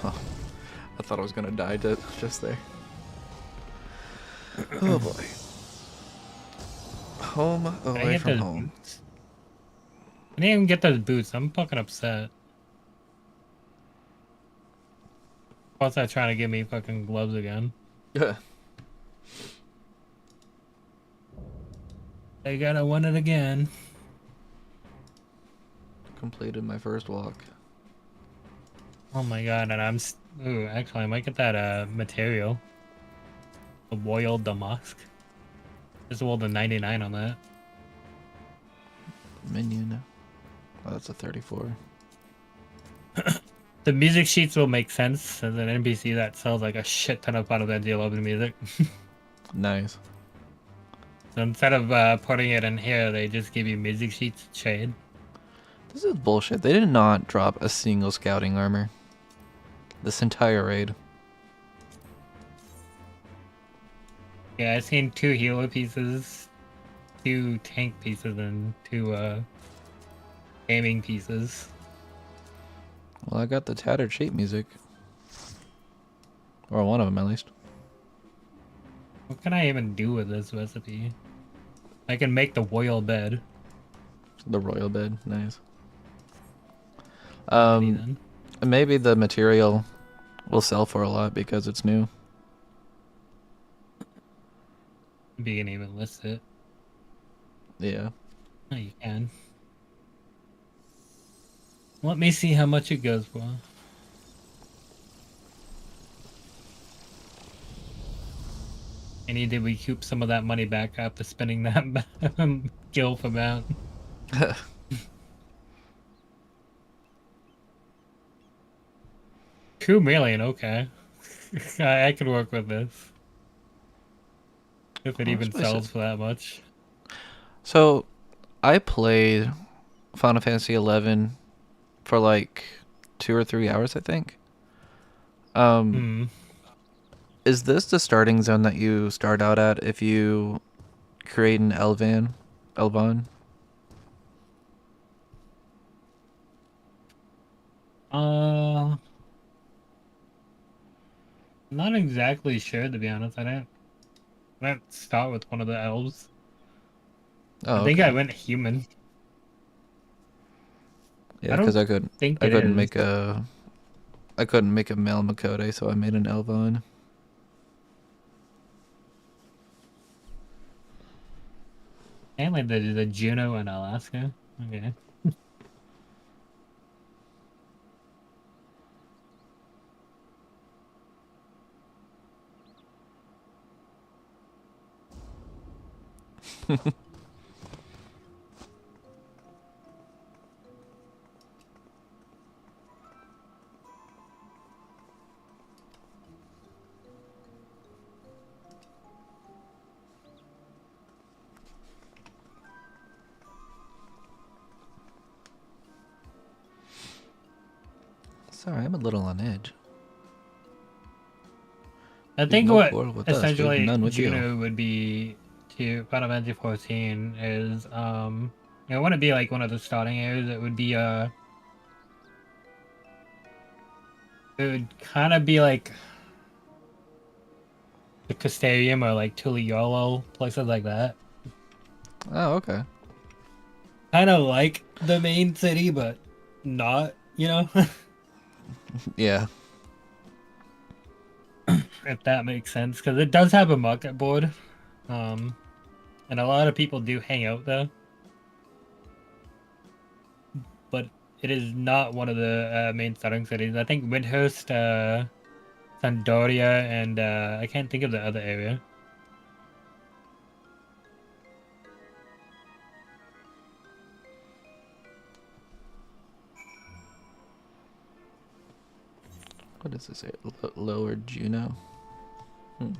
S1: Huh. I thought I was gonna die just there. Oh boy. Home away from home.
S11: Boots? I didn't even get those boots. I'm fucking upset. What's that trying to give me fucking gloves again?
S1: Yeah.
S11: I gotta win it again.
S1: Completed my first walk.
S11: Oh my god, and ooh, actually I might get that material. The Royal Damask. Just rolled a 99 on that.
S1: Minion. Oh, that's a 34.
S11: The music sheets will make sense as an NPC that sells like a shit ton of Final Fantasy XI music.
S1: Nice.
S11: So instead of putting it in here, they just give you music sheets to trade.
S1: This is bullshit. They did not drop a single scouting armor. This entire raid.
S11: Yeah, I've seen 2 healer pieces, 2 tank pieces, and 2 aiming pieces.
S1: Well, I got the tattered sheet music. Or one of them, at least.
S11: What can I even do with this recipe? I can make the royal bed.
S1: The royal bed, nice.
S11: Then.
S1: Maybe the material will sell for a lot because it's new.
S11: You can even list it.
S1: Yeah.
S11: Oh, you can. Let me see how much it goes for. I need to recoup some of that money back after spending that gilf amount. 2 million, okay. I could work with this. If it
S1: Well,
S11: even
S1: that's what I
S11: sells
S1: said.
S11: for that much.
S1: So, I played Final Fantasy 11 for like 2 or 3 hours, I think. Um,
S11: Hmm.
S1: is this the starting zone that you start out at if you create an Elvan?
S11: Uh, Not exactly sure to be honest. I didn't start with one of the elves. I
S1: Oh,
S11: think I
S1: okay.
S11: went human.
S1: Yeah,
S11: I
S1: because
S11: don't
S1: I couldn't,
S11: think
S1: I
S11: it
S1: couldn't
S11: is.
S1: make a, I couldn't make a male Makode, so I made an Elvan.
S11: And like the Juno in Alaska. Okay.
S1: Sorry, I'm a little on edge.
S11: I
S1: We've
S11: think
S1: no
S11: what
S1: quarrel with us. We've
S11: essentially
S1: none with you.
S11: Juno would be to Final Fantasy 14 is it wouldn't be like one of the starting areas. It would kind of be like the Castarium or like Tuliolo, places like that.
S1: Oh, okay.
S11: Kind of like the main city, but not, you know,
S1: Yeah.
S11: if that makes sense. Because it does have a market board, um, and a lot of people do hang out there. But it is not one of the main starting cities. I think Windhurst, Sandoria, and I can't think of the other area.
S1: What does this say? Lower Juno? Hmm.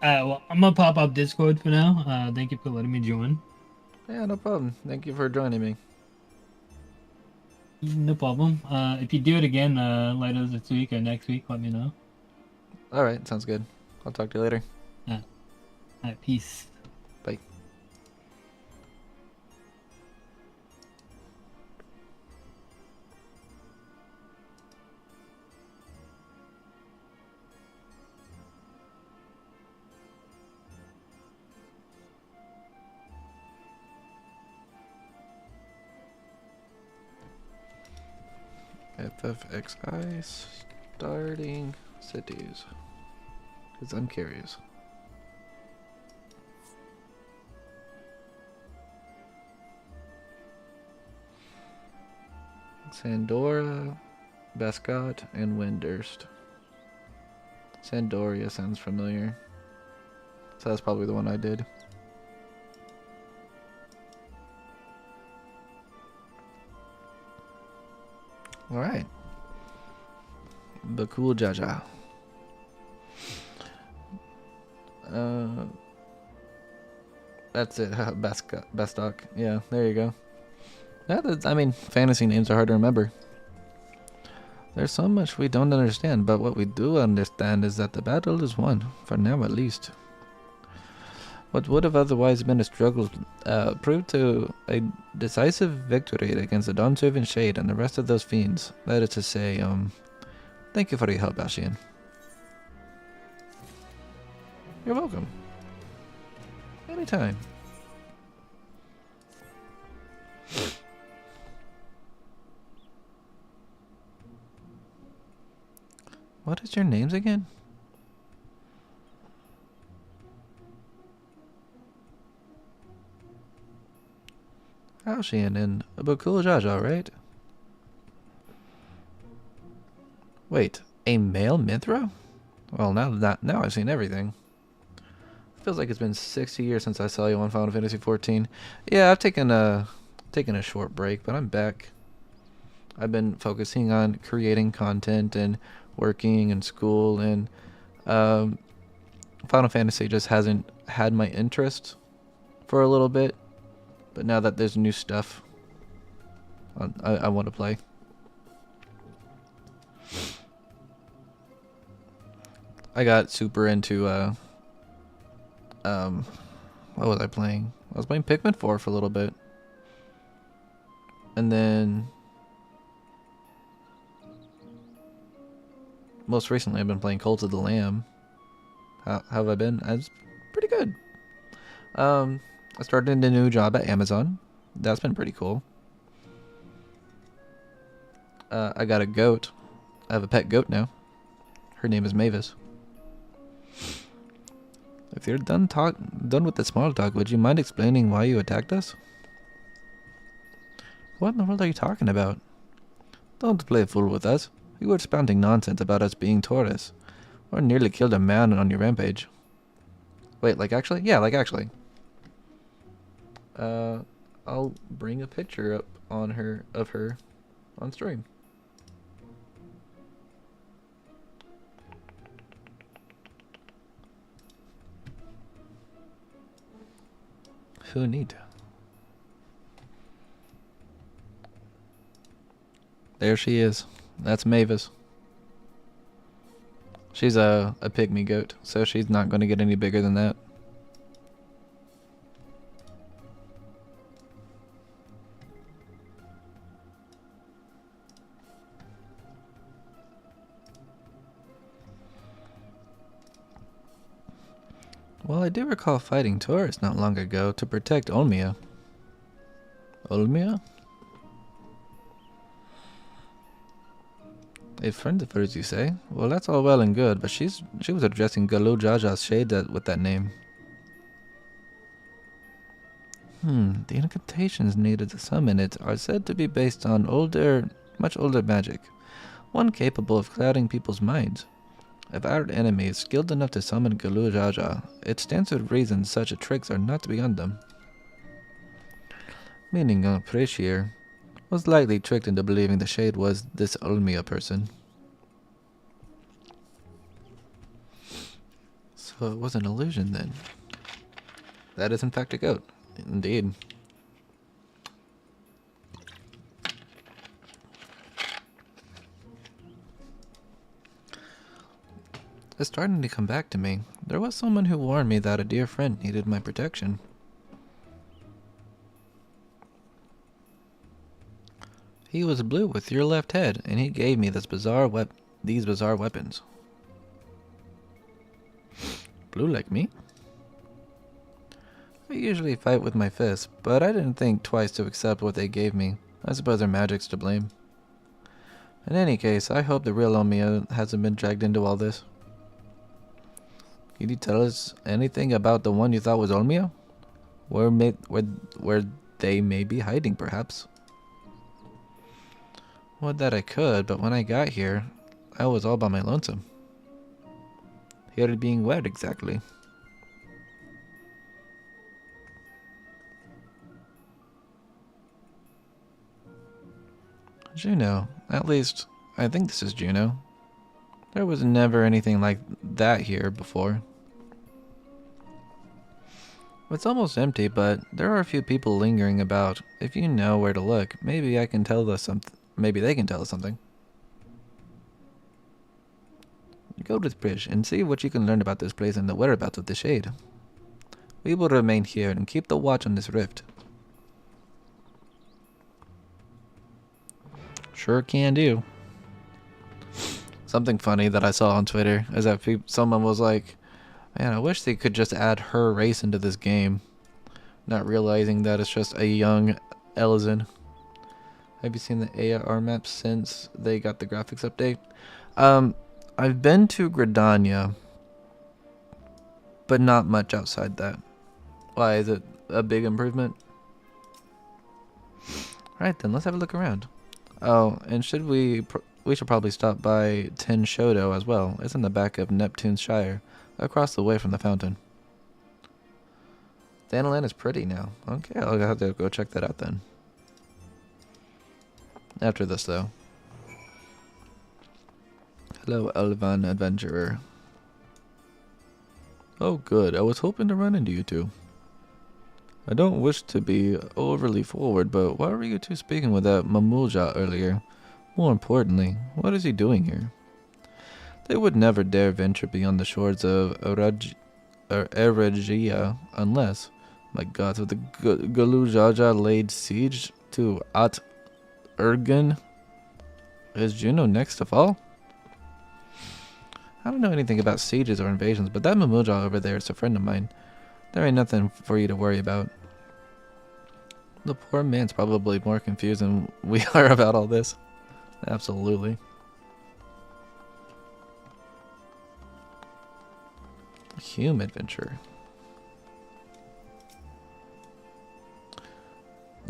S11: Well, I'm gonna pop up Discord for now. Thank you for letting me join.
S1: Yeah, no problem. Thank you for joining me.
S11: No problem. If you do it again later this week or next week, let me know.
S1: Alright, sounds good. I'll talk to you later.
S11: Alright, peace.
S1: Bye. FFXI starting cities. Because I'm curious. Sandora, Bascot, and Windurst. Sandoria sounds familiar. So that's probably the one I did. Alright. Bakul Jaja. That's it. Bastock. Yeah, there you go. I mean, fantasy names are hard to remember. There's so much we don't understand, but what we do understand is that the battle is won, for now at least. What would have otherwise been a struggle proved to a decisive victory against the Dawn Servant Shade and the rest of those fiends. That is to say, thank you for your help, Ashian. You're welcome. Anytime. What is your names again? Ashian and Bakul Jaja, right? Wait, a male Mithra? Well, now I've seen everything. Feels like it's been 60 years since I saw you on Final Fantasy 14. Yeah, I've taken a short break, but I'm back. I've been focusing on creating content and working and school, and Final Fantasy just hasn't had my interest for a little bit. But now that there's new stuff, I want to play. I got super into what was I playing? I was playing Pikmin 4 for a little bit. And then most recently I've been playing Cult of the Lamb. How have I been? I was pretty good. I started a new job at Amazon. That's been pretty cool. I got a goat. I have a pet goat now. Her name is Mavis. If you're done with the small talk, would you mind explaining why you attacked us? What in the world are you talking about? Don't play fool with us. You were spouting nonsense about us being Taurus. Or nearly killed a man on your rampage. Wait, like actually? Yeah, like actually. I'll bring a picture up of her on stream. Who need? There she is. That's Mavis. She's a pygmy goat, so she's not going to get any bigger than that. Well, I do recall fighting Taurus not long ago to protect Olmia. Olmia? A friend of hers, you say? Well, that's all well and good, but she was addressing Galoo Jaja's shade with that name. The incantations needed to summon it are said to be based on much older magic, one capable of clouding people's minds. If our enemy is skilled enough to summon Galoo Jaja, it stands to reason such tricks are not beyond them. Meaning Precier was likely tricked into believing the shade was this Olmia person. So it was an illusion then. That is in fact a goat. Indeed. It's starting to come back to me. There was someone who warned me that a dear friend needed my protection. He was blue with your left head, and he gave me these bizarre weapons. Blue like me? I usually fight with my fists, but I didn't think twice to accept what they gave me. I suppose their magic's to blame. In any case, I hope the real Omia hasn't been dragged into all this. Can you tell us anything about the one you thought was Olmia? Where they may be hiding, perhaps? Would that I could, but when I got here, I was all by my lonesome. Here being where exactly? Juno. At least, I think this is Juno. There was never anything like that here before. It's almost empty, but there are a few people lingering about. If you know where to look, maybe I can tell us something. Maybe they can tell us something. Go to the bridge and see what you can learn about this place and the whereabouts of the shade. We will remain here and keep the watch on this rift. Sure can do. Something funny that I saw on Twitter is that someone was like, man, I wish they could just add her race into this game. Not realizing that it's just a young Elizin. Have you seen the AR maps since they got the graphics update? I've been to Gridania, but not much outside that. Why, is it a big improvement? Alright then, let's have a look around. Oh, and we should probably stop by Ten Shodo as well. It's in the back of Neptune's Shire, across the way from the fountain. Danaland is pretty now. Okay, I'll have to go check that out then. After this, though. Hello, Elvan Adventurer. Oh, good. I was hoping to run into you two. I don't wish to be overly forward, but why were you two speaking with that Mamulja earlier? More importantly, what is he doing here? They would never dare venture beyond the shores of Eregia unless, my gods, if the Galujaja laid siege to At Ergen, is Juno next to fall? I don't know anything about sieges or invasions, but that Mamulja over there is a friend of mine. There ain't nothing for you to worry about. The poor man's probably more confused than we are about all this. Absolutely. Hume adventure.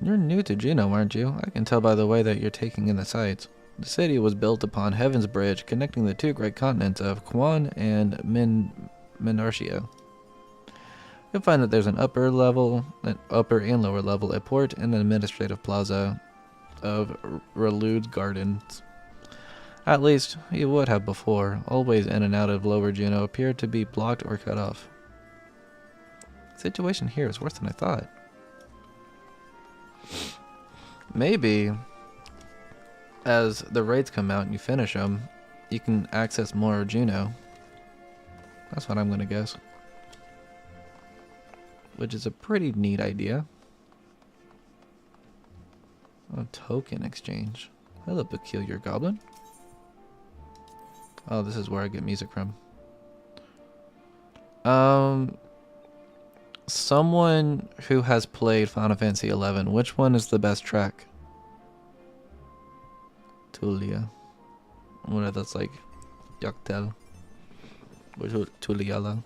S1: You're new to Juneau, aren't you? I can tell by the way that you're taking in the sights. The city was built upon Heaven's Bridge, connecting the two great continents of Quan and Minortia. You'll find that there's an upper and lower level, a port, and an administrative plaza of Relude's Gardens. At least, you would have before. Always in and out of Lower Juneau appeared to be blocked or cut off. The situation here is worse than I thought. Maybe, as the raids come out and you finish them, you can access more Juneau. That's what I'm going to guess. Which is a pretty neat idea. Oh, token exchange. Hello, peculiar goblin. Oh, this is where I get music from. Someone who has played Final Fantasy XI, which one is the best track? Tulia. What if that's like Yaktel? Or Tuliala?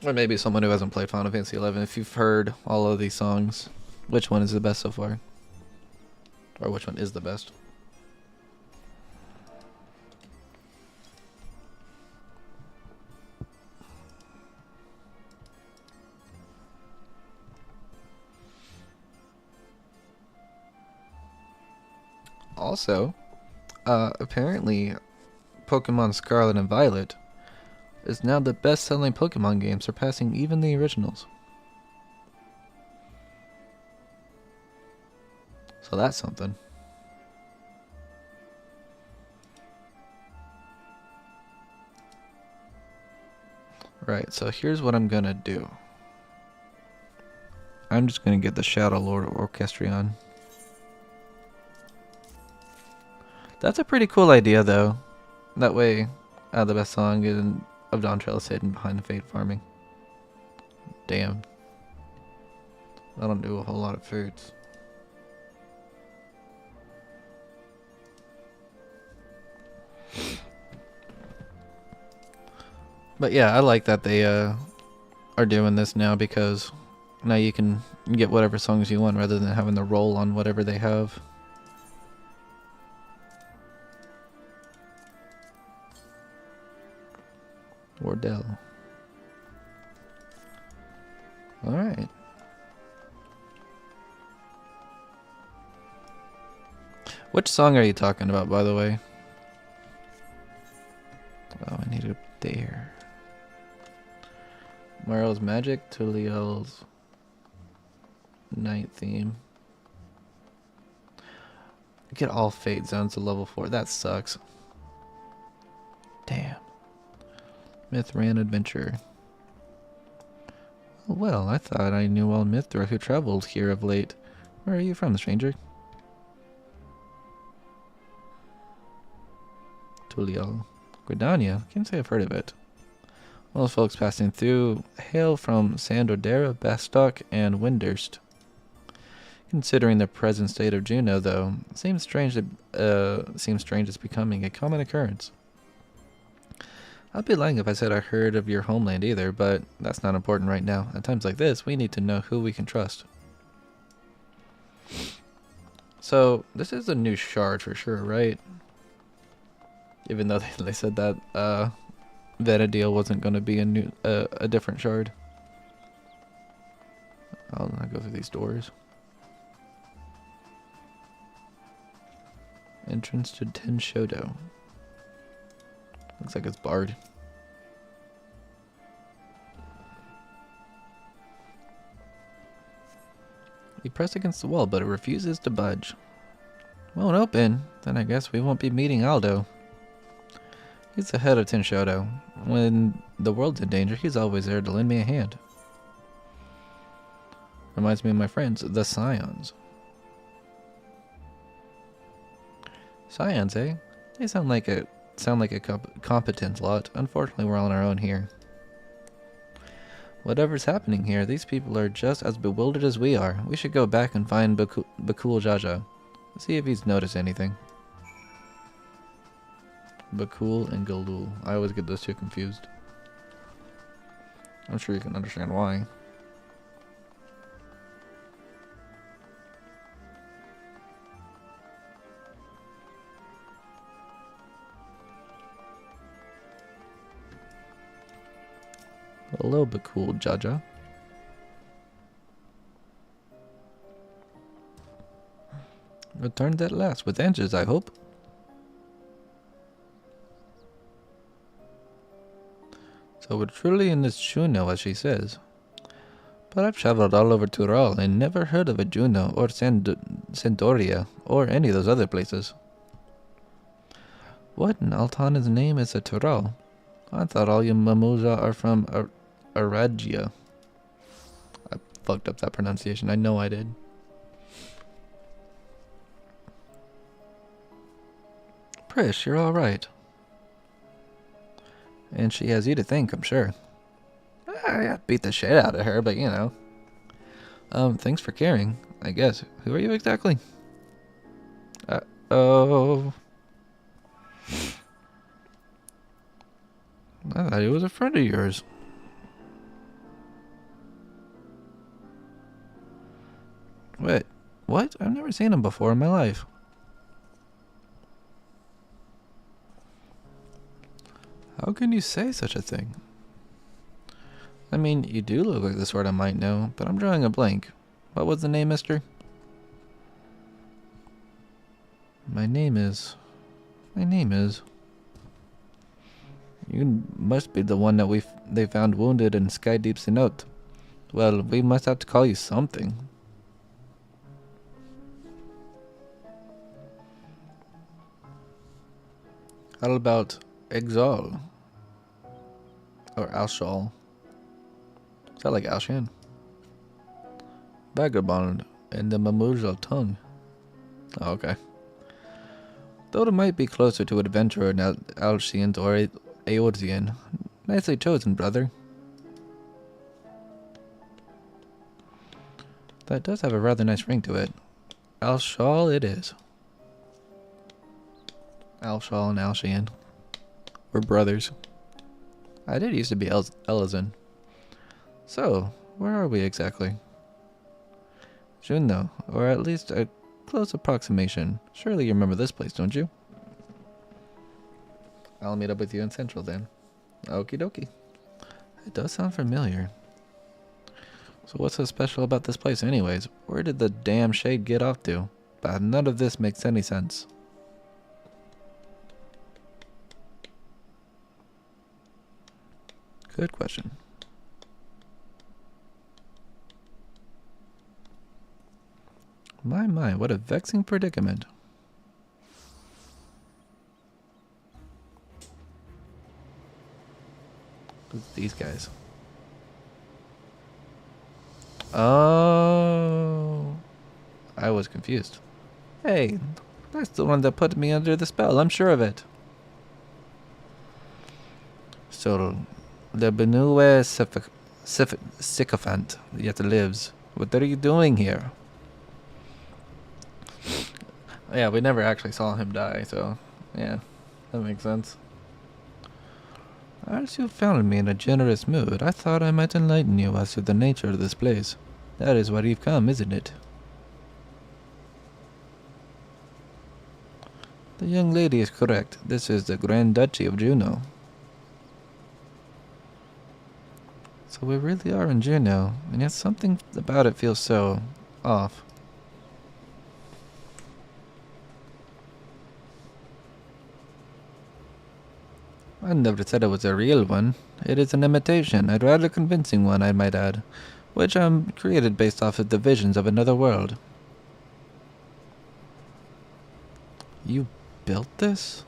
S1: Or maybe someone who hasn't played Final Fantasy XI. If you've heard all of these songs, which one is the best so far? Or which one is the best? Also, apparently, Pokemon Scarlet and Violet is now the best-selling Pokemon game, surpassing even the originals. So that's something. Right, so here's what I'm gonna do. I'm just gonna get the Shadow Lord Orchestrion. That's a pretty cool idea, though. That way, the best song of Dawn Trail is hidden behind the Fate Farming. Damn. I don't do a whole lot of foods. But yeah, I like that they are doing this now, because now you can get whatever songs you want rather than having to roll on whatever they have. Wardell. Alright. Which song are you talking about, by the way? Oh, I need a dare. Mario's Magic, Tuliel's Night Theme. Get all Fate Zones to level 4. That sucks. Damn. Mithran Adventure. Well, I thought I knew all Mithra who traveled here of late. Where are you from, stranger? Tuliel. Gridania? Can't say I've heard of it. Most folks passing through hail from Sandodera, Bastock, and Windurst. Considering the present state of Juneau, though, seems strange it's becoming a common occurrence. I'd be lying if I said I heard of your homeland either, but that's not important right now. At times like this, we need to know who we can trust. So, this is a new shard for sure, right? Even though they said that Vanadil wasn't going to be a different shard. I'll go through these doors. Entrance to Ten Shodo. Looks like it's barred. We press against the wall, but it refuses to budge. Won't open? Then I guess we won't be meeting Aldo. He's the head of Ten Shodo. When the world's in danger, he's always there to lend me a hand. Reminds me of my friends, the Scions. Scions, eh? They sound like a competent lot. Unfortunately, we're on our own here. Whatever's happening here, these people are just as bewildered as we are. We should go back and find Bakul Jaja. See if he's noticed anything. Bakul and Galul. I always get those two confused. I'm sure you can understand why. Hello, Bakul Jaja. Returned at last, with answers, I hope. So we're truly in this Juno, as she says. But I've traveled all over Tural and never heard of a Juno or Sandoria or any of those other places. What in Altana's name is a Tural? I thought all you Mamuza are from Aragia. I fucked up that pronunciation. I know I did. Prish, you're alright. And she has you to thank, I'm sure. I beat the shit out of her, but you know. Thanks for caring, I guess. Who are you exactly? Uh-oh. I thought he was a friend of yours. Wait, what? I've never seen him before in my life. How can you say such a thing? I mean, you do look like the sort I might know, but I'm drawing a blank. What was the name, mister? My name is... You must be the one that they found wounded in Sky Deep Sinot. Well, we must have to call you something. How about Exal? Or Alshal? Is that like Alshan? Vagabond and the Mamuzal tongue. Oh, okay. Though it might be closer to adventurer than Alshian or Aorzian. Nicely chosen, brother. That does have a rather nice ring to it. Alshal it is. Alshal and Alshian. We're brothers. I did used to be Elizan. So, where are we exactly? Juno, or at least a close approximation. Surely you remember this place, don't you? I'll meet up with you in Central then. Okie dokie. It does sound familiar. So what's so special about this place anyways? Where did the damn shade get off to? But none of this makes any sense. Good question. My, what a vexing predicament. Who's these guys? Oh, I was confused. Hey, that's the one that put me under the spell, I'm sure of it. So, the Benue sycophant yet lives. What are you doing here? Yeah, we never actually saw him die, so yeah, that makes sense. As you found me in a generous mood, I thought I might enlighten you as to the nature of this place. That is why you've come, isn't it? The young lady is correct. This is the Grand Duchy of Juno. So we really are in Juneau, and yet something about it feels so off. I never said it was a real one. It is an imitation, a rather convincing one, I might add, which created based off of the visions of another world. You built this?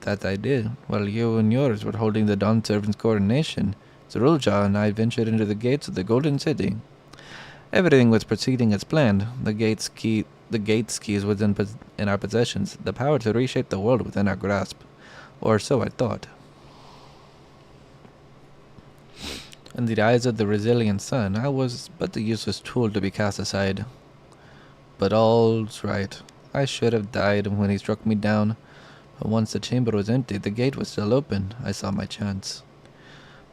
S1: That I did. While you and yours were holding the Dawn Servant's coronation, Zerulja and I ventured into the gates of the Golden City. Everything was proceeding as planned. The gates keys was in our possessions, the power to reshape the world within our grasp. Or so I thought. In the eyes of the resilient sun, I was but a useless tool to be cast aside. But all's right. I should have died when he struck me down. But once the chamber was empty, the gate was still open. I saw my chance.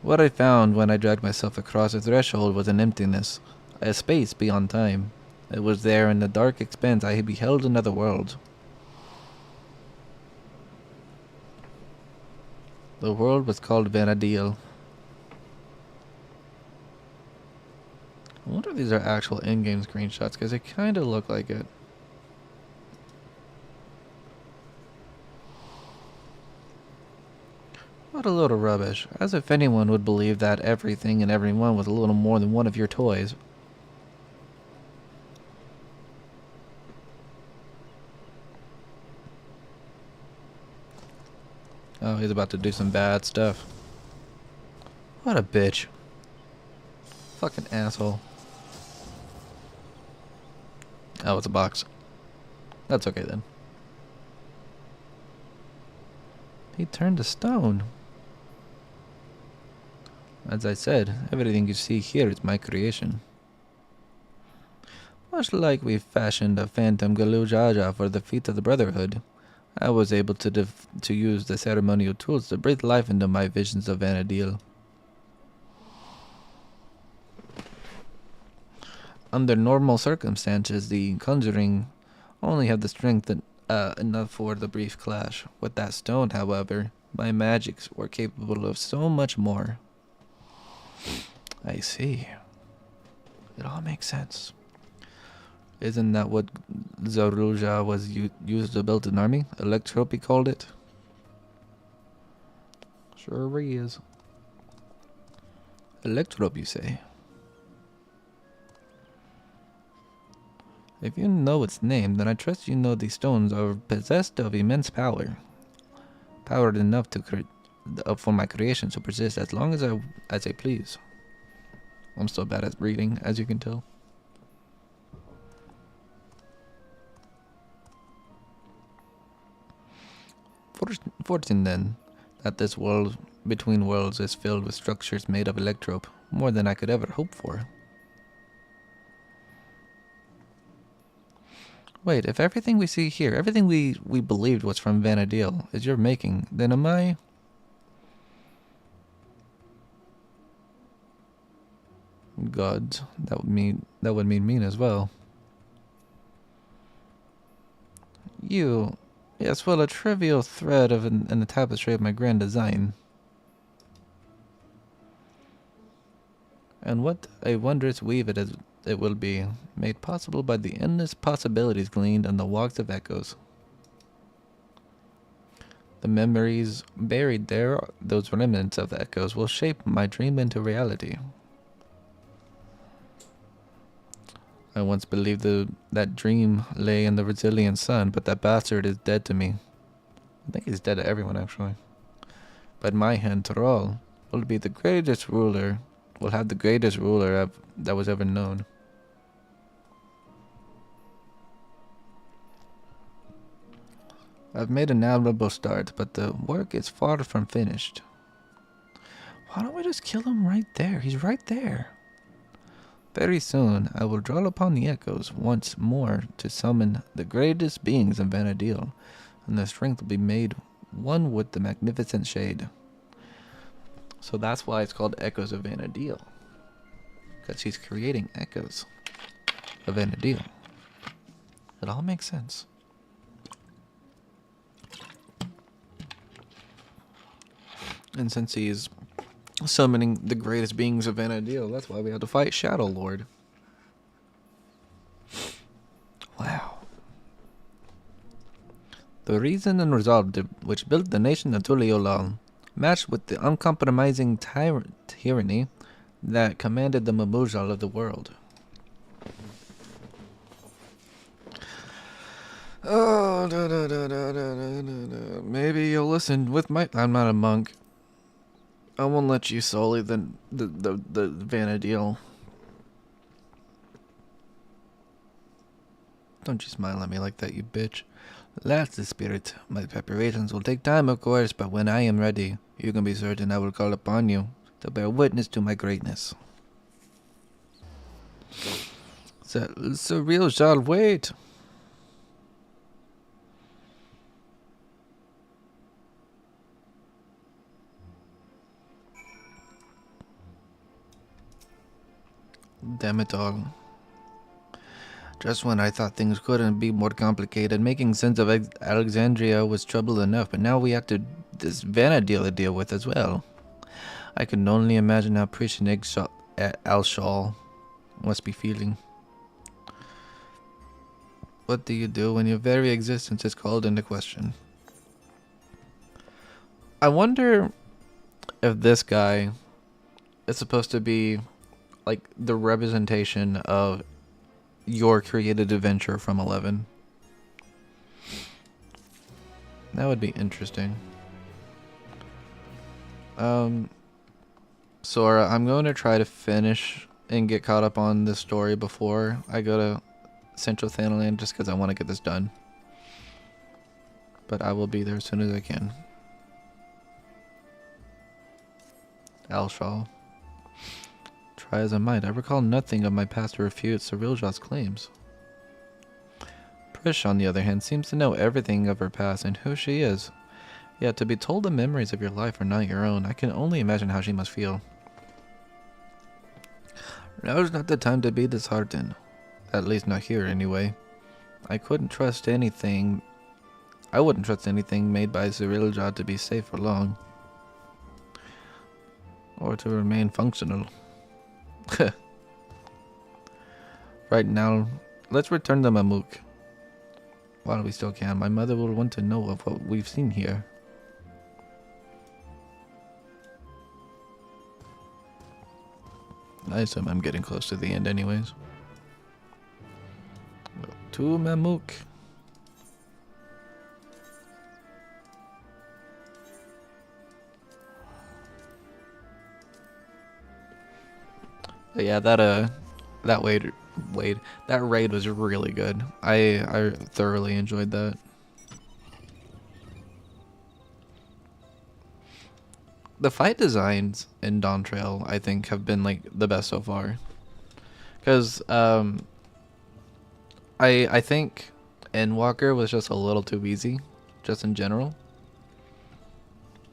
S1: What I found when I dragged myself across the threshold was an emptiness, a space beyond time. It was there in the dark expanse I beheld another world. The world was called Vanadil. I wonder if these are actual in-game screenshots, because they kind of look like it. What a load of rubbish. As if anyone would believe that everything and everyone was a little more than one of your toys. Oh, he's about to do some bad stuff. What a bitch. Fucking asshole. Oh, it's a box. That's okay then. He turned to stone. As I said, everything you see here is my creation. Much like we fashioned a phantom Galujaja for the feet of the Brotherhood, I was able to use the ceremonial tools to breathe life into my visions of Vanadil. Under normal circumstances, the conjuring only had the strength enough for the brief clash. With that stone, however, my magics were capable of so much more. I see. It all makes sense. Isn't that what Zaruja was used to build an army? Electrope, he called it. Sure he is. Electrope, you say? If you know its name, then I trust you know these stones are possessed of immense power. Power enough to for my creation to persist as long as I please. I'm so bad at reading, as you can tell. Fortune then, that this world between worlds is filled with structures made of electrope, more than I could ever hope for. Wait, if everything we see here, everything we believed was from Vanadil, is your making, then am I... Gods, that would mean mean as well. You... Yes, well, a trivial thread in the tapestry of my grand design. And what a wondrous weave it will be, made possible by the endless possibilities gleaned on the walks of echoes. The memories buried there, those remnants of the echoes, will shape my dream into reality. I once believed that dream lay in the resilient sun, but that bastard is dead to me. I think he's dead to everyone, actually. But my hand, Thrall, will be the greatest ruler, will have the greatest ruler that was ever known. I've made an admirable start, but the work is far from finished. Why don't we just kill him right there? He's right there. Very soon, I will draw upon the echoes once more to summon the greatest beings in Vanadil, and their strength will be made one with the magnificent shade. So that's why it's called Echoes of Vanadil. Because he's creating echoes of Vanadil. It all makes sense. And since he's summoning the greatest beings of Vana'diel, that's why we had to fight Shadow Lord. Wow. The reason and resolve which built the nation of Tuliolal matched with the uncompromising tyranny that commanded the Mamujal of the world. Oh, maybe you'll listen with my... I'm not a monk. I won't let you sully the Vana'diel. Don't you smile at me like that, you bitch. That's the spirit. My preparations will take time, of course, but when I am ready, you can be certain I will call upon you to bear witness to my greatness. Surreal shall wait. Damn it all. Just when I thought things couldn't be more complicated, making sense of Alexandria was trouble enough, but now we have to this Vana'diel to deal with as well. I can only imagine how Priest Al-Shal must be feeling. What do you do when your very existence is called into question? I wonder if this guy is supposed to be like the representation of your created adventure from 11. That would be interesting. Sora, I'm going to try to finish and get caught up on this story before I go to Central Thanaland, just because I want to get this done. But I will be there as soon as I can. Al-Shal. Try as I might, I recall nothing of my past to refute Cyrilja's claims. Prish, on the other hand, seems to know everything of her past and who she is. Yet to be told the memories of your life are not your own, I can only imagine how she must feel. Now's not the time to be disheartened. At least not here, anyway. I wouldn't trust anything made by Cyrilja to be safe for long. Or to remain functional. Right now, let's return to Mamuk. While we still can, my mother will want to know of what we've seen here. I assume I'm getting close to the end anyways. To Mamuk. But yeah, that raid was really good. I thoroughly enjoyed that. The fight designs in Dawn Trail, I think, have been like the best so far. Because I think Endwalker was just a little too easy, just in general.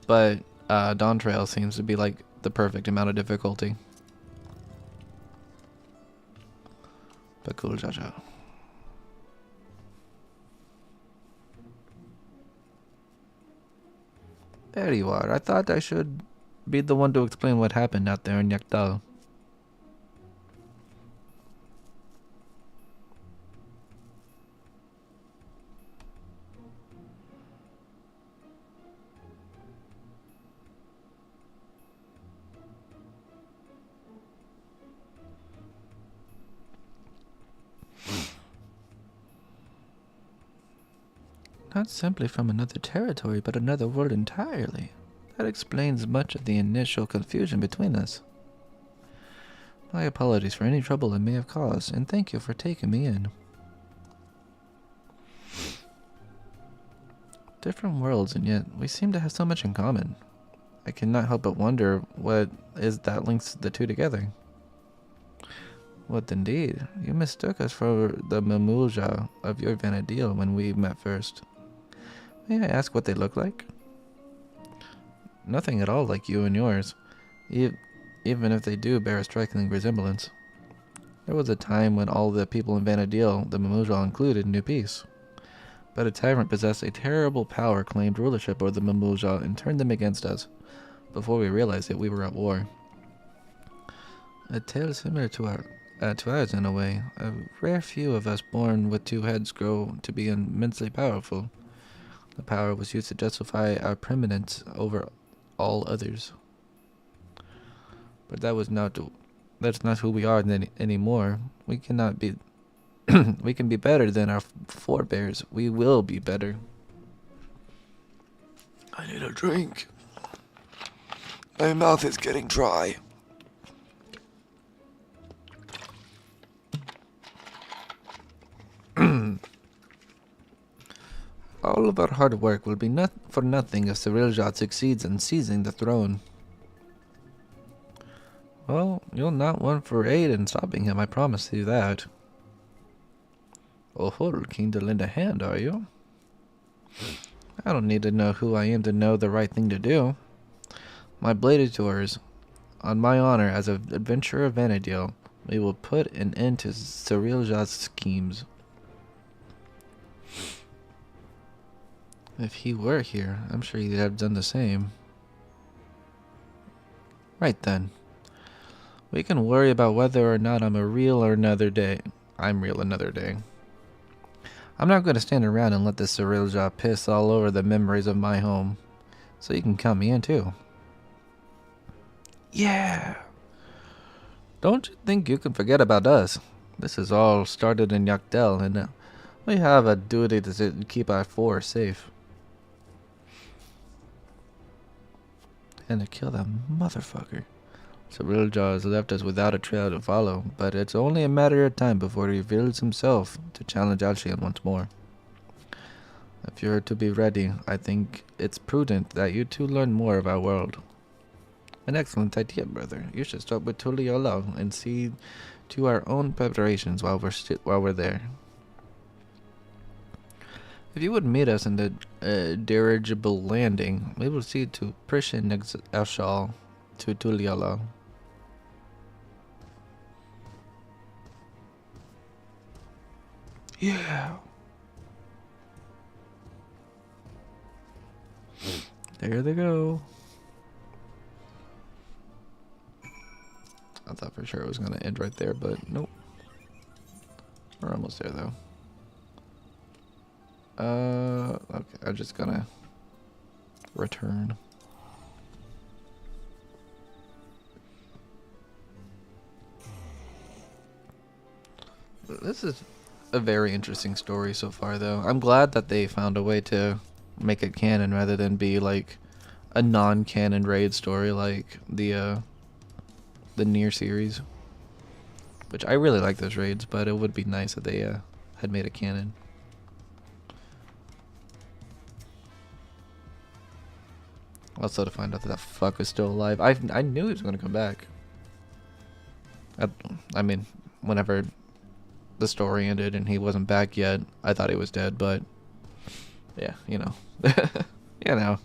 S1: But Dawn Trail seems to be like the perfect amount of difficulty. But cool, Jaja. There you are. I thought I should be the one to explain what happened out there in Yakdal. Not simply from another territory, but another world entirely. That explains much of the initial confusion between us. My apologies for any trouble I may have caused, and thank you for taking me in. Different worlds, and yet we seem to have so much in common. I cannot help but wonder what is that links the two together. What indeed? You mistook us for the Mamulja of your Vana'diel when we met first. May I ask what they look like? Nothing at all like you and yours, even if they do bear a striking resemblance. There was a time when all the people in Vana'diel, the Mamujal included, knew peace. But a tyrant possessed a terrible power, claimed rulership over the Mamujal, and turned them against us. Before we realized it, we were at war. A tale similar to ours in a way. A rare few of us born with two heads grow to be immensely powerful. The power was used to justify our preeminence over all others. But that's not who we are anymore. We cannot be we can be better than our forebears. We will be better. I need a drink. My mouth is getting dry. All of our hard work will be for nothing if Cyriljad succeeds in seizing the throne. Well, you'll not want for aid in stopping him, I promise you that. Oh, keen to lend a hand, are you? I don't need to know who I am to know the right thing to do. My blade is yours. On my honor as an adventurer of Vanadil, we will put an end to Cyriljad's schemes. If he were here, I'm sure he'd have done the same. Right then. We can worry about whether or not I'm real another day. I'm real another day. I'm not going to stand around and let this Cyriljad piss all over the memories of my home. So you can count me in too. Yeah! Don't you think you can forget about us? This is all started in Yakdel, and we have a duty to keep our force safe. And to kill that motherfucker. Cyriljad has left us without a trail to follow, but it's only a matter of time before he reveals himself to challenge Alchian once more. If you're to be ready, I think it's prudent that you two learn more of our world. An excellent idea, brother. You should start with Tuliyola and see to our own preparations while we're there. If you would meet us in the dirigible landing, we will see to Prishin Elshal to Tuliyola. Yeah. There they go. I thought for sure it was going to end right there, but nope. We're almost there, though. Okay, I'm just going to return. This is a very interesting story so far, though. I'm glad that they found a way to make it canon rather than be like a non-canon raid story like the Nier series. Which I really like those raids, but it would be nice if they had made it canon. Also to find out that fuck was still alive. I knew he was going to come back. I mean, whenever the story ended and he wasn't back yet, I thought he was dead, but yeah, you know. You know.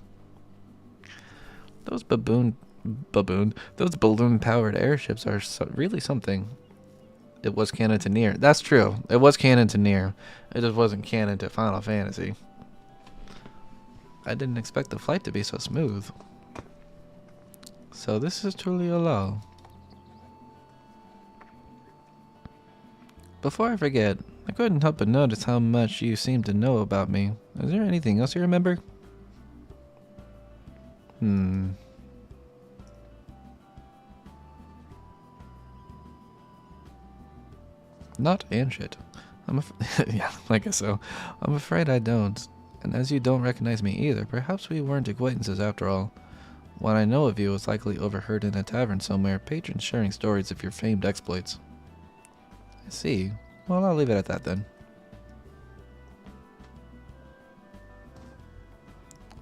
S1: Those those balloon-powered airships are really something. It was canon to Nier. That's true. It was canon to Nier. It just wasn't canon to Final Fantasy. I didn't expect the flight to be so smooth. So this is truly a lull. Before I forget, I couldn't help but notice how much you seem to know about me. Is there anything else you remember? Not and shit. Yeah, I guess so. I'm afraid I don't. And as you don't recognize me either, perhaps we weren't acquaintances after all. What I know of you was likely overheard in a tavern somewhere, patrons sharing stories of your famed exploits. I see. Well, I'll leave it at that then.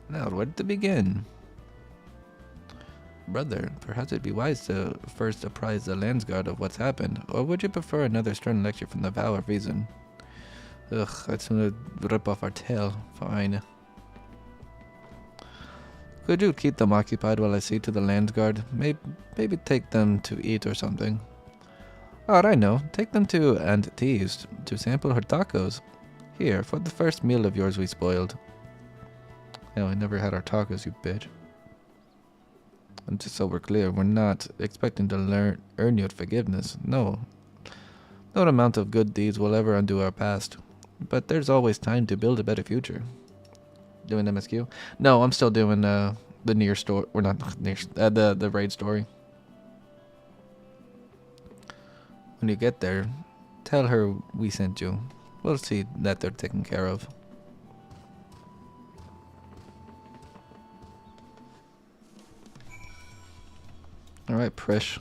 S1: Now, where to begin? Brother, perhaps it'd be wise to first apprise the Landsguard of what's happened, or would you prefer another stern lecture from the Vow of Reason? Ugh, I'd sooner rip off our tail. Fine. Could you keep them occupied while I see to the Landsguard? Maybe take them to eat or something. Oh, I know. Take them to Aunt T's to sample her tacos. Here, for the first meal of yours we spoiled. Yeah, we never had our tacos, you bitch. And just so we're clear, we're not expecting to earn your forgiveness. No. No amount of good deeds will ever undo our past. But there's always time to build a better future. Doing MSQ? No, I'm still doing the near story. We're not near the raid story. When you get there, tell her we sent you. We'll see that they're taken care of. Alright, Prish.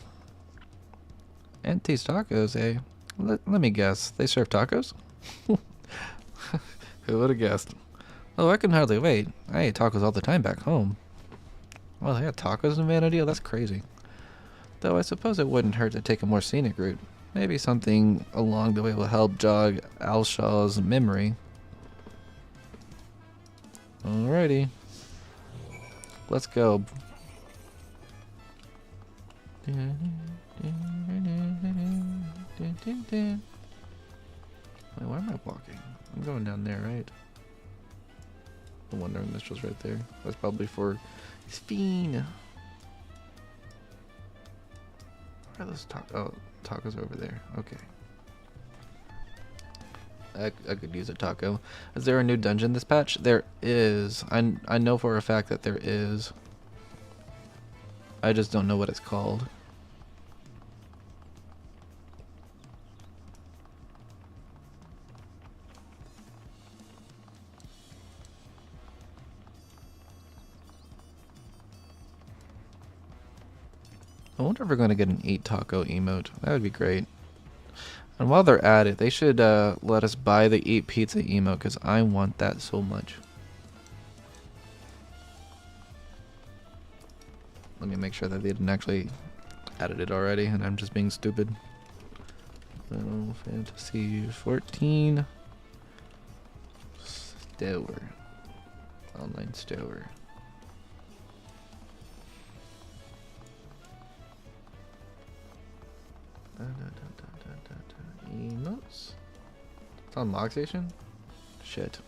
S1: Auntie's Tacos, eh? Let me guess. They serve tacos? Who would have guessed? Oh, I can hardly wait. I ate tacos all the time back home. Well, they got tacos in Vanadil? That's crazy. Though I suppose it wouldn't hurt to take a more scenic route. Maybe something along the way will help jog Alshaw's memory. Alrighty. Let's go. Wait, where am I walking? I'm going down there, right? The Wandering Minstrel's right there. That's probably for Sphene. Where are those tacos over there? Okay. I could use a taco. Is there a new dungeon this patch? There is. I know for a fact that there is. I just don't know what it's called. I wonder if we're going to get an 8 taco emote. That would be great. And while they're at it, they should let us buy the 8 pizza emote because I want that so much. Let me make sure that they didn't actually added it already and I'm just being stupid. Final Fantasy 14 Stower. Online Stower. Emotes? It's on log station? Shit.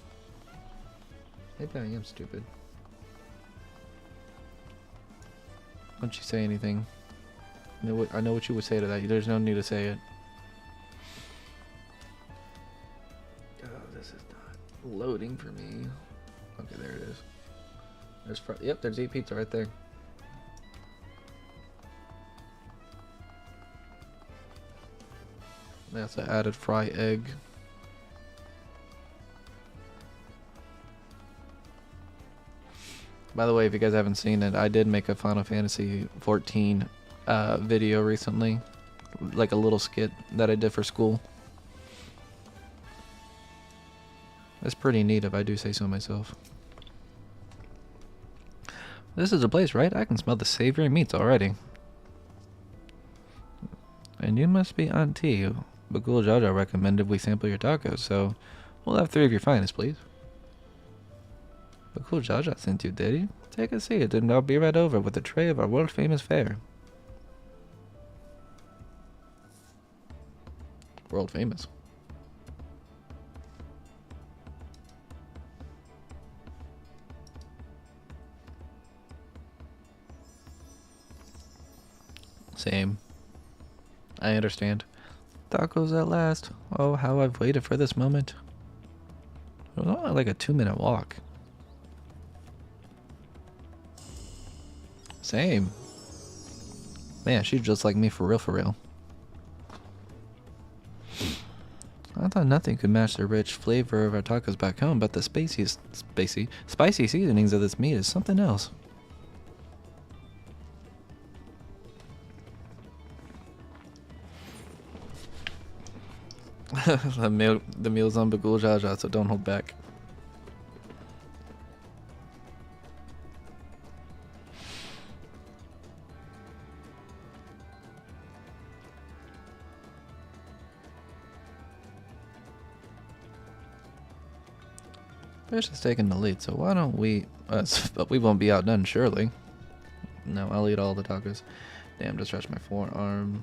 S1: Maybe I am stupid. Don't you say anything? I know what you would say to that. There's no need to say it. Oh, this is not loading for me. Okay, there it is. Yep, there's 8 pizza right there. They also added fry egg. By the way, if you guys haven't seen it, I did make a Final Fantasy 14 video recently. Like a little skit that I did for school. It's pretty neat if I do say so myself. This is the place, right? I can smell the savory meats already. And you must be Auntie. Bagul Jaja recommended we sample your tacos, so we'll have 3 of your finest, please. Bagul Jaja sent you, did he? Take a seat, and I'll be right over with a tray of our world-famous fare. World-famous. Same. I understand. Tacos at last. Oh, how I've waited for this moment. It was only like a 2-minute walk. Same. Man, she's just like me for real, for real. I thought nothing could match the rich flavor of our tacos back home, but the spicy seasonings of this meat is something else. the meal's on Bagul Jaja, so don't hold back. Fish is taking the lead, so why don't we... but we won't be outdone, surely. No, I'll eat all the tacos. Damn, just stretch my forearm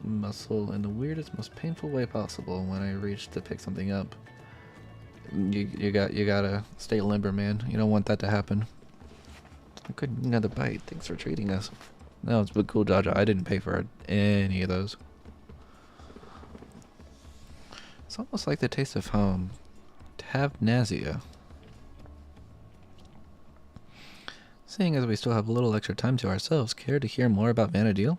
S1: muscle in the weirdest, most painful way possible when I reach to pick something up. You gotta stay limber, man. You don't want that to happen. I couldn't eat another bite. Thanks for treating us. No, it's been cool, Jaja. I didn't pay for any of those. It's almost like the taste of home. Tabnazia. Seeing as we still have a little extra time to ourselves, care to hear more about Vanadil?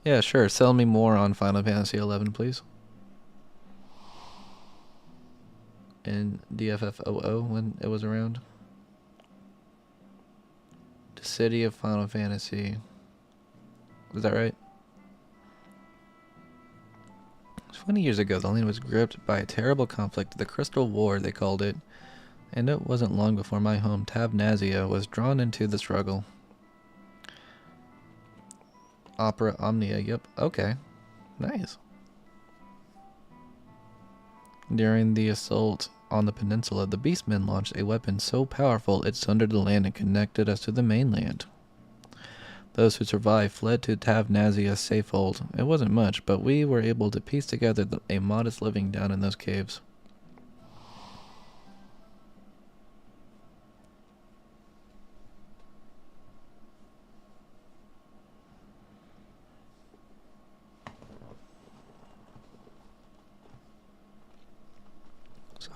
S1: Yeah, sure. Sell me more on Final Fantasy XI, please. And DFFOO when it was around. The city of Final Fantasy. Was that right? 20 years ago, the land was gripped by a terrible conflict, the Crystal War, they called it. And it wasn't long before my home, Tabnazia, was drawn into the struggle. Opera Omnia, yep, okay. Nice. During the assault on the peninsula, the Beastmen launched a weapon so powerful it sundered the land and connected us to the mainland. Those who survived fled to Tabnazia's safehold. It wasn't much, but we were able to piece together a modest living down in those caves.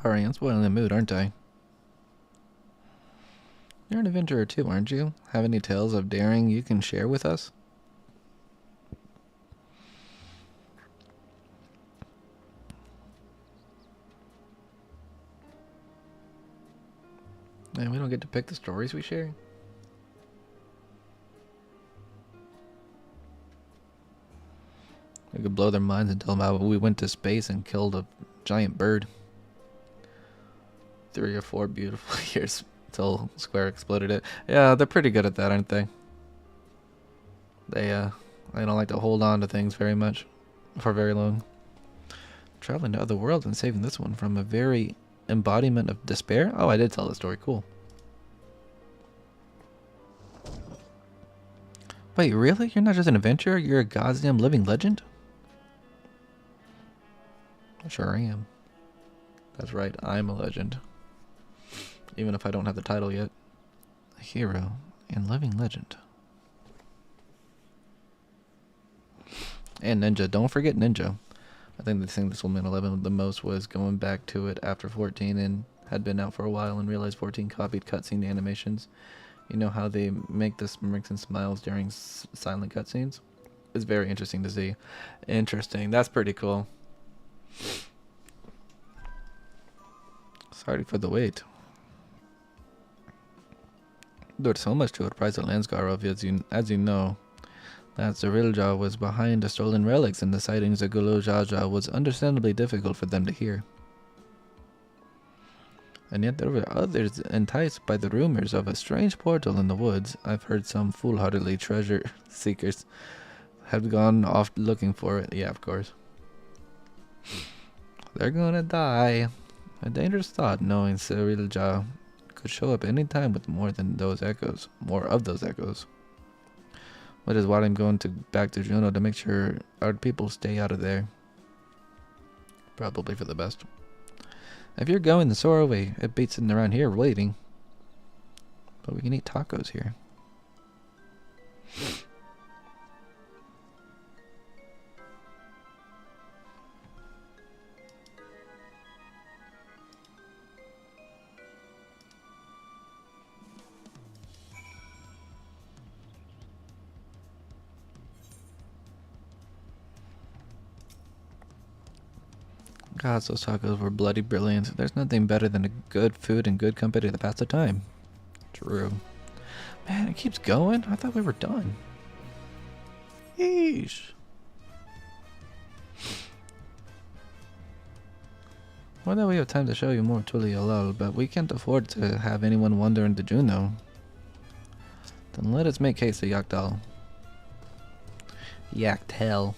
S1: Sorry, I'm spoiling the mood, aren't I? You're an adventurer too, aren't you? Have any tales of daring you can share with us? Man, we don't get to pick the stories we share? We could blow their minds and tell them how we went to space and killed a giant bird. 3 or 4 beautiful years until Square exploded it. Yeah, they're pretty good at that, aren't they? They don't like to hold on to things very much for very long. Traveling to other worlds and saving this one from a very embodiment of despair? Oh, I did tell the story. Cool. Wait, really? You're not just an adventurer? You're a goddamn living legend? I sure am. That's right, I'm a legend. Even if I don't have the title yet. A hero and living legend. And Ninja. Don't forget Ninja. I think the thing this will mean 11 the most was going back to it after 14 and had been out for a while and realized 14 copied cutscene animations. You know how they make the smirks and smiles during silent cutscenes? It's very interesting to see. Interesting. That's pretty cool. Sorry for the wait. There's so much to it, Price of Lansgar of, as you know. That Zerilja was behind the stolen relics and the sightings of Gulujaja was understandably difficult for them to hear. And yet there were others enticed by the rumors of a strange portal in the woods. I've heard some foolhardily treasure seekers had gone off looking for it. Yeah, of course. They're gonna die. A dangerous thought, knowing Zerilja could show up any time with more of those echoes. Which is why I'm going back to Juno to make sure our people stay out of there. Probably for the best. If you're going the Sora way, it beats sitting around here waiting. But we can eat tacos here. God, those tacos were bloody brilliant. There's nothing better than a good food and good company to pass the time. True. Man, it keeps going? I thought we were done. Yeesh. Well, that we have time to show you more Tuliolol, but we can't afford to have anyone wander into Juno. Then let us make haste to Yakdal. Yaktel.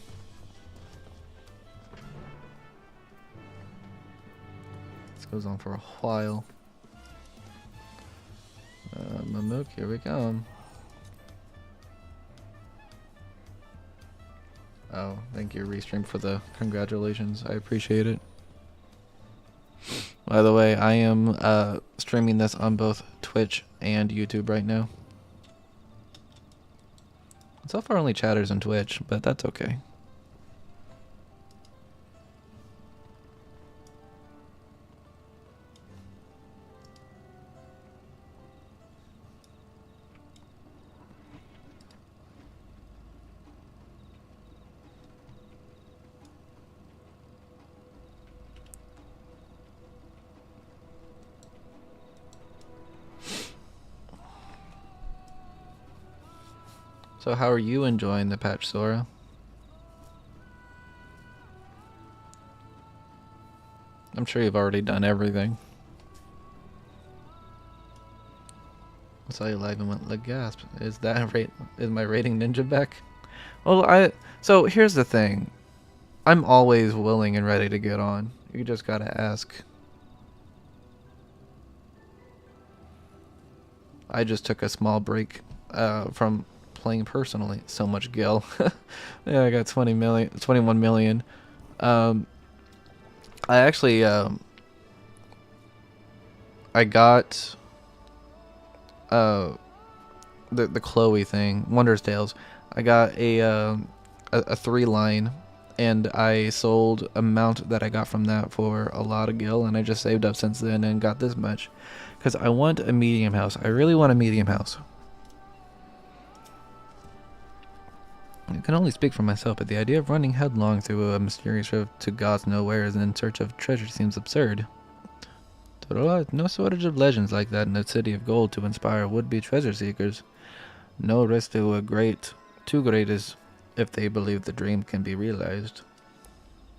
S1: Goes on for a while. Mamook, here we come. Oh, thank you, Restream, for the congratulations. I appreciate it. By the way, I am streaming this on both Twitch and YouTube right now. So far only chatters on Twitch, but that's okay. So how are you enjoying the patch, Sora? I'm sure you've already done everything. I saw you live and went like gasp. Is that rate? Is my rating ninja back? Well, so here's the thing. I'm always willing and ready to get on. You just gotta ask. I just took a small break from playing personally. So much Gil. Yeah, I got 21 million. I actually, I got the Chloe thing, Wonders Tales. I got a 3-line, and I sold amount that I got from that for a lot of Gil, and I just saved up since then and got this much, because I want a medium house. I really want a medium house. I can only speak for myself, but the idea of running headlong through a mysterious rift to God's nowheres in search of treasure seems absurd. There are no shortage of legends like that in the City of Gold to inspire would-be treasure seekers. No risk too great is if they believe the dream can be realized.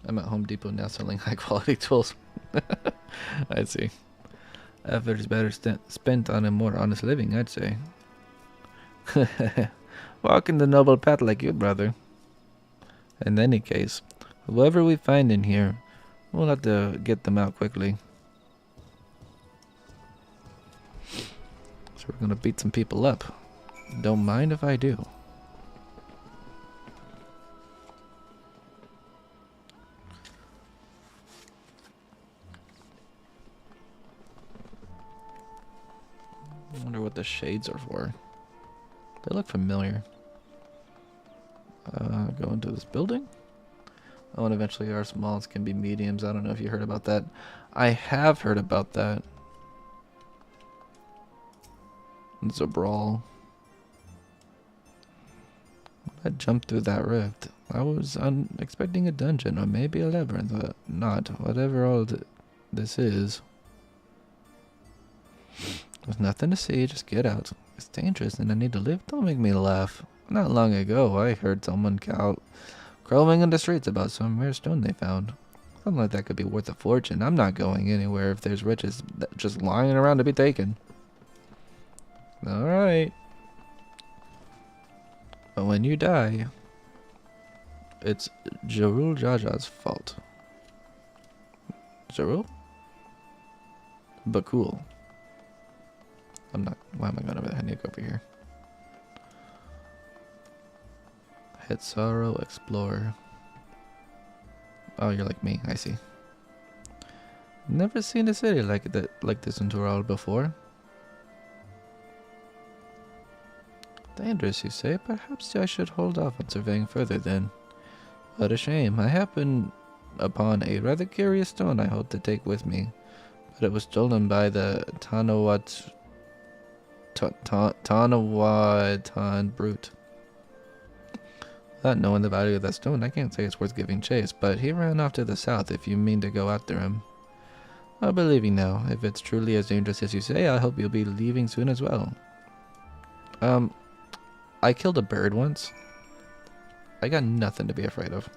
S1: I'm at Home Depot now selling high-quality tools. I see. Effort is better spent on a more honest living, I'd say. Walking the noble path like you, brother. In any case, whoever we find in here, we'll have to get them out quickly. So we're gonna beat some people up. Don't mind if I do. I wonder what the shades are for. They look familiar. Go into this building. Oh, and eventually our smalls can be mediums. I don't know if you heard about that. I have heard about that. It's a brawl. I jumped through that rift. I was expecting a dungeon or maybe a labyrinth, but not. Whatever all this is. There's nothing to see, just get out. It's dangerous and I need to live. Don't make me laugh. Not long ago, I heard someone crowing in the streets about some rare stone they found. Something like that could be worth a fortune. I'm not going anywhere if there's riches just lying around to be taken. Alright. But when you die, it's Jarul Jaja's fault. Jarul? But cool. I'm not. Why am I going over there? I need to go over here. Hit Sorrow, Explorer. Oh, you're like me. I see. Never seen a city like this in Tural before. Dangerous, you say? Perhaps I should hold off on surveying further then. What a shame. I happened upon a rather curious stone I hoped to take with me, but it was stolen by the Tanawatan brute. Without knowing the value of that stone, I can't say it's worth giving chase, but he ran off to the south if you mean to go after him. I'll be leaving now. If it's truly as dangerous as you say, I hope you'll be leaving soon as well. I killed a bird once. I got nothing to be afraid of.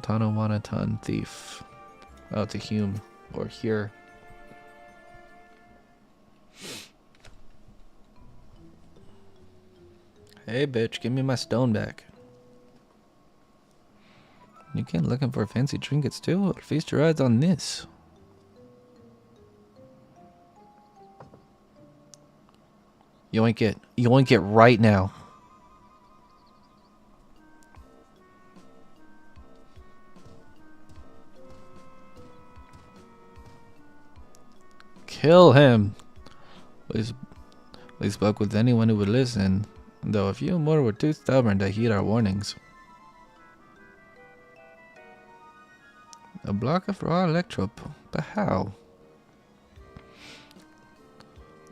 S1: Tanawanatan thief. Oh, it's a Hume. Or here. Hey bitch, give me my stone back. You came looking for fancy trinkets too? Well, feast your eyes on this. Yoink it. Yoink it right now. Kill him. We spoke with anyone who would listen, though a few more were too stubborn to heed our warnings. A block of raw electro, but how?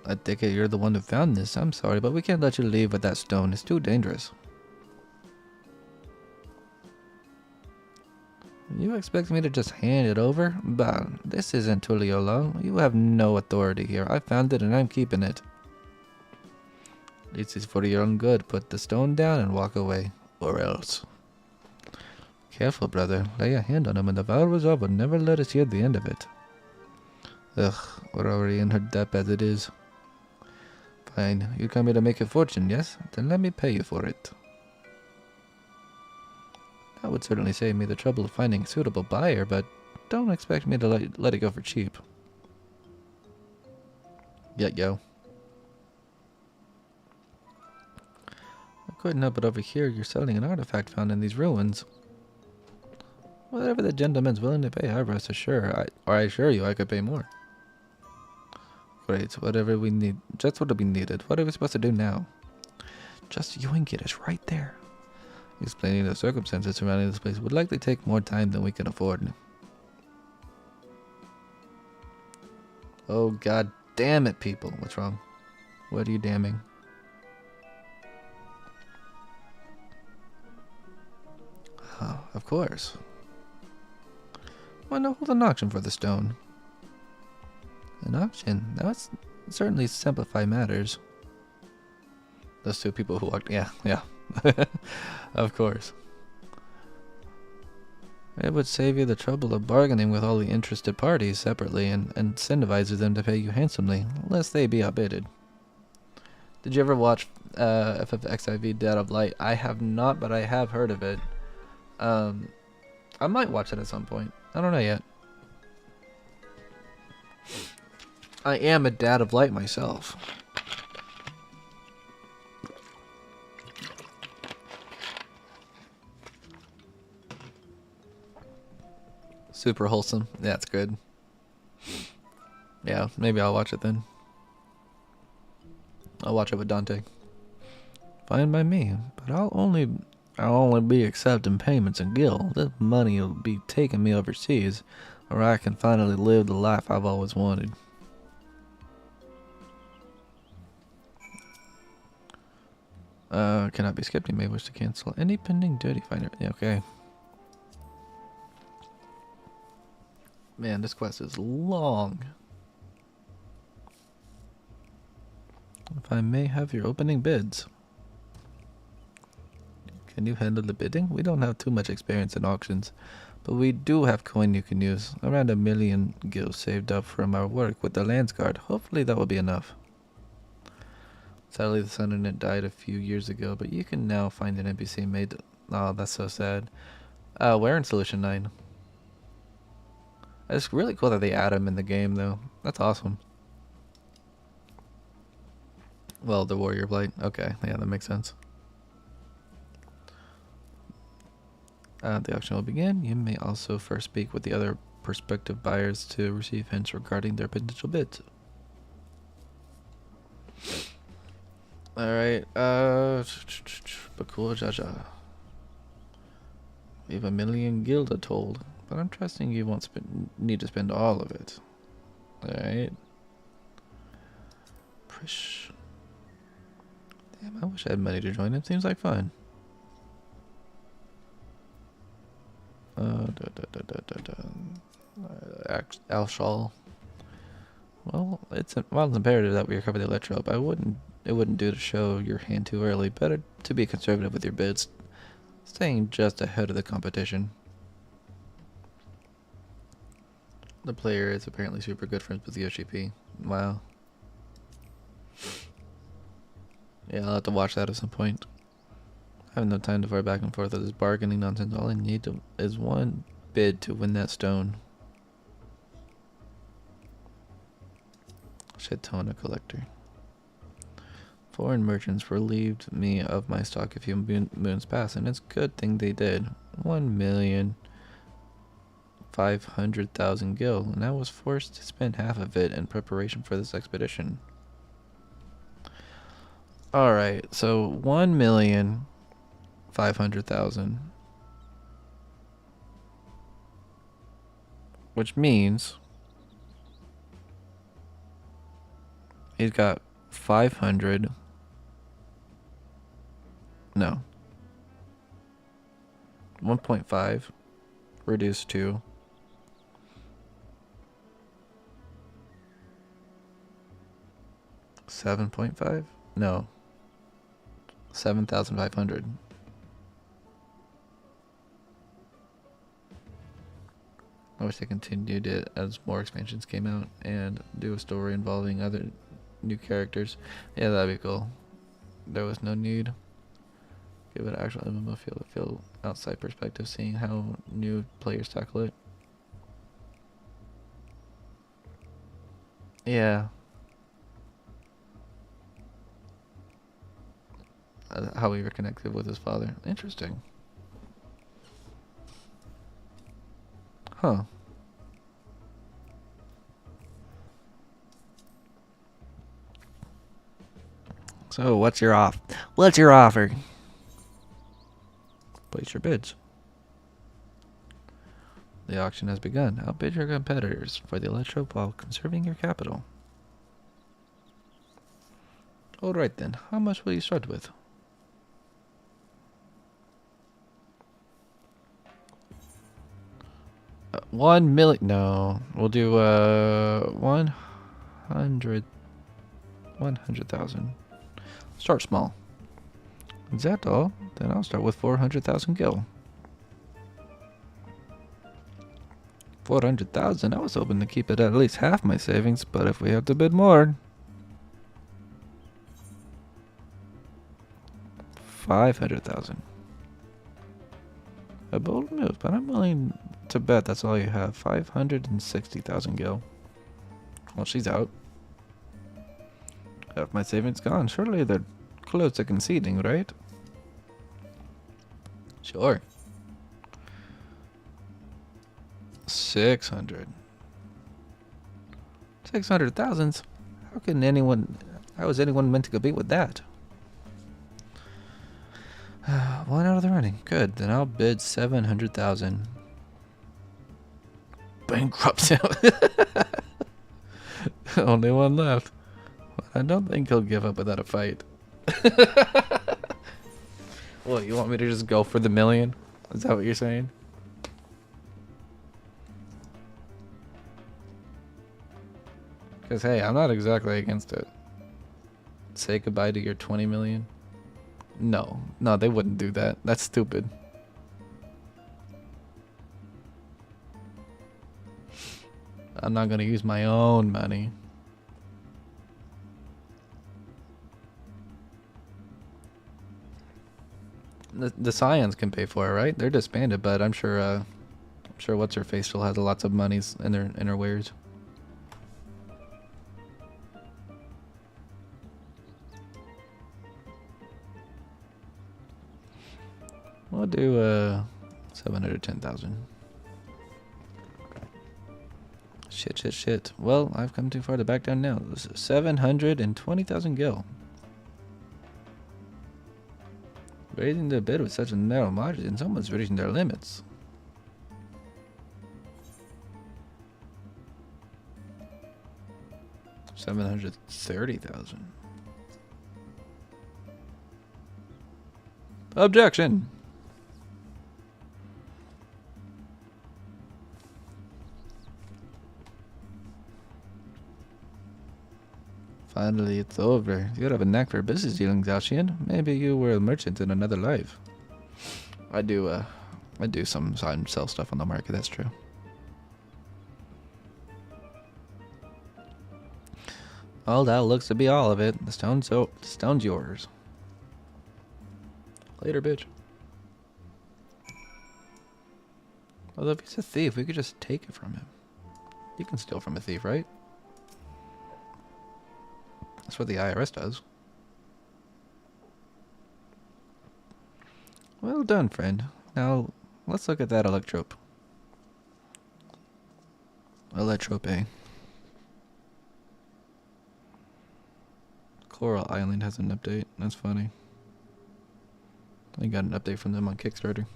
S1: I take it you're the one who found this. I'm sorry, but we can't let you leave with that stone. It's too dangerous. You expect me to just hand it over? Bah, this isn't Tuliolo. You have no authority here. I found it and I'm keeping it. This is for your own good. Put the stone down and walk away. Or else. Careful, brother. Lay a hand on him and the vow resolve will never let us hear the end of it. Ugh, we're already in her debt as it is. Fine. You come here to make a fortune, yes? Then let me pay you for it. That would certainly save me the trouble of finding a suitable buyer, but don't expect me to let it go for cheap. Yeah, yo. I couldn't help but overhear you're selling an artifact found in these ruins. Whatever the gentleman's willing to pay, I rest assured, I assure you I could pay more. Great, whatever we need, just what we needed. What are we supposed to do now? Just you and get us right there. Explaining the circumstances surrounding this place would likely take more time than we can afford. Oh, god damn it, people. What's wrong? What are you damning? Oh, of course. Why not hold an auction for the stone? An auction? That would certainly simplify matters. Those two people who walked... Yeah. Of course. It would save you the trouble of bargaining with all the interested parties separately and incentivizes them to pay you handsomely, lest they be outbidded. Did you ever watch FFXIV Dead of Light? I have not, but I have heard of it. I might watch it at some point. I don't know yet. I am a dad of light myself. Super wholesome. Yeah, it's good. Yeah, maybe I'll watch it then. I'll watch it with Dante. Fine by me, but I'll only be accepting payments in gil. This money will be taking me overseas, where I can finally live the life I've always wanted. Cannot be skipped. You may wish to cancel any pending duty finder. Yeah, okay. Man, this quest is long. If I may have your opening bids. Can you handle the bidding? We don't have too much experience in auctions, but we do have coin you can use. Around 1 million gil saved up from our work with the Landsguard. Hopefully that will be enough. Sadly, the Sun in it died a few years ago, but you can now find an NPC made... Oh, that's so sad. Where in Solution 9? It's really cool that they add him in the game, though. That's awesome. Well, the Warrior Blight. Okay, yeah, that makes sense. The auction will begin. You may also first speak with the other prospective buyers to receive hints regarding their potential bids. Alright, Bakul Jaja. We have 1 million gilda told, but I'm trusting you won't need to spend all of it. Alright. Prish. Damn, I wish I had money to join him. Seems like fun. Alshal. Well, it's imperative that we recover the Electro, but it wouldn't do to show your hand too early. Better to be conservative with your bids, staying just ahead of the competition. The player is apparently super good friends with Yoshi P. Wow. Yeah, I'll have to watch that at some point. I have no time to fire back and forth with this bargaining nonsense. All I need is one bid to win that stone. Shetona collector. Foreign merchants relieved me of my stock a few moons past, and it's a good thing they did. 1 million 500,000 gil, and I was forced to spend half of it in preparation for this expedition. Alright, so 1,500,000. Which means he's got 500. No. 1.5 reduced to 7.5? No. 7,500. I wish they continued it as more expansions came out and do a story involving other new characters. Yeah, that'd be cool. There was no need. Give it actual MMO feel outside perspective, seeing how new players tackle it. Yeah. How he reconnected with his father. Interesting. Huh. So, what's your offer? Place your bids. The auction has begun. Outbid your competitors for the electro while conserving your capital. Alright then, how much will you start with? $1 million. No, we'll do 100,000. Start small. Is that all? Then I'll start with 400,000 gil. 400,000. I was hoping to keep it at least half my savings, but if we have to bid more, 500,000. A bold move, but I'm willing to bet that's all you have. 560,000 gil. Well, she's out. Half my savings gone. Surely they're close to conceding, right? Sure. 600. 600,000? How is anyone meant to compete with that? One out of the running. Good, then I'll bid 700,000. Bankrupt. Only one left. I don't think he'll give up without a fight. What, you want me to just go for the million? Is that what you're saying? Because, hey, I'm not exactly against it. Say goodbye to your 20 million? No, they wouldn't do that. That's stupid. I'm not gonna use my own money. The Scions can pay for it, right? They're disbanded, but I'm sure what's her face still has lots of monies in her wares. We'll do 710,000. Shit. Well, I've come too far to back down now. 720,000 gil. Raising the bid with such a narrow margin, someone's reaching their limits. $730,000. Objection. Finally, it's over. You have a knack for business dealings, Alcian. Maybe you were a merchant in another life. I do sometimes sell stuff on the market, that's true. Well, that looks to be all of it. The stone's yours. Later, bitch. Although if he's a thief, we could just take it from him. You can steal from a thief, right? That's what the IRS does. Well done, friend. Now, let's look at that electrope. Electrope. Coral Island has an update. That's funny. I got an update from them on Kickstarter.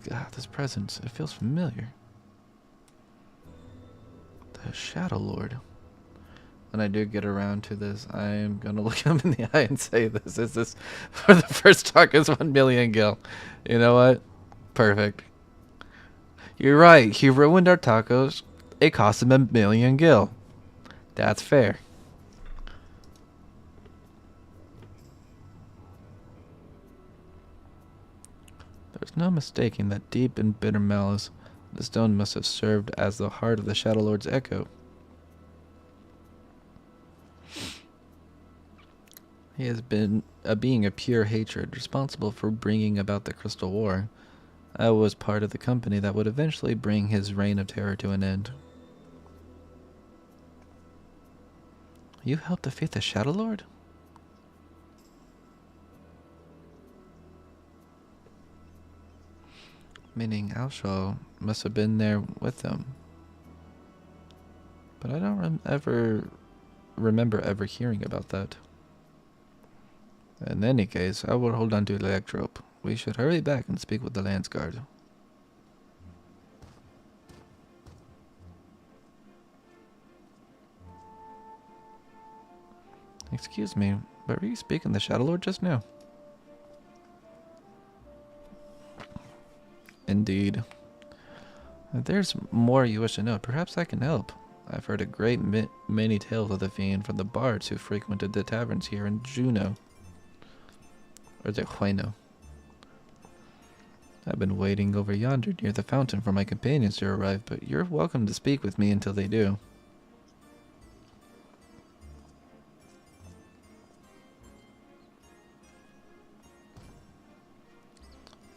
S1: God, this presence, it feels familiar. The Shadow Lord. When I do get around to this, I am gonna look him in the eye and say this. Is this for the first tacos 1 million gil? You know what? Perfect. You're right. He ruined our tacos. It cost him 1 million gil. That's fair. There's no mistaking that deep and bitter malice, the stone must have served as the heart of the Shadow Lord's echo. He has been a being of pure hatred, responsible for bringing about the Crystal War. I was part of the company that would eventually bring his reign of terror to an end. You helped defeat the Shadow Lord? Meaning Alshal must have been there with them. But I don't remember ever hearing about that. In any case, I will hold on to Electrope. We should hurry back and speak with the Landsguard. Excuse me, but were you speaking the Shadow Lord just now? Indeed. If there's more you wish to know, perhaps I can help. I've heard a great many tales of the fiend from the bards who frequented the taverns here in Juno. Or is it Hueno? I've been waiting over yonder near the fountain for my companions to arrive, but you're welcome to speak with me until they do.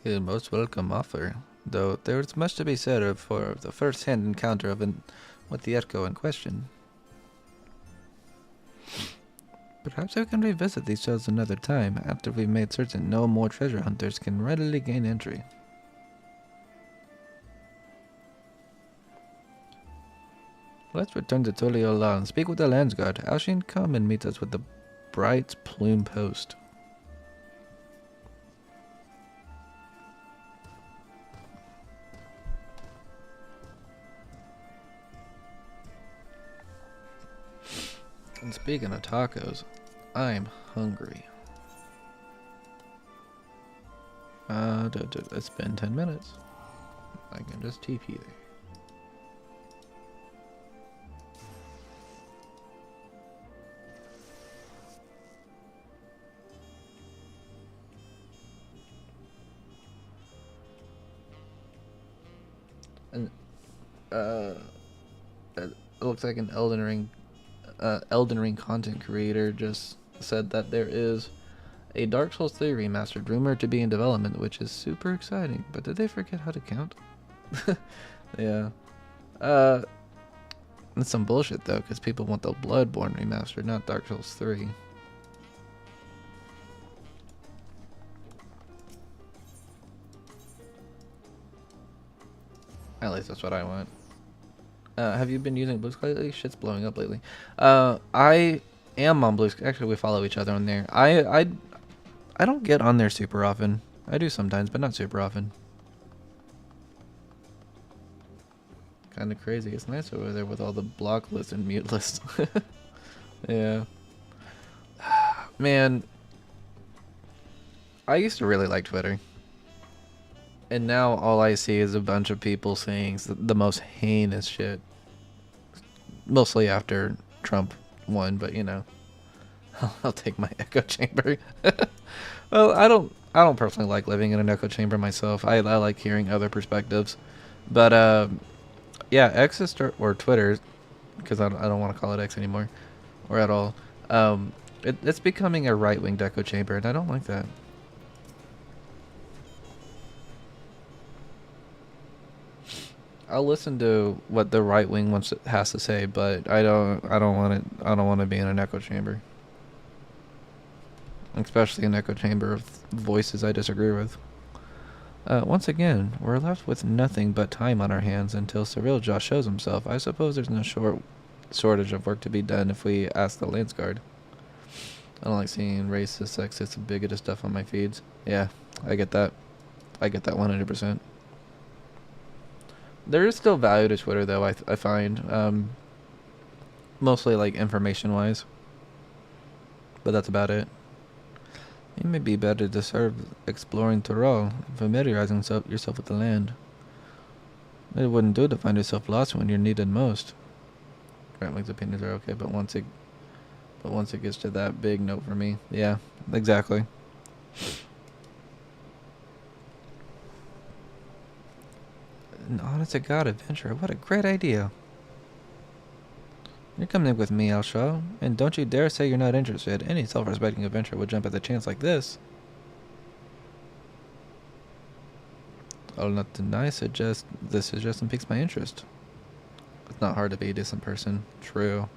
S1: A most welcome offer, though there's much to be said for the first-hand encounter with the echo in question. Perhaps we can revisit these tales another time, after we've made certain no more treasure hunters can readily gain entry. Let's return to Toliola and speak with the Landsguard. Alshin, come and meet us with the Bright Plume Post. And speaking of tacos, I'm hungry. It's been 10 minutes. I can just TP there. And it looks like an Elden Ring content creator just said that there is a Dark Souls 3 remastered rumored to be in development, which is super exciting. But did they forget how to count? Yeah. It's some bullshit though, because people want the Bloodborne remastered, not Dark Souls 3. At least that's what I want. Have you been using Blue Sky lately? Shit's blowing up lately. I am on Blue Sky. Actually, we follow each other on there. I don't get on there super often. I do sometimes, but not super often. Kind of crazy. It's nice over there with all the block lists and mute lists. Yeah. Man, I used to really like Twitter. And now all I see is a bunch of people saying the most heinous shit. Mostly after Trump won, but you know, I'll take my echo chamber. Well, I don't personally like living in an echo chamber myself. I like hearing other perspectives, but yeah, X is or Twitter, because I don't want to call it X anymore, or at all. It's becoming a right-winged echo chamber, and I don't like that. I'll listen to what the right wing has to say, but I don't want to be in an echo chamber. Especially an echo chamber of voices I disagree with. Once again, we're left with nothing but time on our hands until Cirilja shows himself. I suppose there's no shortage of work to be done if we ask the Lance Guard. I don't like seeing racist, sexist, and bigoted stuff on my feeds. Yeah, I get that. I get that 100%. There is still value to Twitter, though, I find. Mostly, like, information-wise. But that's about it. It may be better to start exploring Tyrol, familiarizing yourself with the land. It wouldn't do to find yourself lost when you're needed most. Ratling's opinions are okay, but once it gets to that big note for me, yeah, exactly. An honest-to-God adventure, what a great idea. You're coming with me, Elshaw, and don't you dare say you're not interested. Any self-respecting adventurer would jump at the chance like this. I'll not deny this suggestion piques my interest. It's not hard to be a decent person. True.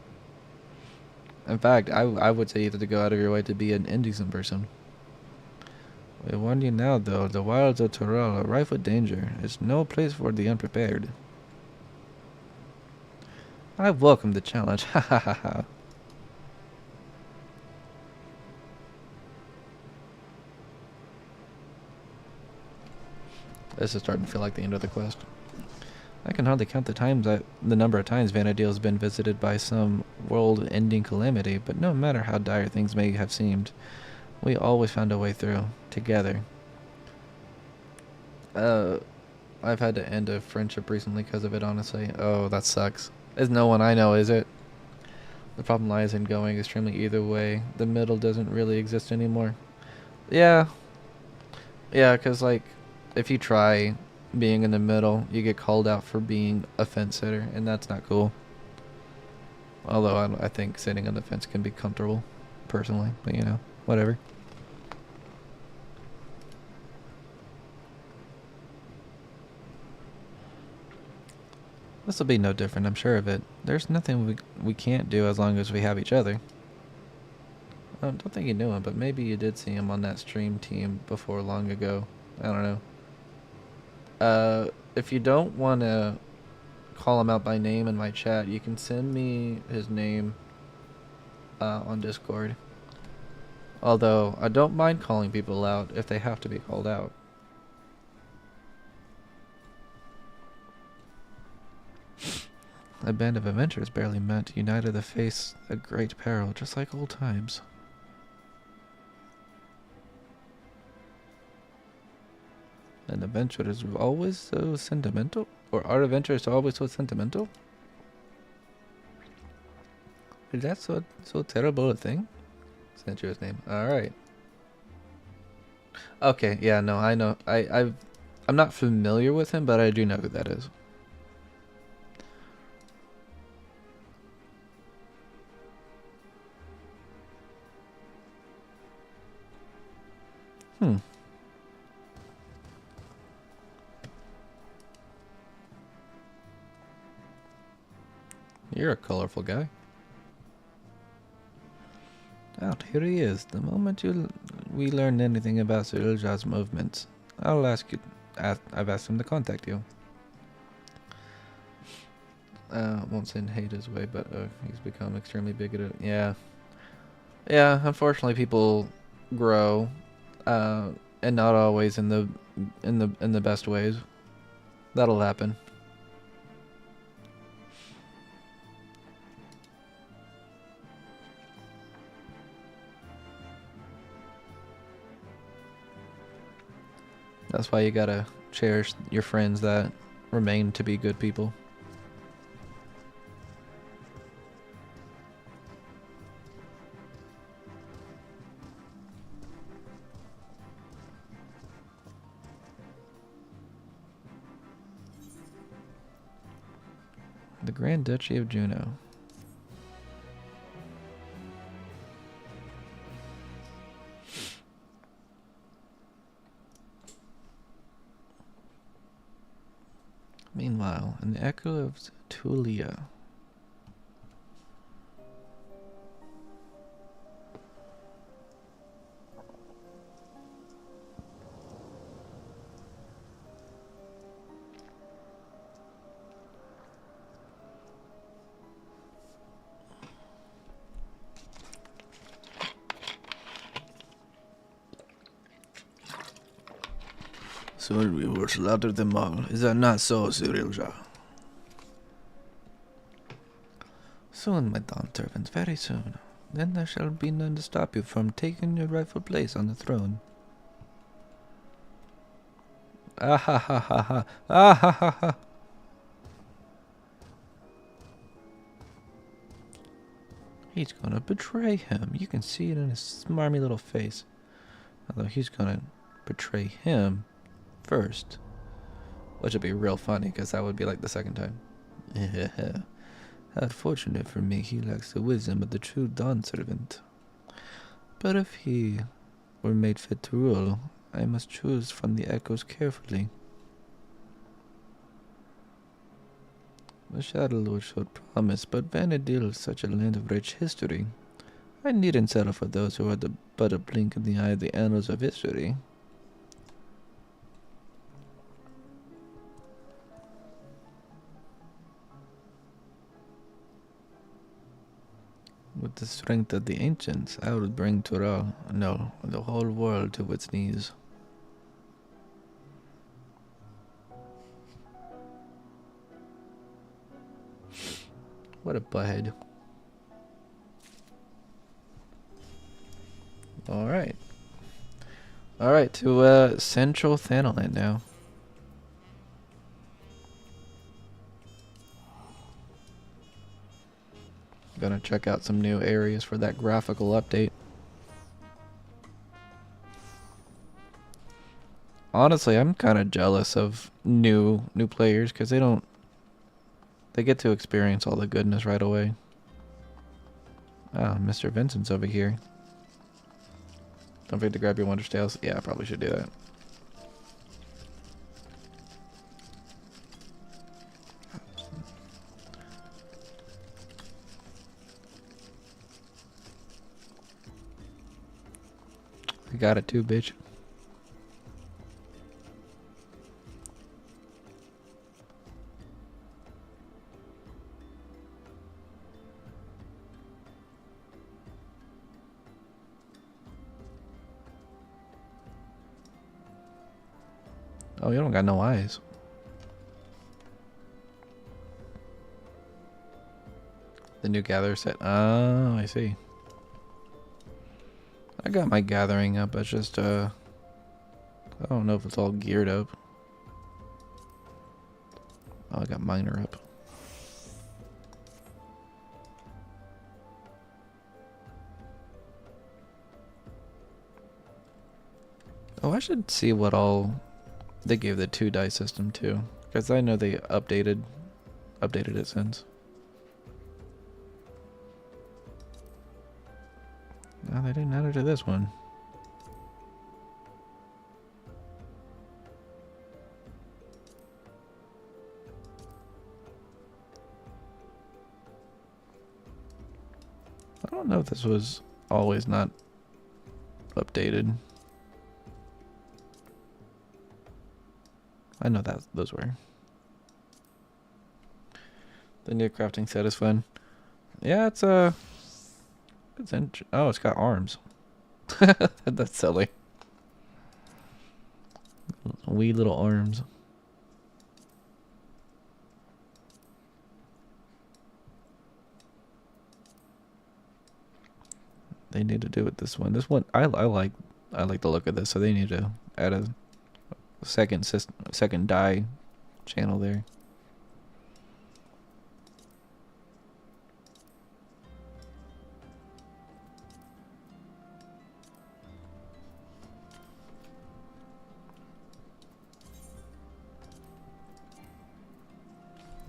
S1: In fact, I would say either to go out of your way to be an indecent person. I warn you now, though, the wilds of Tyrol are rife with danger. It's no place for the unprepared. I welcome the challenge. Ha ha ha ha. This is starting to feel like the end of the quest. I can hardly count the number of times Vanadil has been visited by some world-ending calamity, but no matter how dire things may have seemed, we always found a way through, together. I've had to end a friendship recently because of it, honestly. Oh, that sucks. There's no one I know, is it? The problem lies in going extremely either way. The middle doesn't really exist anymore. Yeah. Yeah, because, like, if you try being in the middle, you get called out for being a fence sitter, and that's not cool. Although I think sitting on the fence can be comfortable, personally, but you know, whatever. This will be no different, I'm sure of it. There's nothing we can't do as long as we have each other. I don't think you knew him, but maybe you did see him on that stream team before long ago. I don't know. If you don't want to call him out by name in my chat, you can send me his name on Discord. Although, I don't mind calling people out if they have to be called out. A band of adventurers barely met, united to face a great peril, just like old times. And adventurers were always so sentimental? Or are adventurers always so sentimental? Is that so terrible a thing? Sent you his name. Alright. Okay, yeah, no, I know. I'm not familiar with him, but I do know who that is. You're a colorful guy. Out here he is. The moment we learn anything about Cirilja's movements, I'll ask you. I've asked him to contact you. Won't send hate his way, but he's become extremely bigoted. Yeah. Yeah. Unfortunately, people grow, and not always in the best ways. That'll happen. That's why you gotta cherish your friends that remain to be good people. The Grand Duchy of Juno. Meanwhile, in the echo of Tulia. Soon we will slaughter them all. Is that not so, Cyrilja? Soon, my dawn servants, very soon. Then there shall be none to stop you from taking your rightful place on the throne. Ah ha ha ha ha. Ah ha ha ha. He's gonna betray him. You can see it in his smarmy little face. Although he's gonna betray him first. Which would be real funny, because that would be like the second time. How fortunate for me, he lacks the wisdom of the true dawn servant. But if he were made fit to rule, I must choose from the echoes carefully. The Shadow Lord showed promise, but Vanadil is such a land of rich history. I needn't settle for those who are but a blink in the eye of the annals of history. With the strength of the ancients, I would bring Tural, no, the whole world to its knees. What a butthead. Alright. Alright, to Central Thanalan now. Gonna check out some new areas for that graphical update. Honestly, I'm kind of jealous of new players because they get to experience all the goodness right away. Ah, Mr. Vincent's over here. Don't forget to grab your Wonder Scales. Yeah, I probably should do that. I got it too, bitch. Oh, you don't got no eyes. The new gather set. Oh, I see. I got my gathering up. It's just, I don't know if it's all geared up. Oh, I got miner up. Oh, I should see what all they gave the 2 die system too, because I know they updated it since. No, they didn't add it to this one. I don't know if this was always not updated. I know that those were. The new crafting set is fun. Yeah, it's oh, it's got arms. That's silly. Wee little arms. They need to do it this one. This one I like the look of this, so they need to add a second die channel there.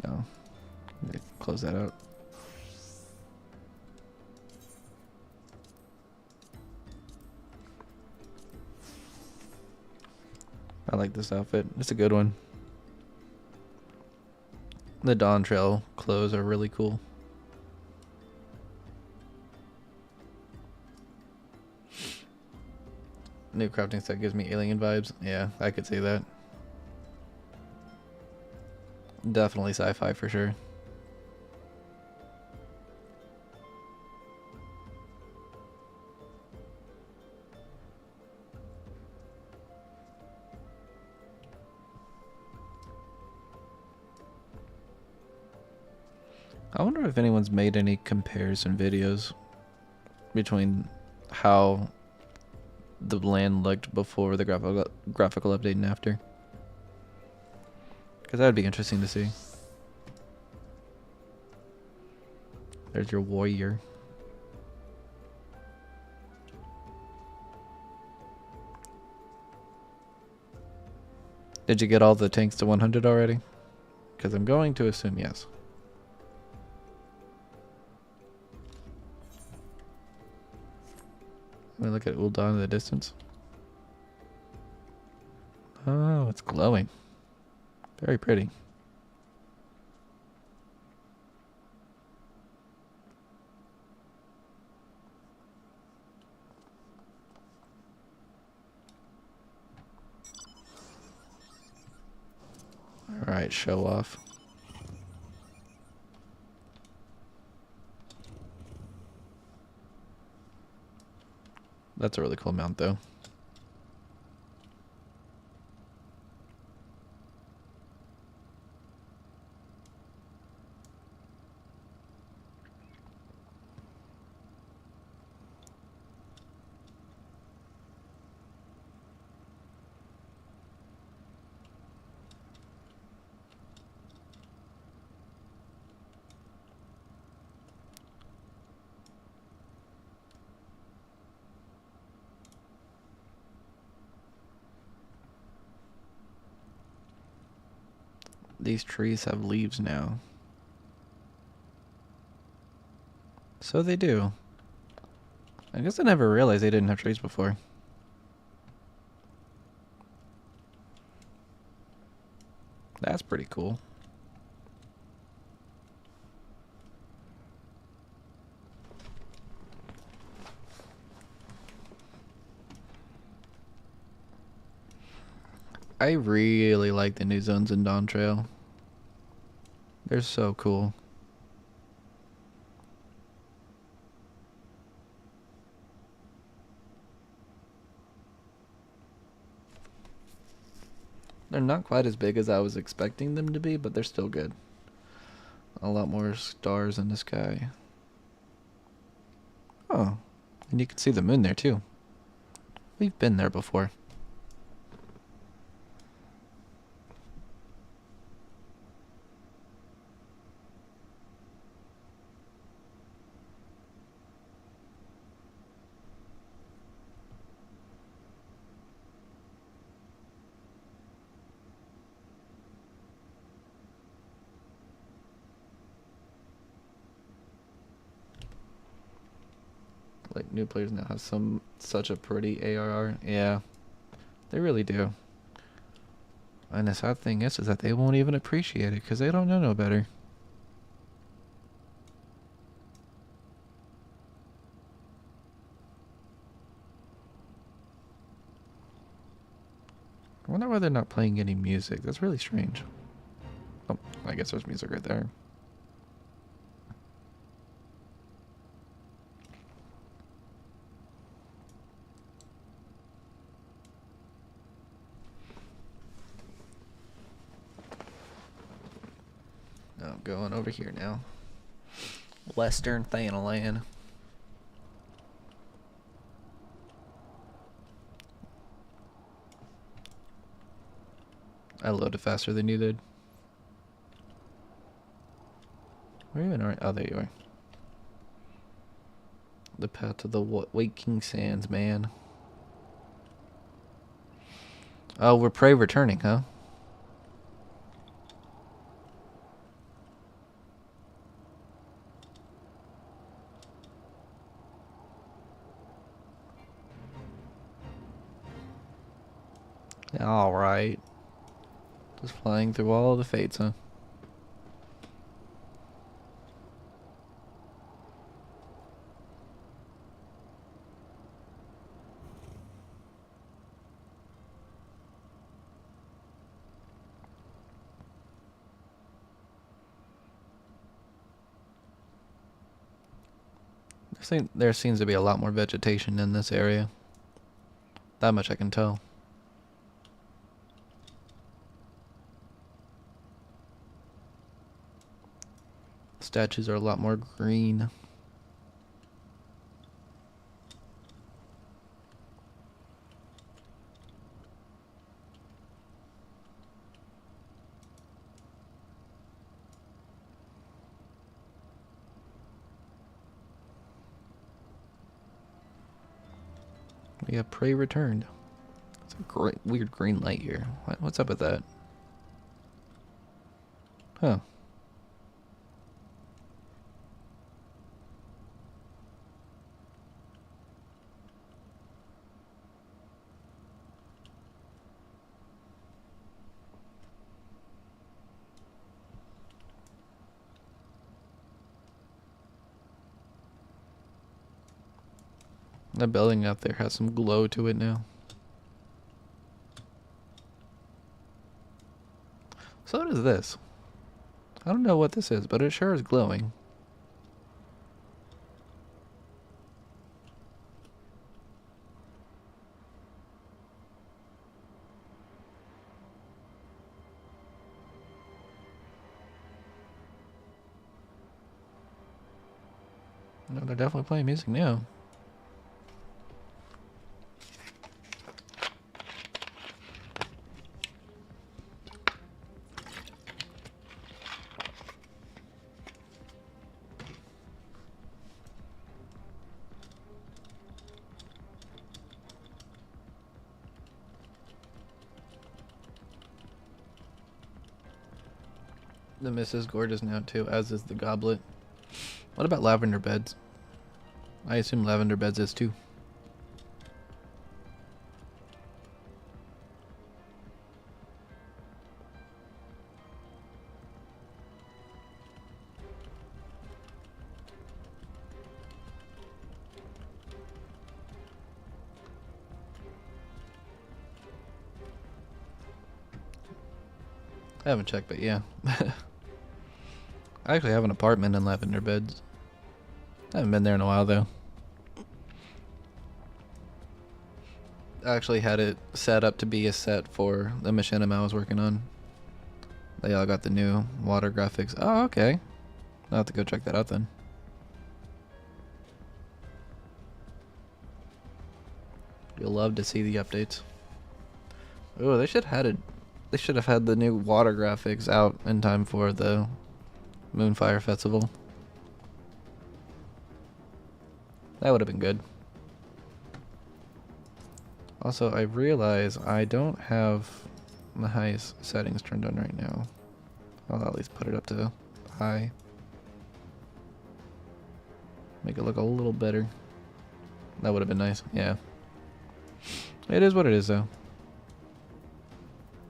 S1: No. Close that out. I like this outfit. It's a good one. The Dawn Trail clothes are really cool. New crafting set gives me alien vibes. Yeah, I could see that. Definitely sci-fi for sure. I wonder if anyone's made any comparison videos between how the land looked before the graphical update and after. Because that would be interesting to see. There's your warrior. Did you get all the tanks to 100 already? Because I'm going to assume yes. Let me look at Ul'dah in the distance. Oh, it's glowing. Very pretty. Alright, show off. That's a really cool mount though. These trees have leaves now. So they do. I guess I never realized they didn't have trees before. That's pretty cool. I really like the new zones in Dawn Trail. They're so cool. They're not quite as big as I was expecting them to be, but they're still good. A lot more stars in the sky. Oh, and you can see the moon there too. We've been there before. Like new players now have such a pretty ARR. Yeah, they really do. And the sad thing is that they won't even appreciate it because they don't know no better. I wonder why they're not playing any music. That's really strange. Oh, I guess there's music right there. I'm going over here now. Western Thanalan. I loaded faster than you did. Where even are? Oh, there you are. The path to the Waking Sands, man. Oh, we're prey returning, huh? Alright. Just flying through all the fates, huh? There seems to be a lot more vegetation in this area. That much I can tell. Statues are a lot more green. We have prey returned. It's a great weird green light here. What's up with that? Huh. The building out there has some glow to it now. So does this. I don't know what this is, but it sure is glowing. No, they're definitely playing music now. The mist is gorgeous now too, as is the goblet. What about lavender beds? I assume lavender beds is too. I haven't checked, but yeah. I actually have an apartment in lavender beds. I haven't been there in a while though. I actually had it set up to be a set for the machinima I was working on. They all got the new water graphics. Oh, okay. I'll have to go check that out then. You'll love to see the updates. Oh, they should have had the new water graphics out in time for the Moonfire Festival. That would have been good. Also, I realize I don't have the highest settings turned on right now. I'll at least put it up to high. Make it look a little better. That would have been nice, yeah. It is what it is though.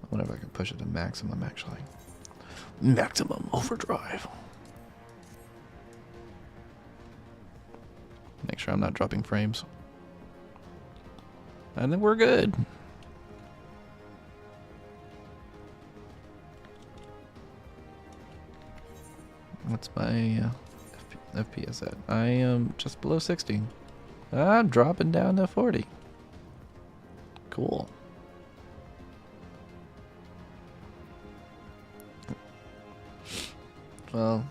S1: I wonder if I can push it to maximum actually. Maximum overdrive. Make sure I'm not dropping frames. And then we're good. What's my FPS at? I am just below 60. I'm dropping down to 40. Cool. Well,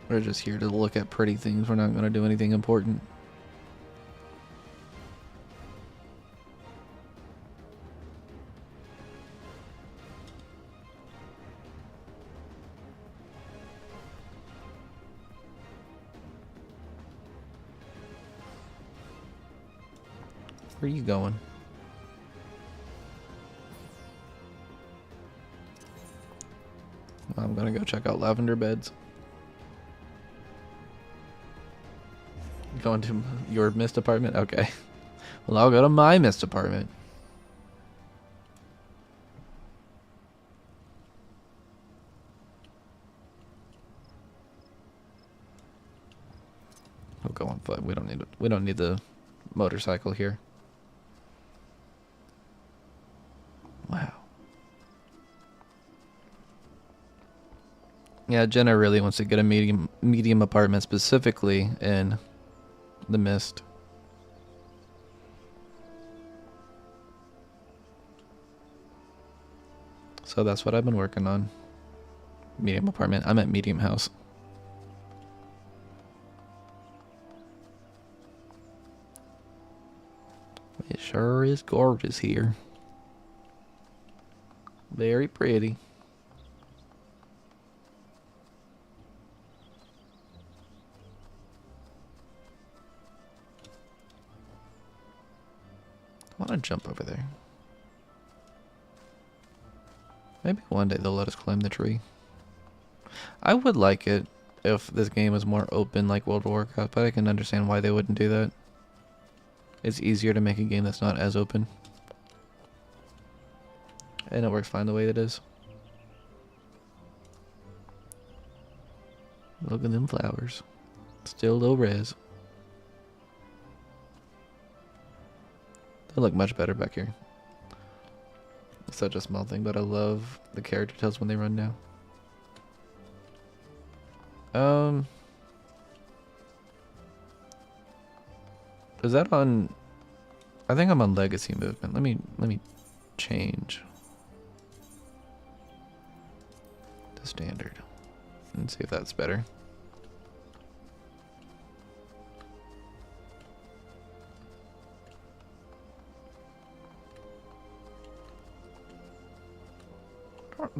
S1: we're just here to look at pretty things. We're not going to do anything important. Where are you going? I'm gonna go check out lavender beds. Going to your mist apartment? Okay. Well, I'll go to my mist apartment. We'll go on foot. We don't need the motorcycle here. Wow. Yeah, Jenna really wants to get a medium apartment specifically in the mist. So that's what I've been working on. Medium apartment. I'm at medium house. It sure is gorgeous here. Very pretty. I want to jump over there. Maybe one day they'll let us climb the tree. I would like it if this game was more open like World of Warcraft, but I can understand why they wouldn't do that. It's easier to make a game that's not as open. And it works fine the way it is. Look at them flowers. Still low res. They look much better back here. It's such a small thing, but I love the character tells when they run now. Is that on? I think I'm on legacy movement. Let me change to standard and see if that's better.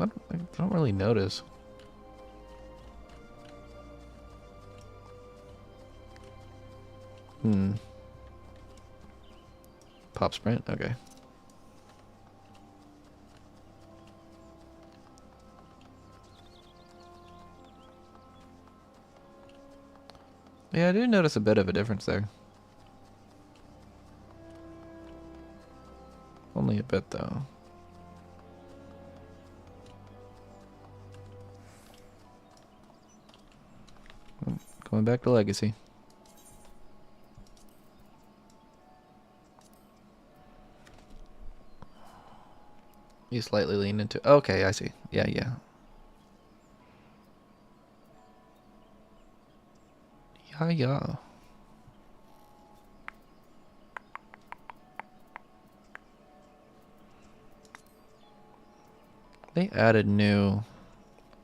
S1: I don't really notice. Pop sprint? Okay. Yeah, I do notice a bit of a difference there. Only a bit, though. Going back to legacy. You slightly lean into. Okay, I see. Yeah, yeah. Yeah, yeah. They added new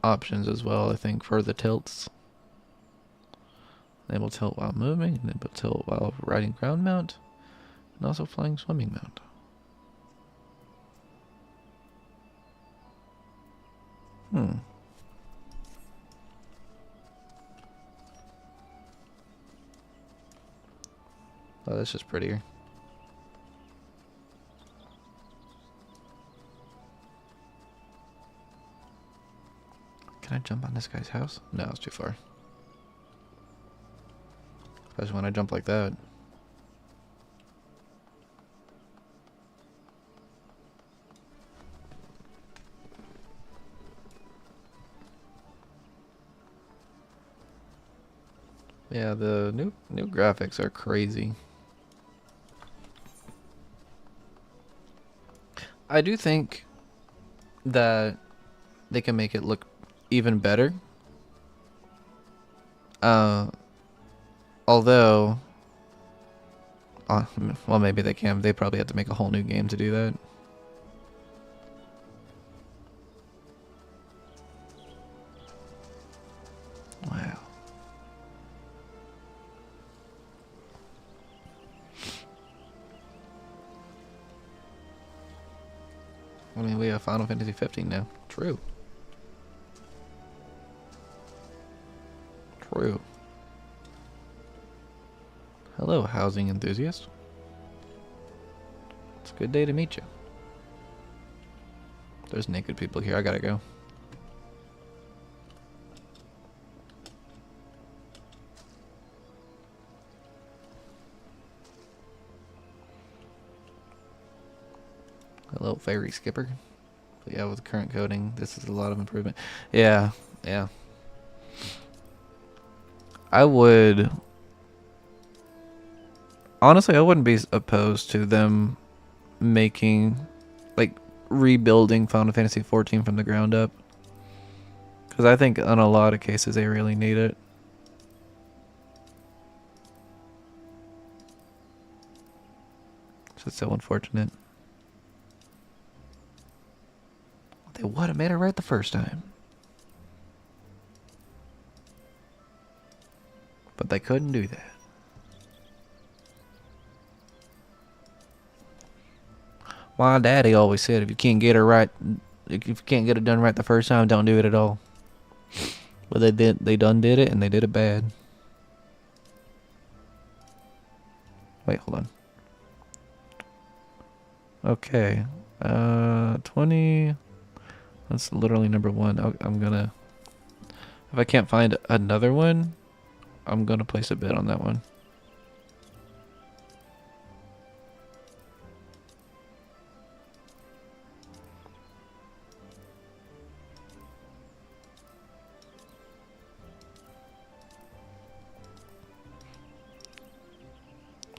S1: options as well, I think, for the tilts. Enable tilt while moving, enable tilt while riding ground mount, and also flying swimming mount. Oh, that's just prettier. Can I jump on this guy's house? No, it's too far. Especially when I jump like that. Yeah, the new graphics are crazy. I do think that they can make it look even better. Although, well, maybe they can. They probably have to make a whole new game to do that. Wow. I mean, we have Final Fantasy 15 now. True. True. Hello, housing enthusiast. It's a good day to meet you. There's naked people here. I gotta go. Hello, ferry skipper. But yeah, with current coding, this is a lot of improvement. Yeah, yeah. I would... Honestly, I wouldn't be opposed to them making, like, rebuilding Final Fantasy XIV from the ground up. Because I think in a lot of cases they really need it. It's just so unfortunate. They would have made it right the first time. But they couldn't do that. My daddy always said if you can't get it right, if you can't get it done right the first time, don't do it at all. But they done did it, and they did it bad. Wait, hold on. Okay. 20. That's literally number 1. I'm gonna... If I can't find another one, I'm gonna place a bid on that one.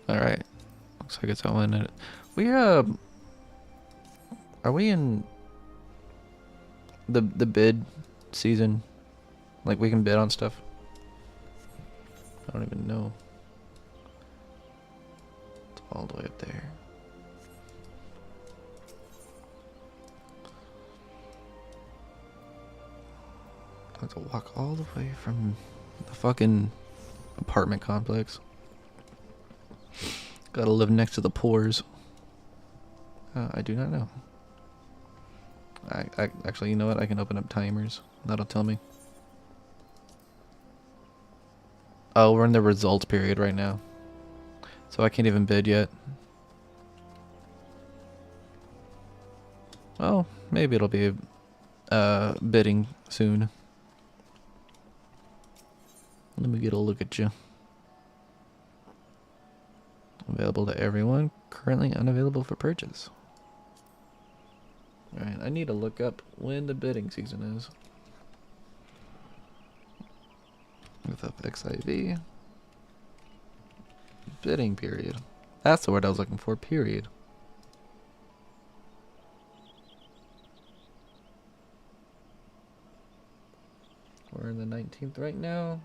S1: Alright. Looks like it's all in it. We, are we in the bid season? Like, we can bid on stuff? I don't even know. It's all the way up there. I have to walk all the way from the fucking apartment complex. Gotta live next to the pores. I do not know. I actually, you know what? I can open up timers. That'll tell me. Oh, we're in the results period right now. So I can't even bid yet. Oh, maybe it'll be bidding soon. Let me get a look at you. Available to everyone. Currently unavailable for purchase. Alright, I need to look up when the bidding season is. With FFXIV. Bidding period. That's the word I was looking for, period. We're in the 19th right now.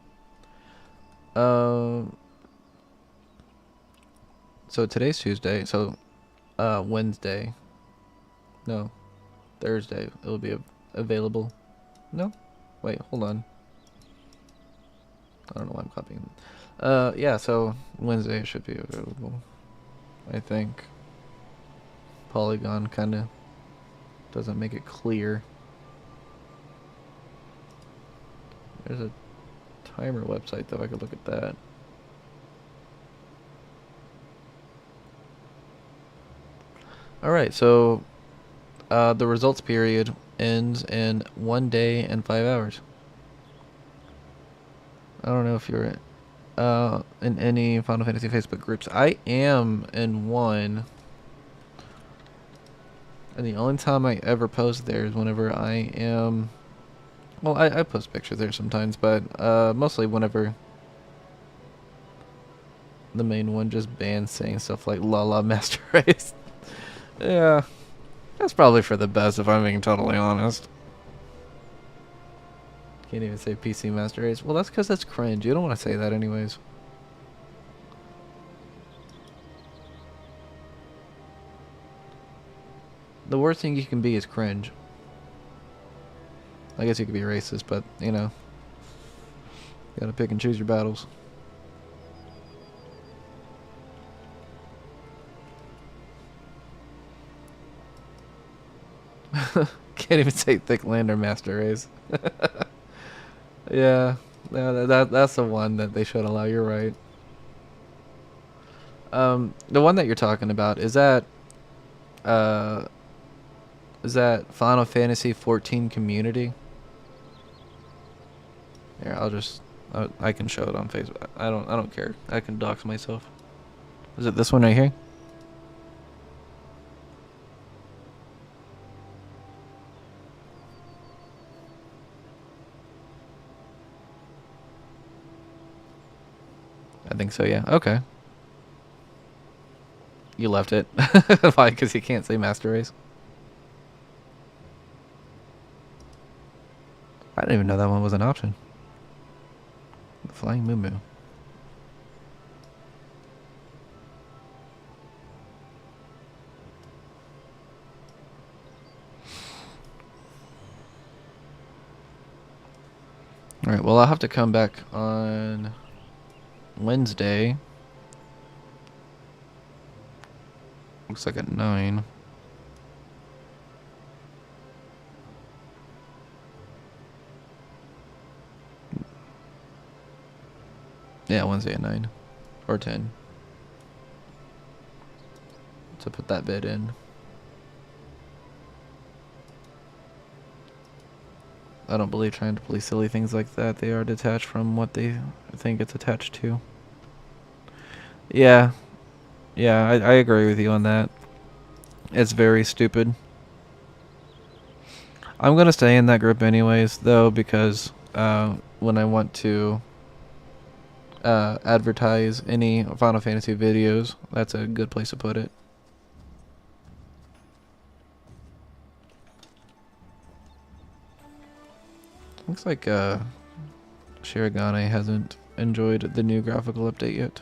S1: So today's Tuesday, so Wednesday. No. Thursday it'll be available. No? Wait, hold on. I don't know why I'm copying. Yeah, so Wednesday it should be available. I think. Polygon kinda doesn't make it clear. There's a timer website though, I could look at that. Alright, so the results period ends in 1 day and 5 hours. I don't know if you're in any Final Fantasy Facebook groups. I am in one. And the only time I ever post there is whenever I am... Well, I post pictures there sometimes, but mostly whenever the main one just bans saying stuff like "La La Master Race." Yeah, that's probably for the best if I'm being totally honest. Can't even say PC Master Race. Well, that's because that's cringe. You don't want to say that anyways. The worst thing you can be is cringe. I guess you could be racist, but, you know. You gotta pick and choose your battles. Can't even say Thick Lander Master Race. Yeah, that's the one that they should allow. You're right. The one that you're talking about, is that Final Fantasy 14 Community? Here, I can show it on Facebook. I don't care. I can dox myself. Is it this one right here? I think so, yeah. Okay. You left it. Why? Because you can't say Master Race? I didn't even know that one was an option. The Flying Moo Moo. Alright, well, I'll have to come back on Wednesday. Looks like at 9. Yeah, Wednesday at 9. Or 10. To put that bid in. I don't believe trying to play silly things like that. They are detached from what they think it's attached to. Yeah. Yeah, I agree with you on that. It's very stupid. I'm gonna stay in that group anyways, though, because when I want to advertise any Final Fantasy videos, that's a good place to put it. Looks like Shirogane hasn't enjoyed the new graphical update yet.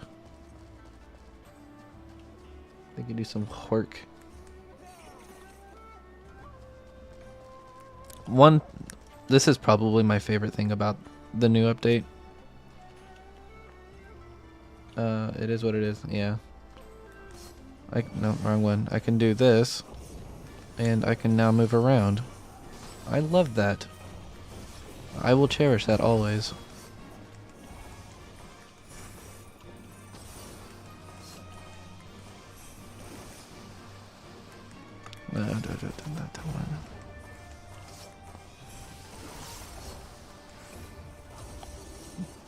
S1: They could do some work. This is probably my favorite thing about the new update. It is what it is, yeah. No, wrong one. I can do this, and I can now move around. I love that. I will cherish that always.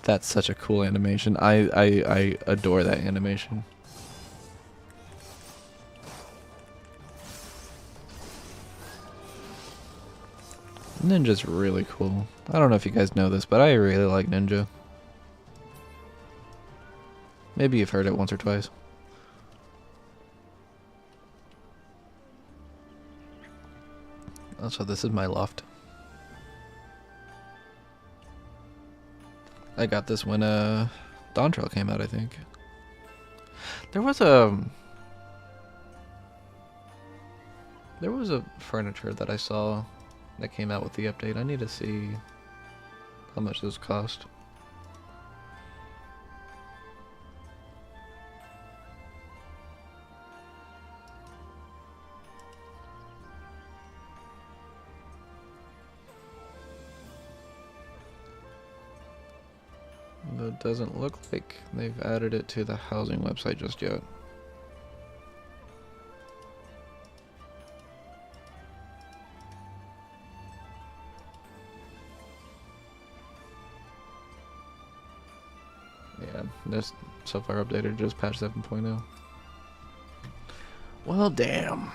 S1: That's such a cool animation. I adore that animation. Ninja's really cool. I don't know if you guys know this, but I really like Ninja. Maybe you've heard it once or twice. Also, this is my loft. I got this when Dawn Trail came out, I think. There was a furniture that I saw that came out with the update. I need to see how much this cost. It doesn't look like they've added it to the housing website just yet. Yeah, this so far updated just patch 7.0. Well, damn.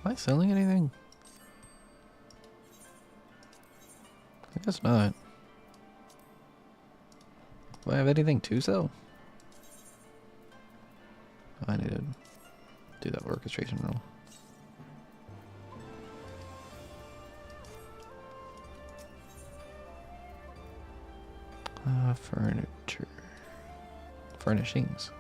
S1: Am I selling anything? I guess not. Do I have anything to sell? I need to do that orchestration role. Furniture. Furnishings.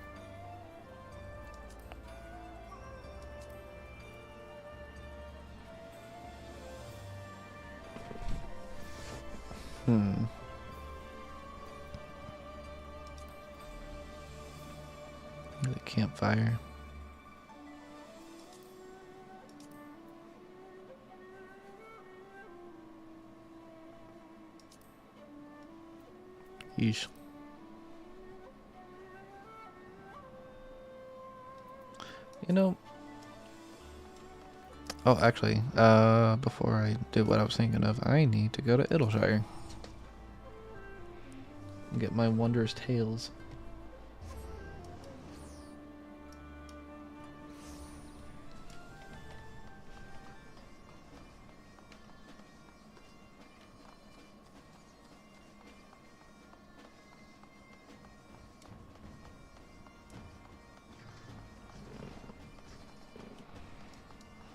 S1: The campfire. Yeesh. You know. Oh, actually, before I do what I was thinking of, I need to go to Idleshire and get my wondrous tales.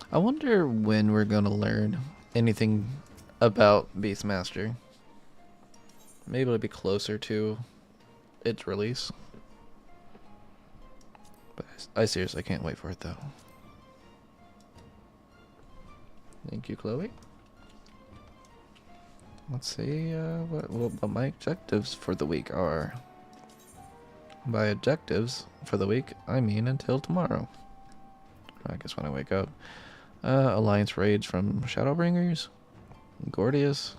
S1: I wonder when we're gonna learn anything about Beastmaster. Maybe it'll be closer to its release. I seriously can't wait for it though. Thank you, Chloe. Let's see what my objectives for the week are. By objectives for the week, I mean until tomorrow. I guess when I wake up. Alliance raids from Shadowbringers, Gordius,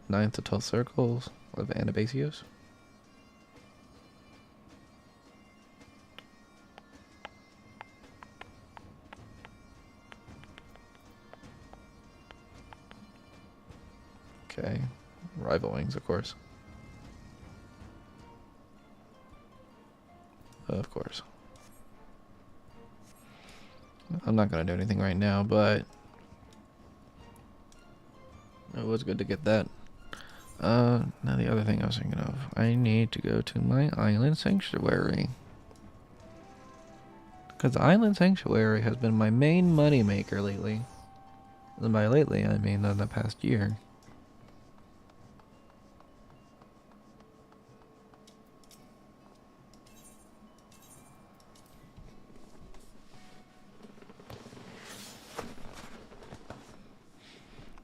S1: 9th to 12th circles of Anabasios. Okay, rival wings, of course. Of course. I'm not gonna do anything right now, but it was good to get that. Now the other thing I was thinking of, I need to go to my island sanctuary. Because Island Sanctuary has been my main money maker lately. And by lately, I mean in the past year.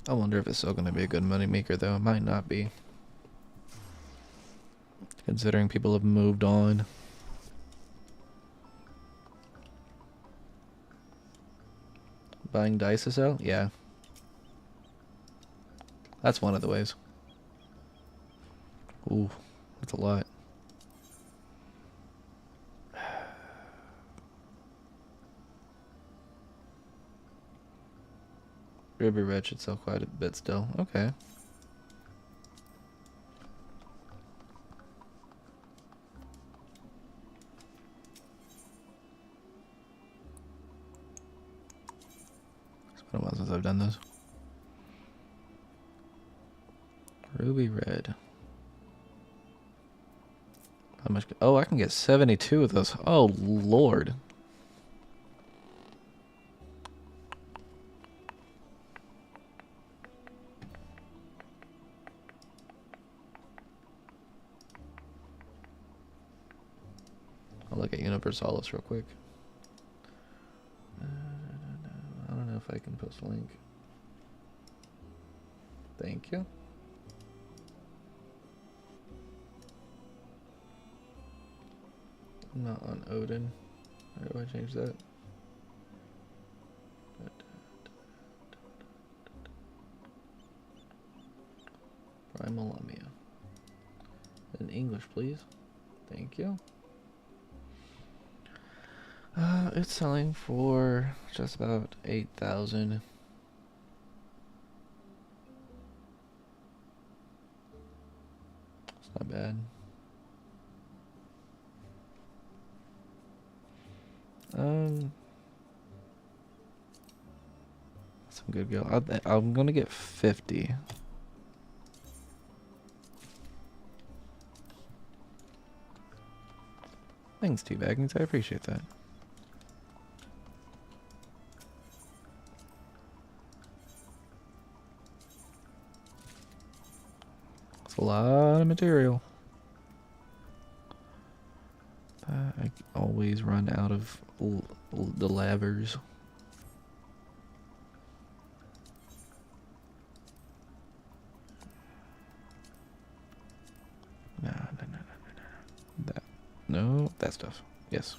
S1: I wonder if it's still going to be a good money maker, though. It might not be. Considering people have moved on. Buying dice to sell? Yeah. That's one of the ways. Ooh, that's a lot. Ruby Red should sell quite a bit still. Okay. It's been a while since I've done this. Ruby Red. How much? Oh, I can get 72 of those. Oh, Lord. I'll look at Universalis real quick. I don't know if I can post a link. Thank you. I'm not on Odin. How do I change that? Primal Lamia. In English, please. Thank you. It's selling for just about 8,000. It's not bad. Some good go. I'm gonna get 50. Thanks, Teabaggings. I appreciate that. It's a lot of material. I always run out of the levers. No. That. No, that stuff. Yes.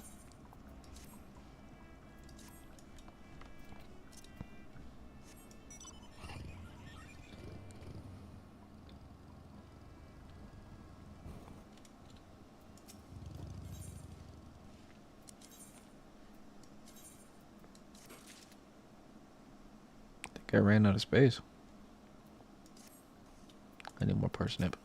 S1: I ran out of space. I need more parsnip.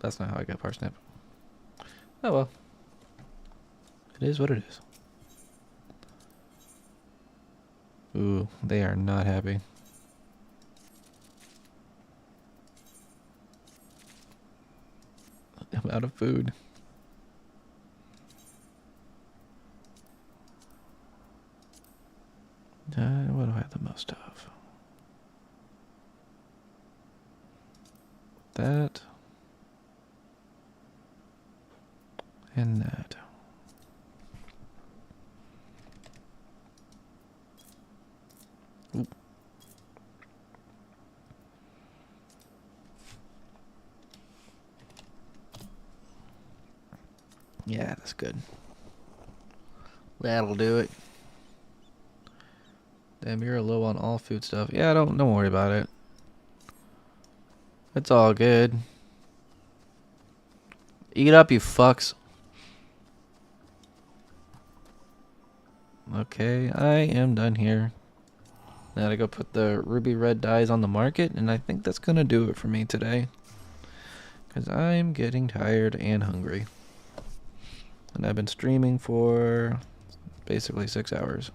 S1: That's not how I got parsnip. Oh well. It is what it is. Ooh, they are not happy. I'm out of food. What do I have the most of? That. And that. Ooh. Yeah, that's good. That'll do it. Damn, you're low on all food stuff. Yeah, don't worry about it. It's all good. Eat up, you fucks. Okay, I am done here. Now to go put the ruby red dyes on the market, and I think that's gonna do it for me today. Because I'm getting tired and hungry. And I've been streaming for basically 6 hours.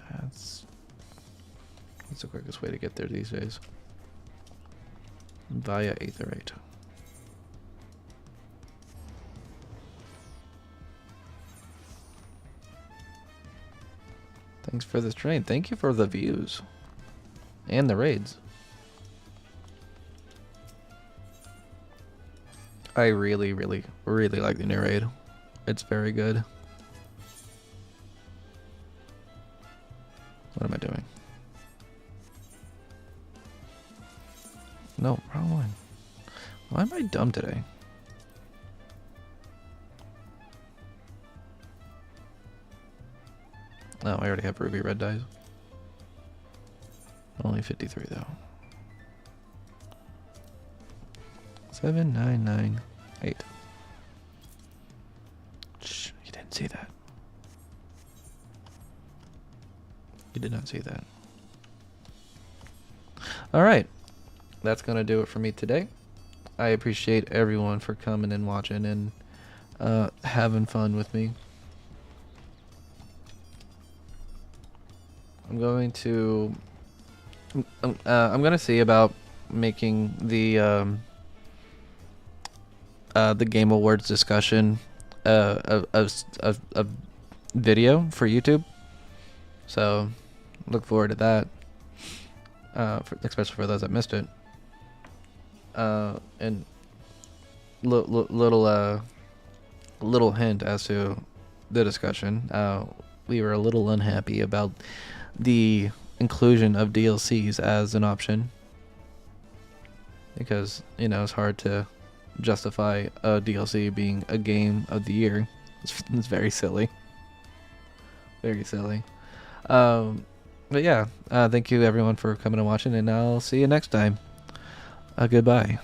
S1: That's the quickest way to get there these days. Via Aetherite. Thanks for this train. Thank you for the views. And the raids. I really, really, really like the new raid. It's very good. What am I doing? No, wrong one. Why am I dumb today? Oh, I already have ruby red dyes. Only 53 though. 7998. Shh, you didn't see that. You did not see that. Alright. That's gonna do it for me today. I appreciate everyone for coming and watching and having fun with me. I'm going to see about making the Game Awards discussion a video for YouTube. So look forward to that. Especially for those that missed it. And little hint as to the discussion. We were a little unhappy about the inclusion of DLCs as an option, because it's hard to justify a DLC being a game of the year. It's very silly. Very silly. But yeah, thank you everyone for coming and watching, and I'll see you next time. Goodbye.